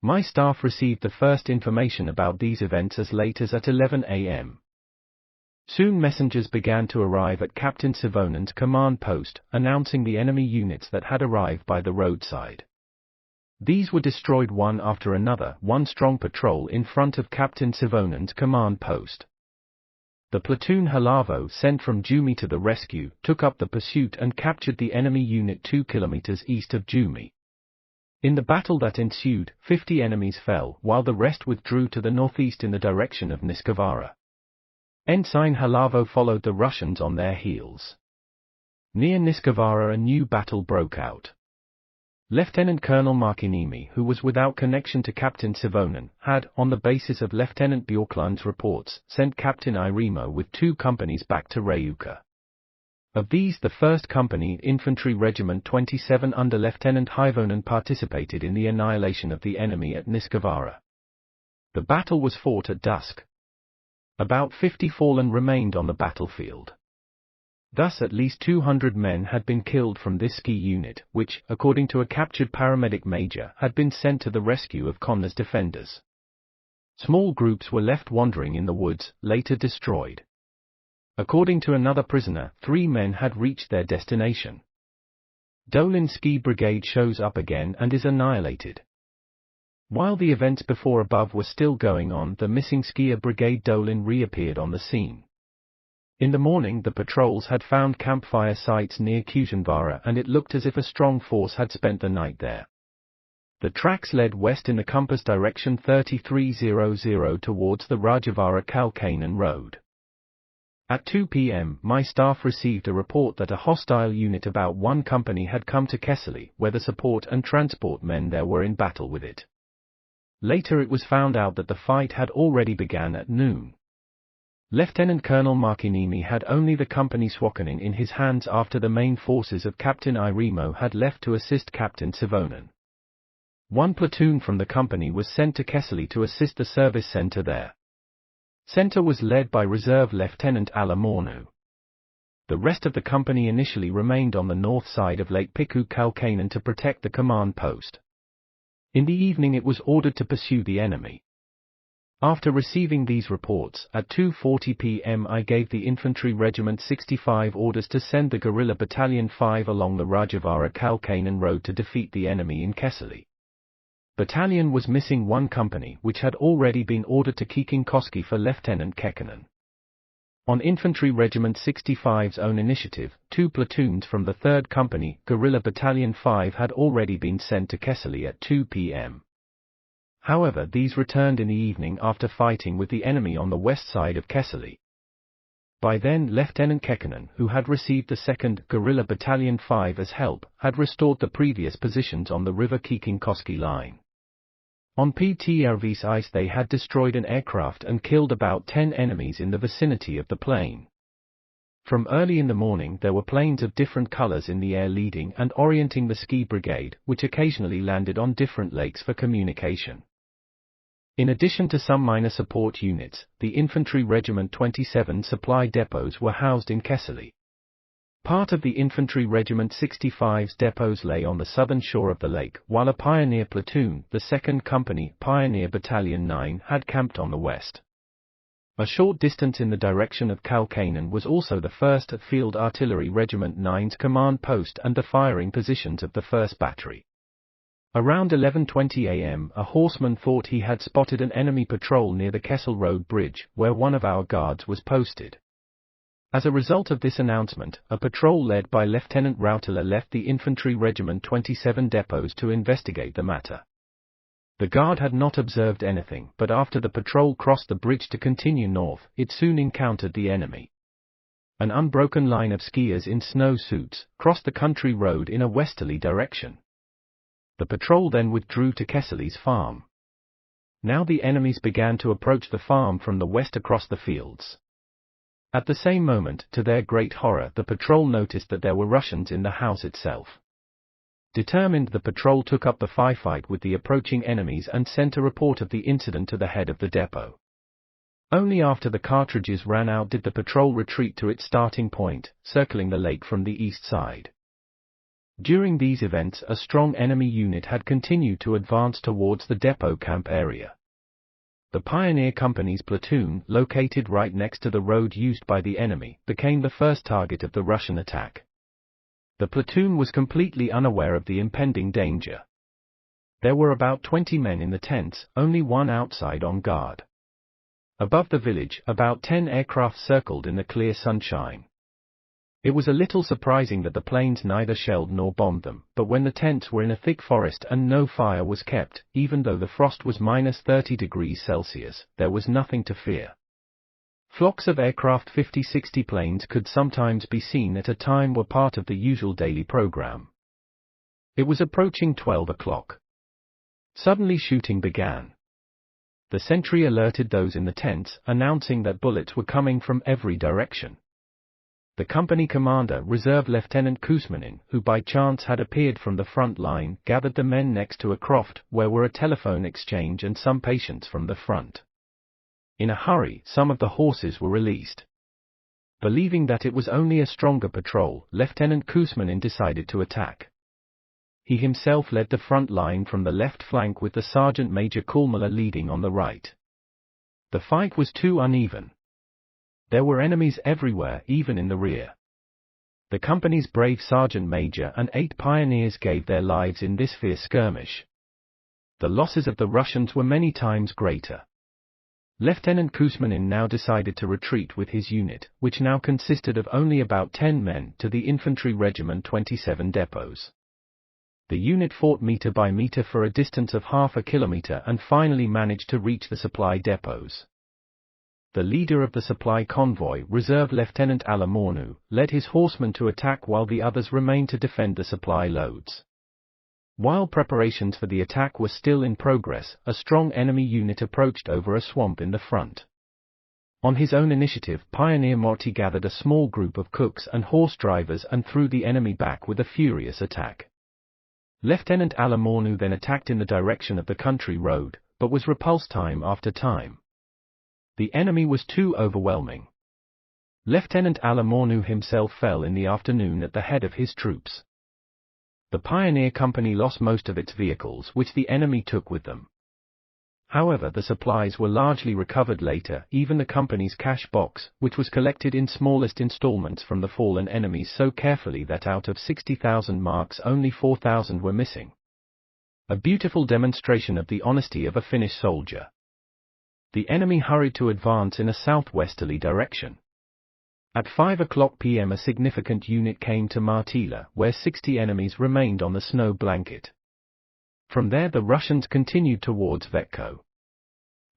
My staff received the first information about these events as late as at 11 a.m. Soon messengers began to arrive at Captain Savonen's command post, announcing the enemy units that had arrived by the roadside. These were destroyed one after another, one strong patrol in front of Captain Savonen's command post. The platoon Halavo sent from Jumi to the rescue, took up the pursuit and captured the enemy unit 2 kilometers east of Jumi. In the battle that ensued, 50 enemies fell, while the rest withdrew to the northeast in the direction of Niskavara. Ensign Halavo followed the Russians on their heels. Near Niskavara a new battle broke out. Lieutenant Colonel Markiniemi, who was without connection to Captain Savonen, had, on the basis of Lieutenant Bjorklund's reports, sent Captain Irimo with 2 companies back to Reuka. Of these, the 1st Company Infantry Regiment 27 under Lieutenant Haivonen participated in the annihilation of the enemy at Niskavara. The battle was fought at dusk. About 50 fallen remained on the battlefield. Thus at least 200 men had been killed from this ski unit, which, according to a captured paramedic major, had been sent to the rescue of Konna's defenders. Small groups were left wandering in the woods, later destroyed. According to another prisoner, 3 men had reached their destination. Dolin Ski Brigade shows up again and is annihilated. While the events before above were still going on, the missing skier Brigade Dolin reappeared on the scene. In the morning the patrols had found campfire sites near Kujanvara and it looked as if a strong force had spent the night there. The tracks led west in the compass direction 3300 towards the Rajavara Kaukainen road. At 2 p.m. my staff received a report that a hostile unit about 1 company had come to Kesseli, where the support and transport men there were in battle with it. Later it was found out that the fight had already begun at noon. Lieutenant Colonel Markinimi had only the company Swakkanen in his hands after the main forces of Captain Irimo had left to assist Captain Sivonen. One platoon from the company was sent to Kesseli to assist the service center there. Center was led by Reserve Lieutenant Alamornu. The rest of the company initially remained on the north side of Lake Pikku-Kalkainen to protect the command post. In the evening it was ordered to pursue the enemy. After receiving these reports, at 2:40 p.m. I gave the Infantry Regiment 65 orders to send the Guerrilla Battalion 5 along the Rajavaara-Kalkainen road to defeat the enemy in Kesseli. Battalion was missing one company which had already been ordered to Kiikinkoski for Lieutenant Kekkonen. On Infantry Regiment 65's own initiative, 2 platoons from the 3rd Company, Guerrilla Battalion 5 had already been sent to Kesseli at 2 p.m. However, these returned in the evening after fighting with the enemy on the west side of Kesseli. By then Lieutenant Kekkonen, who had received the 2nd Guerrilla Battalion 5 as help, had restored the previous positions on the River Kiikinkoski line. On Ptjärvi's ice they had destroyed an aircraft and killed about 10 enemies in the vicinity of the plane. From early in the morning there were planes of different colors in the air leading and orienting the ski brigade, which occasionally landed on different lakes for communication. In addition to some minor support units, the Infantry Regiment 27 supply depots were housed in Kesseli. Part of the Infantry Regiment 65's depots lay on the southern shore of the lake, while a pioneer platoon, the 2nd Company, Pioneer Battalion 9, had camped on the west. A short distance in the direction of Kalkainen was also the 1st Field Artillery Regiment 9's command post and the firing positions of the 1st Battery. Around 11:20 a.m. a horseman thought he had spotted an enemy patrol near the Kessel Road Bridge, where one of our guards was posted. As a result of this announcement, a patrol led by Lieutenant Rautala left the Infantry Regiment 27 depots to investigate the matter. The guard had not observed anything, but after the patrol crossed the bridge to continue north, it soon encountered the enemy. An unbroken line of skiers in snow suits crossed the country road in a westerly direction. The patrol then withdrew to Kesseli's farm. Now the enemies began to approach the farm from the west across the fields. At the same moment, to their great horror, the patrol noticed that there were Russians in the house itself. Determined, the patrol took up the firefight with the approaching enemies and sent a report of the incident to the head of the depot. Only after the cartridges ran out did the patrol retreat to its starting point, circling the lake from the east side. During these events, a strong enemy unit had continued to advance towards the depot camp area. The Pioneer Company's platoon, located right next to the road used by the enemy, became the first target of the Russian attack. The platoon was completely unaware of the impending danger. There were about 20 men in the tents, only one outside on guard. Above the village, about 10 aircraft circled in the clear sunshine. It was a little surprising that the planes neither shelled nor bombed them, but when the tents were in a thick forest and no fire was kept, even though the frost was -30°C, there was nothing to fear. Flocks of aircraft 50-60 planes could sometimes be seen at a time were part of the usual daily program. It was approaching 12 o'clock. Suddenly shooting began. The sentry alerted those in the tents, announcing that bullets were coming from every direction. The company commander, Reserve Lieutenant Kusmanin, who by chance had appeared from the front line, gathered the men next to a croft, where were a telephone exchange and some patients from the front. In a hurry, some of the horses were released. Believing that it was only a stronger patrol, Lieutenant Kusmanin decided to attack. He himself led the front line from the left flank with the Sergeant Major Kulmala leading on the right. The fight was too uneven. There were enemies everywhere, even in the rear. The company's brave Sergeant Major and 8 pioneers gave their lives in this fierce skirmish. The losses of the Russians were many times greater. Lieutenant Kusmanin now decided to retreat with his unit, which now consisted of only about 10 men, to the Infantry Regiment 27 depots. The unit fought meter by meter for a distance of half a kilometer and finally managed to reach the supply depots. The leader of the supply convoy, Reserve Lieutenant Alamornu, led his horsemen to attack while the others remained to defend the supply loads. While preparations for the attack were still in progress, a strong enemy unit approached over a swamp in the front. On his own initiative, Pioneer Morty gathered a small group of cooks and horse drivers and threw the enemy back with a furious attack. Lieutenant Alamornu then attacked in the direction of the country road, but was repulsed time after time. The enemy was too overwhelming. Lieutenant Alamornu himself fell in the afternoon at the head of his troops. The Pioneer Company lost most of its vehicles, which the enemy took with them. However, the supplies were largely recovered later, even the company's cash box, which was collected in smallest installments from the fallen enemies so carefully that out of 60,000 marks only 4,000 were missing. A beautiful demonstration of the honesty of a Finnish soldier. The enemy hurried to advance in a southwesterly direction. At 5 p.m. a significant unit came to Martila, where 60 enemies remained on the snow blanket. From there the Russians continued towards Vetko.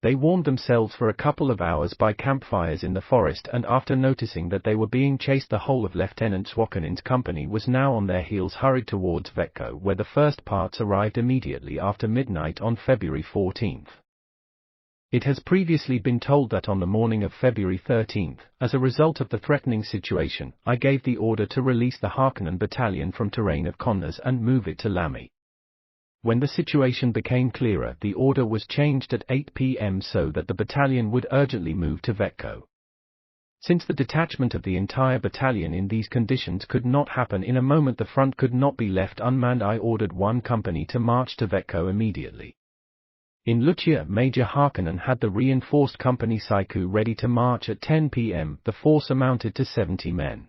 They warmed themselves for a couple of hours by campfires in the forest, and after noticing that they were being chased, the whole of Lieutenant Suokanin's company was now on their heels, hurried towards Vetko, where the first parts arrived immediately after midnight on February 14. It has previously been told that on the morning of February 13, as a result of the threatening situation, I gave the order to release the Heikkinen battalion from terrain of Konnas and move it to Lami. When the situation became clearer, the order was changed at 8 p.m. so that the battalion would urgently move to Vetko. Since the detachment of the entire battalion in these conditions could not happen in a moment, the front could not be left unmanned. I ordered one company to march to Vetko immediately. In Lucia, Major Heikkinen had the reinforced company Saiku ready to march at 10 p.m. The force amounted to 70 men.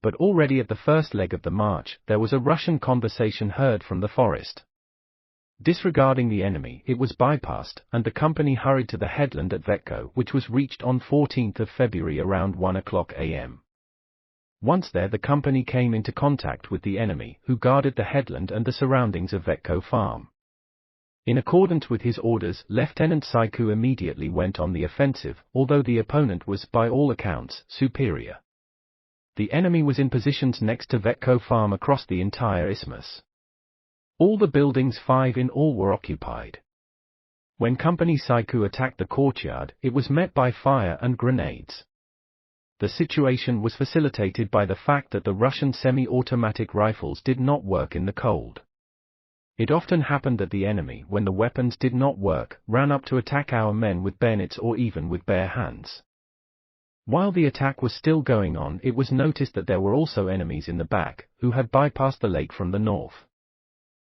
But already at the first leg of the march, there was a Russian conversation heard from the forest. Disregarding the enemy, it was bypassed, and the company hurried to the headland at Vetko, which was reached on 14th of February around 1 a.m. Once there, the company came into contact with the enemy, who guarded the headland and the surroundings of Vetko farm. In accordance with his orders, Lieutenant Saiku immediately went on the offensive, although the opponent was, by all accounts, superior. The enemy was in positions next to Vetko farm across the entire isthmus. All the buildings, 5 in all, were occupied. When Company Saiku attacked the courtyard, it was met by fire and grenades. The situation was facilitated by the fact that the Russian semi-automatic rifles did not work in the cold. It often happened that the enemy, when the weapons did not work, ran up to attack our men with bayonets or even with bare hands. While the attack was still going on, it was noticed that there were also enemies in the back, who had bypassed the lake from the north.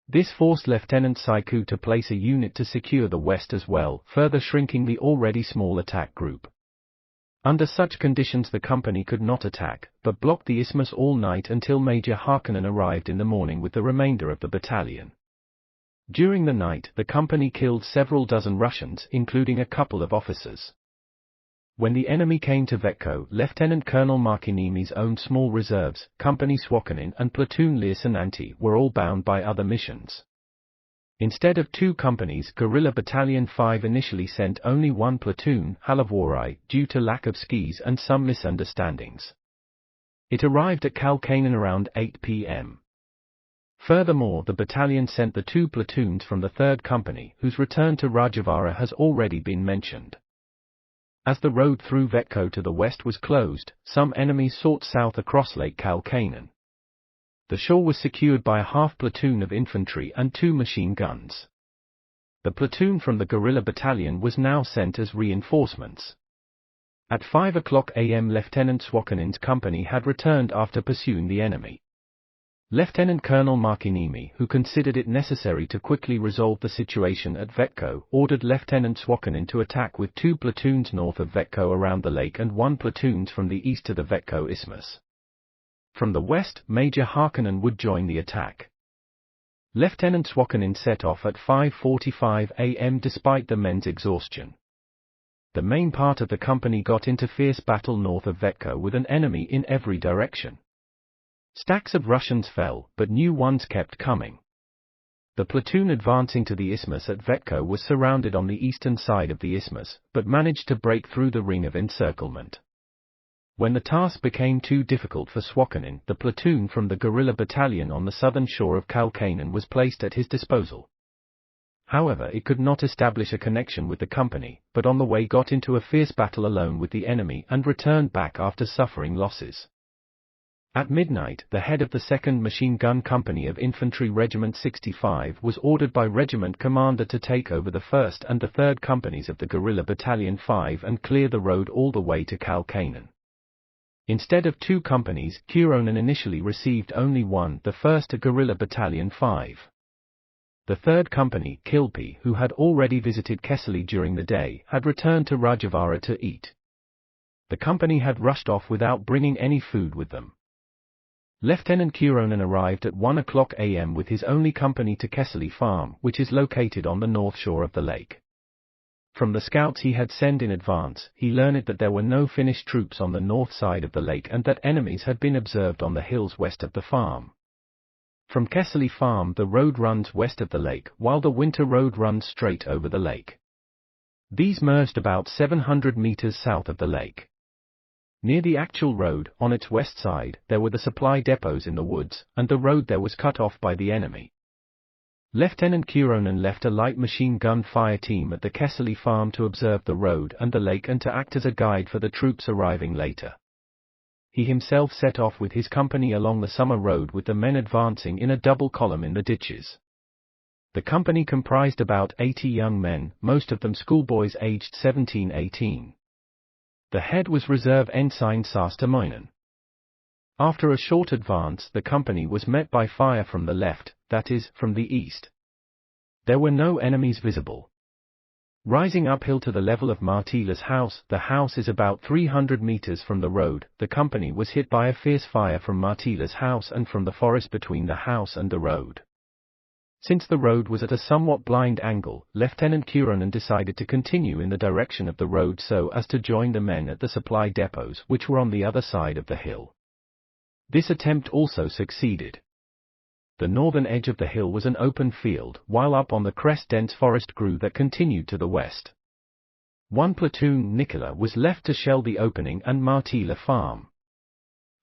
This forced Lieutenant Saiku to place a unit to secure the west as well, further shrinking the already small attack group. Under such conditions the company could not attack, but blocked the isthmus all night until Major Heikkinen arrived in the morning with the remainder of the battalion. During the night, the company killed several dozen Russians, including a couple of officers. When the enemy came to Vetko, Lieutenant Colonel Markkinini's own small reserves, Company Suokanin and Platoon Lieutenanti, were all bound by other missions. Instead of 2 companies, Guerrilla Battalion 5 initially sent only 1 platoon, Halavuorai, due to lack of skis and some misunderstandings. It arrived at Kalkainen around 8 p.m. Furthermore, the battalion sent the 2 platoons from the 3rd Company, whose return to Rajavara has already been mentioned. As the road through Vetko to the west was closed, some enemies sought south across Lake Kalkainen. The shore was secured by a half platoon of infantry and 2 machine guns. The platoon from the guerrilla battalion was now sent as reinforcements. At 5 a.m. Lieutenant Suokanin's company had returned after pursuing the enemy. Lieutenant Colonel Markkinini, who considered it necessary to quickly resolve the situation at Vetko, ordered Lieutenant Suokanin to attack with 2 platoons north of Vetko around the lake and 1 platoon from the east to the Vetko isthmus. From the west, Major Heikkinen would join the attack. Lieutenant Suokanin set off at 5:45 a.m. despite the men's exhaustion. The main part of the company got into fierce battle north of Vetko with an enemy in every direction. Stacks of Russians fell, but new ones kept coming. The platoon advancing to the isthmus at Vetko was surrounded on the eastern side of the isthmus, but managed to break through the ring of encirclement. When the task became too difficult for Suokanin, the platoon from the guerrilla battalion on the southern shore of Kalkainen was placed at his disposal. However, it could not establish a connection with the company, but on the way got into a fierce battle alone with the enemy and returned back after suffering losses. At midnight, the head of the 2nd Machine Gun Company of Infantry Regiment 65 was ordered by regiment commander to take over the 1st and the 3rd companies of the Guerrilla Battalion 5 and clear the road all the way to Kalkainen. Instead of 2 companies, Kuronen initially received only one, the 1st Guerrilla Battalion 5. The 3rd Company, Kilpi, who had already visited Kesseli during the day, had returned to Rajavaara to eat. The company had rushed off without bringing any food with them. Lieutenant Kuronen arrived at 1:00 a.m. with his only company to Kesseli Farm, which is located on the north shore of the lake. From the scouts he had sent in advance, he learned that there were no Finnish troops on the north side of the lake and that enemies had been observed on the hills west of the farm. From Kesseli Farm the road runs west of the lake, while the winter road runs straight over the lake. These merged about 700 meters south of the lake. Near the actual road, on its west side, there were the supply depots in the woods, and the road there was cut off by the enemy. Lieutenant Kuronen left a light machine gun fire team at the Kesseli Farm to observe the road and the lake and to act as a guide for the troops arriving later. He himself set off with his company along the summer road with the men advancing in a double column in the ditches. The company comprised about 80 young men, most of them schoolboys aged 17-18. The head was Reserve Ensign Saastamoinen. After a short advance, the company was met by fire from the left, that is, from the east. There were no enemies visible. Rising uphill to the level of Martila's house, the house is about 300 meters from the road, the company was hit by a fierce fire from Martila's house and from the forest between the house and the road. Since the road was at a somewhat blind angle, Lieutenant Kuronen decided to continue in the direction of the road so as to join the men at the supply depots which were on the other side of the hill. This attempt also succeeded. The northern edge of the hill was an open field, while up on the crest dense forest grew that continued to the west. One platoon, Nicola, was left to shell the opening and Martila farm.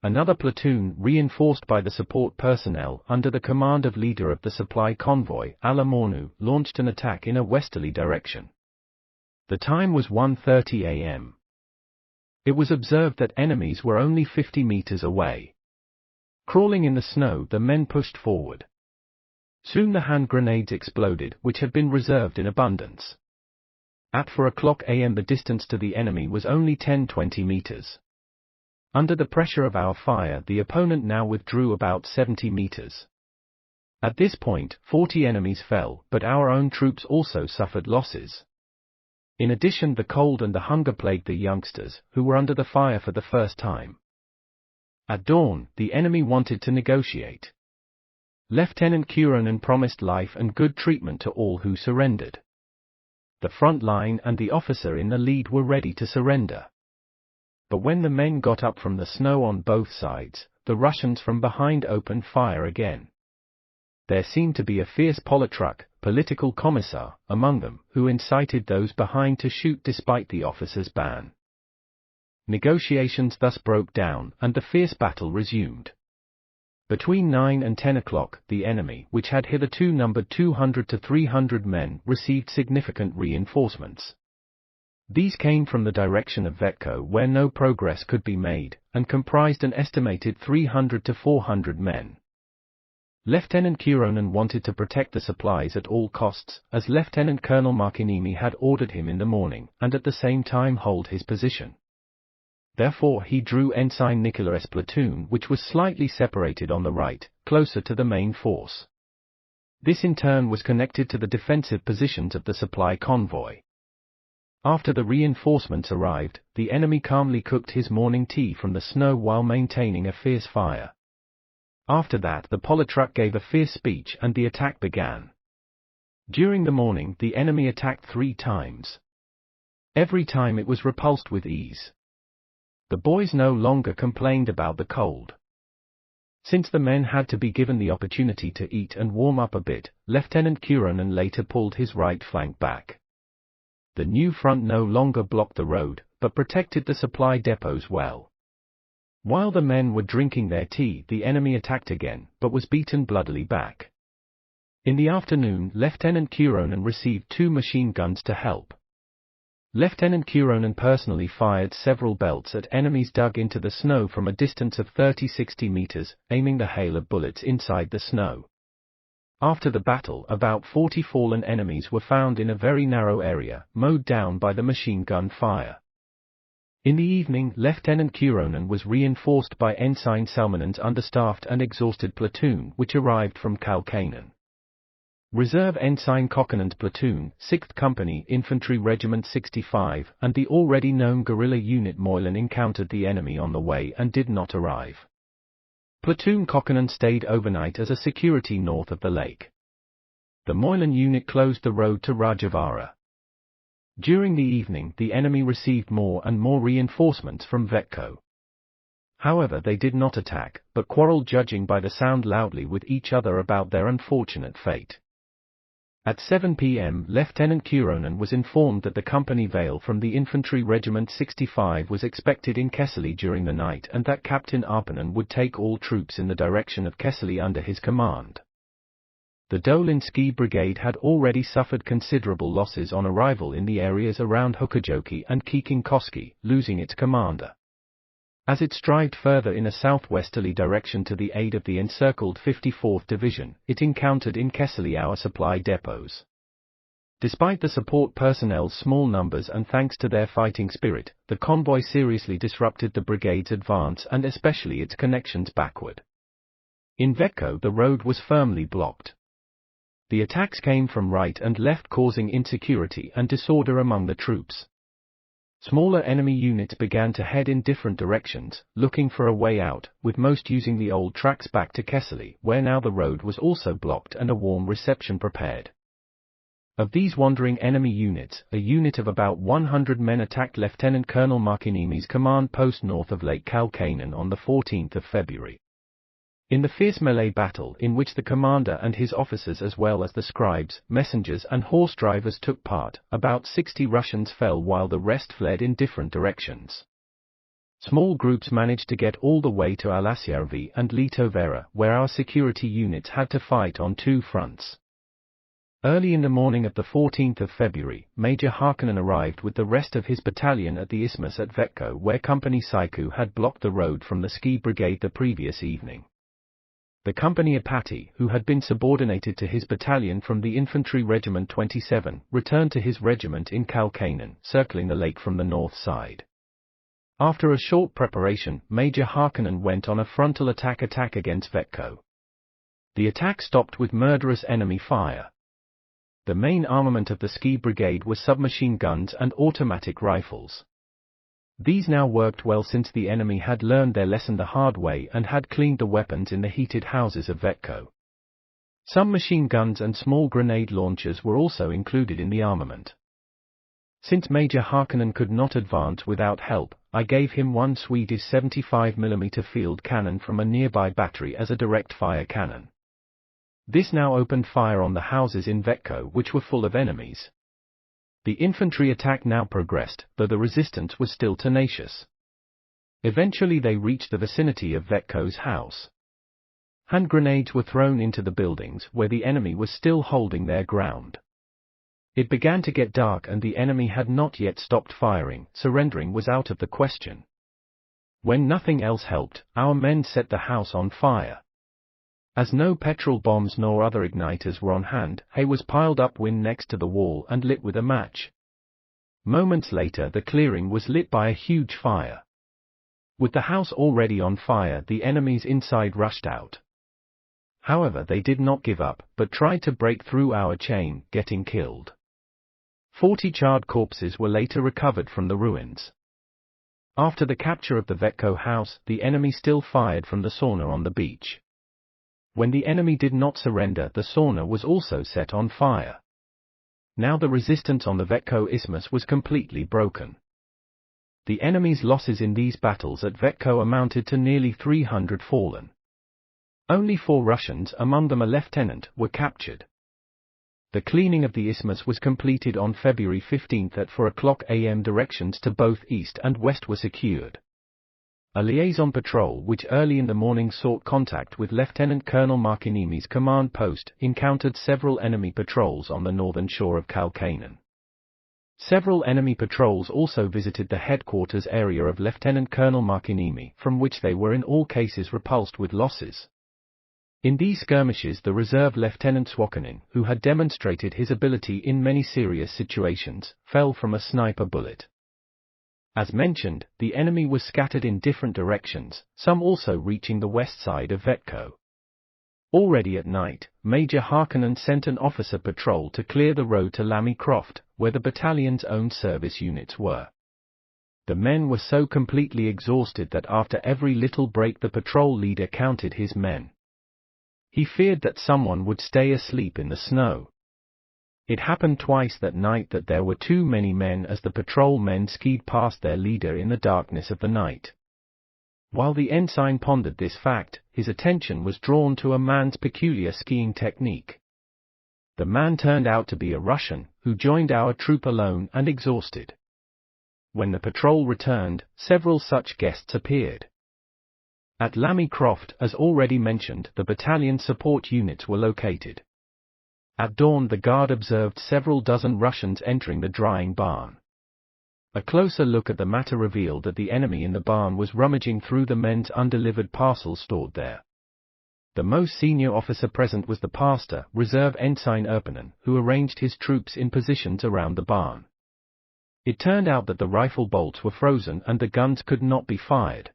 Another platoon, reinforced by the support personnel under the command of leader of the supply convoy, Alamornu, launched an attack in a westerly direction. The time was 1:30 a.m. It was observed that enemies were only 50 meters away. Crawling in the snow, the men pushed forward. Soon the hand grenades exploded, which had been reserved in abundance. At 4:00 a.m. the distance to the enemy was only 10-20 meters. Under the pressure of our fire, the opponent now withdrew about 70 meters. At this point, 40 enemies fell, but our own troops also suffered losses. In addition, the cold and the hunger plagued the youngsters, who were under the fire for the first time. At dawn, the enemy wanted to negotiate. Lieutenant Kuronen promised life and good treatment to all who surrendered. The front line and the officer in the lead were ready to surrender. But when the men got up from the snow on both sides, the Russians from behind opened fire again. There seemed to be a fierce Politruk, political commissar, among them, who incited those behind to shoot despite the officer's ban. Negotiations thus broke down, and the fierce battle resumed. Between 9 and 10 o'clock, the enemy, which had hitherto numbered 200 to 300 men, received significant reinforcements. These came from the direction of Vetko, where no progress could be made, and comprised an estimated 300 to 400 men. Lieutenant Kuronen wanted to protect the supplies at all costs, as Lieutenant Colonel Markinimi had ordered him in the morning, and at the same time hold his position. Therefore he drew Ensign Nicola's platoon, which was slightly separated on the right, closer to the main force. This in turn was connected to the defensive positions of the supply convoy. After the reinforcements arrived, the enemy calmly cooked his morning tea from the snow while maintaining a fierce fire. After that the Politruk gave a fierce speech and the attack began. During the morning the enemy attacked 3 times. Every time it was repulsed with ease. The boys no longer complained about the cold. Since the men had to be given the opportunity to eat and warm up a bit, Lieutenant Kuronen later pulled his right flank back. The new front no longer blocked the road, but protected the supply depots well. While the men were drinking their tea, the enemy attacked again, but was beaten bloodily back. In the afternoon, Lieutenant Kuronen received 2 machine guns to help. Lieutenant Kuronen personally fired several belts at enemies dug into the snow from a distance of 30-60 meters, aiming the hail of bullets inside the snow. After the battle, about 40 fallen enemies were found in a very narrow area, mowed down by the machine gun fire. In the evening, Lieutenant Kuronen was reinforced by Ensign Salmonen's understaffed and exhausted platoon, which arrived from Heikkinen. Reserve Ensign Kokkonen's platoon, 6th Company Infantry Regiment 65, and the already known guerrilla unit Moilen encountered the enemy on the way and did not arrive. Platoon Kokkonen stayed overnight as a security north of the lake. The Moilen unit closed the road to Rajavara. During the evening, the enemy received more and more reinforcements from Vetko. However, they did not attack, but quarreled, judging by the sound loudly with each other about their unfortunate fate. At 7 p.m. Lieutenant Kuronen was informed that the company Vale from the Infantry Regiment 65 was expected in Kesseli during the night and that Captain Arpanen would take all troops in the direction of Kesseli under his command. The Dolin Ski Brigade had already suffered considerable losses on arrival in the areas around Hukajoki and Kiikinkoski, losing its commander. As it strived further in a southwesterly direction to the aid of the encircled 54th Division, it encountered in Kesseli our supply depots. Despite the support personnel's small numbers and thanks to their fighting spirit, the convoy seriously disrupted the brigade's advance and especially its connections backward. In Vetko, the road was firmly blocked. The attacks came from right and left, causing insecurity and disorder among the troops. Smaller enemy units began to head in different directions, looking for a way out, with most using the old tracks back to Kesseli, where now the road was also blocked and a warm reception prepared. Of these wandering enemy units, a unit of about 100 men attacked Lieutenant Colonel Markinimi's command post north of Lake Heikkinen on the 14th of February. In the fierce melee battle, in which the commander and his officers as well as the scribes, messengers and horse drivers took part, about 60 Russians fell while the rest fled in different directions. Small groups managed to get all the way to Alasjärvi and Liitovere, where our security units had to fight on 2 fronts. Early in the morning of the 14th of February, Major Heikkinen arrived with the rest of his battalion at the isthmus at Vetko, where Company Saiku had blocked the road from the ski brigade the previous evening. The Company Apati, who had been subordinated to his battalion from the Infantry Regiment 27, returned to his regiment in Heikkinen, circling the lake from the north side. After a short preparation, Major Heikkinen went on a frontal attack against Vetko. The attack stopped with murderous enemy fire. The main armament of the ski brigade was submachine guns and automatic rifles. These now worked well since the enemy had learned their lesson the hard way and had cleaned the weapons in the heated houses of Vetko. Some machine guns and small grenade launchers were also included in the armament. Since Major Heikkinen could not advance without help, I gave him one Swedish 75mm field cannon from a nearby battery as a direct fire cannon. This now opened fire on the houses in Vetko, which were full of enemies. The infantry attack now progressed, though the resistance was still tenacious. Eventually they reached the vicinity of Vetko's house. Hand grenades were thrown into the buildings, where the enemy was still holding their ground. It began to get dark and the enemy had not yet stopped firing. Surrendering was out of the question. When nothing else helped, our men set the house on fire. As no petrol bombs nor other igniters were on hand, hay was piled up next to the wall and lit with a match. Moments later the clearing was lit by a huge fire. With the house already on fire, the enemies inside rushed out. However, they did not give up, but tried to break through our chain, getting killed. 40 charred corpses were later recovered from the ruins. After the capture of the Vetko house, the enemy still fired from the sauna on the beach. When the enemy did not surrender, the sauna was also set on fire. Now the resistance on the Vetko isthmus was completely broken. The enemy's losses in these battles at Vetko amounted to nearly 300 fallen. Only 4 Russians, among them a lieutenant, were captured. The cleaning of the isthmus was completed on February 15 at 4 o'clock am. Directions to both east and west were secured. A liaison patrol which early in the morning sought contact with Lieutenant Colonel Markkinini's command post encountered several enemy patrols on the northern shore of Heikkinen. Several enemy patrols also visited the headquarters area of Lieutenant Colonel Markkinini, from which they were in all cases repulsed with losses. In these skirmishes the reserve Lieutenant Siilasvuo, who had demonstrated his ability in many serious situations, fell from a sniper bullet. As mentioned, the enemy was scattered in different directions, some also reaching the west side of Vetko. Already at night, Major Heikkinen sent an officer patrol to clear the road to Lammy Croft, where the battalion's own service units were. The men were so completely exhausted that after every little break the patrol leader counted his men. He feared that someone would stay asleep in the snow. It happened twice that night that there were too many men as the patrol men skied past their leader in the darkness of the night. While the ensign pondered this fact, his attention was drawn to a man's peculiar skiing technique. The man turned out to be a Russian, who joined our troop alone and exhausted. When the patrol returned, several such guests appeared. At Lammy Croft, as already mentioned, the battalion support units were located. At dawn the guard observed several dozen Russians entering the drying barn. A closer look at the matter revealed that the enemy in the barn was rummaging through the men's undelivered parcels stored there. The most senior officer present was the pastor, Reserve Ensign Erpinen, who arranged his troops in positions around the barn. It turned out that the rifle bolts were frozen and the guns could not be fired.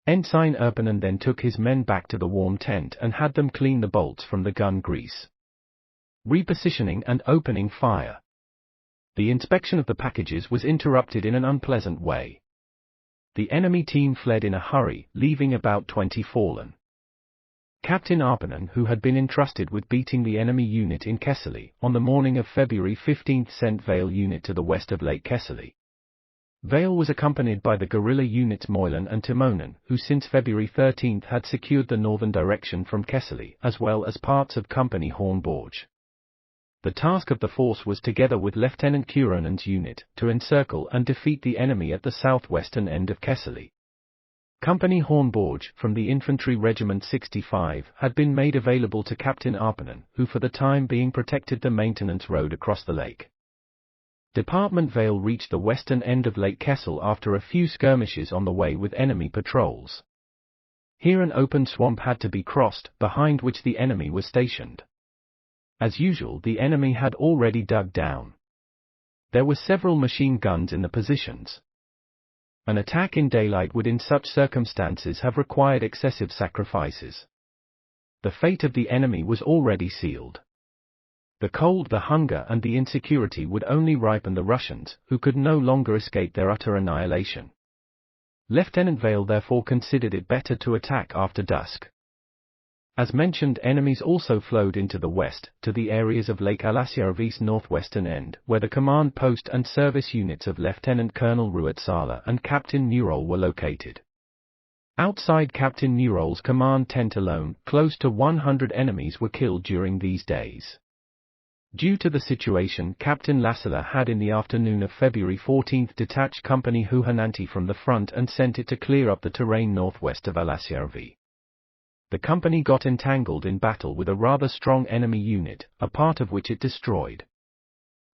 Ensign Erpinen then took his men back to the warm tent and had them clean the bolts from the gun grease, repositioning and opening fire. The inspection of the packages was interrupted in an unpleasant way. The enemy team fled in a hurry, leaving about 20 fallen. Captain Erpinen, who had been entrusted with beating the enemy unit in Kesseli, on the morning of February 15 sent Vale unit to the west of Lake Kesseli. Vale was accompanied by the guerrilla units Moilan and Timonen, who since February 13 had secured the northern direction from Kesseli, as well as parts of Company Hornborg. The task of the force was, together with Lieutenant Kuronen's unit, to encircle and defeat the enemy at the southwestern end of Kesseli. Company Hornborg, from the Infantry Regiment 65, had been made available to Captain Erpinen, who for the time being protected the maintenance road across the lake. Department Vale reached the western end of Lake Kessel after a few skirmishes on the way with enemy patrols. Here an open swamp had to be crossed, behind which the enemy was stationed. As usual, the enemy had already dug down. There were several machine guns in the positions. An attack in daylight would in such circumstances have required excessive sacrifices. The fate of the enemy was already sealed. The cold, the hunger and the insecurity would only ripen the Russians, who could no longer escape their utter annihilation. Lieutenant Vale therefore considered it better to attack after dusk. As mentioned, enemies also flowed into the west, to the areas of Lake Alasjärvi's northwestern end, where the command post and service units of Lieutenant Colonel Ruotsala and Captain Nurol were located. Outside Captain Nurol's command tent alone, close to 100 enemies were killed during these days. Due to the situation, Captain Lassila had in the afternoon of February 14 detached Company Huhananti from the front and sent it to clear up the terrain northwest of Alasjärvi. The company got entangled in battle with a rather strong enemy unit, a part of which it destroyed.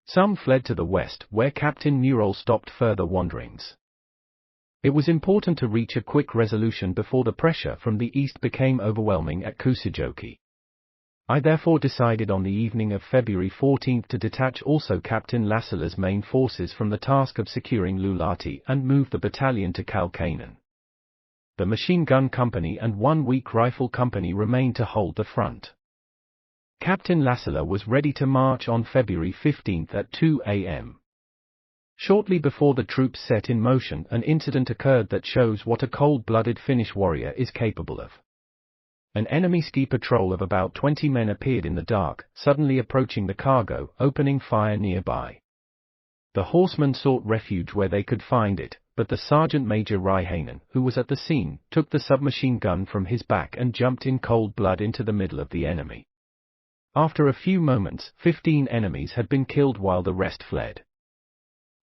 Some fled to the west, where Captain Nurol stopped further wanderings. It was important to reach a quick resolution before the pressure from the east became overwhelming at Kuusijoki. I therefore decided on the evening of February 14 to detach also Captain Lassila's main forces from the task of securing Luulahti and move the battalion to Heikkinen. The machine gun company and one weak rifle company remained to hold the front. Captain Lassila was ready to march on February 15 at 2 a.m. Shortly before the troops set in motion, an incident occurred that shows what a cold-blooded Finnish warrior is capable of. An enemy ski patrol of about 20 men appeared in the dark, suddenly approaching the cargo, opening fire nearby. The horsemen sought refuge where they could find it, but the Sergeant Major Heikkinen, who was at the scene, took the submachine gun from his back and jumped in cold blood into the middle of the enemy. After a few moments, 15 enemies had been killed while the rest fled.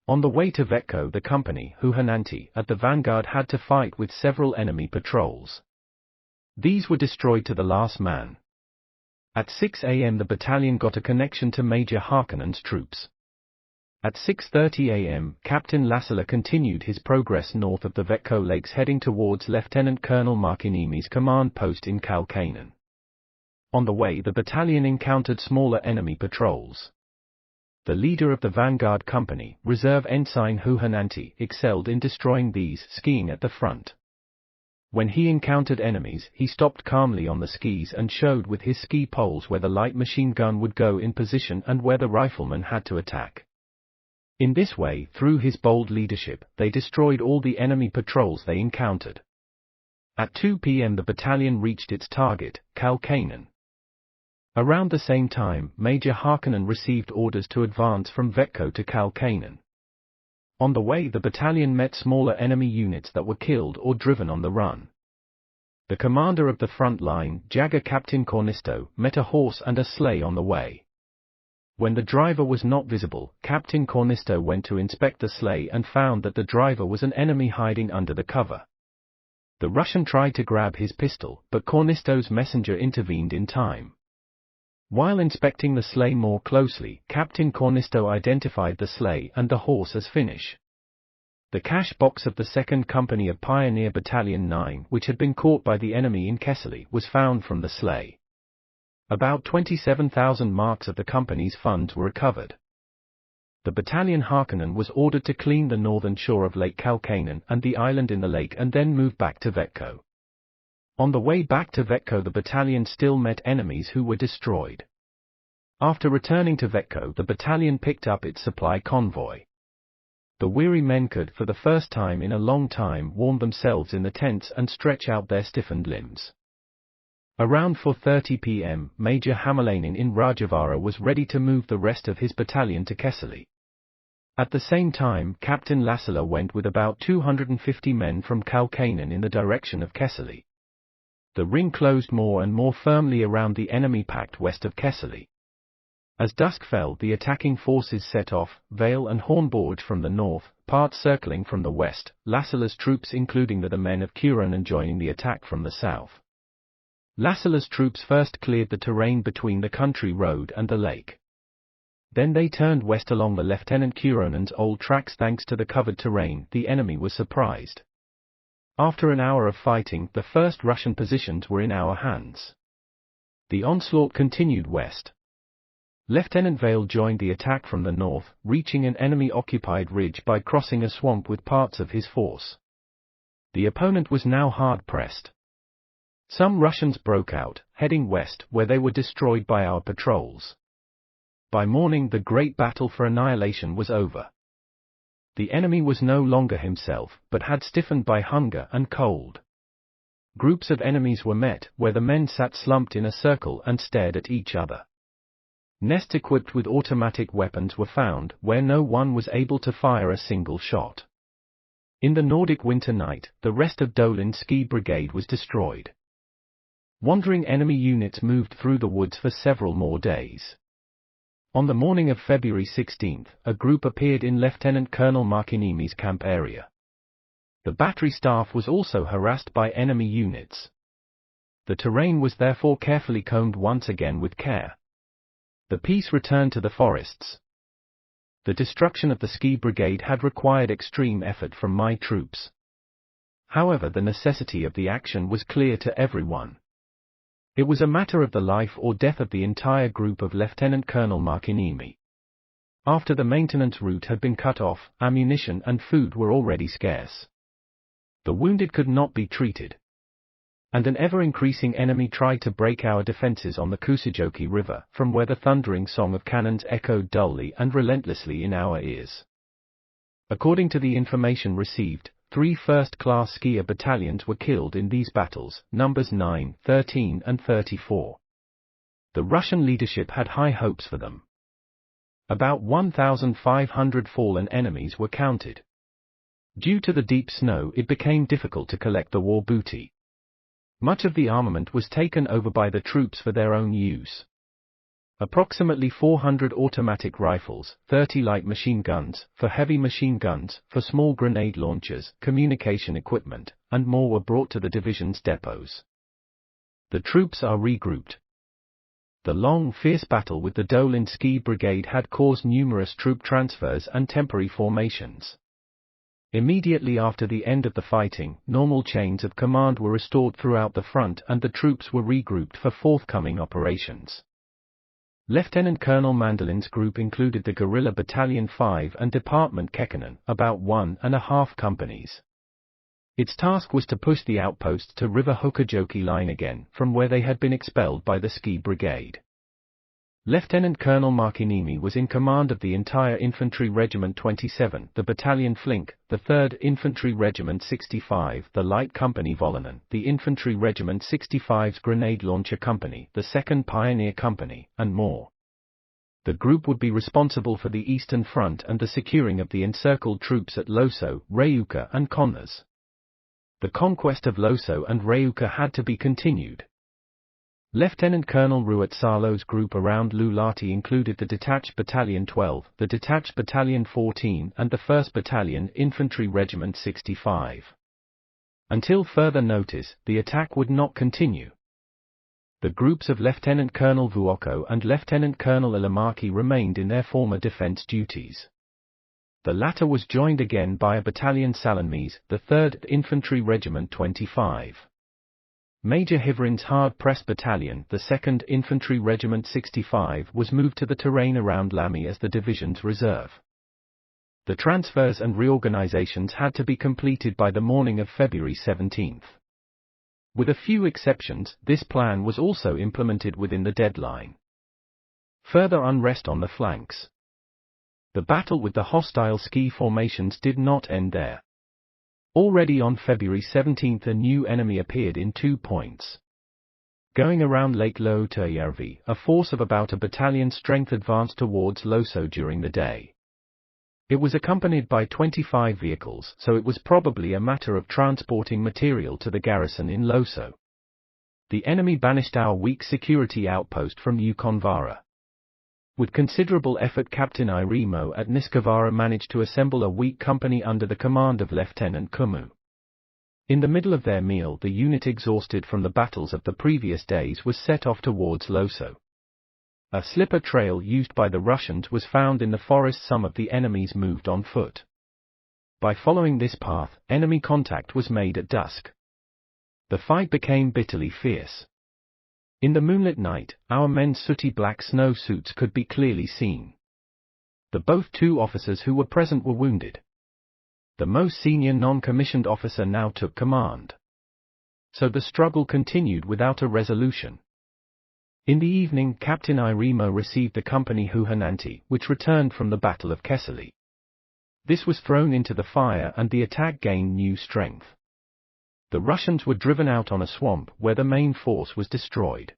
On the way to Vetko, the company Huhananti at the vanguard had to fight with several enemy patrols. These were destroyed to the last man. At 6 a.m. the battalion got a connection to Major Harkkonen's troops. At 6:30 a.m., Captain Lassila continued his progress north of the Vetko Lakes heading towards Lieutenant Colonel Markiniemi's command post in Kalkainen. On the way the battalion encountered smaller enemy patrols. The leader of the vanguard company, Reserve Ensign Huhananti, excelled in destroying these, skiing at the front. When he encountered enemies, he stopped calmly on the skis and showed with his ski poles where the light machine gun would go in position and where the riflemen had to attack. In this way, through his bold leadership, they destroyed all the enemy patrols they encountered. At 2 p.m. the battalion reached its target, Kalkainen. Around the same time, Major Harkkonen received orders to advance from Vetko to Kalkainen. On the way the battalion met smaller enemy units that were killed or driven on the run. The commander of the front line, Jagger Captain Cornisto, met a horse and a sleigh on the way. When the driver was not visible, Captain Cornisto went to inspect the sleigh and found that the driver was an enemy hiding under the cover. The Russian tried to grab his pistol, but Cornisto's messenger intervened in time. While inspecting the sleigh more closely, Captain Cornisto identified the sleigh and the horse as Finnish. The cash box of the 2nd Company of Pioneer Battalion 9, which had been caught by the enemy in Kesseli, was found from the sleigh. About 27,000 marks of the company's funds were recovered. The battalion Harkkonen was ordered to clean the northern shore of Lake Kalkainen and the island in the lake and then move back to Vetko. On the way back to Vetko the battalion still met enemies who were destroyed. After returning to Vetko the battalion picked up its supply convoy. The weary men could, for the first time in a long time, warm themselves in the tents and stretch out their stiffened limbs. Around 4:30 p.m., Major Hämäläinen in Rajavaara was ready to move the rest of his battalion to Kesseli. At the same time, Captain Lassila went with about 250 men from Kalkainen in the direction of Kesseli. The ring closed more and more firmly around the enemy packed west of Kesseli. As dusk fell, the attacking forces set off, Vale and Hornborg from the north, part circling from the west, Lassila's troops including the men of Kuronen joining the attack from the south. Lassila's troops first cleared the terrain between the country road and the lake. Then they turned west along the Lieutenant Kuronen's old tracks. Thanks to the covered terrain, the enemy was surprised. After an hour of fighting, the first Russian positions were in our hands. The onslaught continued west. Lieutenant Vale joined the attack from the north, reaching an enemy-occupied ridge by crossing a swamp with parts of his force. The opponent was now hard-pressed. Some Russians broke out, heading west, where they were destroyed by our patrols. By morning the great battle for annihilation was over. The enemy was no longer himself, but had stiffened by hunger and cold. Groups of enemies were met, where the men sat slumped in a circle and stared at each other. Nests equipped with automatic weapons were found, where no one was able to fire a single shot. In the Nordic winter night, the rest of Dolin's ski brigade was destroyed. Wandering enemy units moved through the woods for several more days. On the morning of February 16, a group appeared in Lieutenant Colonel Markiniemi's camp area. The battery staff was also harassed by enemy units. The terrain was therefore carefully combed once again with care. The peace returned to the forests. The destruction of the ski brigade had required extreme effort from my troops. However, the necessity of the action was clear to everyone. It was a matter of the life or death of the entire group of Lieutenant Colonel Markiniemi. After the maintenance route had been cut off, ammunition and food were already scarce. The wounded could not be treated. And an ever-increasing enemy tried to break our defenses on the Kuusijoki River, from where the thundering song of cannons echoed dully and relentlessly in our ears. According to the information received, 3 first-class skier battalions were killed in these battles, numbers 9, 13 and 34. The Russian leadership had high hopes for them. About 1,500 fallen enemies were counted. Due to the deep snow, it became difficult to collect the war booty. Much of the armament was taken over by the troops for their own use. Approximately 400 automatic rifles, 30 light machine guns, for heavy machine guns, for small grenade launchers, communication equipment, and more were brought to the division's depots. The troops are regrouped. The long, fierce battle with the Dolinski Brigade had caused numerous troop transfers and temporary formations. Immediately after the end of the fighting, normal chains of command were restored throughout the front and the troops were regrouped for forthcoming operations. Lieutenant Colonel Mandelin's group included the Guerrilla Battalion 5 and Department Kekkonen, about 1.5 companies. Its task was to push the outposts to River Hokajoki line again, from where they had been expelled by the Ski Brigade. Lieutenant Colonel Markinimi was in command of the entire Infantry Regiment 27, the Battalion Flink, the 3rd Infantry Regiment 65, the Light Company Volanen, the Infantry Regiment 65's Grenade Launcher Company, the 2nd Pioneer Company, and more. The group would be responsible for the Eastern Front and the securing of the encircled troops at Loso, Reuka and Connors. The conquest of Loso and Reuka had to be continued. Lieutenant Colonel Ruotsalo's group around Lulati included the Detached Battalion 12, the Detached Battalion 14 and the 1st Battalion Infantry Regiment 65. Until further notice, the attack would not continue. The groups of Lieutenant Colonel Vuoko and Lieutenant Colonel Ilamaki remained in their former defense duties. The latter was joined again by a Battalion Salonmise, the 3rd Infantry Regiment 25. Major Hivrin's hard-pressed battalion, the 2nd Infantry Regiment 65, was moved to the terrain around Lamy as the division's reserve. The transfers and reorganizations had to be completed by the morning of February 17. With a few exceptions, this plan was also implemented within the deadline. Further unrest on the flanks. The battle with the hostile ski formations did not end there. Already on February 17 a new enemy appeared in 2 points. Going around Lake Loutejärvi, a force of about a battalion's strength advanced towards Loso during the day. It was accompanied by 25 vehicles, so it was probably a matter of transporting material to the garrison in Loso. The enemy banished our weak security outpost from Ukonvara. With considerable effort, Captain Irimo at Niskavara managed to assemble a weak company under the command of Lieutenant Kuhmo. In the middle of their meal, the unit, exhausted from the battles of the previous days, was set off towards Loso. A slipper trail used by the Russians was found in the forest. Some of the enemies moved on foot. By following this path, enemy contact was made at dusk. The fight became bitterly fierce. In the moonlit night, our men's sooty black snow suits could be clearly seen. Both 2 officers who were present were wounded. The most senior non-commissioned officer now took command. So the struggle continued without a resolution. In the evening, Captain Irimo received the company Huhananti, which returned from the Battle of Kesseli. This was thrown into the fire and the attack gained new strength. The Russians were driven out on a swamp where the main force was destroyed.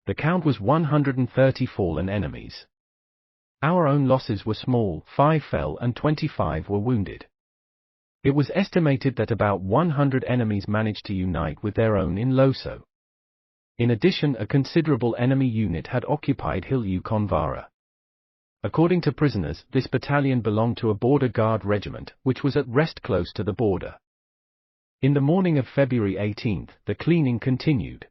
The count was 130 fallen enemies. Our own losses were small, 5 fell and 25 were wounded. It was estimated that about 100 enemies managed to unite with their own in Loso. In addition, a considerable enemy unit had occupied Hill Ukonvara. According to prisoners, this battalion belonged to a border guard regiment, which was at rest close to the border. In the morning of February 18, the cleaning continued.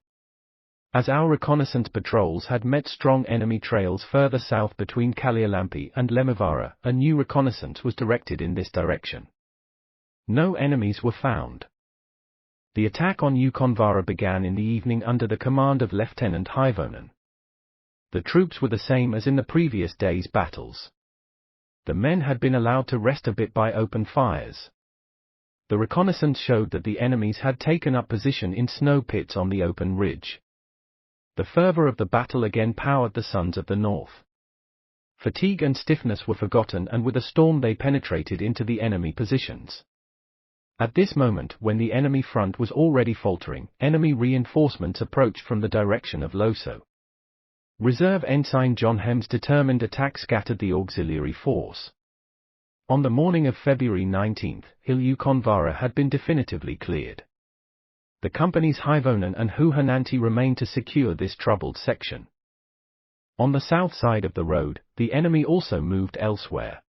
As our reconnaissance patrols had met strong enemy trails further south between Kalialampi and Lemivara, a new reconnaissance was directed in this direction. No enemies were found. The attack on Ukonvara began in the evening under the command of Lieutenant Haivonen. The troops were the same as in the previous day's battles. The men had been allowed to rest a bit by open fires. The reconnaissance showed that the enemies had taken up position in snow pits on the open ridge. The fervor of the battle again powered the Sons of the North. Fatigue and stiffness were forgotten, and with a storm they penetrated into the enemy positions. At this moment, when the enemy front was already faltering, enemy reinforcements approached from the direction of Loso. Reserve Ensign John Hem's determined attack scattered the auxiliary force. On the morning of February 19, Hill Ukonvara had been definitively cleared. The companies Haivonen and Huhananti remained to secure this troubled section. On the south side of the road, the enemy also moved elsewhere.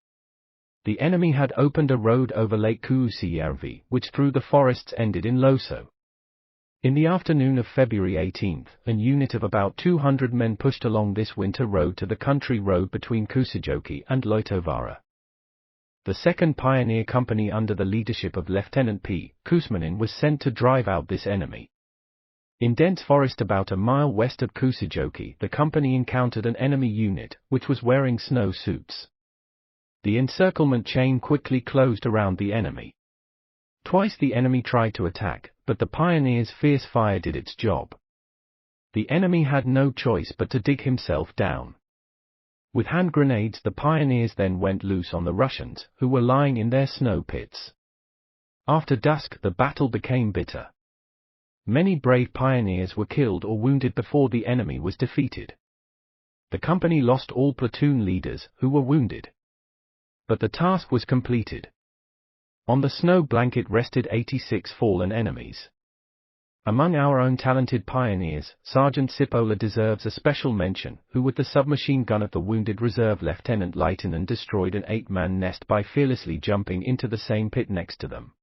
The enemy had opened a road over Lake Kuhmo, which through the forests ended in Loso. In the afternoon of February 18, a unit of about 200 men pushed along this winter road to the country road between Kuusijoki and Loitovaara. The 2nd Pioneer Company under the leadership of Lieutenant P. Kuusmanen was sent to drive out this enemy. In dense forest about a mile west of Kuusijoki, the company encountered an enemy unit, which was wearing snow suits. The encirclement chain quickly closed around the enemy. Twice the enemy tried to attack, but the pioneers' fierce fire did its job. The enemy had no choice but to dig himself down. With hand grenades, the pioneers then went loose on the Russians, who were lying in their snow pits. After dusk, the battle became bitter. Many brave pioneers were killed or wounded before the enemy was defeated. The company lost all platoon leaders, who were wounded. But the task was completed. On the snow blanket rested 86 fallen enemies. Among our own talented pioneers, Sergeant Sipola deserves a special mention, who with the submachine gun of the wounded Reserve Lieutenant Leitinen destroyed an 8-man nest by fearlessly jumping into the same pit next to them.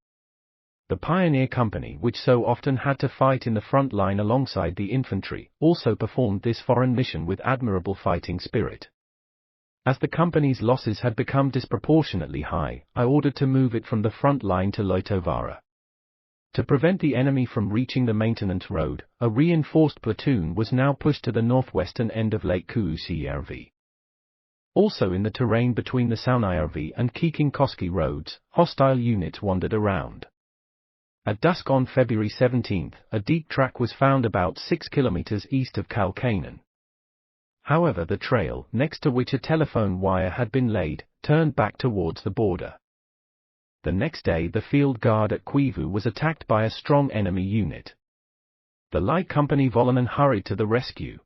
The Pioneer Company, which so often had to fight in the front line alongside the infantry, also performed this foreign mission with admirable fighting spirit. As the company's losses had become disproportionately high, I ordered to move it from the front line to Loitovaara. To prevent the enemy from reaching the maintenance road, a reinforced platoon was now pushed to the northwestern end of Lake Kuusijoki. Also in the terrain between the Saunajärvi and Kiikinkoski roads, hostile units wandered around. At dusk on February 17, a deep track was found about 6 kilometers east of Heikkinen. However, the trail, next to which a telephone wire had been laid, turned back towards the border. The next day the field guard at Kuivu was attacked by a strong enemy unit. The light company Volonen hurried to the rescue.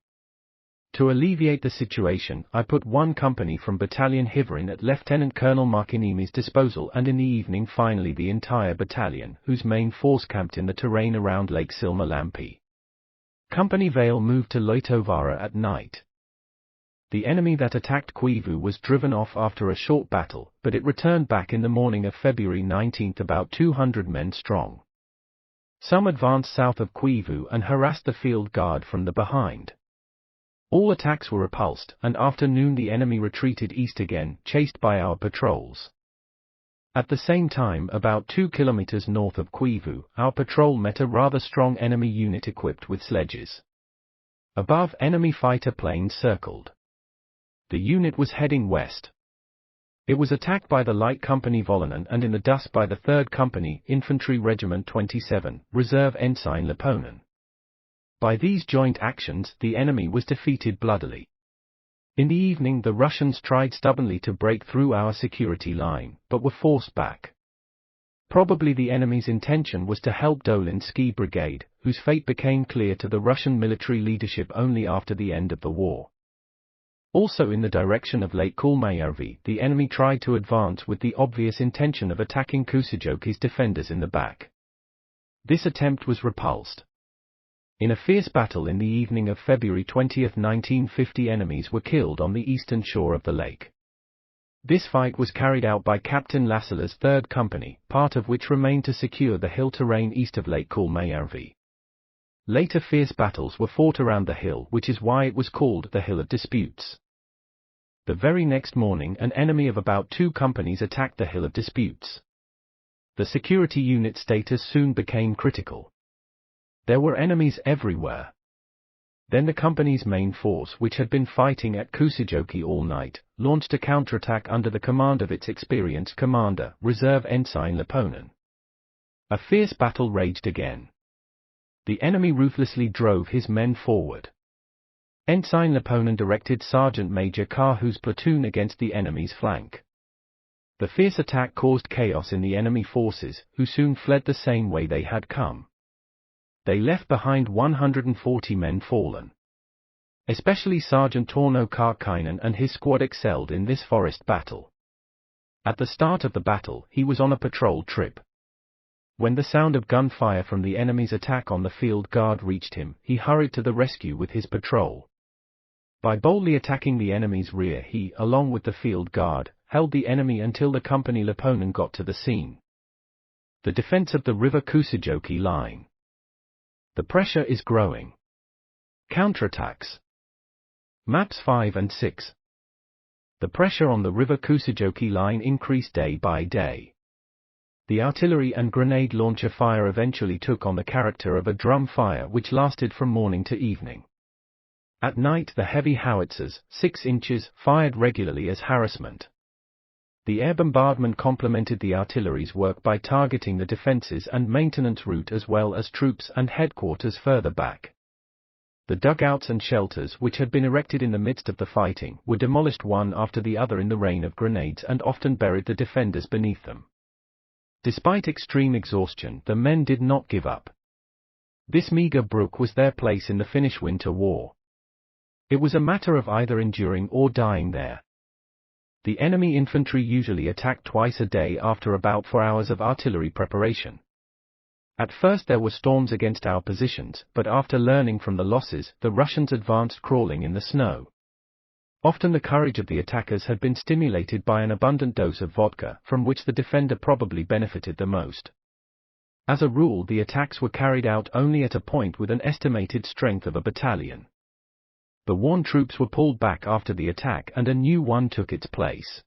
To alleviate the situation, I put one company from Battalion Hiverin at Lieutenant Colonel Markinimi's disposal, and in the evening finally the entire battalion, whose main force camped in the terrain around Lake Silmalampi. Company Vale moved to Loitovaara at night. The enemy that attacked Kuivu was driven off after a short battle, but it returned back in the morning of February 19 about 200 men strong. Some advanced south of Kuivu and harassed the field guard from the behind. All attacks were repulsed, and after noon the enemy retreated east again, chased by our patrols. At the same time, about 2 kilometers north of Kuivu, our patrol met a rather strong enemy unit equipped with sledges. Above, enemy fighter planes circled. The unit was heading west. It was attacked by the Light Company Volonen and in the dusk by the 3rd Company, Infantry Regiment 27, Reserve Ensign Leponen. By these joint actions, the enemy was defeated bloodily. In the evening the Russians tried stubbornly to break through our security line, but were forced back. Probably the enemy's intention was to help Dolinski Brigade, whose fate became clear to the Russian military leadership only after the end of the war. Also in the direction of Lake Kuhmo, the enemy tried to advance with the obvious intention of attacking Kuusijoki's defenders in the back. This attempt was repulsed. In a fierce battle in the evening of February 20, 1950, enemies were killed on the eastern shore of the lake. This fight was carried out by Captain Lassala's 3rd Company, part of which remained to secure the hill terrain east of Lake Kuhmo. Later fierce battles were fought around the hill, which is why it was called the Hill of Disputes. The very next morning an enemy of about 2 companies attacked the Hill of Disputes. The security unit status soon became critical. There were enemies everywhere. Then the company's main force, which had been fighting at Kuusijoki all night, launched a counterattack under the command of its experienced commander, Reserve Ensign Leponen. A fierce battle raged again. The enemy ruthlessly drove his men forward. Ensign Leponen directed Sergeant Major Kahu's platoon against the enemy's flank. The fierce attack caused chaos in the enemy forces, who soon fled the same way they had come. They left behind 140 men fallen. Especially Sergeant Torno Karkkainen and his squad excelled in this forest battle. At the start of the battle, he was on a patrol trip. When the sound of gunfire from the enemy's attack on the field guard reached him, he hurried to the rescue with his patrol. By boldly attacking the enemy's rear, he, along with the field guard, held the enemy until the company Leponen got to the scene. The defense of the river Kuusijoki line. The pressure is growing. Counterattacks. Maps 5 and 6. The pressure on the river Kuusijoki line increased day by day. The artillery and grenade launcher fire eventually took on the character of a drum fire which lasted from morning to evening. At night the heavy howitzers, 6 inches, fired regularly as harassment. The air bombardment complemented the artillery's work by targeting the defenses and maintenance route as well as troops and headquarters further back. The dugouts and shelters which had been erected in the midst of the fighting were demolished one after the other in the rain of grenades and often buried the defenders beneath them. Despite extreme exhaustion, the men did not give up. This meager brook was their place in the Finnish Winter War. It was a matter of either enduring or dying there. The enemy infantry usually attacked twice a day after about 4 hours of artillery preparation. At first there were storms against our positions, but after learning from the losses, the Russians advanced crawling in the snow. Often the courage of the attackers had been stimulated by an abundant dose of vodka, from which the defender probably benefited the most. As a rule, the attacks were carried out only at a point with an estimated strength of a battalion. The worn troops were pulled back after the attack and a new one took its place.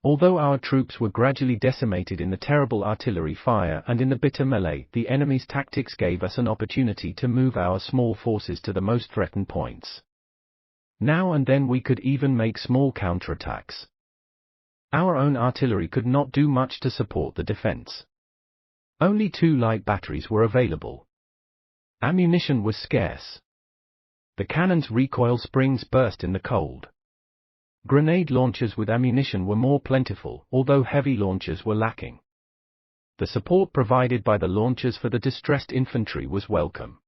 Although our troops were gradually decimated in the terrible artillery fire and in the bitter melee, the enemy's tactics gave us an opportunity to move our small forces to the most threatened points. Now and then we could even make small counterattacks. Our own artillery could not do much to support the defense. Only 2 light batteries were available. Ammunition was scarce. The cannon's recoil springs burst in the cold. Grenade launchers with ammunition were more plentiful, although heavy launchers were lacking. The support provided by the launchers for the distressed infantry was welcome.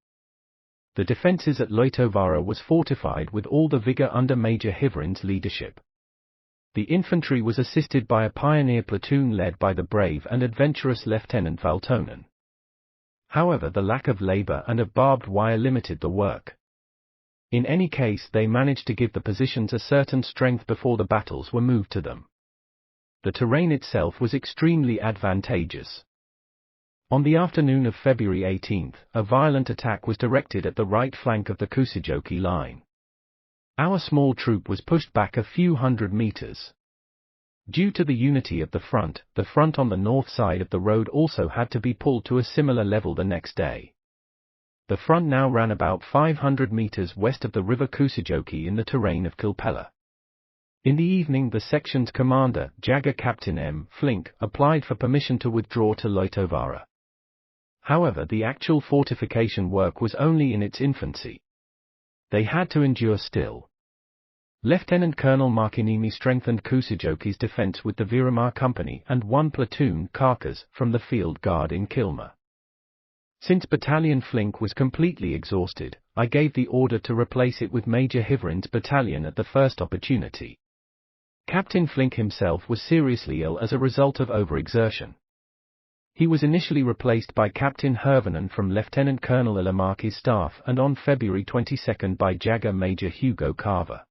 The defences at Loitovaara was fortified with all the vigour under Major Hyvrin's leadership. The infantry was assisted by a pioneer platoon led by the brave and adventurous Lieutenant Valtonen. However, the lack of labour and of barbed wire limited the work. In any case, they managed to give the positions a certain strength before the battles were moved to them. The terrain itself was extremely advantageous. On the afternoon of February 18, a violent attack was directed at the right flank of the Kuusijoki line. Our small troop was pushed back a few hundred meters. Due to the unity of the front on the north side of the road also had to be pulled to a similar level the next day. The front now ran about 500 meters west of the river Kuusijoki in the terrain of Kilpella. In the evening, the section's commander, Jagger Captain M. Flink, applied for permission to withdraw to Loitovaara. However, the actual fortification work was only in its infancy. They had to endure still. Lieutenant Colonel Markiniemi strengthened Kuusijoki's defense with the Virumaa Company and 1 platoon Karkas from the field guard in Kilma. Since Battalion Flink was completely exhausted, I gave the order to replace it with Major Hyvrin's battalion at the first opportunity. Captain Flink himself was seriously ill as a result of overexertion. He was initially replaced by Captain Hirvonen from Lieutenant Colonel Ilamarki's staff and on February 22 by Jagger Major Hugo Carver.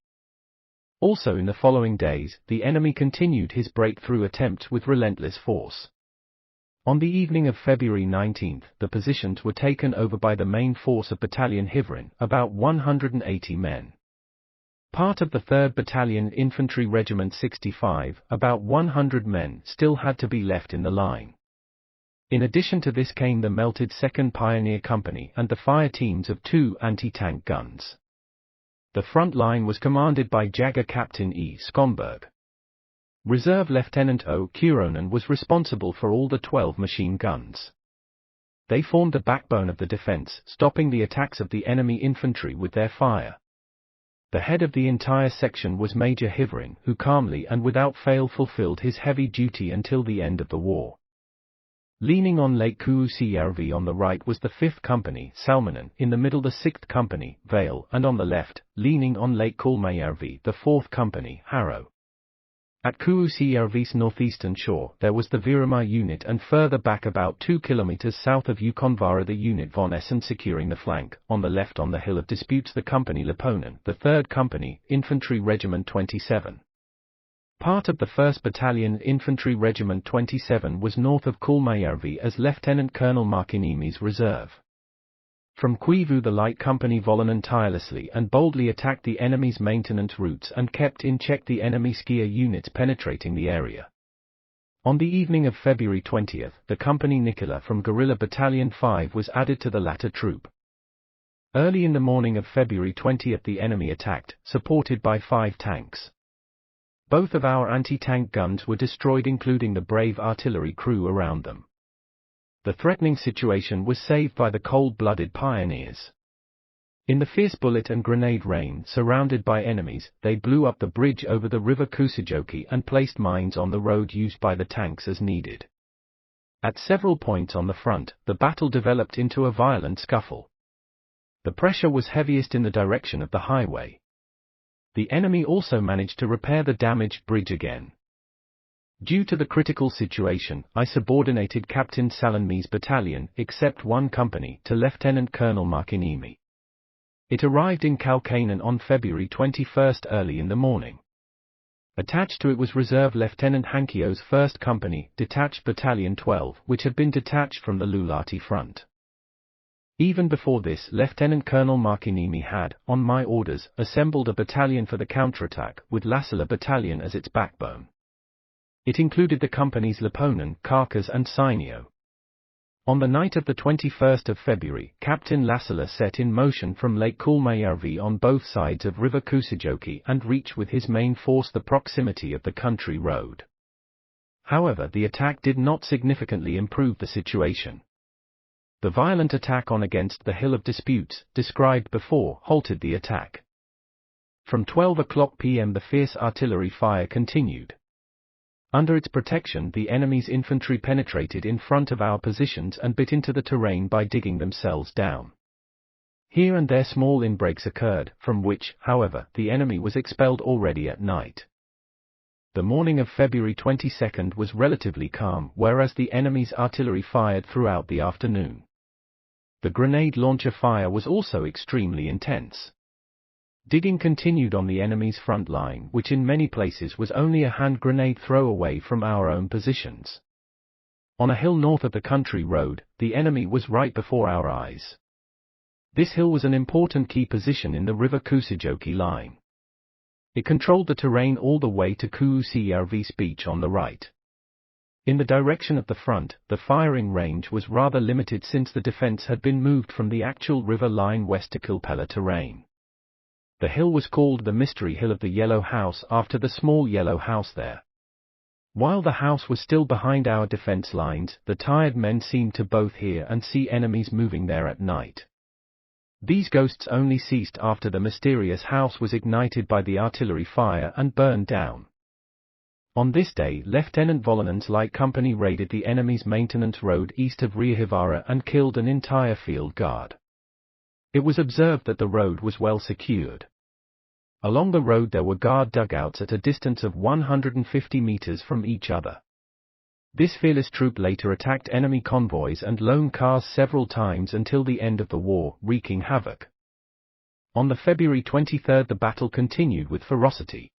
Also in the following days, the enemy continued his breakthrough attempts with relentless force. On the evening of February 19, the positions were taken over by the main force of Battalion Hyvrin, about 180 men. Part of the 3rd Battalion Infantry Regiment 65, about 100 men, still had to be left in the line. In addition to this came the melted 2nd Pioneer Company and the fire teams of 2 anti-tank guns. The front line was commanded by Jagger Captain E. Skonberg. Reserve Lieutenant O. Kuronen was responsible for all the 12 machine guns. They formed the backbone of the defense, stopping the attacks of the enemy infantry with their fire. The head of the entire section was Major Hyvrin, who calmly and without fail fulfilled his heavy duty until the end of the war. Leaning on Lake Kuusijärvi on the right was the 5th Company, Salminen, in the middle the 6th Company, Vale, and on the left, leaning on Lake Kulmajärvi, the 4th Company, Harrow. At Kuhmo-the-Finnish northeastern shore, there was the Virumaa unit, and further back about 2 kilometers south of Ukonvaara the unit von Essen securing the flank. On the left on the Hill of Disputes the Company Leponen, the 3rd Company, Infantry Regiment 27. Part of the 1st Battalion Infantry Regiment 27 was north of Kuhmojärvi as Lieutenant Colonel Markinimi's reserve. From Koivu the Light Company Volonen tirelessly and boldly attacked the enemy's maintenance routes and kept in check the enemy skier units penetrating the area. On the evening of February 20, the Company Nikila from Guerrilla Battalion 5 was added to the latter troop. Early in the morning of February 20 the enemy attacked, supported by 5 tanks. Both of our anti-tank guns were destroyed, including the brave artillery crew around them. The threatening situation was saved by the cold-blooded pioneers. In the fierce bullet and grenade rain, surrounded by enemies, they blew up the bridge over the river Kuusijoki and placed mines on the road used by the tanks as needed. At several points on the front, the battle developed into a violent scuffle. The pressure was heaviest in the direction of the highway. The enemy also managed to repair the damaged bridge again. Due to the critical situation, I subordinated Captain Salonmi's battalion, except one company, to Lieutenant Colonel Markinimi. It arrived in Kaukainen on February 21 early in the morning. Attached to it was Reserve Lieutenant Hankio's 1st Company, Detached Battalion 12, which had been detached from the Lulahti front. Even before this, Lieutenant Colonel Markinimi had, on my orders, assembled a battalion for the counterattack, with Lassila Battalion as its backbone. It included the companies Leponen, Karkas and Seinio. On the night of the 21st of February, Captain Lassila set in motion from Lake Kuhmojärvi on both sides of River Kuusijoki and reached with his main force the proximity of the country road. However, the attack did not significantly improve the situation. The violent attack on against the Hill of Disputes, described before, halted the attack. From 12 o'clock p.m. the fierce artillery fire continued. Under its protection the enemy's infantry penetrated in front of our positions and bit into the terrain by digging themselves down. Here and there small inbreaks occurred, from which, however, the enemy was expelled already at night. The morning of February 22 was relatively calm, whereas the enemy's artillery fired throughout the afternoon. The grenade launcher fire was also extremely intense. Digging continued on the enemy's front line, which in many places was only a hand grenade throw away from our own positions. On a hill north of the country road, the enemy was right before our eyes. This hill was an important key position in the River Kuusijoki line. It controlled the terrain all the way to Kuhmojärvi's beach on the right. In the direction of the front, the firing range was rather limited since the defense had been moved from the actual river line west to Kilpella terrain. The hill was called the Mystery Hill of the Yellow House after the small yellow house there. While the house was still behind our defense lines, the tired men seemed to both hear and see enemies moving there at night. These ghosts only ceased after the mysterious house was ignited by the artillery fire and burned down. On this day, Lieutenant Volonen's Light Company raided the enemy's maintenance road east of Riihivaara and killed an entire field guard. It was observed that the road was well secured. Along the road there were guard dugouts at a distance of 150 meters from each other. This fearless troop later attacked enemy convoys and lone cars several times until the end of the war, wreaking havoc. On the February 23 the battle continued with ferocity.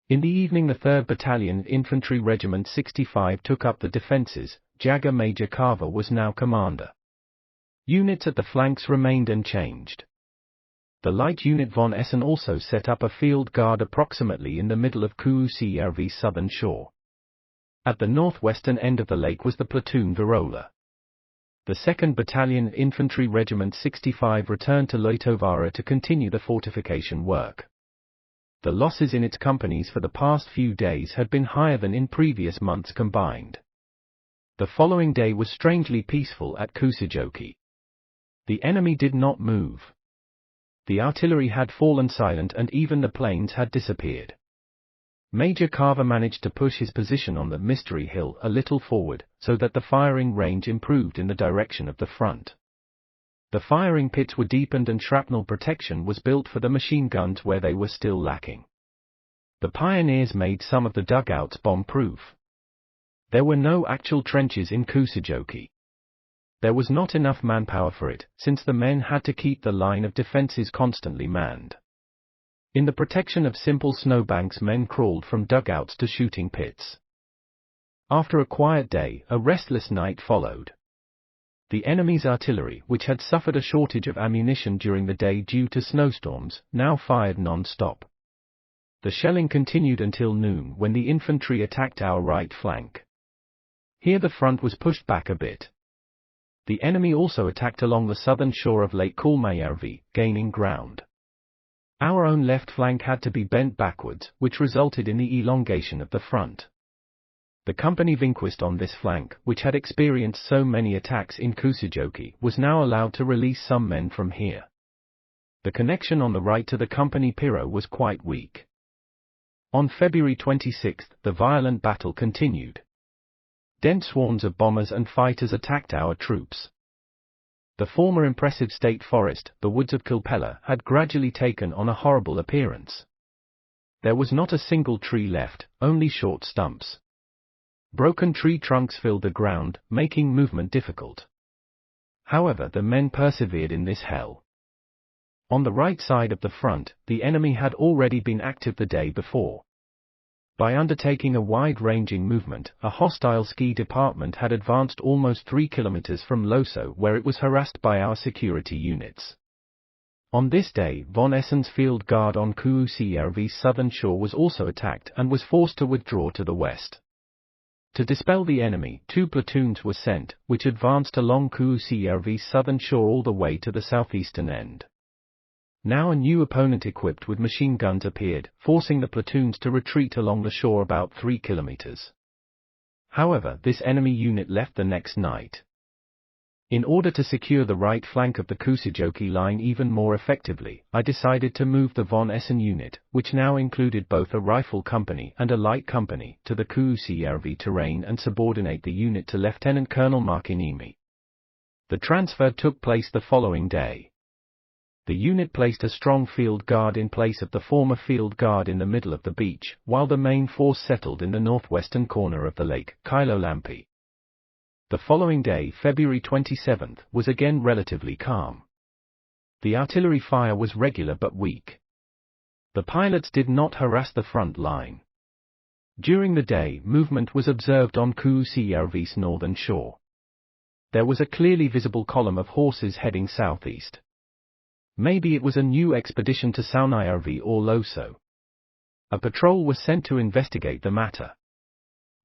In the evening the 3rd Battalion Infantry Regiment 65 took up the defences. Jaga Major Carver was now commander. Units at the flanks remained unchanged. The light unit von Essen also set up a field guard approximately in the middle of Kuhmojärvi's southern shore. At the northwestern end of the lake was the platoon Virola. The 2nd Battalion Infantry Regiment 65 returned to Lietovaara to continue the fortification work. The losses in its companies for the past few days had been higher than in previous months combined. The following day was strangely peaceful at Kuusijoki. The enemy did not move. The artillery had fallen silent and even the planes had disappeared. Major Carver managed to push his position on the Mystery Hill a little forward, so that the firing range improved in the direction of the front. The firing pits were deepened and shrapnel protection was built for the machine guns where they were still lacking. The pioneers made some of the dugouts bomb-proof. There were no actual trenches in Kuusijoki. There was not enough manpower for it, since the men had to keep the line of defenses constantly manned. In the protection of simple snowbanks, men crawled from dugouts to shooting pits. After a quiet day, a restless night followed. The enemy's artillery, which had suffered a shortage of ammunition during the day due to snowstorms, now fired non-stop. The shelling continued until noon, when the infantry attacked our right flank. Here the front was pushed back a bit. The enemy also attacked along the southern shore of Lake Kulmajärvi, gaining ground. Our own left flank had to be bent backwards, which resulted in the elongation of the front. The company Vinquist on this flank, which had experienced so many attacks in Kuusijoki, was now allowed to release some men from here. The connection on the right to the company Piro was quite weak. On February 26, the violent battle continued. Dense swarms of bombers and fighters attacked our troops. The former impressive state forest, the woods of Kilpella, had gradually taken on a horrible appearance. There was not a single tree left, only short stumps. Broken tree trunks filled the ground, making movement difficult. However, the men persevered in this hell. On the right side of the front, the enemy had already been active the day before. By undertaking a wide-ranging movement, a hostile ski department had advanced almost 3 kilometers from Loso, where it was harassed by our security units. On this day, von Essen's field guard on Kuusijärvi's southern shore was also attacked and was forced to withdraw to the west. To dispel the enemy, 2 platoons were sent, which advanced along Kuusijärvi's southern shore all the way to the southeastern end. Now a new opponent equipped with machine guns appeared, forcing the platoons to retreat along the shore about 3 kilometers. However, this enemy unit left the next night. In order to secure the right flank of the Kuusijoki line even more effectively, I decided to move the von Essen unit, which now included both a rifle company and a light company, to the Kuusijärvi terrain and subordinate the unit to Lieutenant Colonel Markiniemi. The transfer took place the following day. The unit placed a strong field guard in place of the former field guard in the middle of the beach, while the main force settled in the northwestern corner of the lake, Kailolampi. The following day, February 27, was again relatively calm. The artillery fire was regular but weak. The pilots did not harass the front line. During the day, movement was observed on Kuusijärvi's northern shore. There was a clearly visible column of horses heading southeast. Maybe it was a new expedition to Saunajärvi or Loso. A patrol was sent to investigate the matter.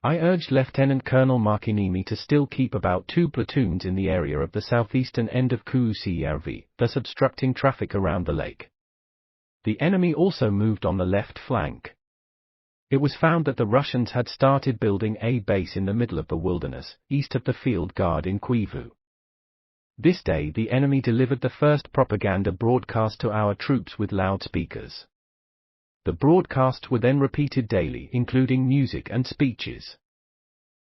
I urged Lieutenant Colonel Markiniemi to still keep about 2 platoons in the area of the southeastern end of Kuusijärvi, thus obstructing traffic around the lake. The enemy also moved on the left flank. It was found that the Russians had started building a base in the middle of the wilderness, east of the field guard in Kuivu. This day the enemy delivered the first propaganda broadcast to our troops with loudspeakers. The broadcasts were then repeated daily, including music and speeches.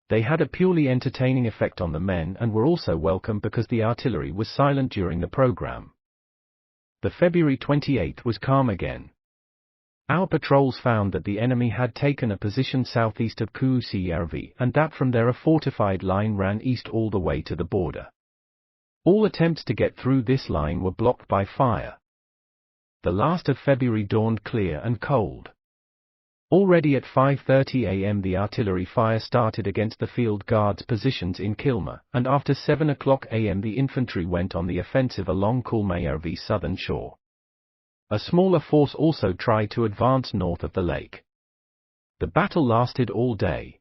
They had a purely entertaining effect on the men and were also welcome because the artillery was silent during the program. The February 28 was calm again. Our patrols found that the enemy had taken a position southeast of Kuusijärvi and that from there a fortified line ran east all the way to the border. All attempts to get through this line were blocked by fire. The last of February dawned clear and cold. Already at 5:30 a.m. the artillery fire started against the field guard's positions in Kilma, and after 7 o'clock a.m. the infantry went on the offensive along Kulmajärvi's southern shore. A smaller force also tried to advance north of the lake. The battle lasted all day.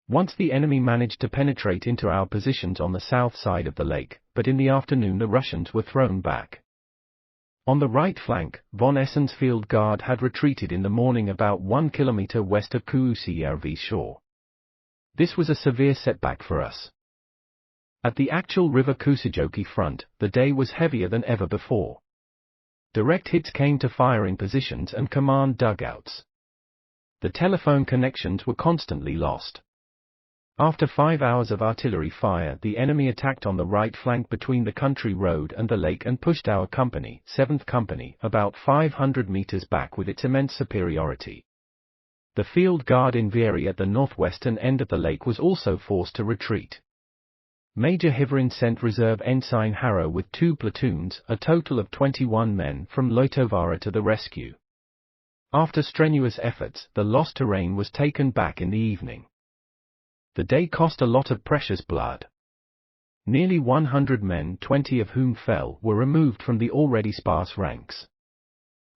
Once the enemy managed to penetrate into our positions on the south side of the lake, but in the afternoon the Russians were thrown back. On the right flank, von Essen's field guard had retreated in the morning about 1 kilometer west of Kuusijärvi's shore. This was a severe setback for us. At the actual river Kuusijoki front, the day was heavier than ever before. Direct hits came to firing positions and command dugouts. The telephone connections were constantly lost. After 5 hours of artillery fire, the enemy attacked on the right flank between the country road and the lake and pushed our company, 7th Company, about 500 meters back with its immense superiority. The field guard in Vieri at the northwestern end of the lake was also forced to retreat. Major Hiverin sent Reserve Ensign Harrow with 2 platoons, a total of 21 men, from Loitovara to the rescue. After strenuous efforts, the lost terrain was taken back in the evening. The day cost a lot of precious blood. Nearly 100 men, 20 of whom fell, were removed from the already sparse ranks.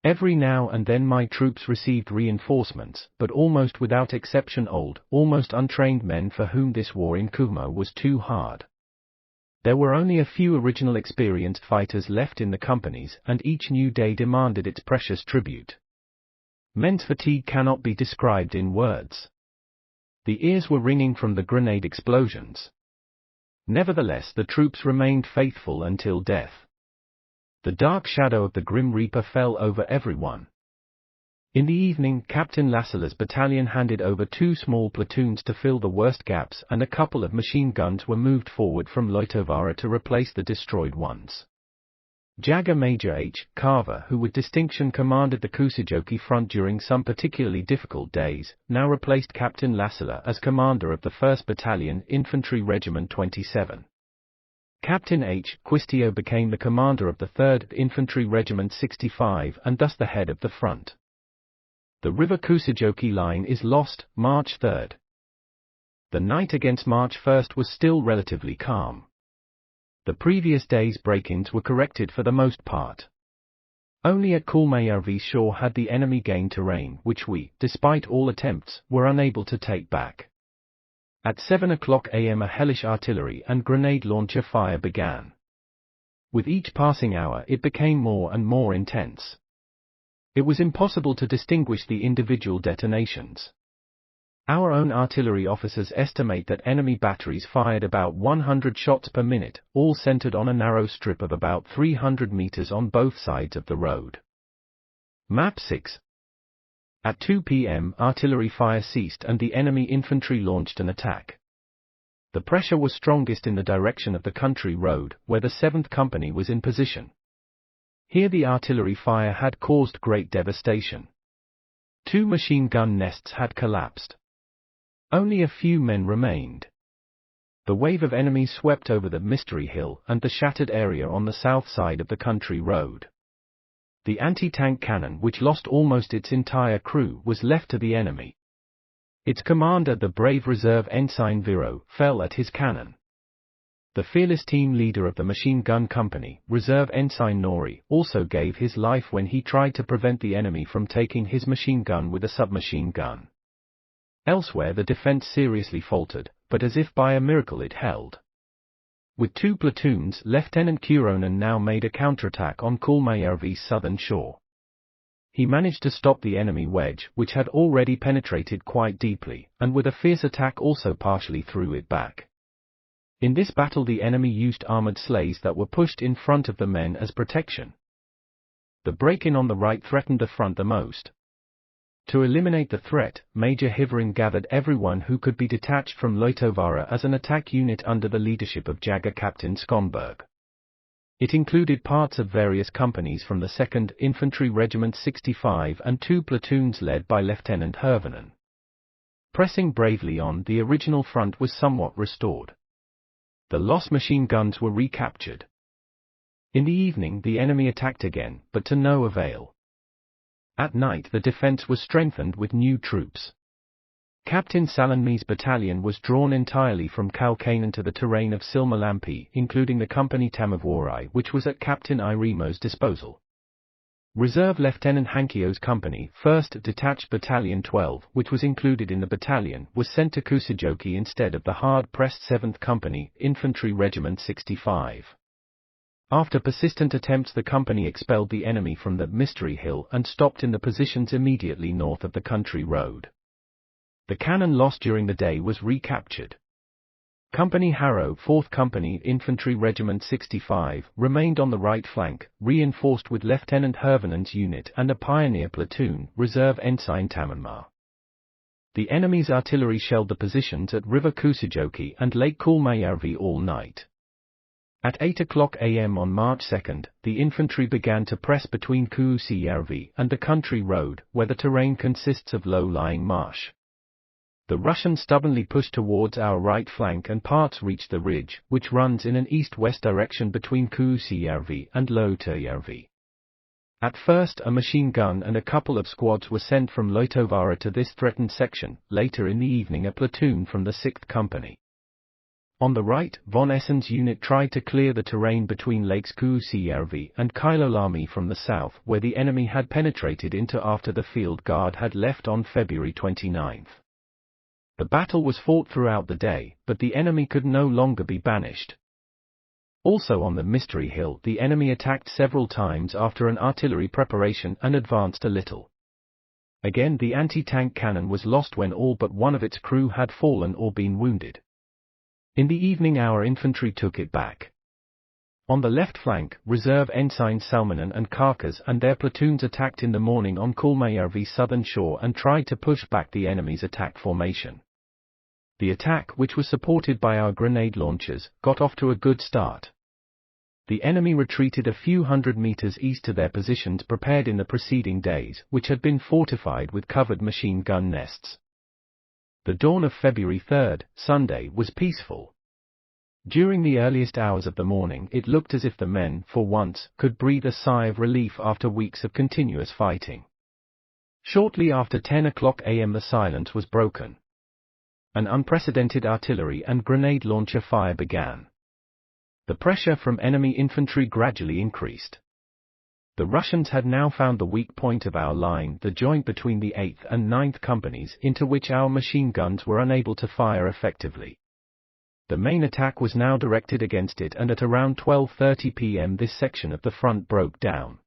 Every now and then my troops received reinforcements, but almost without exception old, almost untrained men for whom this war in Kuhmo was too hard. There were only a few original experienced fighters left in the companies, and each new day demanded its precious tribute. Men's fatigue cannot be described in words. The ears were ringing from the grenade explosions. Nevertheless, the troops remained faithful until death. The dark shadow of the Grim Reaper fell over everyone. In the evening, Captain Lassala's battalion handed over 2 small platoons to fill the worst gaps, and a couple of machine guns were moved forward from Loitovara to replace the destroyed ones. Jagger Major H. Carver, who with distinction commanded the Kuusijoki front during some particularly difficult days, now replaced Captain Lassala as commander of the 1st Battalion, Infantry Regiment 27. Captain H. Quistio became the commander of the 3rd Infantry Regiment 65 and thus the head of the front. The River Kuusijoki line is lost, March 3. The night against March 1 was still relatively calm. The previous day's break-ins were corrected for the most part. Only at Kuhmojärvi shore had the enemy gained terrain which we, despite all attempts, were unable to take back. At 7 o'clock am a hellish artillery and grenade launcher fire began. With each passing hour it became more and more intense. It was impossible to distinguish the individual detonations. Our own artillery officers estimate that enemy batteries fired about 100 shots per minute, all centered on a narrow strip of about 300 meters on both sides of the road. Map 6. At 2 p.m. artillery fire ceased and the enemy infantry launched an attack. The pressure was strongest in the direction of the country road, where the 7th Company was in position. Here the artillery fire had caused great devastation. 2 machine gun nests had collapsed. Only a few men remained. The wave of enemies swept over the Mystery Hill and the shattered area on the south side of the country road. The anti-tank cannon, which lost almost its entire crew, was left to the enemy. Its commander, the brave Reserve Ensign Viro, fell at his cannon. The fearless team leader of the machine gun company, Reserve Ensign Nori, also gave his life when he tried to prevent the enemy from taking his machine gun with a submachine gun. Elsewhere the defense seriously faltered, but as if by a miracle it held. With 2 platoons, Lieutenant Kuronen now made a counterattack on Kuhmojärvi's southern shore. He managed to stop the enemy wedge, which had already penetrated quite deeply, and with a fierce attack also partially threw it back. In this battle the enemy used armored sleighs that were pushed in front of the men as protection. The break-in on the right threatened the front the most. To eliminate the threat, Major Hiverin gathered everyone who could be detached from Loitovara as an attack unit under the leadership of Jagger Captain Skonberg. It included parts of various companies from the 2nd Infantry Regiment 65 and 2 platoons led by Lieutenant Hirvonen. Pressing bravely on, the original front was somewhat restored. The lost machine guns were recaptured. In the evening the enemy attacked again, but to no avail. At night the defense was strengthened with new troops. Captain Salanmi's battalion was drawn entirely from Kaukainen to the terrain of Silmälampi, including the company Tamavuori, which was at Captain Irimo's disposal. Reserve Lieutenant Hankio's company, 1st Detached Battalion 12, which was included in the battalion, was sent to Kuusijoki instead of the hard-pressed 7th Company, Infantry Regiment 65. After persistent attempts the company expelled the enemy from the Mystery Hill and stopped in the positions immediately north of the country road. The cannon lost during the day was recaptured. Company Harrow, 4th Company, Infantry Regiment 65, remained on the right flank, reinforced with Lieutenant Hirvonen's unit and a pioneer platoon, Reserve Ensign Tamanmaa. The enemy's artillery shelled the positions at River Kuusijoki and Lake Kuhmojärvi all night. At 8 a.m. on March 2, the infantry began to press between Kuusijärvi and the country road, where the terrain consists of low-lying marsh. The Russians stubbornly pushed towards our right flank and parts reached the ridge, which runs in an east-west direction between Kuusijärvi and Loitojärvi. At first a machine gun and a couple of squads were sent from Loitovaara to this threatened section, later in the evening a platoon from the 6th Company. On the right, von Essen's unit tried to clear the terrain between Lakes Kuusijärvi and Kailolami from the south, where the enemy had penetrated into after the field guard had left on February 29. The battle was fought throughout the day, but the enemy could no longer be banished. Also on the Mystery Hill, the enemy attacked several times after an artillery preparation and advanced a little. Again, the anti-tank cannon was lost when all but one of its crew had fallen or been wounded. In the evening our infantry took it back. On the left flank, Reserve Ensigns Salminen and Karkas and their platoons attacked in the morning on Kuhmojärvi's southern shore and tried to push back the enemy's attack formation. The attack, which was supported by our grenade launchers, got off to a good start. The enemy retreated a few hundred meters east to their positions prepared in the preceding days, which had been fortified with covered machine gun nests. The dawn of February 3, Sunday, was peaceful. During the earliest hours of the morning it looked as if the men, for once, could breathe a sigh of relief after weeks of continuous fighting. Shortly after 10 a.m. the silence was broken. An unprecedented artillery and grenade launcher fire began. The pressure from enemy infantry gradually increased. The Russians had now found the weak point of our line, the joint between the 8th and 9th Companies, into which our machine guns were unable to fire effectively. The main attack was now directed against it, and at around 12:30 p.m. this section of the front broke down.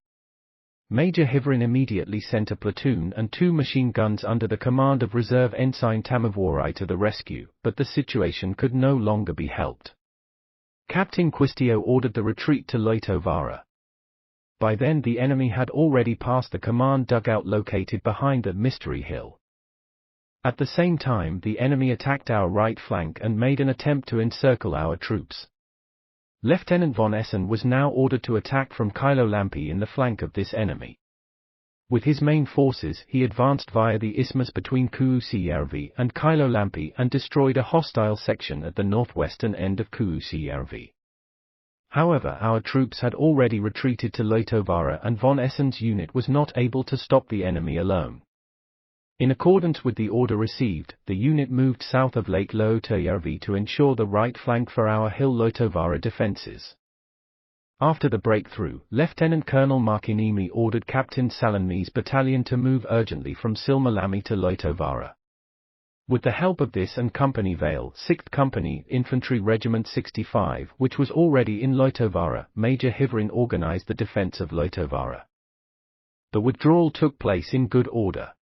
Major Hivrin immediately sent a platoon and 2 machine guns under the command of Reserve Ensign Tamivuori to the rescue, but the situation could no longer be helped. Captain Quistio ordered the retreat to Loitovaara. By then the enemy had already passed the command dugout located behind the Mystery Hill. At the same time the enemy attacked our right flank and made an attempt to encircle our troops. Lieutenant von Essen was now ordered to attack from Kailolampi in the flank of this enemy. With his main forces he advanced via the isthmus between Kuusijärvi and Kailolampi and destroyed a hostile section at the northwestern end of Kuusijärvi. However, our troops had already retreated to Loitovaara and von Essen's unit was not able to stop the enemy alone. In accordance with the order received, the unit moved south of Lake Loitojärvi to ensure the right flank for our Hill Loitovaara defenses. After the breakthrough, Lieutenant Colonel Markiniemi ordered Captain Salanmi's battalion to move urgently from Silmälämi to Loitovaara. With the help of this and Company Vale, 6th Company, Infantry Regiment 65, which was already in Loitovaara, Major Hivrin organized the defense of Loitovaara. The withdrawal took place in good order.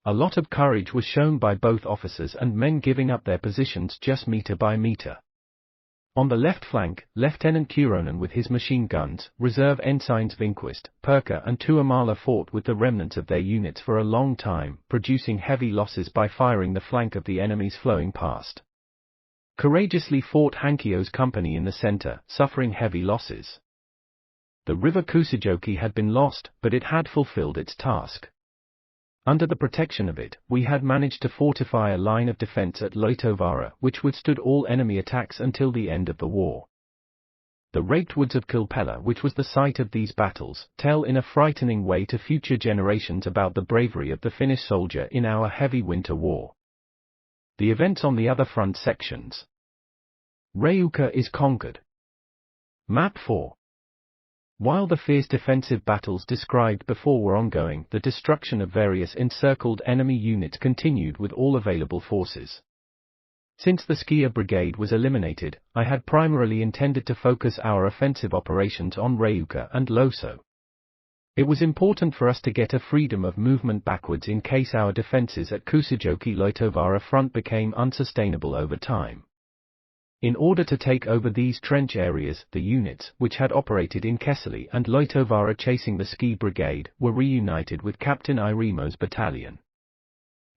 A lot of courage was shown by both officers and men, giving up their positions just meter by meter. On the left flank, Lieutenant Kuronen with his machine guns, Reserve Ensigns Vinquist, Perka and Tuomala fought with the remnants of their units for a long time, producing heavy losses by firing the flank of the enemies flowing past. Courageously fought Hankio's company in the center, suffering heavy losses. The river Kuusijoki had been lost, but it had fulfilled its task. Under the protection of it, we had managed to fortify a line of defense at Loitovaara which withstood all enemy attacks until the end of the war. The raked woods of Kilpella, which was the site of these battles, tell in a frightening way to future generations about the bravery of the Finnish soldier in our heavy winter war. The events on the other front sections. Reuka is conquered. Map 4. While the fierce defensive battles described before were ongoing, the destruction of various encircled enemy units continued with all available forces. Since the Skier Brigade was eliminated, I had primarily intended to focus our offensive operations on Reuka and Loso. It was important for us to get a freedom of movement backwards in case our defenses at Kuusijoki-Loitovaara front became unsustainable over time. In order to take over these trench areas, the units, which had operated in Kesseli and Loitovaara chasing the Ski Brigade, were reunited with Captain Irimo's battalion.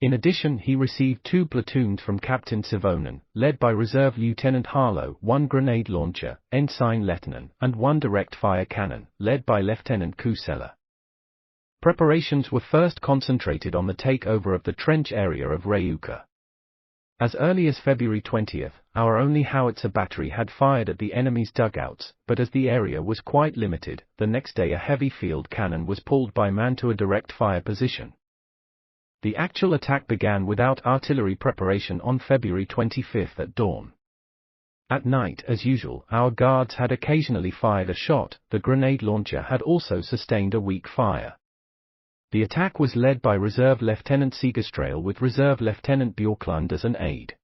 In addition, he received 2 platoons from Captain Sivonen, led by Reserve Lieutenant Harlow, 1 grenade launcher, Ensign Lehtinen, and 1 direct-fire cannon, led by Lieutenant Kusela. Preparations were first concentrated on the takeover of the trench area of Reuka. As early as February 20, our only howitzer battery had fired at the enemy's dugouts, but as the area was quite limited, the next day a heavy field cannon was pulled by man to a direct fire position. The actual attack began without artillery preparation on February 25 at dawn. At night, as usual, our guards had occasionally fired a shot. The grenade launcher had also sustained a weak fire. The attack was led by Reserve Lieutenant Segerstrail with Reserve Lieutenant Bjorklund as an aide.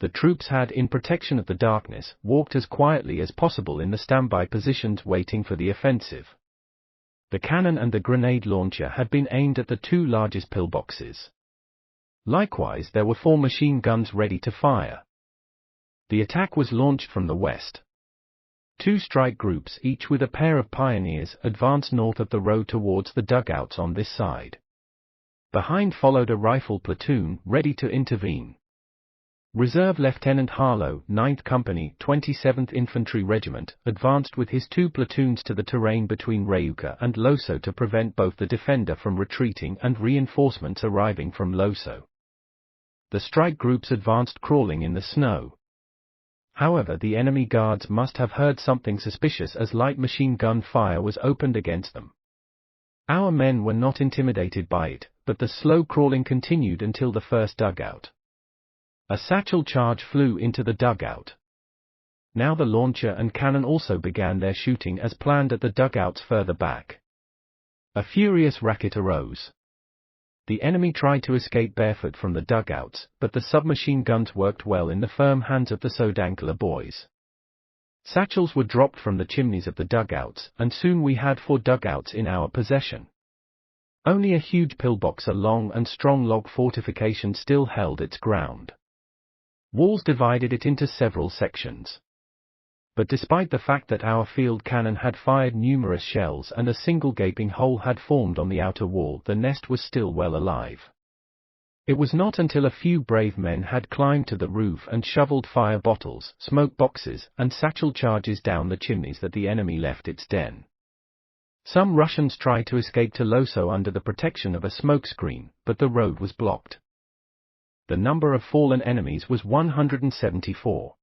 The troops had, in protection of the darkness, walked as quietly as possible in the standby positions waiting for the offensive. The cannon and the grenade launcher had been aimed at the 2 largest pillboxes. Likewise, there were 4 machine guns ready to fire. The attack was launched from the west. 2 strike groups, each with a pair of pioneers, advanced north of the road towards the dugouts on this side. Behind followed a rifle platoon, ready to intervene. Reserve Lieutenant Harlow, 9th Company, 27th Infantry Regiment, advanced with his 2 platoons to the terrain between Reuka and Loso to prevent both the defender from retreating and reinforcements arriving from Loso. The strike groups advanced crawling in the snow. However, the enemy guards must have heard something suspicious as light machine gun fire was opened against them. Our men were not intimidated by it, but the slow crawling continued until the first dugout. A satchel charge flew into the dugout. Now the launcher and cannon also began their shooting as planned at the dugouts further back. A furious racket arose. The enemy tried to escape barefoot from the dugouts, but the submachine guns worked well in the firm hands of the Sodankala boys. Satchels were dropped from the chimneys of the dugouts, and soon we had 4 dugouts in our possession. Only a huge pillbox, a long and strong log fortification, still held its ground. Walls divided it into several sections. But despite the fact that our field cannon had fired numerous shells and a single gaping hole had formed on the outer wall, the nest was still well alive. It was not until a few brave men had climbed to the roof and shoveled fire bottles, smoke boxes, and satchel charges down the chimneys that the enemy left its den. Some Russians tried to escape to Loso under the protection of a smoke screen, but the road was blocked. The number of fallen enemies was 174.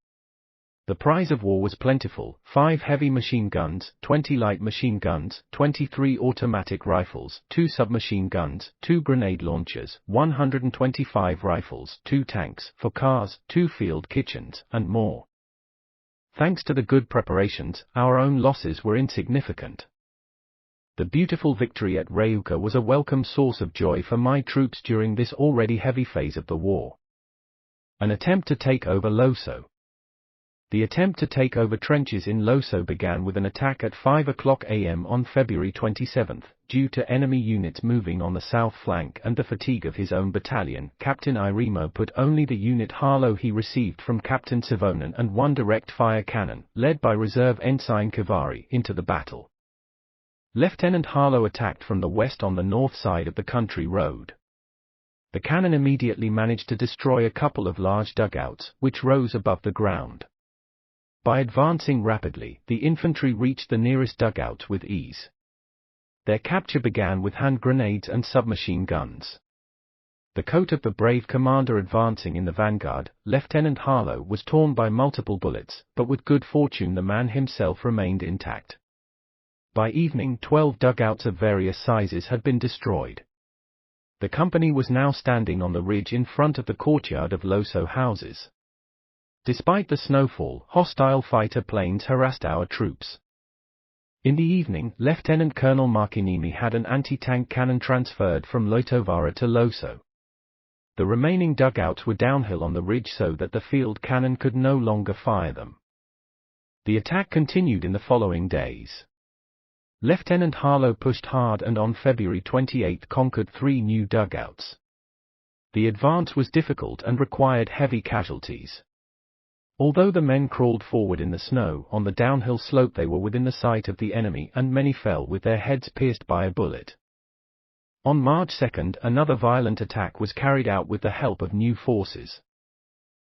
The prize of war was plentiful: 5 heavy machine guns, 20 light machine guns, 23 automatic rifles, 2 submachine guns, 2 grenade launchers, 125 rifles, 2 tanks, 4 cars, 2 field kitchens, and more. Thanks to the good preparations, our own losses were insignificant. The beautiful victory at Reuka was a welcome source of joy for my troops during this already heavy phase of the war. An attempt to take over Loso. The attempt to take over trenches in Loso began with an attack at 5 a.m. on February 27, due to enemy units moving on the south flank and the fatigue of his own battalion. Captain Irimo put only the unit Harlow he received from Captain Sivonen and 1 direct-fire cannon, led by Reserve Ensign Kivari, into the battle. Lieutenant Harlow attacked from the west on the north side of the country road. The cannon immediately managed to destroy a couple of large dugouts, which rose above the ground. By advancing rapidly, the infantry reached the nearest dugouts with ease. Their capture began with hand grenades and submachine guns. The coat of the brave commander advancing in the vanguard, Lieutenant Harlow, was torn by multiple bullets, but with good fortune the man himself remained intact. By evening, 12 dugouts of various sizes had been destroyed. The company was now standing on the ridge in front of the courtyard of Loso houses. Despite the snowfall, hostile fighter planes harassed our troops. In the evening, Lieutenant Colonel Markinimi had an anti-tank cannon transferred from Loitovara to Loso. The remaining dugouts were downhill on the ridge so that the field cannon could no longer fire them. The attack continued in the following days. Lieutenant Harlow pushed hard and on February 28 conquered 3 new dugouts. The advance was difficult and required heavy casualties. Although the men crawled forward in the snow, on the downhill slope they were within the sight of the enemy and many fell with their heads pierced by a bullet. On March 2, another violent attack was carried out with the help of new forces.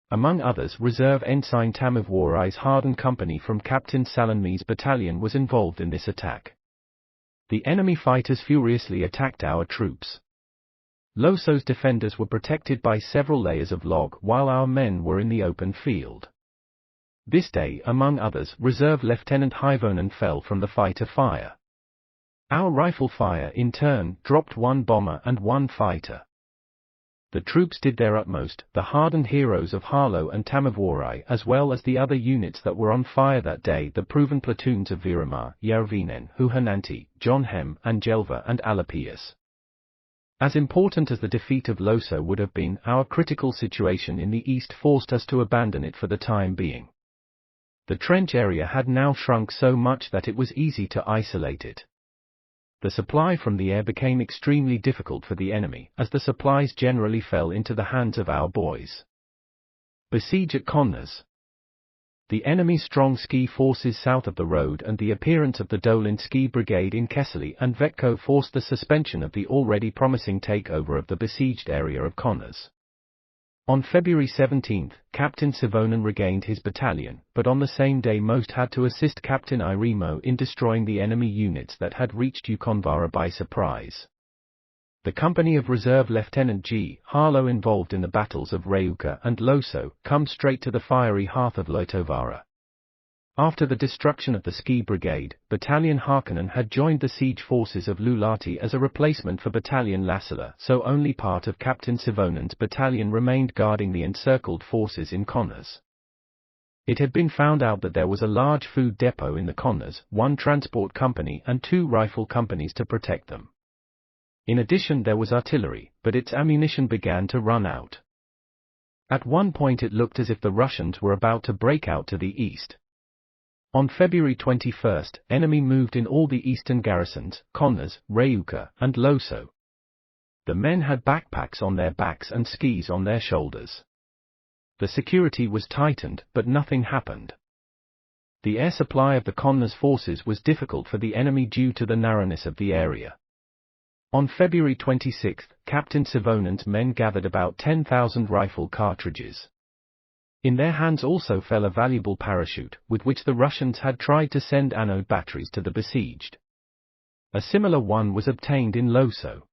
Among others, Reserve Ensign Talvisodassa's hardened company from Captain Salonmi's battalion was involved in this attack. The enemy fighters furiously attacked our troops. Loso's defenders were protected by several layers of log while our men were in the open field. This day, among others, Reserve Lieutenant Heikkinen fell from the fighter fire. Our rifle fire, in turn, dropped one bomber and one fighter. The troops did their utmost, the hardened heroes of Harlow and Talvisodassa, as well as the other units that were on fire that day, the proven platoons of Virama, Järvinen, Huhananti, John Hem, Angelva and Alapias. As important as the defeat of Loso would have been, our critical situation in the east forced us to abandon it for the time being. The trench area had now shrunk so much that it was easy to isolate it. The supply from the air became extremely difficult for the enemy, as the supplies generally fell into the hands of our boys. Besiege at Connors. The enemy's strong ski forces south of the road and the appearance of the Dolin ski brigade in Kesseli and Vetko forced the suspension of the already promising takeover of the besieged area of Connors. On February 17, Captain Savonen regained his battalion, but on the same day most had to assist Captain Irimo in destroying the enemy units that had reached Ukonvara by surprise. The company of Reserve Lieutenant G. Harlow involved in the battles of Reuka and Loso come straight to the fiery hearth of Lotovara. After the destruction of the ski brigade, Battalion Heikkinen had joined the siege forces of Luulahti as a replacement for Battalion Lassila, so only part of Captain Savonen's battalion remained guarding the encircled forces in Connors. It had been found out that there was a large food depot in the Connors, one transport company and two rifle companies to protect them. In addition there was artillery, but its ammunition began to run out. At one point it looked as if the Russians were about to break out to the east. On February 21, enemy moved in all the eastern garrisons, Connors, Reuka, and Loso. The men had backpacks on their backs and skis on their shoulders. The security was tightened, but nothing happened. The air supply of the Connors forces was difficult for the enemy due to the narrowness of the area. On February 26, Captain Savonen's men gathered about 10,000 rifle cartridges. In their hands also fell a valuable parachute, with which the Russians had tried to send anode batteries to the besieged. A similar one was obtained in Loso.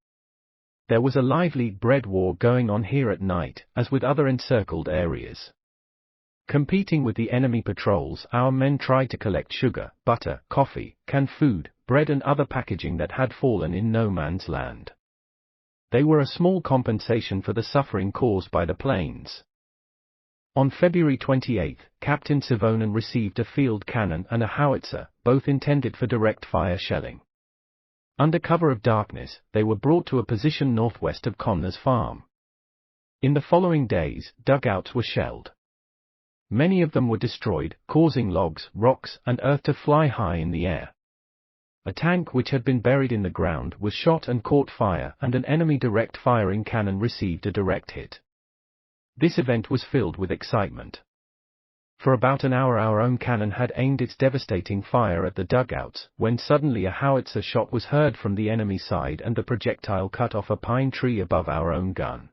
There was a lively bread war going on here at night, as with other encircled areas. Competing with the enemy patrols, our men tried to collect sugar, butter, coffee, canned food, bread and other packaging that had fallen in no man's land. They were a small compensation for the suffering caused by the planes. On February 28, Captain Savonen received a field cannon and a howitzer, both intended for direct fire shelling. Under cover of darkness, they were brought to a position northwest of Connors Farm. In the following days, dugouts were shelled. Many of them were destroyed, causing logs, rocks, and earth to fly high in the air. A tank which had been buried in the ground was shot and caught fire, and an enemy direct firing cannon received a direct hit. This event was filled with excitement. For about an hour our own cannon had aimed its devastating fire at the dugouts, when suddenly a howitzer shot was heard from the enemy side and the projectile cut off a pine tree above our own gun.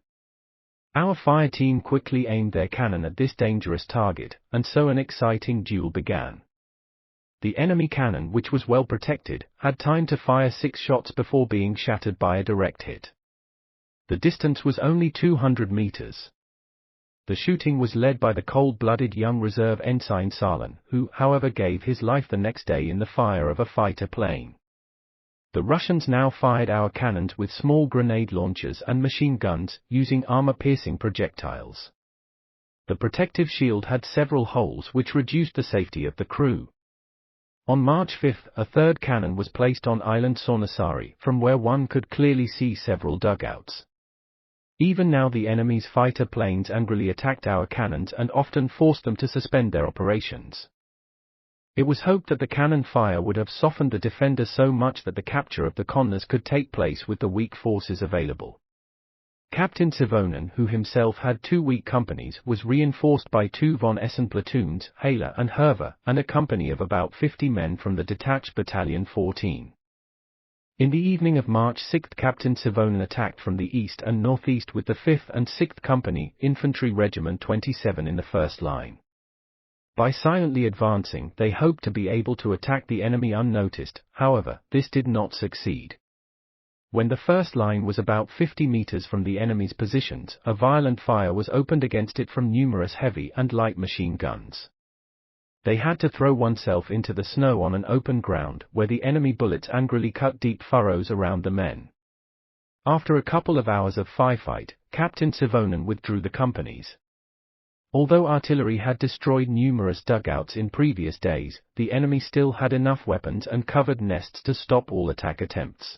Our fire team quickly aimed their cannon at this dangerous target, and so an exciting duel began. The enemy cannon, which was well protected, had time to fire 6 shots before being shattered by a direct hit. The distance was only 200 meters. The shooting was led by the cold-blooded young reserve ensign Salen, who, however, gave his life the next day in the fire of a fighter plane. The Russians now fired our cannons with small grenade launchers and machine guns, using armor-piercing projectiles. The protective shield had several holes which reduced the safety of the crew. On March 5, a third cannon was placed on Island Sornasari, from where one could clearly see several dugouts. Even now the enemy's fighter planes angrily attacked our cannons and often forced them to suspend their operations. It was hoped that the cannon fire would have softened the defenders so much that the capture of the Connors could take place with the weak forces available. Captain Savonen, who himself had 2 weak companies, was reinforced by 2 von Essen platoons, Haler and Herver, and a company of about 50 men from the detached Battalion 14. In the evening of March 6, Captain Siilasvuo attacked from the east and northeast with the 5th and 6th Company, Infantry Regiment 27 in the first line. By silently advancing, they hoped to be able to attack the enemy unnoticed, however, this did not succeed. When the first line was about 50 meters from the enemy's positions, a violent fire was opened against it from numerous heavy and light machine guns. They had to throw oneself into the snow on an open ground, where the enemy bullets angrily cut deep furrows around the men. After a couple of hours of firefight, Captain Siilasvuo withdrew the companies. Although artillery had destroyed numerous dugouts in previous days, the enemy still had enough weapons and covered nests to stop all attack attempts.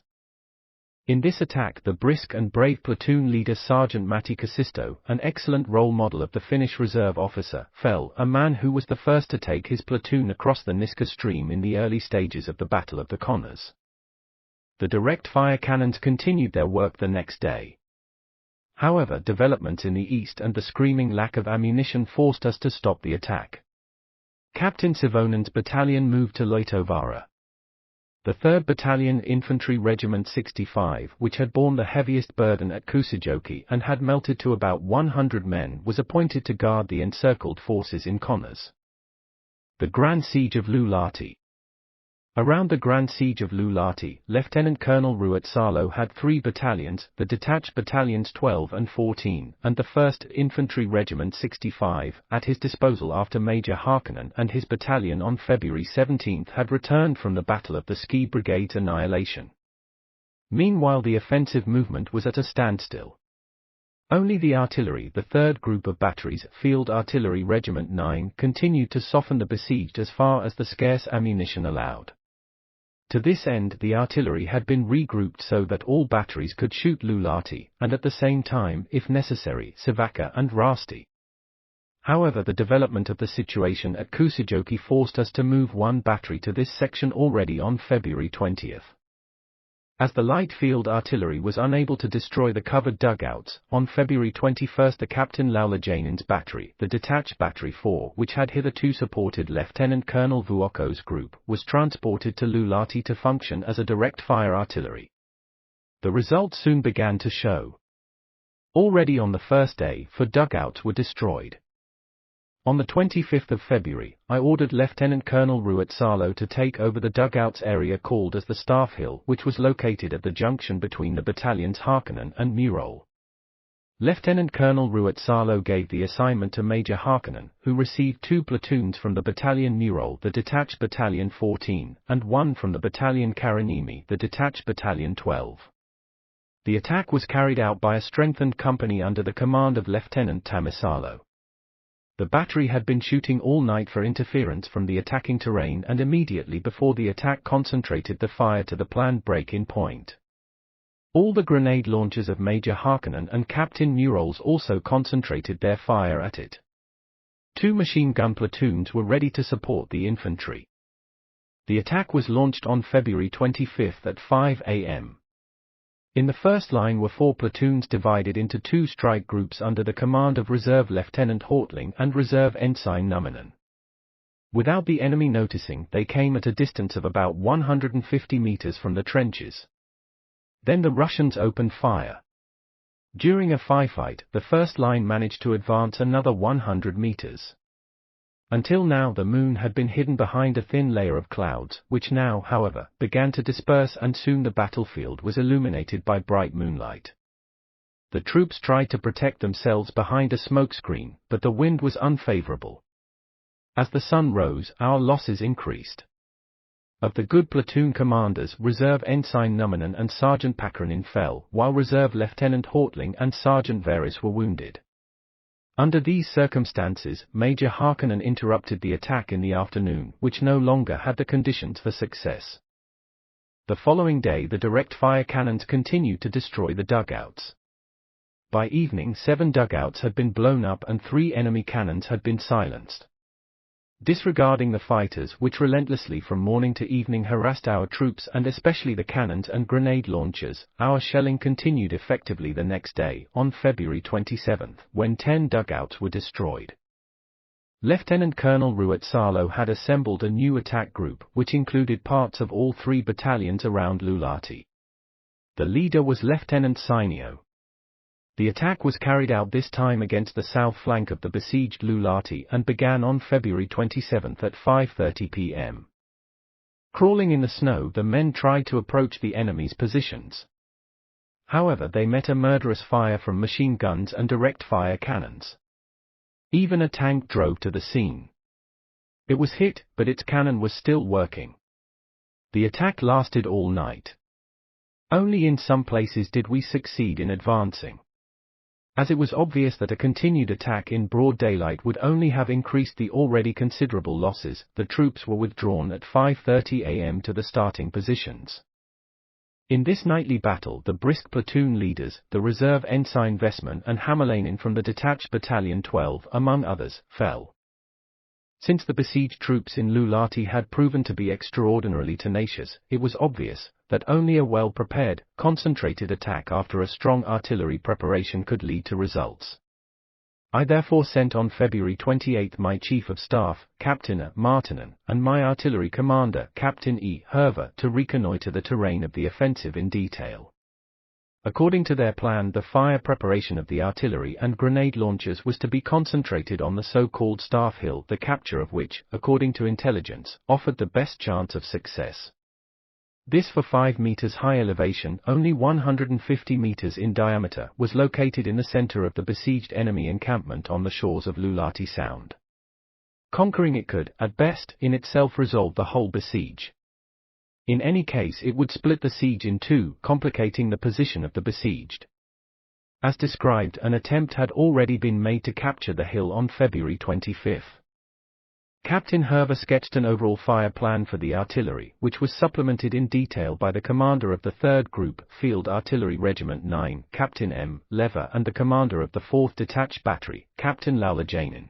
In this attack, the brisk and brave platoon leader Sergeant Matti Kasisto, an excellent role model of the Finnish reserve officer, fell, a man who was the first to take his platoon across the Niska stream in the early stages of the Battle of the Connors. The direct fire cannons continued their work the next day. However, developments in the east and the screaming lack of ammunition forced us to stop the attack. Captain Siilasvuo's battalion moved to Loitovaara. The 3rd Battalion Infantry Regiment 65, which had borne the heaviest burden at Kuusijoki and had melted to about 100 men, was appointed to guard the encircled forces in Connors. The Grand Siege of Luulahti. Around the Grand Siege of Luulahti, Lieutenant Colonel Ruotsalo had 3 battalions, the detached battalions 12 and 14, and the 1st Infantry Regiment 65, at his disposal after Major Heikkinen and his battalion on February 17 had returned from the Battle of the Ski Brigade's annihilation. Meanwhile, the offensive movement was at a standstill. Only the artillery, the 3rd Group of Batteries, Field Artillery Regiment 9, continued to soften the besieged as far as the scarce ammunition allowed. To this end, the artillery had been regrouped so that all batteries could shoot Luulahti, and at the same time, if necessary, Savakka and Rasti. However, the development of the situation at Kuusijoki forced us to move 1 battery to this section already on February 20. As the light field artillery was unable to destroy the covered dugouts, on February 21 the Captain Laulajanen's battery, the detached Battery 4, which had hitherto supported Lieutenant Colonel Vuokko's group, was transported to Luulahti to function as a direct fire artillery. The results soon began to show. Already on the first day, 4 dugouts were destroyed. On the 25th of February, I ordered Lieutenant Colonel Ruotsalo to take over the dugouts area called as the Staff Hill, which was located at the junction between the battalions Heikkinen and Murol. Lieutenant Colonel Ruotsalo gave the assignment to Major Heikkinen, who received 2 platoons from the Battalion Murol, the detached Battalion 14, and 1 from the Battalion Karanimi, the detached Battalion 12. The attack was carried out by a strengthened company under the command of Lieutenant Tamisalo. The battery had been shooting all night for interference from the attacking terrain and immediately before the attack concentrated the fire to the planned break-in point. All the grenade launchers of Major Heikkinen and Captain Murol's also concentrated their fire at it. 2 machine gun platoons were ready to support the infantry. The attack was launched on February 25 at 5 a.m. In the first line were 4 platoons divided into 2 strike groups under the command of Reserve Lieutenant Hortling and Reserve Ensign Numminen. Without the enemy noticing, they came at a distance of about 150 meters from the trenches. Then the Russians opened fire. During a firefight, the first line managed to advance another 100 meters. Until now the moon had been hidden behind a thin layer of clouds, which now, however, began to disperse and soon the battlefield was illuminated by bright moonlight. The troops tried to protect themselves behind a smokescreen, but the wind was unfavorable. As the sun rose, our losses increased. Of the good platoon commanders, Reserve Ensign Numminen and Sergeant Pakranin fell, while Reserve Lieutenant Hortling and Sergeant Veris were wounded. Under these circumstances, Major Heikkinen interrupted the attack in the afternoon, which no longer had the conditions for success. The following day the direct fire cannons continued to destroy the dugouts. By evening 7 dugouts had been blown up and 3 enemy cannons had been silenced. Disregarding the fighters which relentlessly from morning to evening harassed our troops and especially the cannons and grenade launchers, our shelling continued effectively the next day, on February 27, when 10 dugouts were destroyed. Lieutenant Colonel Ruotsalo had assembled a new attack group which included parts of all 3 battalions around Luulahti. The leader was Lieutenant Siinio. The attack was carried out this time against the south flank of the besieged Luulahti and began on February 27 at 5:30 p.m. Crawling in the snow, the men tried to approach the enemy's positions. However, they met a murderous fire from machine guns and direct-fire cannons. Even a tank drove to the scene. It was hit, but its cannon was still working. The attack lasted all night. Only in some places did we succeed in advancing. As it was obvious that a continued attack in broad daylight would only have increased the already considerable losses, the troops were withdrawn at 5:30 a.m. to the starting positions. In this nightly battle, the brisk platoon leaders, the reserve ensign Vesman and Hämäläinen from the detached battalion 12, among others, fell. Since the besieged troops in Luulahti had proven to be extraordinarily tenacious, it was obvious that only a well-prepared, concentrated attack after a strong artillery preparation could lead to results. I therefore sent on February 28 my Chief of Staff, Captain Martinen, and my artillery commander, Captain E. Herver, to reconnoiter the terrain of the offensive in detail. According to their plan, the fire preparation of the artillery and grenade launchers was to be concentrated on the so-called Staff Hill, the capture of which, according to intelligence, offered the best chance of success. This, for 5 meters high elevation, only 150 meters in diameter, was located in the center of the besieged enemy encampment on the shores of Luulahti Sound. Conquering it could, at best, in itself resolve the whole besiege. In any case, it would split the siege in 2, complicating the position of the besieged. As described, an attempt had already been made to capture the hill on February 25. Captain Herver sketched an overall fire plan for the artillery, which was supplemented in detail by the commander of the 3rd Group, Field Artillery Regiment 9, Captain M. Lever, and the commander of the 4th Detached Battery, Captain Laulajainen.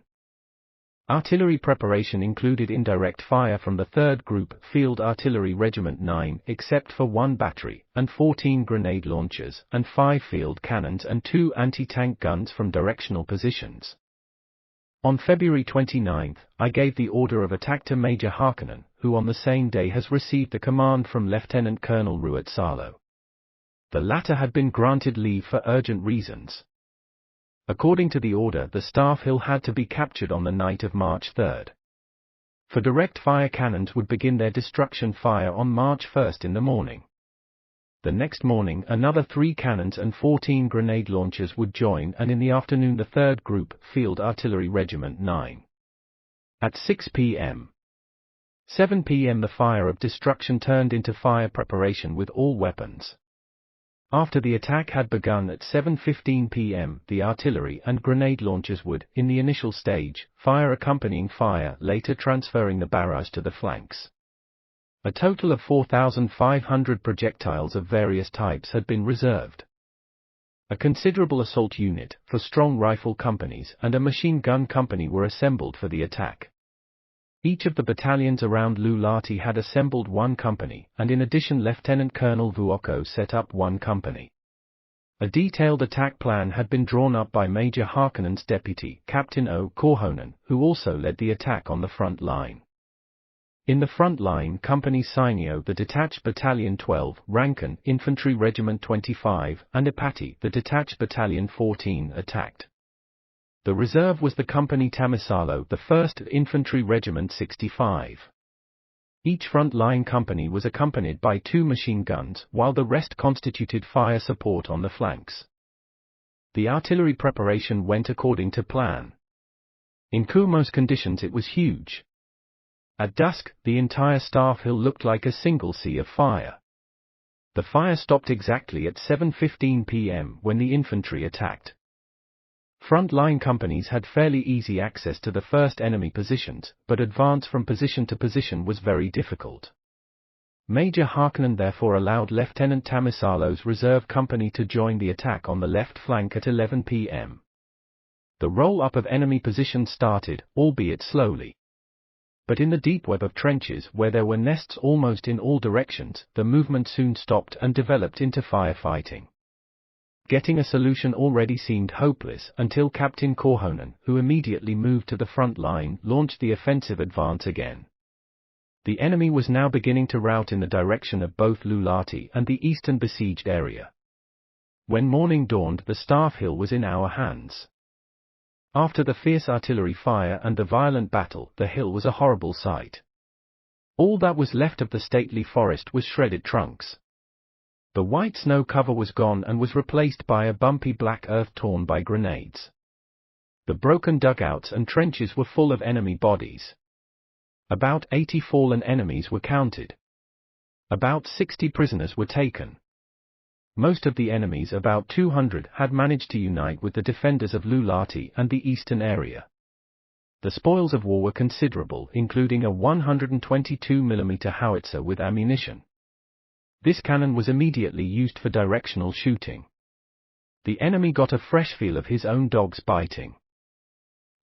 Artillery preparation included indirect fire from the 3rd Group, Field Artillery Regiment 9, except for 1 battery, and 14 grenade launchers, and 5 field cannons and 2 anti-tank guns from directional positions. On February 29, I gave the order of attack to Major Heikkinen, who on the same day has received the command from Lieutenant Colonel Ruotsalo. The latter had been granted leave for urgent reasons. According to the order, the Staff Hill had to be captured on the night of March 3. For direct fire cannons would begin their destruction fire on March 1 in the morning. The next morning, another 3 cannons and 14 grenade launchers would join, and in the afternoon the 3rd Group, Field Artillery Regiment 9. At 6 p.m. 7 p.m. the fire of destruction turned into fire preparation with all weapons. After the attack had begun at 7:15 p.m., the artillery and grenade launchers would, in the initial stage, fire accompanying fire, later transferring the barrage to the flanks. A total of 4,500 projectiles of various types had been reserved. A considerable assault unit, for strong rifle companies, and a machine gun company were assembled for the attack. Each of the battalions around Luulahti had assembled 1 company, and in addition Lieutenant Colonel Vuokko set up 1 company. A detailed attack plan had been drawn up by Major Haakkonen's deputy, Captain O. Korhonen, who also led the attack on the front line. In the front line, Company Siinio, the detached Battalion 12, Rankin, Infantry Regiment 25, and Epati, the detached Battalion 14, attacked. The reserve was the Company Tamisalo, the 1st Infantry Regiment 65. Each front line company was accompanied by 2 machine guns, while the rest constituted fire support on the flanks. The artillery preparation went according to plan. In Kuhmo's conditions it was huge. At dusk, the entire Staff Hill looked like a single sea of fire. The fire stopped exactly at 7:15 p.m. when the infantry attacked. Front-line companies had fairly easy access to the first enemy positions, but advance from position to position was very difficult. Major Haakkonen therefore allowed Lieutenant Tamisalo's reserve company to join the attack on the left flank at 11 p.m. The roll-up of enemy positions started, albeit slowly. But in the deep web of trenches, where there were nests almost in all directions, the movement soon stopped and developed into firefighting. Getting a solution already seemed hopeless until Captain Korhonen, who immediately moved to the front line, launched the offensive advance again. The enemy was now beginning to rout in the direction of both Luulahti and the eastern besieged area. When morning dawned, the Staff Hill was in our hands. After the fierce artillery fire and the violent battle, the hill was a horrible sight. All that was left of the stately forest was shredded trunks. The white snow cover was gone and was replaced by a bumpy black earth torn by grenades. The broken dugouts and trenches were full of enemy bodies. About 80 fallen enemies were counted. About 60 prisoners were taken. Most of the enemies, about 200, had managed to unite with the defenders of Luulahti and the eastern area. The spoils of war were considerable, including a 122mm howitzer with ammunition. This cannon was immediately used for directional shooting. The enemy got a fresh feel of his own dogs biting.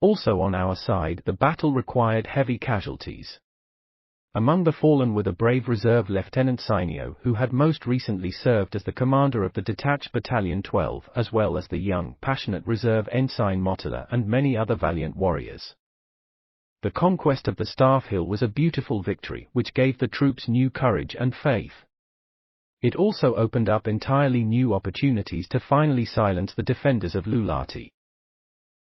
Also on our side, the battle required heavy casualties. Among the fallen were the brave reserve Lieutenant Siinio, who had most recently served as the commander of the detached Battalion 12, as well as the young, passionate reserve Ensign Mottila and many other valiant warriors. The conquest of the Staff Hill was a beautiful victory which gave the troops new courage and faith. It also opened up entirely new opportunities to finally silence the defenders of Luulahti.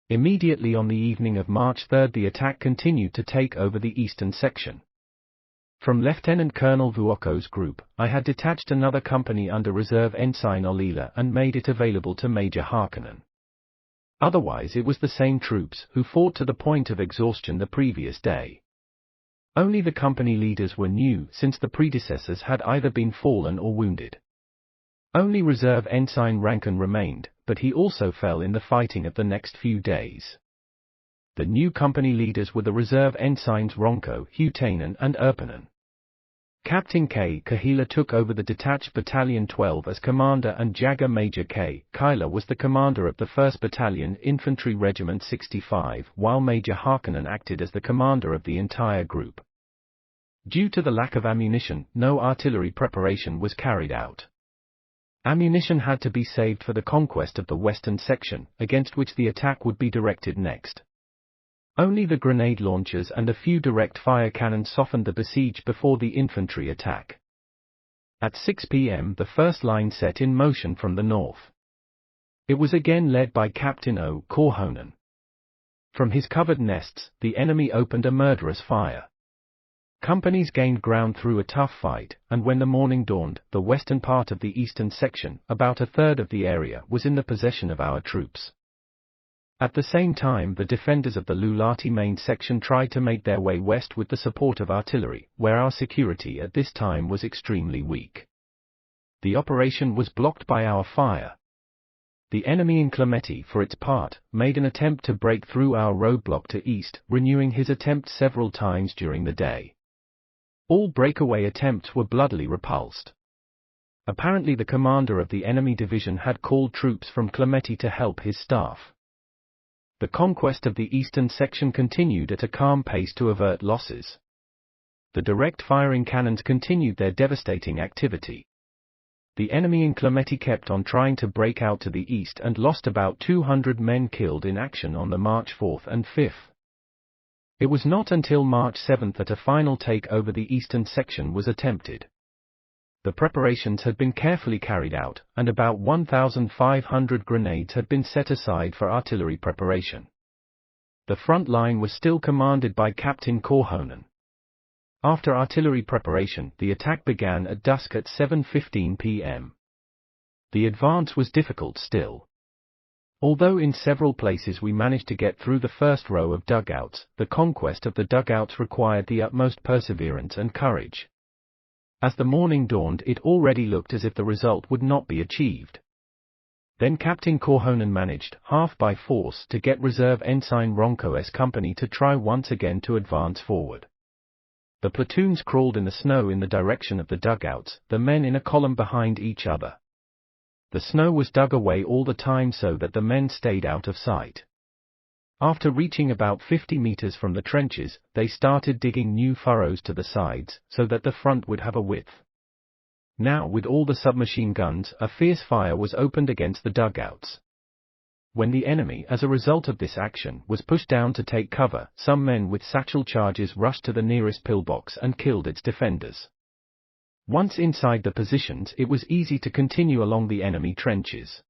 Immediately on the evening of March 3 the attack continued to take over the eastern section. From Lieutenant Colonel Vuokko's group, I had detached another company under Reserve Ensign Olila and made it available to Major Heikkinen. Otherwise it was the same troops who fought to the point of exhaustion the previous day. Only the company leaders were new, since the predecessors had either been fallen or wounded. Only Reserve Ensign Rankin remained, but he also fell in the fighting of the next few days. The new company leaders were the Reserve Ensigns Ronko, Huutainen and Urpanen. Captain K. Kahila took over the detached Battalion 12 as commander and Jagger Major K. Kyla was the commander of the 1st Battalion Infantry Regiment 65, while Major Heikkinen acted as the commander of the entire group. Due to the lack of ammunition, no artillery preparation was carried out. Ammunition had to be saved for the conquest of the western section, against which the attack would be directed next. Only the grenade launchers and a few direct fire cannons softened the besiege before the infantry attack. At 6 p.m. the first line set in motion from the north. It was again led by Captain O. Korhonen. From his covered nests, the enemy opened a murderous fire. Companies gained ground through a tough fight, and when the morning dawned, the western part of the eastern section, about a third of the area, was in the possession of our troops. At the same time, the defenders of the Luulahti main section tried to make their way west with the support of artillery, where our security at this time was extremely weak. The operation was blocked by our fire. The enemy in Clemeti, for its part, made an attempt to break through our roadblock to east, renewing his attempt several times during the day. All breakaway attempts were bloodily repulsed. Apparently the commander of the enemy division had called troops from Clemeti to help his staff. The conquest of the eastern section continued at a calm pace to avert losses. The direct firing cannons continued their devastating activity. The enemy in Clemeti kept on trying to break out to the east and lost about 200 men killed in action on the March 4th and 5th. It was not until March 7th that a final take over the eastern section was attempted. The preparations had been carefully carried out, and about 1,500 grenades had been set aside for artillery preparation. The front line was still commanded by Captain Korhonen. After artillery preparation, the attack began at dusk at 7:15 p.m. The advance was difficult still. Although in several places we managed to get through the first row of dugouts, the conquest of the dugouts required the utmost perseverance and courage. As the morning dawned, it already looked as if the result would not be achieved. Then Captain Korhonen managed, half by force, to get Reserve Ensign Ronko's company to try once again to advance forward. The platoons crawled in the snow in the direction of the dugouts, the men in a column behind each other. The snow was dug away all the time so that the men stayed out of sight. After reaching about 50 meters from the trenches, they started digging new furrows to the sides, so that the front would have a width. Now with all the submachine guns, a fierce fire was opened against the dugouts. When the enemy, as a result of this action, was pushed down to take cover, some men with satchel charges rushed to the nearest pillbox and killed its defenders. Once inside the positions, it was easy to continue along the enemy trenches.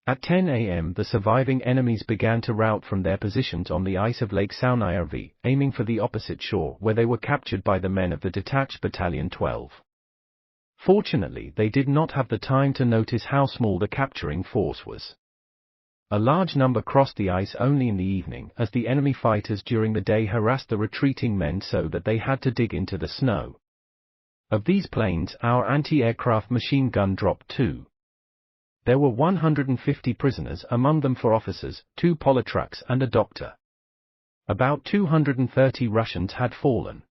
At 10 a.m. the surviving enemies began to rout from their positions on the ice of Lake Saunajärvi, aiming for the opposite shore, where they were captured by the men of the detached Battalion 12. Fortunately, they did not have the time to notice how small the capturing force was. A large number crossed the ice only in the evening, as the enemy fighters during the day harassed the retreating men so that they had to dig into the snow. Of these planes, our anti-aircraft machine gun dropped 2. There were 150 prisoners, among them 4 officers, 2 Politruks and a doctor. About 230 Russians had fallen.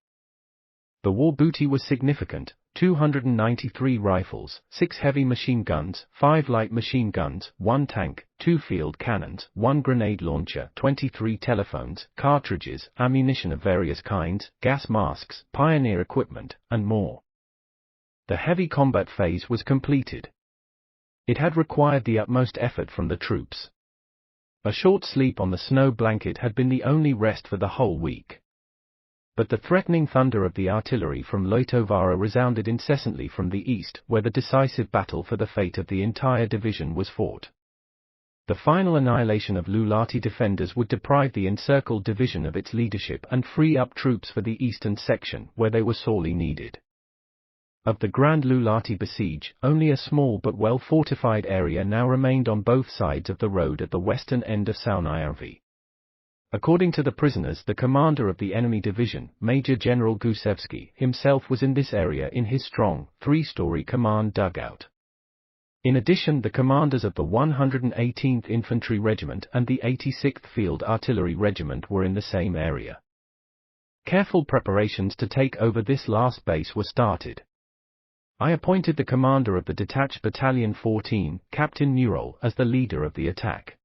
The war booty was significant: 293 rifles, 6 heavy machine guns, 5 light machine guns, 1 tank, 2 field cannons, 1 grenade launcher, 23 telephones, cartridges, ammunition of various kinds, gas masks, pioneer equipment, and more. The heavy combat phase was completed. It had required the utmost effort from the troops. A short sleep on the snow blanket had been the only rest for the whole week. But the threatening thunder of the artillery from Loitovaara resounded incessantly from the east, where the decisive battle for the fate of the entire division was fought. The final annihilation of Luulahti defenders would deprive the encircled division of its leadership and free up troops for the eastern section, where they were sorely needed. Of the Grand Luulahti besiege, only a small but well-fortified area now remained on both sides of the road at the western end of Saunajärvi. According to the prisoners, the commander of the enemy division, Major General Gusevsky, himself was in this area in his strong, 3-story command dugout. In addition, the commanders of the 118th Infantry Regiment and the 86th Field Artillery Regiment were in the same area. Careful preparations to take over this last base were started. I appointed the commander of the detached Battalion 14, Captain Nurol, as the leader of the attack.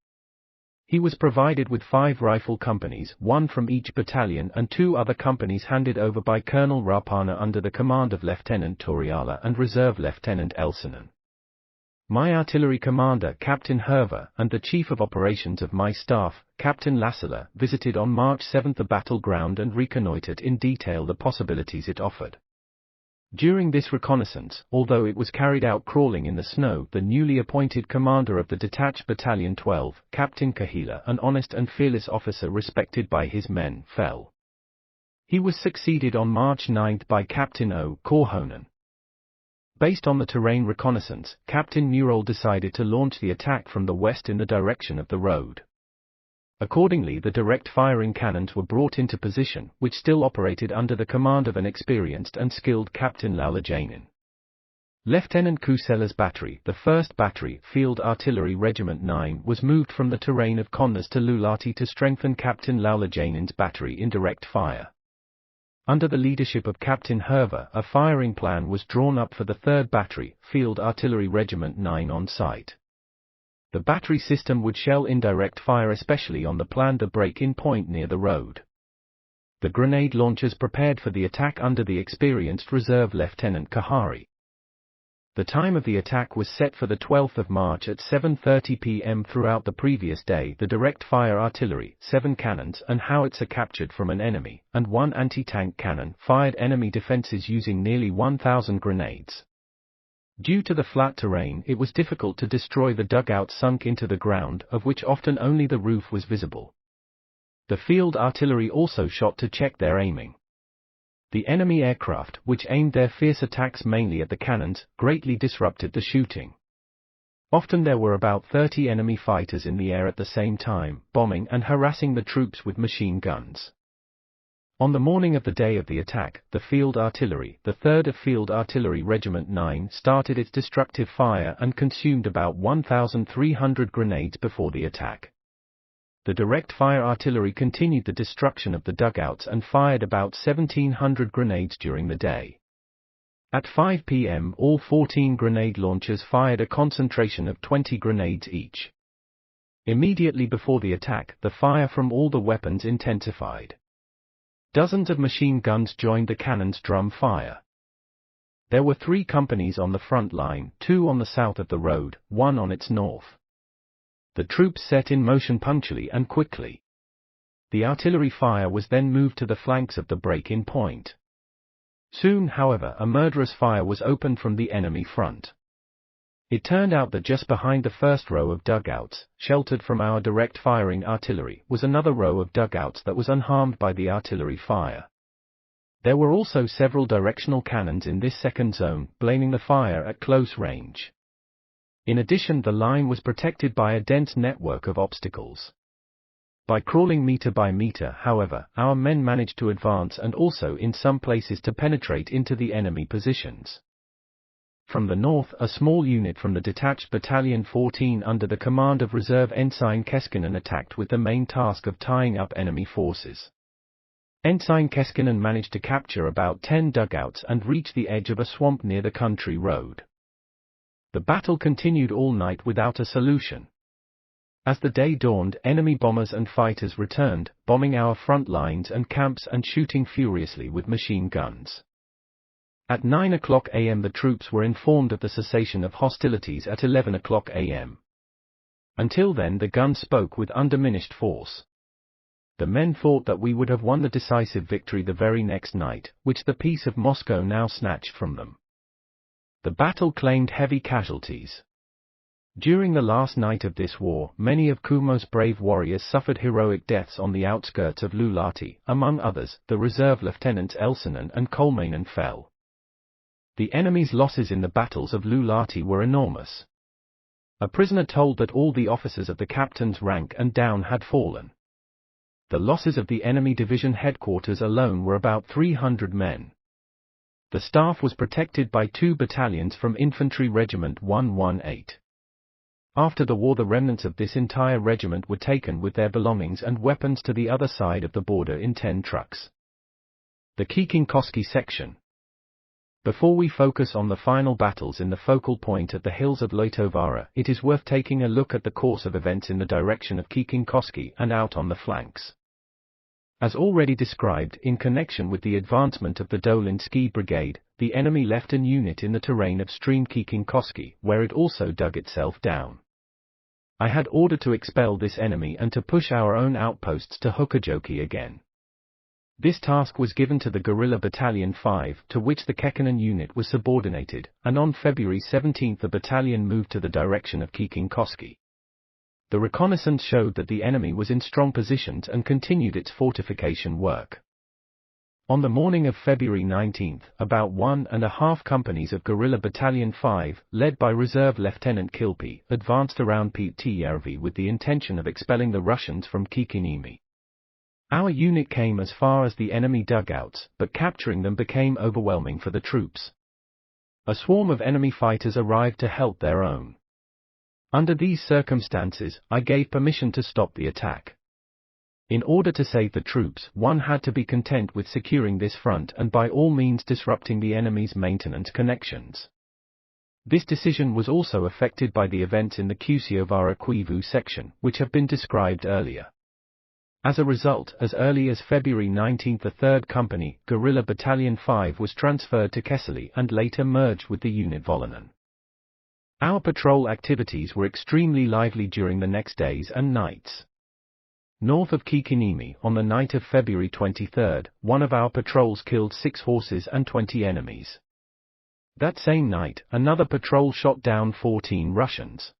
He was provided with 5 rifle companies, 1 from each battalion, and 2 other companies handed over by Colonel Rapana under the command of Lieutenant Toriala and Reserve Lieutenant Elsinen. My artillery commander, Captain Herva, and the chief of operations of my staff, Captain Lassila, visited on March 7 the battleground and reconnoitred in detail the possibilities it offered. During this reconnaissance, although it was carried out crawling in the snow, the newly appointed commander of the detached Battalion 12, Captain Kahila, an honest and fearless officer respected by his men, fell. He was succeeded on March 9 by Captain O. Korhonen. Based on the terrain reconnaissance, Captain Nurol decided to launch the attack from the west in the direction of the road. Accordingly, the direct firing cannons were brought into position, which still operated under the command of an experienced and skilled Captain Laulajainen. Lieutenant Kuusela's battery, the 1st Battery, Field Artillery Regiment 9, was moved from the terrain of Konnas to Luulahti to strengthen Captain Laulajainen's battery in direct fire. Under the leadership of Captain Herva, a firing plan was drawn up for the 3rd Battery, Field Artillery Regiment 9 on site. The battery system would shell indirect fire especially on the planned break-in point near the road. The grenade launchers prepared for the attack under the experienced Reserve Lieutenant Kahari. The time of the attack was set for the 12th of March at 7:30 p.m. Throughout the previous day, the direct fire artillery, 7 cannons and howitzer captured from an enemy, and 1 anti-tank cannon fired enemy defenses using nearly 1,000 grenades. Due to the flat terrain, it was difficult to destroy the dugouts sunk into the ground, of which often only the roof was visible. The field artillery also shot to check their aiming. The enemy aircraft, which aimed their fierce attacks mainly at the cannons, greatly disrupted the shooting. Often there were about 30 enemy fighters in the air at the same time, bombing and harassing the troops with machine guns. On the morning of the day of the attack, the field artillery, the 3rd Field Artillery Regiment 9, started its destructive fire and consumed about 1,300 grenades before the attack. The direct fire artillery continued the destruction of the dugouts and fired about 1,700 grenades during the day. At 5 p.m. all 14 grenade launchers fired a concentration of 20 grenades each. Immediately before the attack, the fire from all the weapons intensified. Dozens of machine guns joined the cannons' drum fire. There were 3 companies on the front line, 2 on the south of the road, 1 on its north. The troops set in motion punctually and quickly. The artillery fire was then moved to the flanks of the break-in point. Soon, however, a murderous fire was opened from the enemy front. It turned out that just behind the first row of dugouts, sheltered from our direct firing artillery, was another row of dugouts that was unharmed by the artillery fire. There were also several directional cannons in this second zone, blaming the fire at close range. In addition, the line was protected by a dense network of obstacles. By crawling meter by meter, however, our men managed to advance and also in some places to penetrate into the enemy positions. From the north, a small unit from the detached Battalion 14 under the command of Reserve Ensign Heikkinen attacked with the main task of tying up enemy forces. Ensign Heikkinen managed to capture about 10 dugouts and reach the edge of a swamp near the country road. The battle continued all night without a solution. As the day dawned, enemy bombers and fighters returned, bombing our front lines and camps and shooting furiously with machine guns. At 9 a.m. the troops were informed of the cessation of hostilities at 11 a.m. Until then the guns spoke with undiminished force. The men thought that we would have won the decisive victory the very next night, which the Peace of Moscow now snatched from them. The battle claimed heavy casualties. During the last night of this war, many of Kuhmo's brave warriors suffered heroic deaths on the outskirts of Luulahti. Among others, the reserve lieutenants Elsinen and Kolmainen fell. The enemy's losses in the battles of Luulahti were enormous. A prisoner told that all the officers of the captain's rank and down had fallen. The losses of the enemy division headquarters alone were about 300 men. The staff was protected by 2 battalions from Infantry Regiment 118. After the war, the remnants of this entire regiment were taken with their belongings and weapons to the other side of the border in 10 trucks. The Kiekinkoski section. Before we focus on the final battles in the focal point at the hills of Loitovara, it is worth taking a look at the course of events in the direction of Kiekinkoski and out on the flanks. As already described, in connection with the advancement of the Dolinski Brigade, the enemy left an unit in the terrain of stream Kiekinkoski, where it also dug itself down. I had ordered to expel this enemy and to push our own outposts to Hukajoki again. This task was given to the Guerrilla Battalion 5, to which the Heikkinen unit was subordinated, and on February 17 the battalion moved to the direction of Kiekinkoski. The reconnaissance showed that the enemy was in strong positions and continued its fortification work. On the morning of February 19, about 1.5 companies of Guerrilla Battalion 5, led by Reserve Lieutenant Kilpi, advanced around Pietarjärvi with the intention of expelling the Russians from Kiekinniemi. Our unit came as far as the enemy dugouts, but capturing them became overwhelming for the troops. A swarm of enemy fighters arrived to help their own. Under these circumstances, I gave permission to stop the attack. In order to save the troops, one had to be content with securing this front and by all means disrupting the enemy's maintenance connections. This decision was also affected by the events in the Kuusiovara-Koivu section, which have been described earlier. As a result, as early as February 19 the 3rd Company, Guerrilla Battalion 5 was transferred to Kesseli and later merged with the unit Volonen. Our patrol activities were extremely lively during the next days and nights. North of Kiekinniemi, on the night of February 23, one of our patrols killed 6 horses and 20 enemies. That same night, another patrol shot down 14 Russians.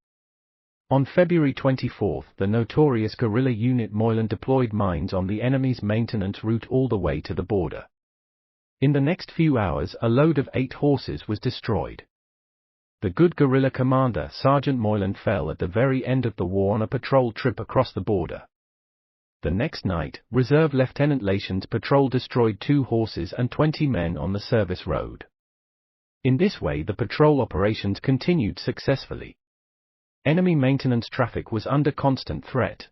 On February 24, the notorious guerrilla unit Moilan deployed mines on the enemy's maintenance route all the way to the border. In the next few hours, a load of 8 horses was destroyed. The good guerrilla commander Sergeant Moilan fell at the very end of the war on a patrol trip across the border. The next night, Reserve Lieutenant Lation's patrol destroyed 2 horses and 20 men on the service road. In this way the patrol operations continued successfully. Enemy maintenance traffic was under constant threat.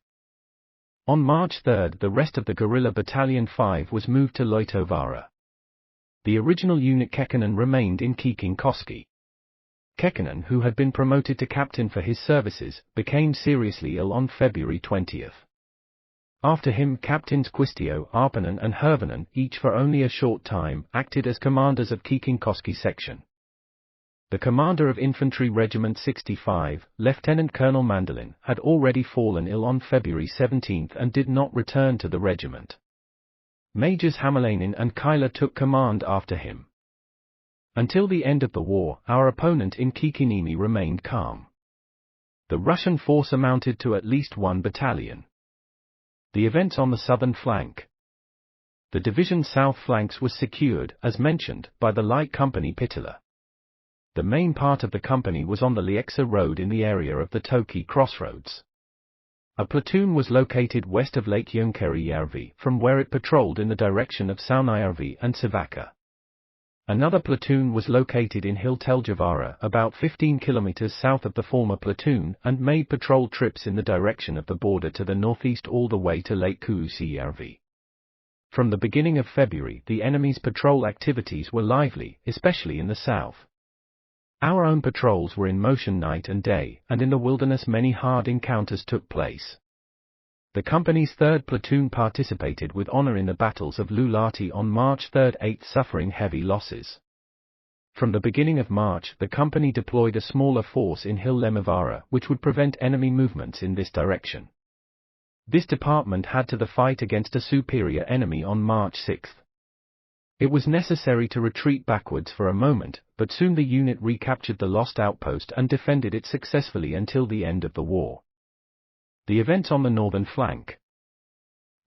On March 3, the rest of the Guerrilla Battalion 5 was moved to Loitovara. The original unit Heikkinen remained in Kiekinkoski. Heikkinen, who had been promoted to captain for his services, became seriously ill on February 20. After him Captains Quistio, Arpanen and Hervonen, each for only a short time, acted as commanders of Kiikinkoski section. The commander of Infantry Regiment 65, Lieutenant Colonel Mandolin, had already fallen ill on February 17 and did not return to the regiment. Majors Hämäläinen and Kyla took command after him. Until the end of the war, our opponent in Kiikiniemi remained calm. The Russian force amounted to at least 1 battalion. The events on the southern flank. The division's south flanks was secured, as mentioned, by the Light Company Pitala. The main part of the company was on the Lieksa road in the area of the Toki crossroads. A platoon was located west of Lake Jönkärijärvi, from where it patrolled in the direction of Saunajärvi and Sivaka. Another platoon was located in Hiltelgevaara, about 15 kilometers south of the former platoon, and made patrol trips in the direction of the border to the northeast all the way to Lake Kuusijärvi. From the beginning of February, the enemy's patrol activities were lively, especially in the south. Our own patrols were in motion night and day, and in the wilderness many hard encounters took place. The company's 3rd platoon participated with honor in the battles of Luulahti on March 3-8, suffering heavy losses. From the beginning of March, the company deployed a smaller force in Hill Lemmivaara, which would prevent enemy movements in this direction. This department had to fight against a superior enemy on March 6. It was necessary to retreat backwards for a moment, but soon the unit recaptured the lost outpost and defended it successfully until the end of the war. The events on the northern flank.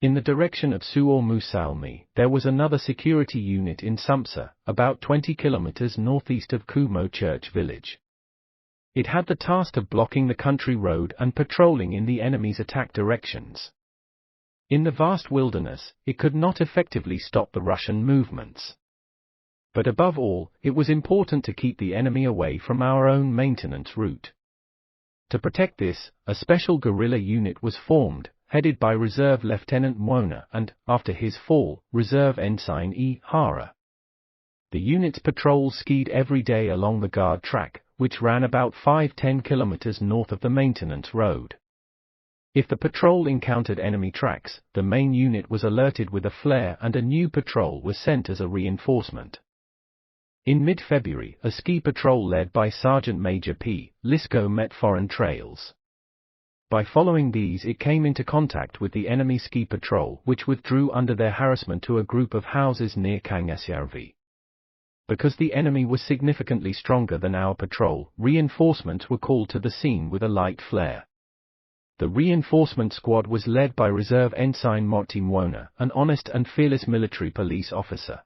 In the direction of Suomussalmi, there was another security unit in Sumpsa, about 20 kilometers northeast of Kuhmo Church village. It had the task of blocking the country road and patrolling in the enemy's attack directions. In the vast wilderness, it could not effectively stop the Russian movements. But above all, it was important to keep the enemy away from our own maintenance route. To protect this, a special guerrilla unit was formed, headed by Reserve Lieutenant Mwona and, after his fall, Reserve Ensign E. Hara. The unit's patrols skied every day along the guard track, which ran about 5-10 kilometers north of the maintenance road. If the patrol encountered enemy tracks, the main unit was alerted with a flare and a new patrol was sent as a reinforcement. In mid-February, a ski patrol led by Sergeant Major P. Lisko met foreign trails. By following these it came into contact with the enemy ski patrol, which withdrew under their harassment to a group of houses near Kangasjärvi. Because the enemy was significantly stronger than our patrol, reinforcements were called to the scene with a light flare. The reinforcement squad was led by Reserve Ensign Morty Mwona, an honest and fearless military police officer.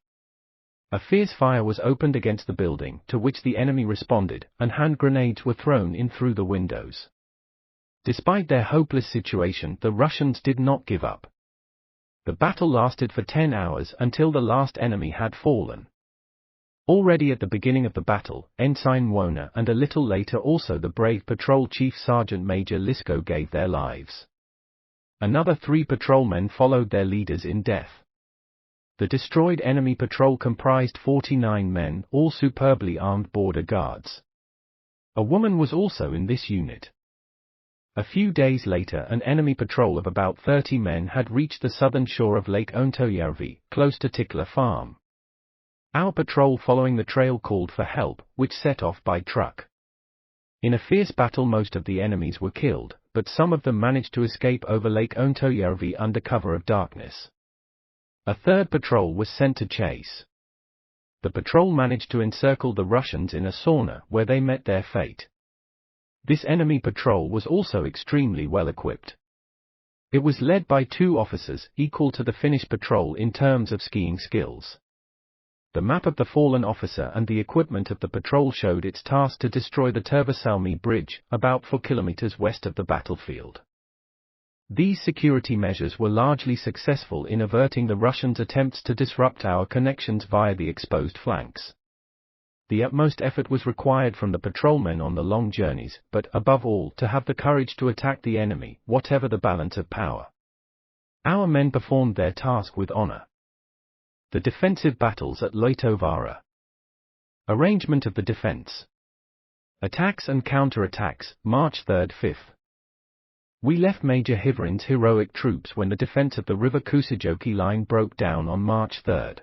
A fierce fire was opened against the building, to which the enemy responded, and hand grenades were thrown in through the windows. Despite their hopeless situation, the Russians did not give up. The battle lasted for 10 hours until the last enemy had fallen. Already at the beginning of the battle, Ensign Mwona and a little later also the brave patrol chief Sergeant Major Lisko gave their lives. Another 3 patrolmen followed their leaders in death. The destroyed enemy patrol comprised 49 men, all superbly armed border guards. A woman was also in this unit. A few days later an enemy patrol of about 30 men had reached the southern shore of Lake Ontojärvi, close to Tikla Farm. Our patrol following the trail called for help, which set off by truck. In a fierce battle most of the enemies were killed, but some of them managed to escape over Lake Ontojärvi under cover of darkness. A 3rd patrol was sent to chase. The patrol managed to encircle the Russians in a sauna, where they met their fate. This enemy patrol was also extremely well equipped. It was led by 2 officers, equal to the Finnish patrol in terms of skiing skills. The map of the fallen officer and the equipment of the patrol showed its task to destroy the Talvisodassa bridge, about 4 kilometers west of the battlefield. These security measures were largely successful in averting the Russians' attempts to disrupt our connections via the exposed flanks. The utmost effort was required from the patrolmen on the long journeys, but, above all, to have the courage to attack the enemy, whatever the balance of power. Our men performed their task with honor. The defensive battles at Loitovaara. Arrangement of the defense. Attacks and counter-attacks, March 3-5. We left Major Hiverin's heroic troops when the defense of the River Kuusijoki line broke down on March 3.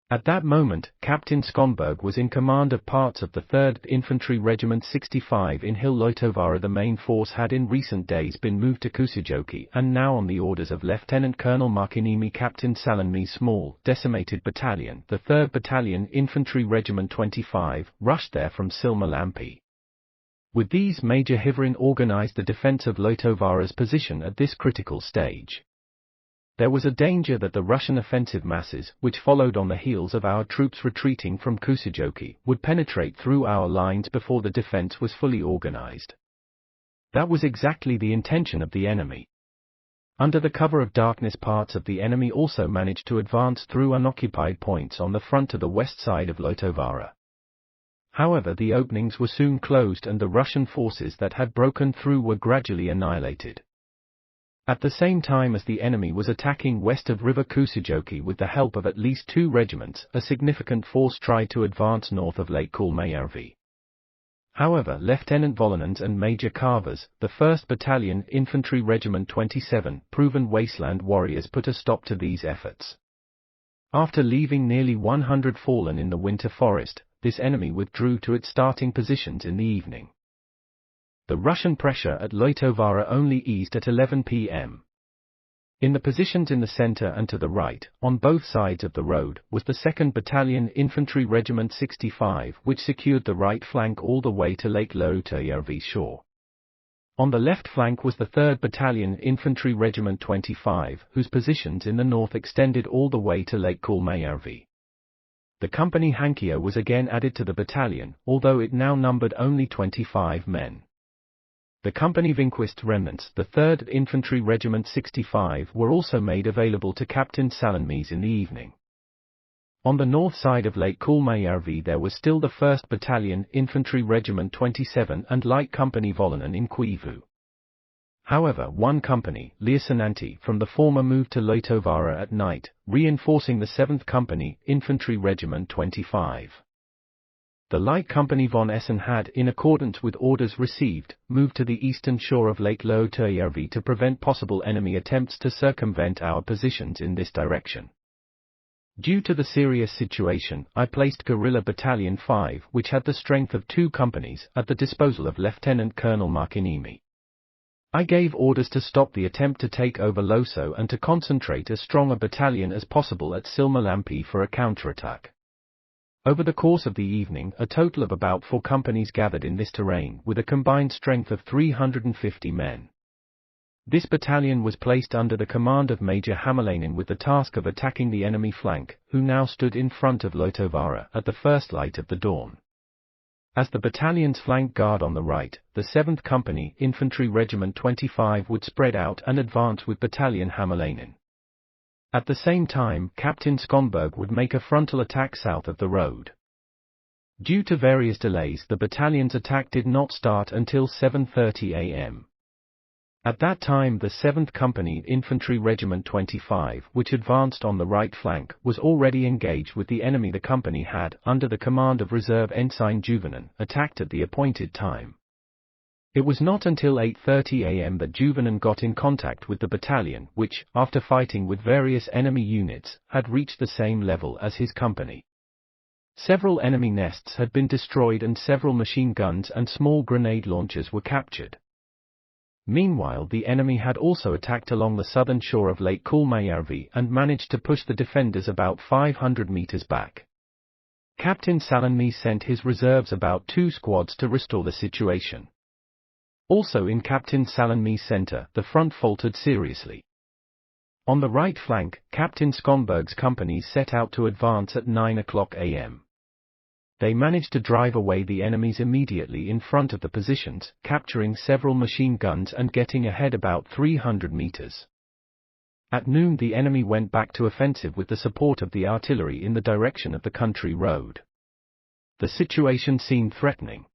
At that moment, Captain Skånberg was in command of parts of the 3rd Infantry Regiment 65 in Hill-Loitovaara. The main force had in recent days been moved to Kuusijoki, and now on the orders of Lieutenant Colonel Markiniemi, Captain Salonmi's small, decimated battalion, the 3rd Battalion Infantry Regiment 25, rushed there from Silmälampi. With these, Major Hiverin organized the defense of Loitovaara's position at this critical stage. There was a danger that the Russian offensive masses, which followed on the heels of our troops retreating from Kuusijoki, would penetrate through our lines before the defense was fully organized. That was exactly the intention of the enemy. Under the cover of darkness, parts of the enemy also managed to advance through unoccupied points on the front to the west side of Loitovaara. However, the openings were soon closed and the Russian forces that had broken through were gradually annihilated. At the same time as the enemy was attacking west of River Kuusijoki with the help of at least 2 regiments, a significant force tried to advance north of Lake Kuhmojärvi. However, Lieutenant Volonen's and Major Carver's, the 1st Battalion Infantry Regiment 27, proven wasteland warriors, put a stop to these efforts. After leaving nearly 100 fallen in the winter forest, this enemy withdrew to its starting positions in the evening. The Russian pressure at Loitovaara only eased at 11 p.m. In the positions in the center and to the right, on both sides of the road, was the 2nd Battalion Infantry Regiment 65, which secured the right flank all the way to Lake Loitojarvi shore. On the left flank was the 3rd Battalion Infantry Regiment 25, whose positions in the north extended all the way to Lake Kuhmojärvi. The company Hankia was again added to the battalion, although it now numbered only 25 men. The company Vinquist remnants, the 3rd Infantry Regiment 65, were also made available to Captain Salonmies in the evening. On the north side of Lake Kuhmojärvi there was still the 1st Battalion Infantry Regiment 27 and Light Company Volonen in Kuivu. However, one company, Liusenantti, from the former moved to Loitovaara at night, reinforcing the 7th Company Infantry Regiment 25. The Light Company von Essen had, in accordance with orders received, moved to the eastern shore of Lake Loitojarvi to prevent possible enemy attempts to circumvent our positions in this direction. Due to the serious situation, I placed Guerrilla Battalion 5, which had the strength of 2 companies, at the disposal of Lieutenant Colonel Markiniemi. I gave orders to stop the attempt to take over Loso and to concentrate as strong a battalion as possible at Silmälampi for a counterattack. Over the course of the evening, a total of about 4 companies gathered in this terrain, with a combined strength of 350 men. This battalion was placed under the command of Major Hämäläinen with the task of attacking the enemy flank, who now stood in front of Loitovaara at the first light of the dawn. As the battalion's flank guard on the right, the 7th Company Infantry Regiment 25 would spread out and advance with Battalion Hämäläinen. At the same time, Captain Skånberg would make a frontal attack south of the road. Due to various delays, the battalion's attack did not start until 7:30 a.m. At that time, the 7th Company Infantry Regiment 25, which advanced on the right flank, was already engaged with the enemy. The company had, under the command of Reserve Ensign Juvonen, attacked at the appointed time. It was not until 8:30 a.m. that Juvonen got in contact with the battalion, which, after fighting with various enemy units, had reached the same level as his company. Several enemy nests had been destroyed and several machine guns and small grenade launchers were captured. Meanwhile, the enemy had also attacked along the southern shore of Lake Kuhmojärvi and managed to push the defenders about 500 meters back. Captain Salonmies sent his reserves, about 2 squads, to restore the situation. Also in Captain Salonmies' center, the front faltered seriously. On the right flank, Captain Skånberg's companies set out to advance at 9:00 a.m. They managed to drive away the enemies immediately in front of the positions, capturing several machine guns and getting ahead about 300 meters. At noon the enemy went back to offensive with the support of the artillery in the direction of the country road. The situation seemed threatening.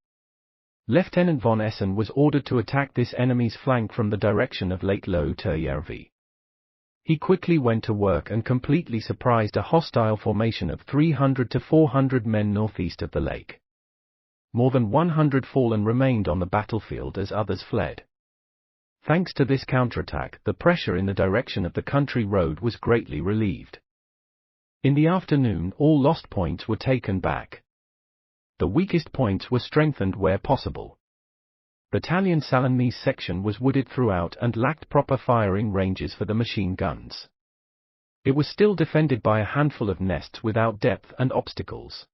Lieutenant von Essen was ordered to attack this enemy's flank from the direction of Lake Loitojarvi. He quickly went to work and completely surprised a hostile formation of 300 to 400 men northeast of the lake. More than 100 fallen remained on the battlefield as others fled. Thanks to this counterattack, the pressure in the direction of the country road was greatly relieved. In the afternoon, all lost points were taken back. The weakest points were strengthened where possible. Battalion Salonmise section was wooded throughout and lacked proper firing ranges for the machine guns. It was still defended by a handful of nests without depth and obstacles.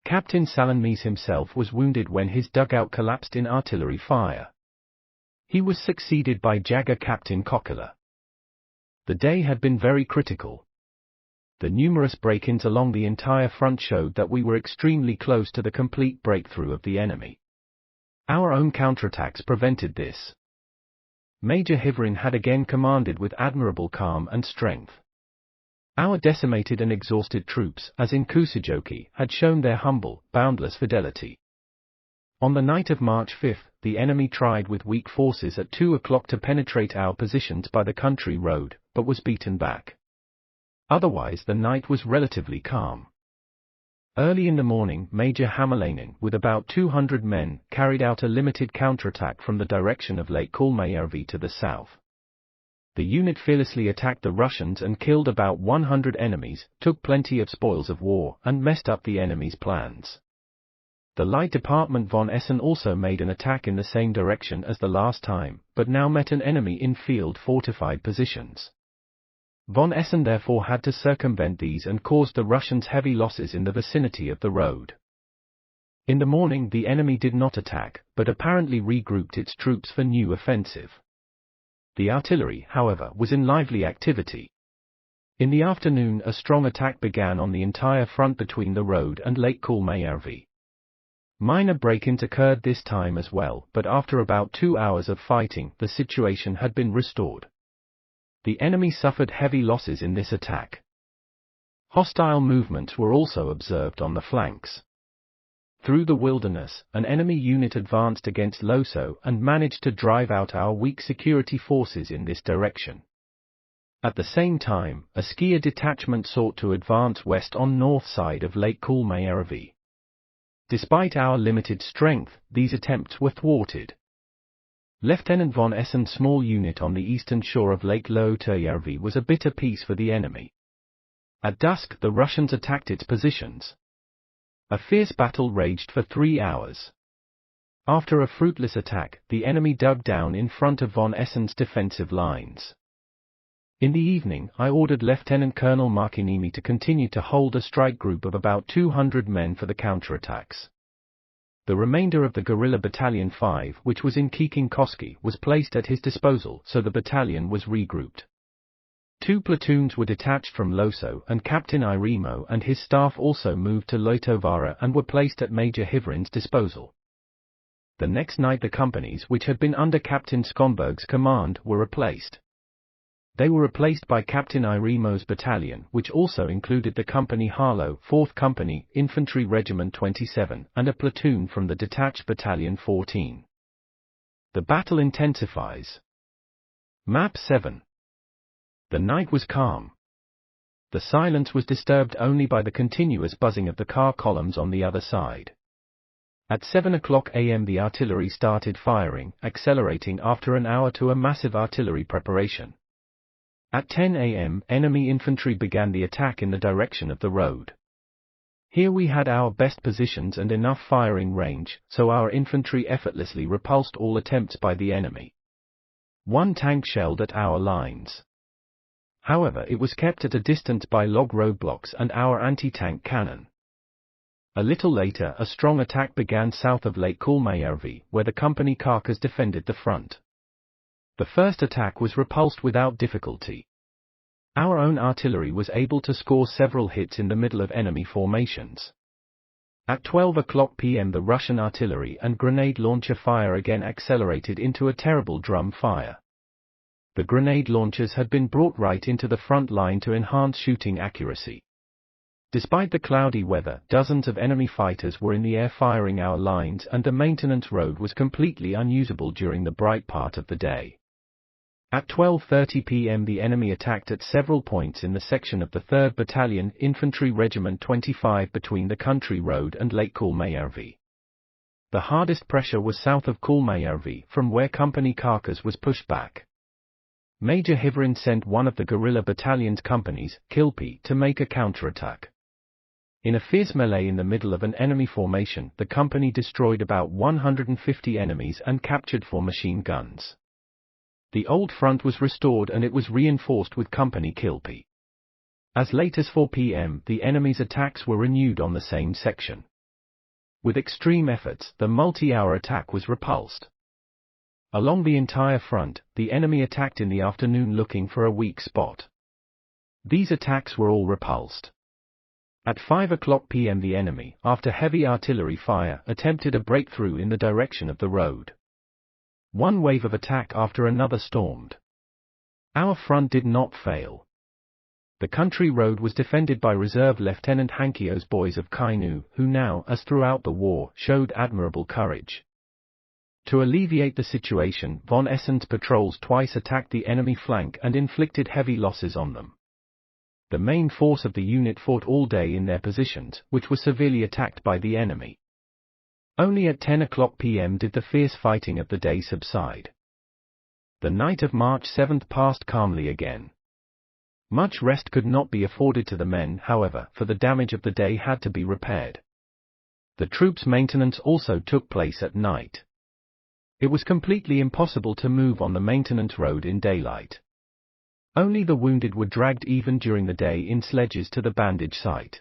Captain Salonmise himself was wounded when his dugout collapsed in artillery fire. He was succeeded by Jagger Captain Kokila. The day had been very critical. The numerous break-ins along the entire front showed that we were extremely close to the complete breakthrough of the enemy. Our own counterattacks prevented this. Major Hivrin had again commanded with admirable calm and strength. Our decimated and exhausted troops, as in Kuusijoki, had shown their humble, boundless fidelity. On the night of March 5, the enemy tried with weak forces at 2 o'clock to penetrate our positions by the country road, but was beaten back. Otherwise the night was relatively calm. Early in the morning, Major Hämäläinen, with about 200 men, carried out a limited counterattack from the direction of Lake Kulmajärvi to the south. The unit fearlessly attacked the Russians and killed about 100 enemies, took plenty of spoils of war, and messed up the enemy's plans. The Light Department von Essen also made an attack in the same direction as the last time, but now met an enemy in field fortified positions. Von Essen therefore had to circumvent these and caused the Russians heavy losses in the vicinity of the road. In the morning the enemy did not attack, but apparently regrouped its troops for new offensive. The artillery, however, was in lively activity. In the afternoon a strong attack began on the entire front between the road and Lake Kulmajärvi. Minor break-ins occurred this time as well, but after about 2 hours of fighting, the situation had been restored. The enemy suffered heavy losses in this attack. Hostile movements were also observed on the flanks. Through the wilderness, an enemy unit advanced against Loso and managed to drive out our weak security forces in this direction. At the same time, a skier detachment sought to advance west on north side of Lake Kulmajärvi. Despite our limited strength, these attempts were thwarted. Lieutenant von Essen's small unit on the eastern shore of Lake Loutjärvi was a bitter piece for the enemy. At dusk, the Russians attacked its positions. A fierce battle raged for 3 hours. After a fruitless attack, the enemy dug down in front of von Essen's defensive lines. In the evening, I ordered Lieutenant Colonel Markiniemi to continue to hold a strike group of about 200 men for the counterattacks. The remainder of the guerrilla Battalion 5, which was in Kiikinkoski, was placed at his disposal, so the battalion was regrouped. 2 platoons were detached from Loso, and Captain Irimo and his staff also moved to Loitovaara and were placed at Major Hivrin's disposal. The next night the companies which had been under Captain Skonberg's command were replaced. They were replaced by Captain Irimo's battalion, which also included the Company Harlow, 4th Company, Infantry Regiment 27, and a platoon from the detached Battalion 14. The battle intensifies. Map 7. The night was calm. The silence was disturbed only by the continuous buzzing of the car columns on the other side. At 7 o'clock am the artillery started firing, accelerating after an hour to a massive artillery preparation. At 10 am, enemy infantry began the attack in the direction of the road. Here we had our best positions and enough firing range, so our infantry effortlessly repulsed all attempts by the enemy. 1 tank shelled at our lines. However, it was kept at a distance by log roadblocks and our anti-tank cannon. A little later, a strong attack began south of Lake Kulmajärvi, where the company Karkas defended the front. The first attack was repulsed without difficulty. Our own artillery was able to score several hits in the middle of enemy formations. At 12 o'clock p.m. the Russian artillery and grenade launcher fire again accelerated into a terrible drum fire. The grenade launchers had been brought right into the front line to enhance shooting accuracy. Despite the cloudy weather, dozens of enemy fighters were in the air firing our lines, and the maintenance road was completely unusable during the bright part of the day. At 12:30 p.m. the enemy attacked at several points in the section of the 3rd Battalion, Infantry Regiment 25 between the country road and Lake Kulmajärvi. The hardest pressure was south of Kuhmo, from where Company Karkas was pushed back. Major Hivrin sent one of the guerrilla battalion's companies, Kilpi, to make a counterattack. In a fierce melee in the middle of an enemy formation, the company destroyed about 150 enemies and captured 4 machine guns. The old front was restored and it was reinforced with Company Kilpi. As late as 4 p.m., the enemy's attacks were renewed on the same section. With extreme efforts, the multi-hour attack was repulsed. Along the entire front, the enemy attacked in the afternoon looking for a weak spot. These attacks were all repulsed. At 5:00 p.m. the enemy, after heavy artillery fire, attempted a breakthrough in the direction of the road. One wave of attack after another stormed. Our front did not fail. The country road was defended by Reserve Lieutenant Hankio's boys of Kainu, who now, as throughout the war, showed admirable courage. To alleviate the situation, von Essen's patrols twice attacked the enemy flank and inflicted heavy losses on them. The main force of the unit fought all day in their positions, which were severely attacked by the enemy. Only at 10:00 p.m. did the fierce fighting of the day subside. The night of March 7 passed calmly again. Much rest could not be afforded to the men, however, for the damage of the day had to be repaired. The troops' maintenance also took place at night. It was completely impossible to move on the maintenance road in daylight. Only the wounded were dragged even during the day in sledges to the bandage site.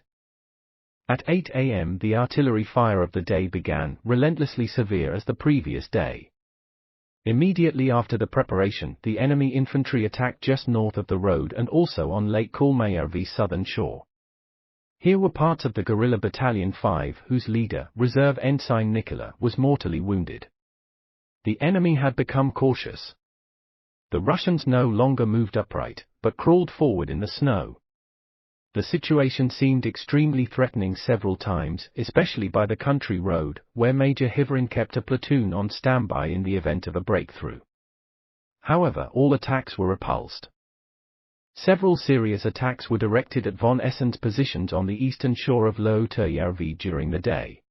At 8 a.m. the artillery fire of the day began, relentlessly severe as the previous day. Immediately after the preparation, the enemy infantry attacked just north of the road and also on Lake Kuhmo's southern shore. Here were parts of the guerrilla battalion 5, whose leader, Reserve Ensign Nicola, was mortally wounded. The enemy had become cautious. The Russians no longer moved upright, but crawled forward in the snow. The situation seemed extremely threatening several times, especially by the country road, where Major Hivrin kept a platoon on standby in the event of a breakthrough. However, all attacks were repulsed. Several serious attacks were directed at von Essen's positions on the eastern shore of Löytöjärvi during the day.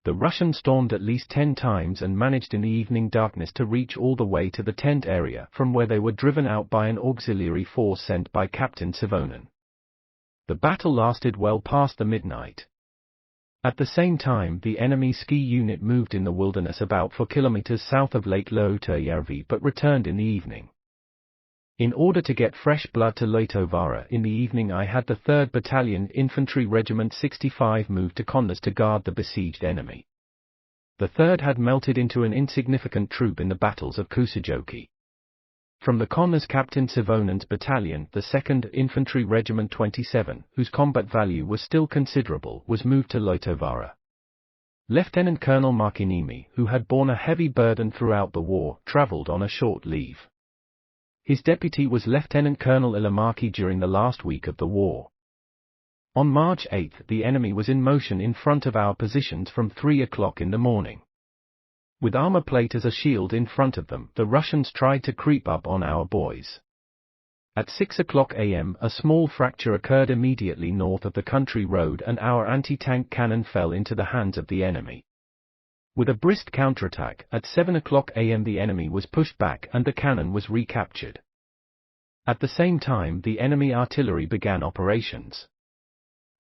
The Russians stormed at least 10 times and managed in the evening darkness to reach all the way to the tent area, from where they were driven out by an auxiliary force sent by Captain Savonen. The battle lasted well past the midnight. At the same time, the enemy ski unit moved in the wilderness about 4 kilometers south of Lake Löytöjärvi but returned in the evening. In order to get fresh blood to Löytövaara in the evening, I had the 3rd Battalion Infantry Regiment 65 moved to Konnas to guard the besieged enemy. The 3rd had melted into an insignificant troop in the battles of Kuusijoki. From the Konnas, Captain Savonen's battalion, the 2nd Infantry Regiment 27, whose combat value was still considerable, was moved to Löytövaara. Lieutenant Colonel Markkinimi, who had borne a heavy burden throughout the war, travelled on a short leave. His deputy was Lieutenant Colonel Ilamaki during the last week of the war. On March 8, the enemy was in motion in front of our positions from 3:00 in the morning. With armor plate as a shield in front of them, the Russians tried to creep up on our boys. At 6:00 a.m., a small fracture occurred immediately north of the country road and our anti-tank cannon fell into the hands of the enemy. With a brisk counterattack, at 7:00 a.m. the enemy was pushed back and the cannon was recaptured. At the same time, the enemy artillery began operations.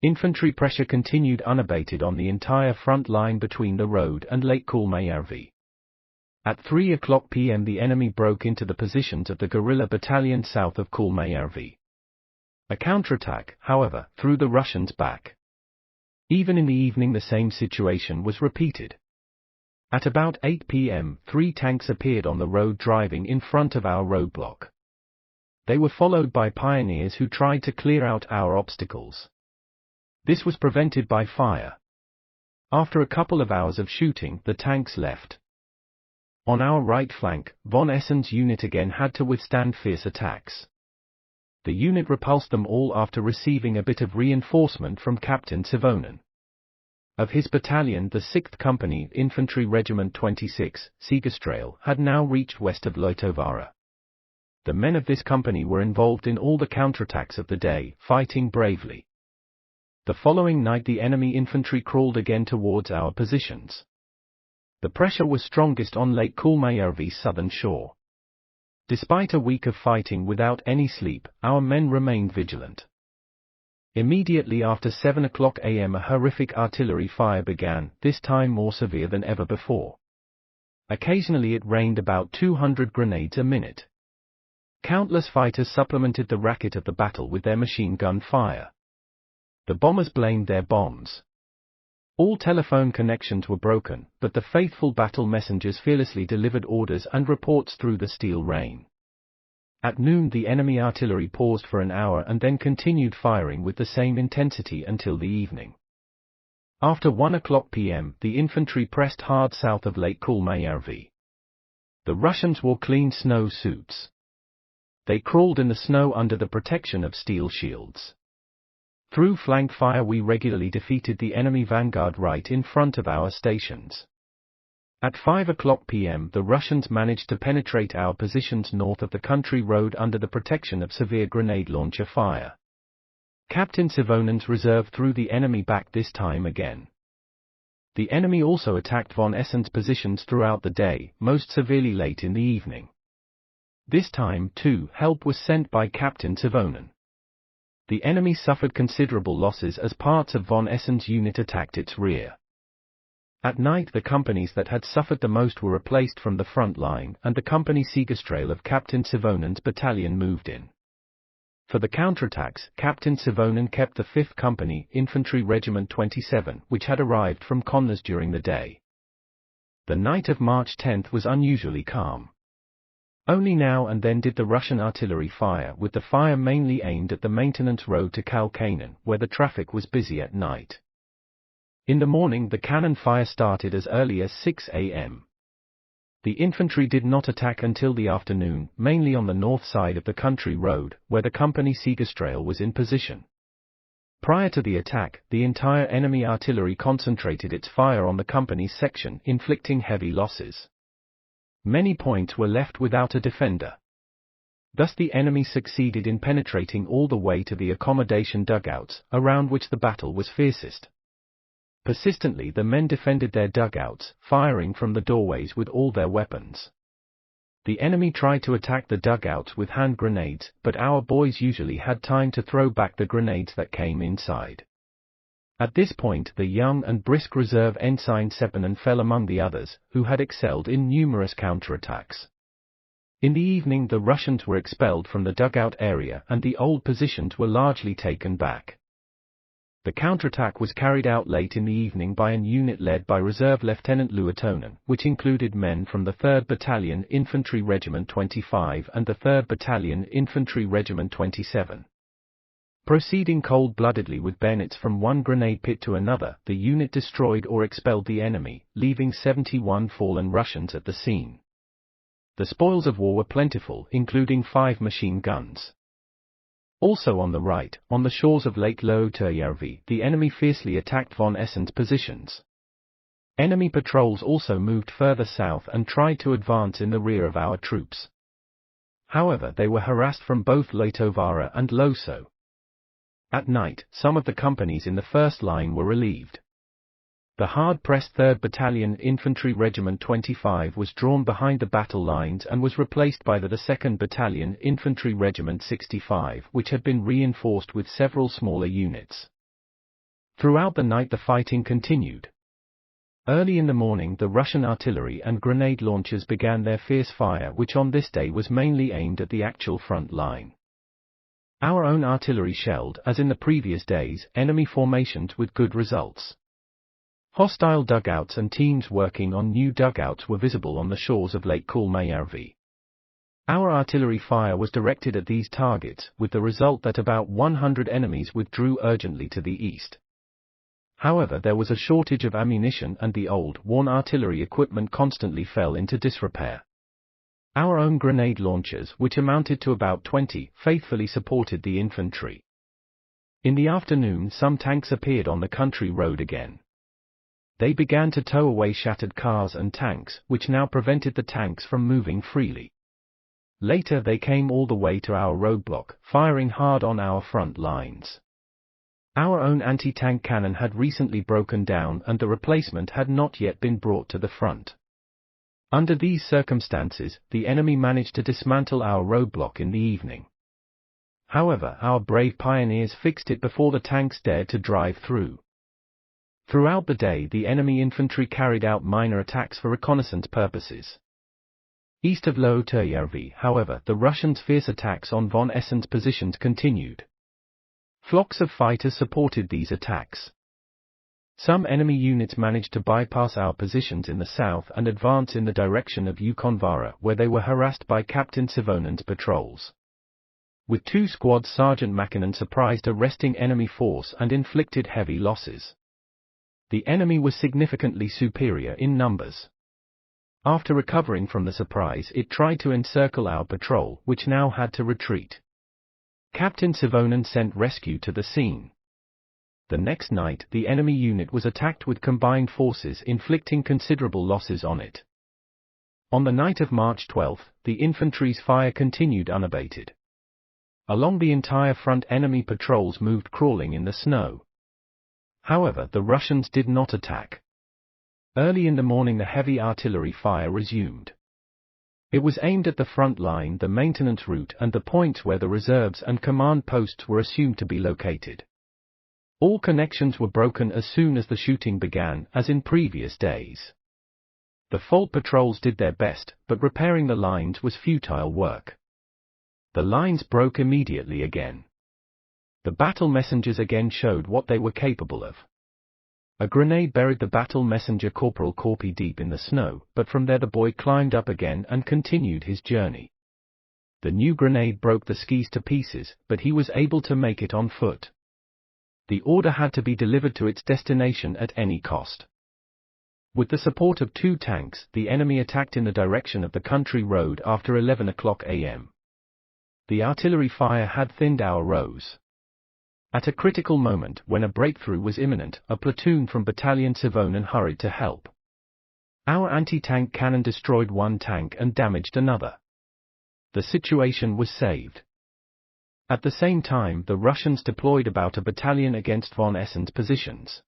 Infantry pressure continued unabated on the entire front line between the road and Lake Kuhmo. At 3:00 p.m. the enemy broke into the positions of the guerrilla battalion south of Kuhmo. A counterattack, however, threw the Russians back. Even in the evening the same situation was repeated. At about 8 p.m., 3 tanks appeared on the road driving in front of our roadblock. They were followed by pioneers who tried to clear out our obstacles. This was prevented by fire. After a couple of hours of shooting, the tanks left. On our right flank, von Essen's unit again had to withstand fierce attacks. The unit repulsed them all after receiving a bit of reinforcement from Captain Savonen. Of his battalion, the 6th Company Infantry Regiment 26, Sigastrail, had now reached west of Löytövaara. The men of this company were involved in all the counterattacks of the day, fighting bravely. The following night the enemy infantry crawled again towards our positions. The pressure was strongest on Lake Kuhmo's southern shore. Despite a week of fighting without any sleep, our men remained vigilant. Immediately after 7 a.m. a horrific artillery fire began, this time more severe than ever before. Occasionally it rained about 200 grenades a minute. Countless fighters supplemented the racket of the battle with their machine gun fire. The bombers blamed their bombs. All telephone connections were broken, but the faithful battle messengers fearlessly delivered orders and reports through the steel rain. At noon the enemy artillery paused for an hour and then continued firing with the same intensity until the evening. After 1 p.m. the infantry pressed hard south of Lake Kuhmo. The Russians wore clean snow suits. They crawled in the snow under the protection of steel shields. Through flank fire we regularly defeated the enemy vanguard right in front of our stations. At 5 p.m. the Russians managed to penetrate our positions north of the country road under the protection of severe grenade launcher fire. Captain Sivonen's reserve threw the enemy back this time again. The enemy also attacked von Essen's positions throughout the day, most severely late in the evening. This time, too, help was sent by Captain Sivonen. The enemy suffered considerable losses as parts of von Essen's unit attacked its rear. At night the companies that had suffered the most were replaced from the front line, and the company Siegestrail of Captain Sivonen's battalion moved in. For the counterattacks, Captain Sivonen kept the 5th Company, Infantry Regiment 27, which had arrived from Connors during the day. The night of March 10 was unusually calm. Only now and then did the Russian artillery fire, with the fire mainly aimed at the maintenance road to Kalkainen, where the traffic was busy at night. In the morning the cannon fire started as early as 6 a.m. The infantry did not attack until the afternoon, mainly on the north side of the country road, where the company Siegestrail was in position. Prior to the attack, the entire enemy artillery concentrated its fire on the company's section, inflicting heavy losses. Many points were left without a defender. Thus the enemy succeeded in penetrating all the way to the accommodation dugouts, around which the battle was fiercest. Persistently the men defended their dugouts, firing from the doorways with all their weapons. The enemy tried to attack the dugouts with hand grenades, but our boys usually had time to throw back the grenades that came inside. At this point the young and brisk reserve ensign Seppänen fell among the others, who had excelled in numerous counterattacks. In the evening the Russians were expelled from the dugout area and the old positions were largely taken back. The counterattack was carried out late in the evening by an unit led by Reserve Lieutenant Luotonen, which included men from the 3rd Battalion Infantry Regiment 25 and the 3rd Battalion Infantry Regiment 27. Proceeding cold-bloodedly with bayonets from one grenade pit to another, the unit destroyed or expelled the enemy, leaving 71 fallen Russians at the scene. The spoils of war were plentiful, including 5 machine guns. Also on the right, on the shores of Lake Loutejärvi, the enemy fiercely attacked von Essen's positions. Enemy patrols also moved further south and tried to advance in the rear of our troops. However, they were harassed from both Laitovara and Loso. At night, some of the companies in the first line were relieved. The hard-pressed 3rd Battalion Infantry Regiment 25 was drawn behind the battle lines and was replaced by the 2nd Battalion Infantry Regiment 65, which had been reinforced with several smaller units. Throughout the night the fighting continued. Early in the morning the Russian artillery and grenade launchers began their fierce fire, which on this day was mainly aimed at the actual front line. Our own artillery shelled, as in the previous days, enemy formations with good results. Hostile dugouts and teams working on new dugouts were visible on the shores of Lake Kuhmo. Our artillery fire was directed at these targets, with the result that about 100 enemies withdrew urgently to the east. However, there was a shortage of ammunition and the old, worn artillery equipment constantly fell into disrepair. Our own grenade launchers, which amounted to about 20, faithfully supported the infantry. In the afternoon some tanks appeared on the country road again. They began to tow away shattered cars and tanks, which now prevented the tanks from moving freely. Later they came all the way to our roadblock, firing hard on our front lines. Our own anti-tank cannon had recently broken down and the replacement had not yet been brought to the front. Under these circumstances, the enemy managed to dismantle our roadblock in the evening. However, our brave pioneers fixed it before the tanks dared to drive through. Throughout the day, the enemy infantry carried out minor attacks for reconnaissance purposes. East of Löytöjärvi, however, the Russians' fierce attacks on von Essen's positions continued. Flocks of fighters supported these attacks. Some enemy units managed to bypass our positions in the south and advance in the direction of Ukonvaara, where they were harassed by Captain Savonen's patrols. With 2 squads, Sergeant Mäkinen surprised a resting enemy force and inflicted heavy losses. The enemy was significantly superior in numbers. After recovering from the surprise, it tried to encircle our patrol, which now had to retreat. Captain Savonen sent rescue to the scene. The next night, the enemy unit was attacked with combined forces, inflicting considerable losses on it. On the night of March 12, the infantry's fire continued unabated. Along the entire front, enemy patrols moved crawling in the snow. However, the Russians did not attack. Early in the morning, the heavy artillery fire resumed. It was aimed at the front line, the maintenance route, and the points where the reserves and command posts were assumed to be located. All connections were broken as soon as the shooting began, as in previous days. The fault patrols did their best, but repairing the lines was futile work. The lines broke immediately again. The battle messengers again showed what they were capable of. A grenade buried the battle messenger Corporal Korpi deep in the snow, but from there the boy climbed up again and continued his journey. The new grenade broke the skis to pieces, but he was able to make it on foot. The order had to be delivered to its destination at any cost. With the support of 2 tanks, the enemy attacked in the direction of the country road after 11 o'clock am. The artillery fire had thinned our rows. At a critical moment, when a breakthrough was imminent, a platoon from Battalion Savonen hurried to help. Our anti-tank cannon destroyed 1 tank and damaged another. The situation was saved. At the same time, the Russians deployed about a battalion against von Essen's positions.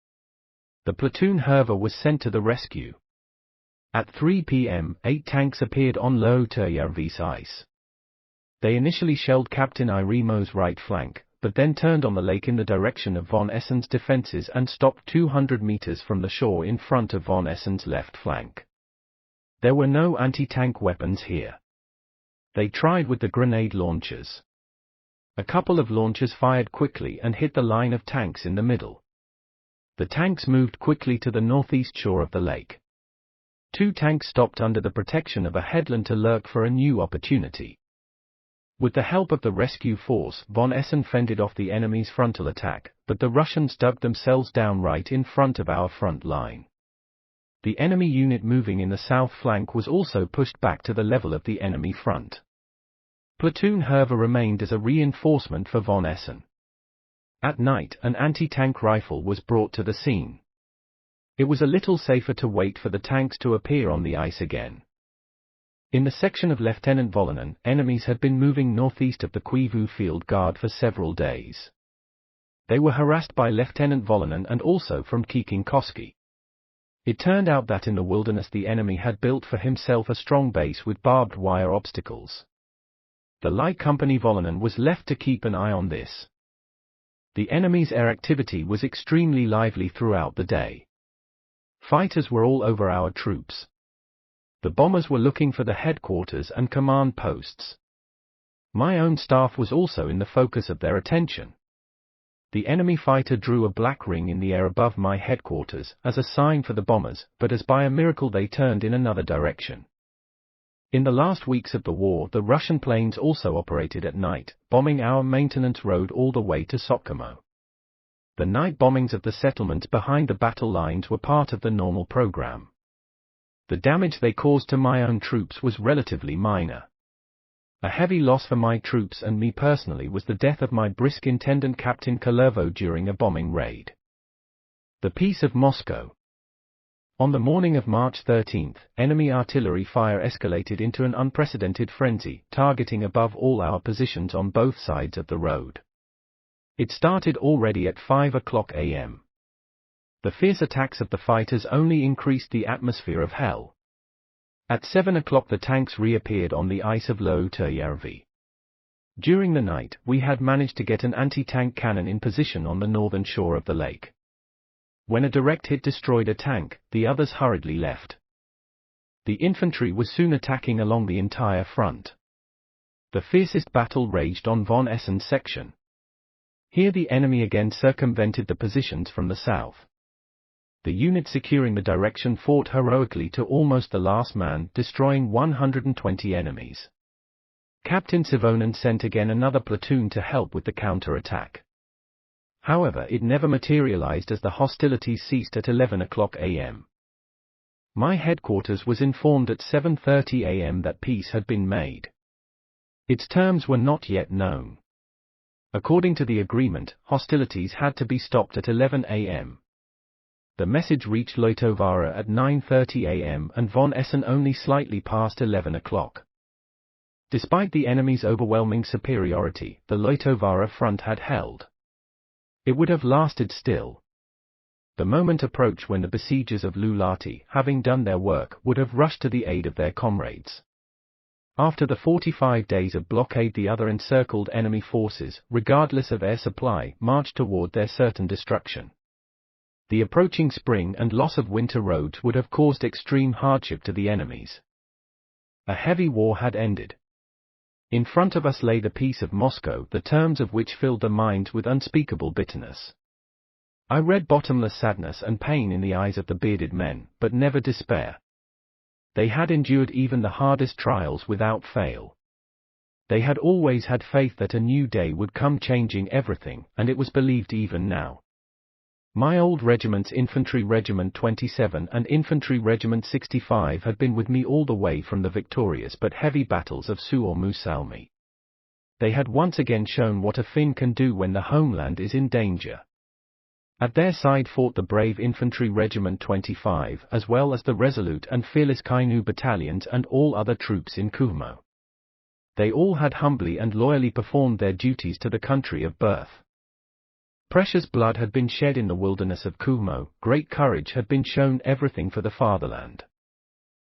The platoon Herva was sent to the rescue. At 3 p.m., 8 tanks appeared on Löytöjärvi's ice. They initially shelled Captain Irimo's right flank, but then turned on the lake in the direction of von Essen's defenses and stopped 200 meters from the shore in front of von Essen's left flank. There were no anti-tank weapons here. They tried with the grenade launchers. A couple of launchers fired quickly and hit the line of tanks in the middle. The tanks moved quickly to the northeast shore of the lake. 2 tanks stopped under the protection of a headland to lurk for a new opportunity. With the help of the rescue force, von Essen fended off the enemy's frontal attack, but the Russians dug themselves down right in front of our front line. The enemy unit moving in the south flank was also pushed back to the level of the enemy front. Platoon Herva remained as a reinforcement for von Essen. At night, an anti-tank rifle was brought to the scene. It was a little safer to wait for the tanks to appear on the ice again. In the section of Lieutenant Volonen, enemies had been moving northeast of the Koivu field guard for several days. They were harassed by Lieutenant Volonen and also from Kiikinkoski. It turned out that in the wilderness the enemy had built for himself a strong base with barbed wire obstacles. The Light Company Volonen was left to keep an eye on this. The enemy's air activity was extremely lively throughout the day. Fighters were all over our troops. The bombers were looking for the headquarters and command posts. My own staff was also in the focus of their attention. The enemy fighter drew a black ring in the air above my headquarters as a sign for the bombers, but as by a miracle they turned in another direction. In the last weeks of the war, the Russian planes also operated at night, bombing our maintenance road all the way to Sotkamo. The night bombings of the settlements behind the battle lines were part of the normal program. The damage they caused to my own troops was relatively minor. A heavy loss for my troops and me personally was the death of my brisk Intendant Captain Kalervo during a bombing raid. The Peace of Moscow. On the morning of March 13, enemy artillery fire escalated into an unprecedented frenzy, targeting above all our positions on both sides of the road. It started already at 5 o'clock a.m. The fierce attacks of the fighters only increased the atmosphere of hell. At 7 o'clock the tanks reappeared on the ice of Louterjärvi. During the night, we had managed to get an anti-tank cannon in position on the northern shore of the lake. When a direct hit destroyed a tank, the others hurriedly left. The infantry was soon attacking along the entire front. The fiercest battle raged on von Essen's section. Here the enemy again circumvented the positions from the south. The unit securing the direction fought heroically to almost the last man, destroying 120 enemies. Captain Sivonen sent again another platoon to help with the counter-attack. However, it never materialized as the hostilities ceased at 11 o'clock a.m. My headquarters was informed at 7:30 a.m. that peace had been made. Its terms were not yet known. According to the agreement, hostilities had to be stopped at 11 a.m. The message reached Leutovara at 9:30 a.m. and von Essen only slightly past 11 o'clock. Despite the enemy's overwhelming superiority, the Leutovara front had held. It would have lasted still. The moment approached when the besiegers of Luulahti, having done their work, would have rushed to the aid of their comrades. After the 45 days of blockade, the other encircled enemy forces, regardless of air supply, marched toward their certain destruction. The approaching spring and loss of winter roads would have caused extreme hardship to the enemies. A heavy war had ended. In front of us lay the peace of Moscow, the terms of which filled the minds with unspeakable bitterness. I read bottomless sadness and pain in the eyes of the bearded men, but never despair. They had endured even the hardest trials without fail. They had always had faith that a new day would come changing everything, and it was believed even now. My old regiments, Infantry Regiment 27 and Infantry Regiment 65, had been with me all the way from the victorious but heavy battles of Suomussalmi. They had once again shown what a Finn can do when the homeland is in danger. At their side fought the brave Infantry Regiment 25, as well as the resolute and fearless Kainuu battalions and all other troops in Kuhmo. They all had humbly and loyally performed their duties to the country of birth. Precious blood had been shed in the wilderness of Kuhmo, great courage had been shown, everything for the fatherland.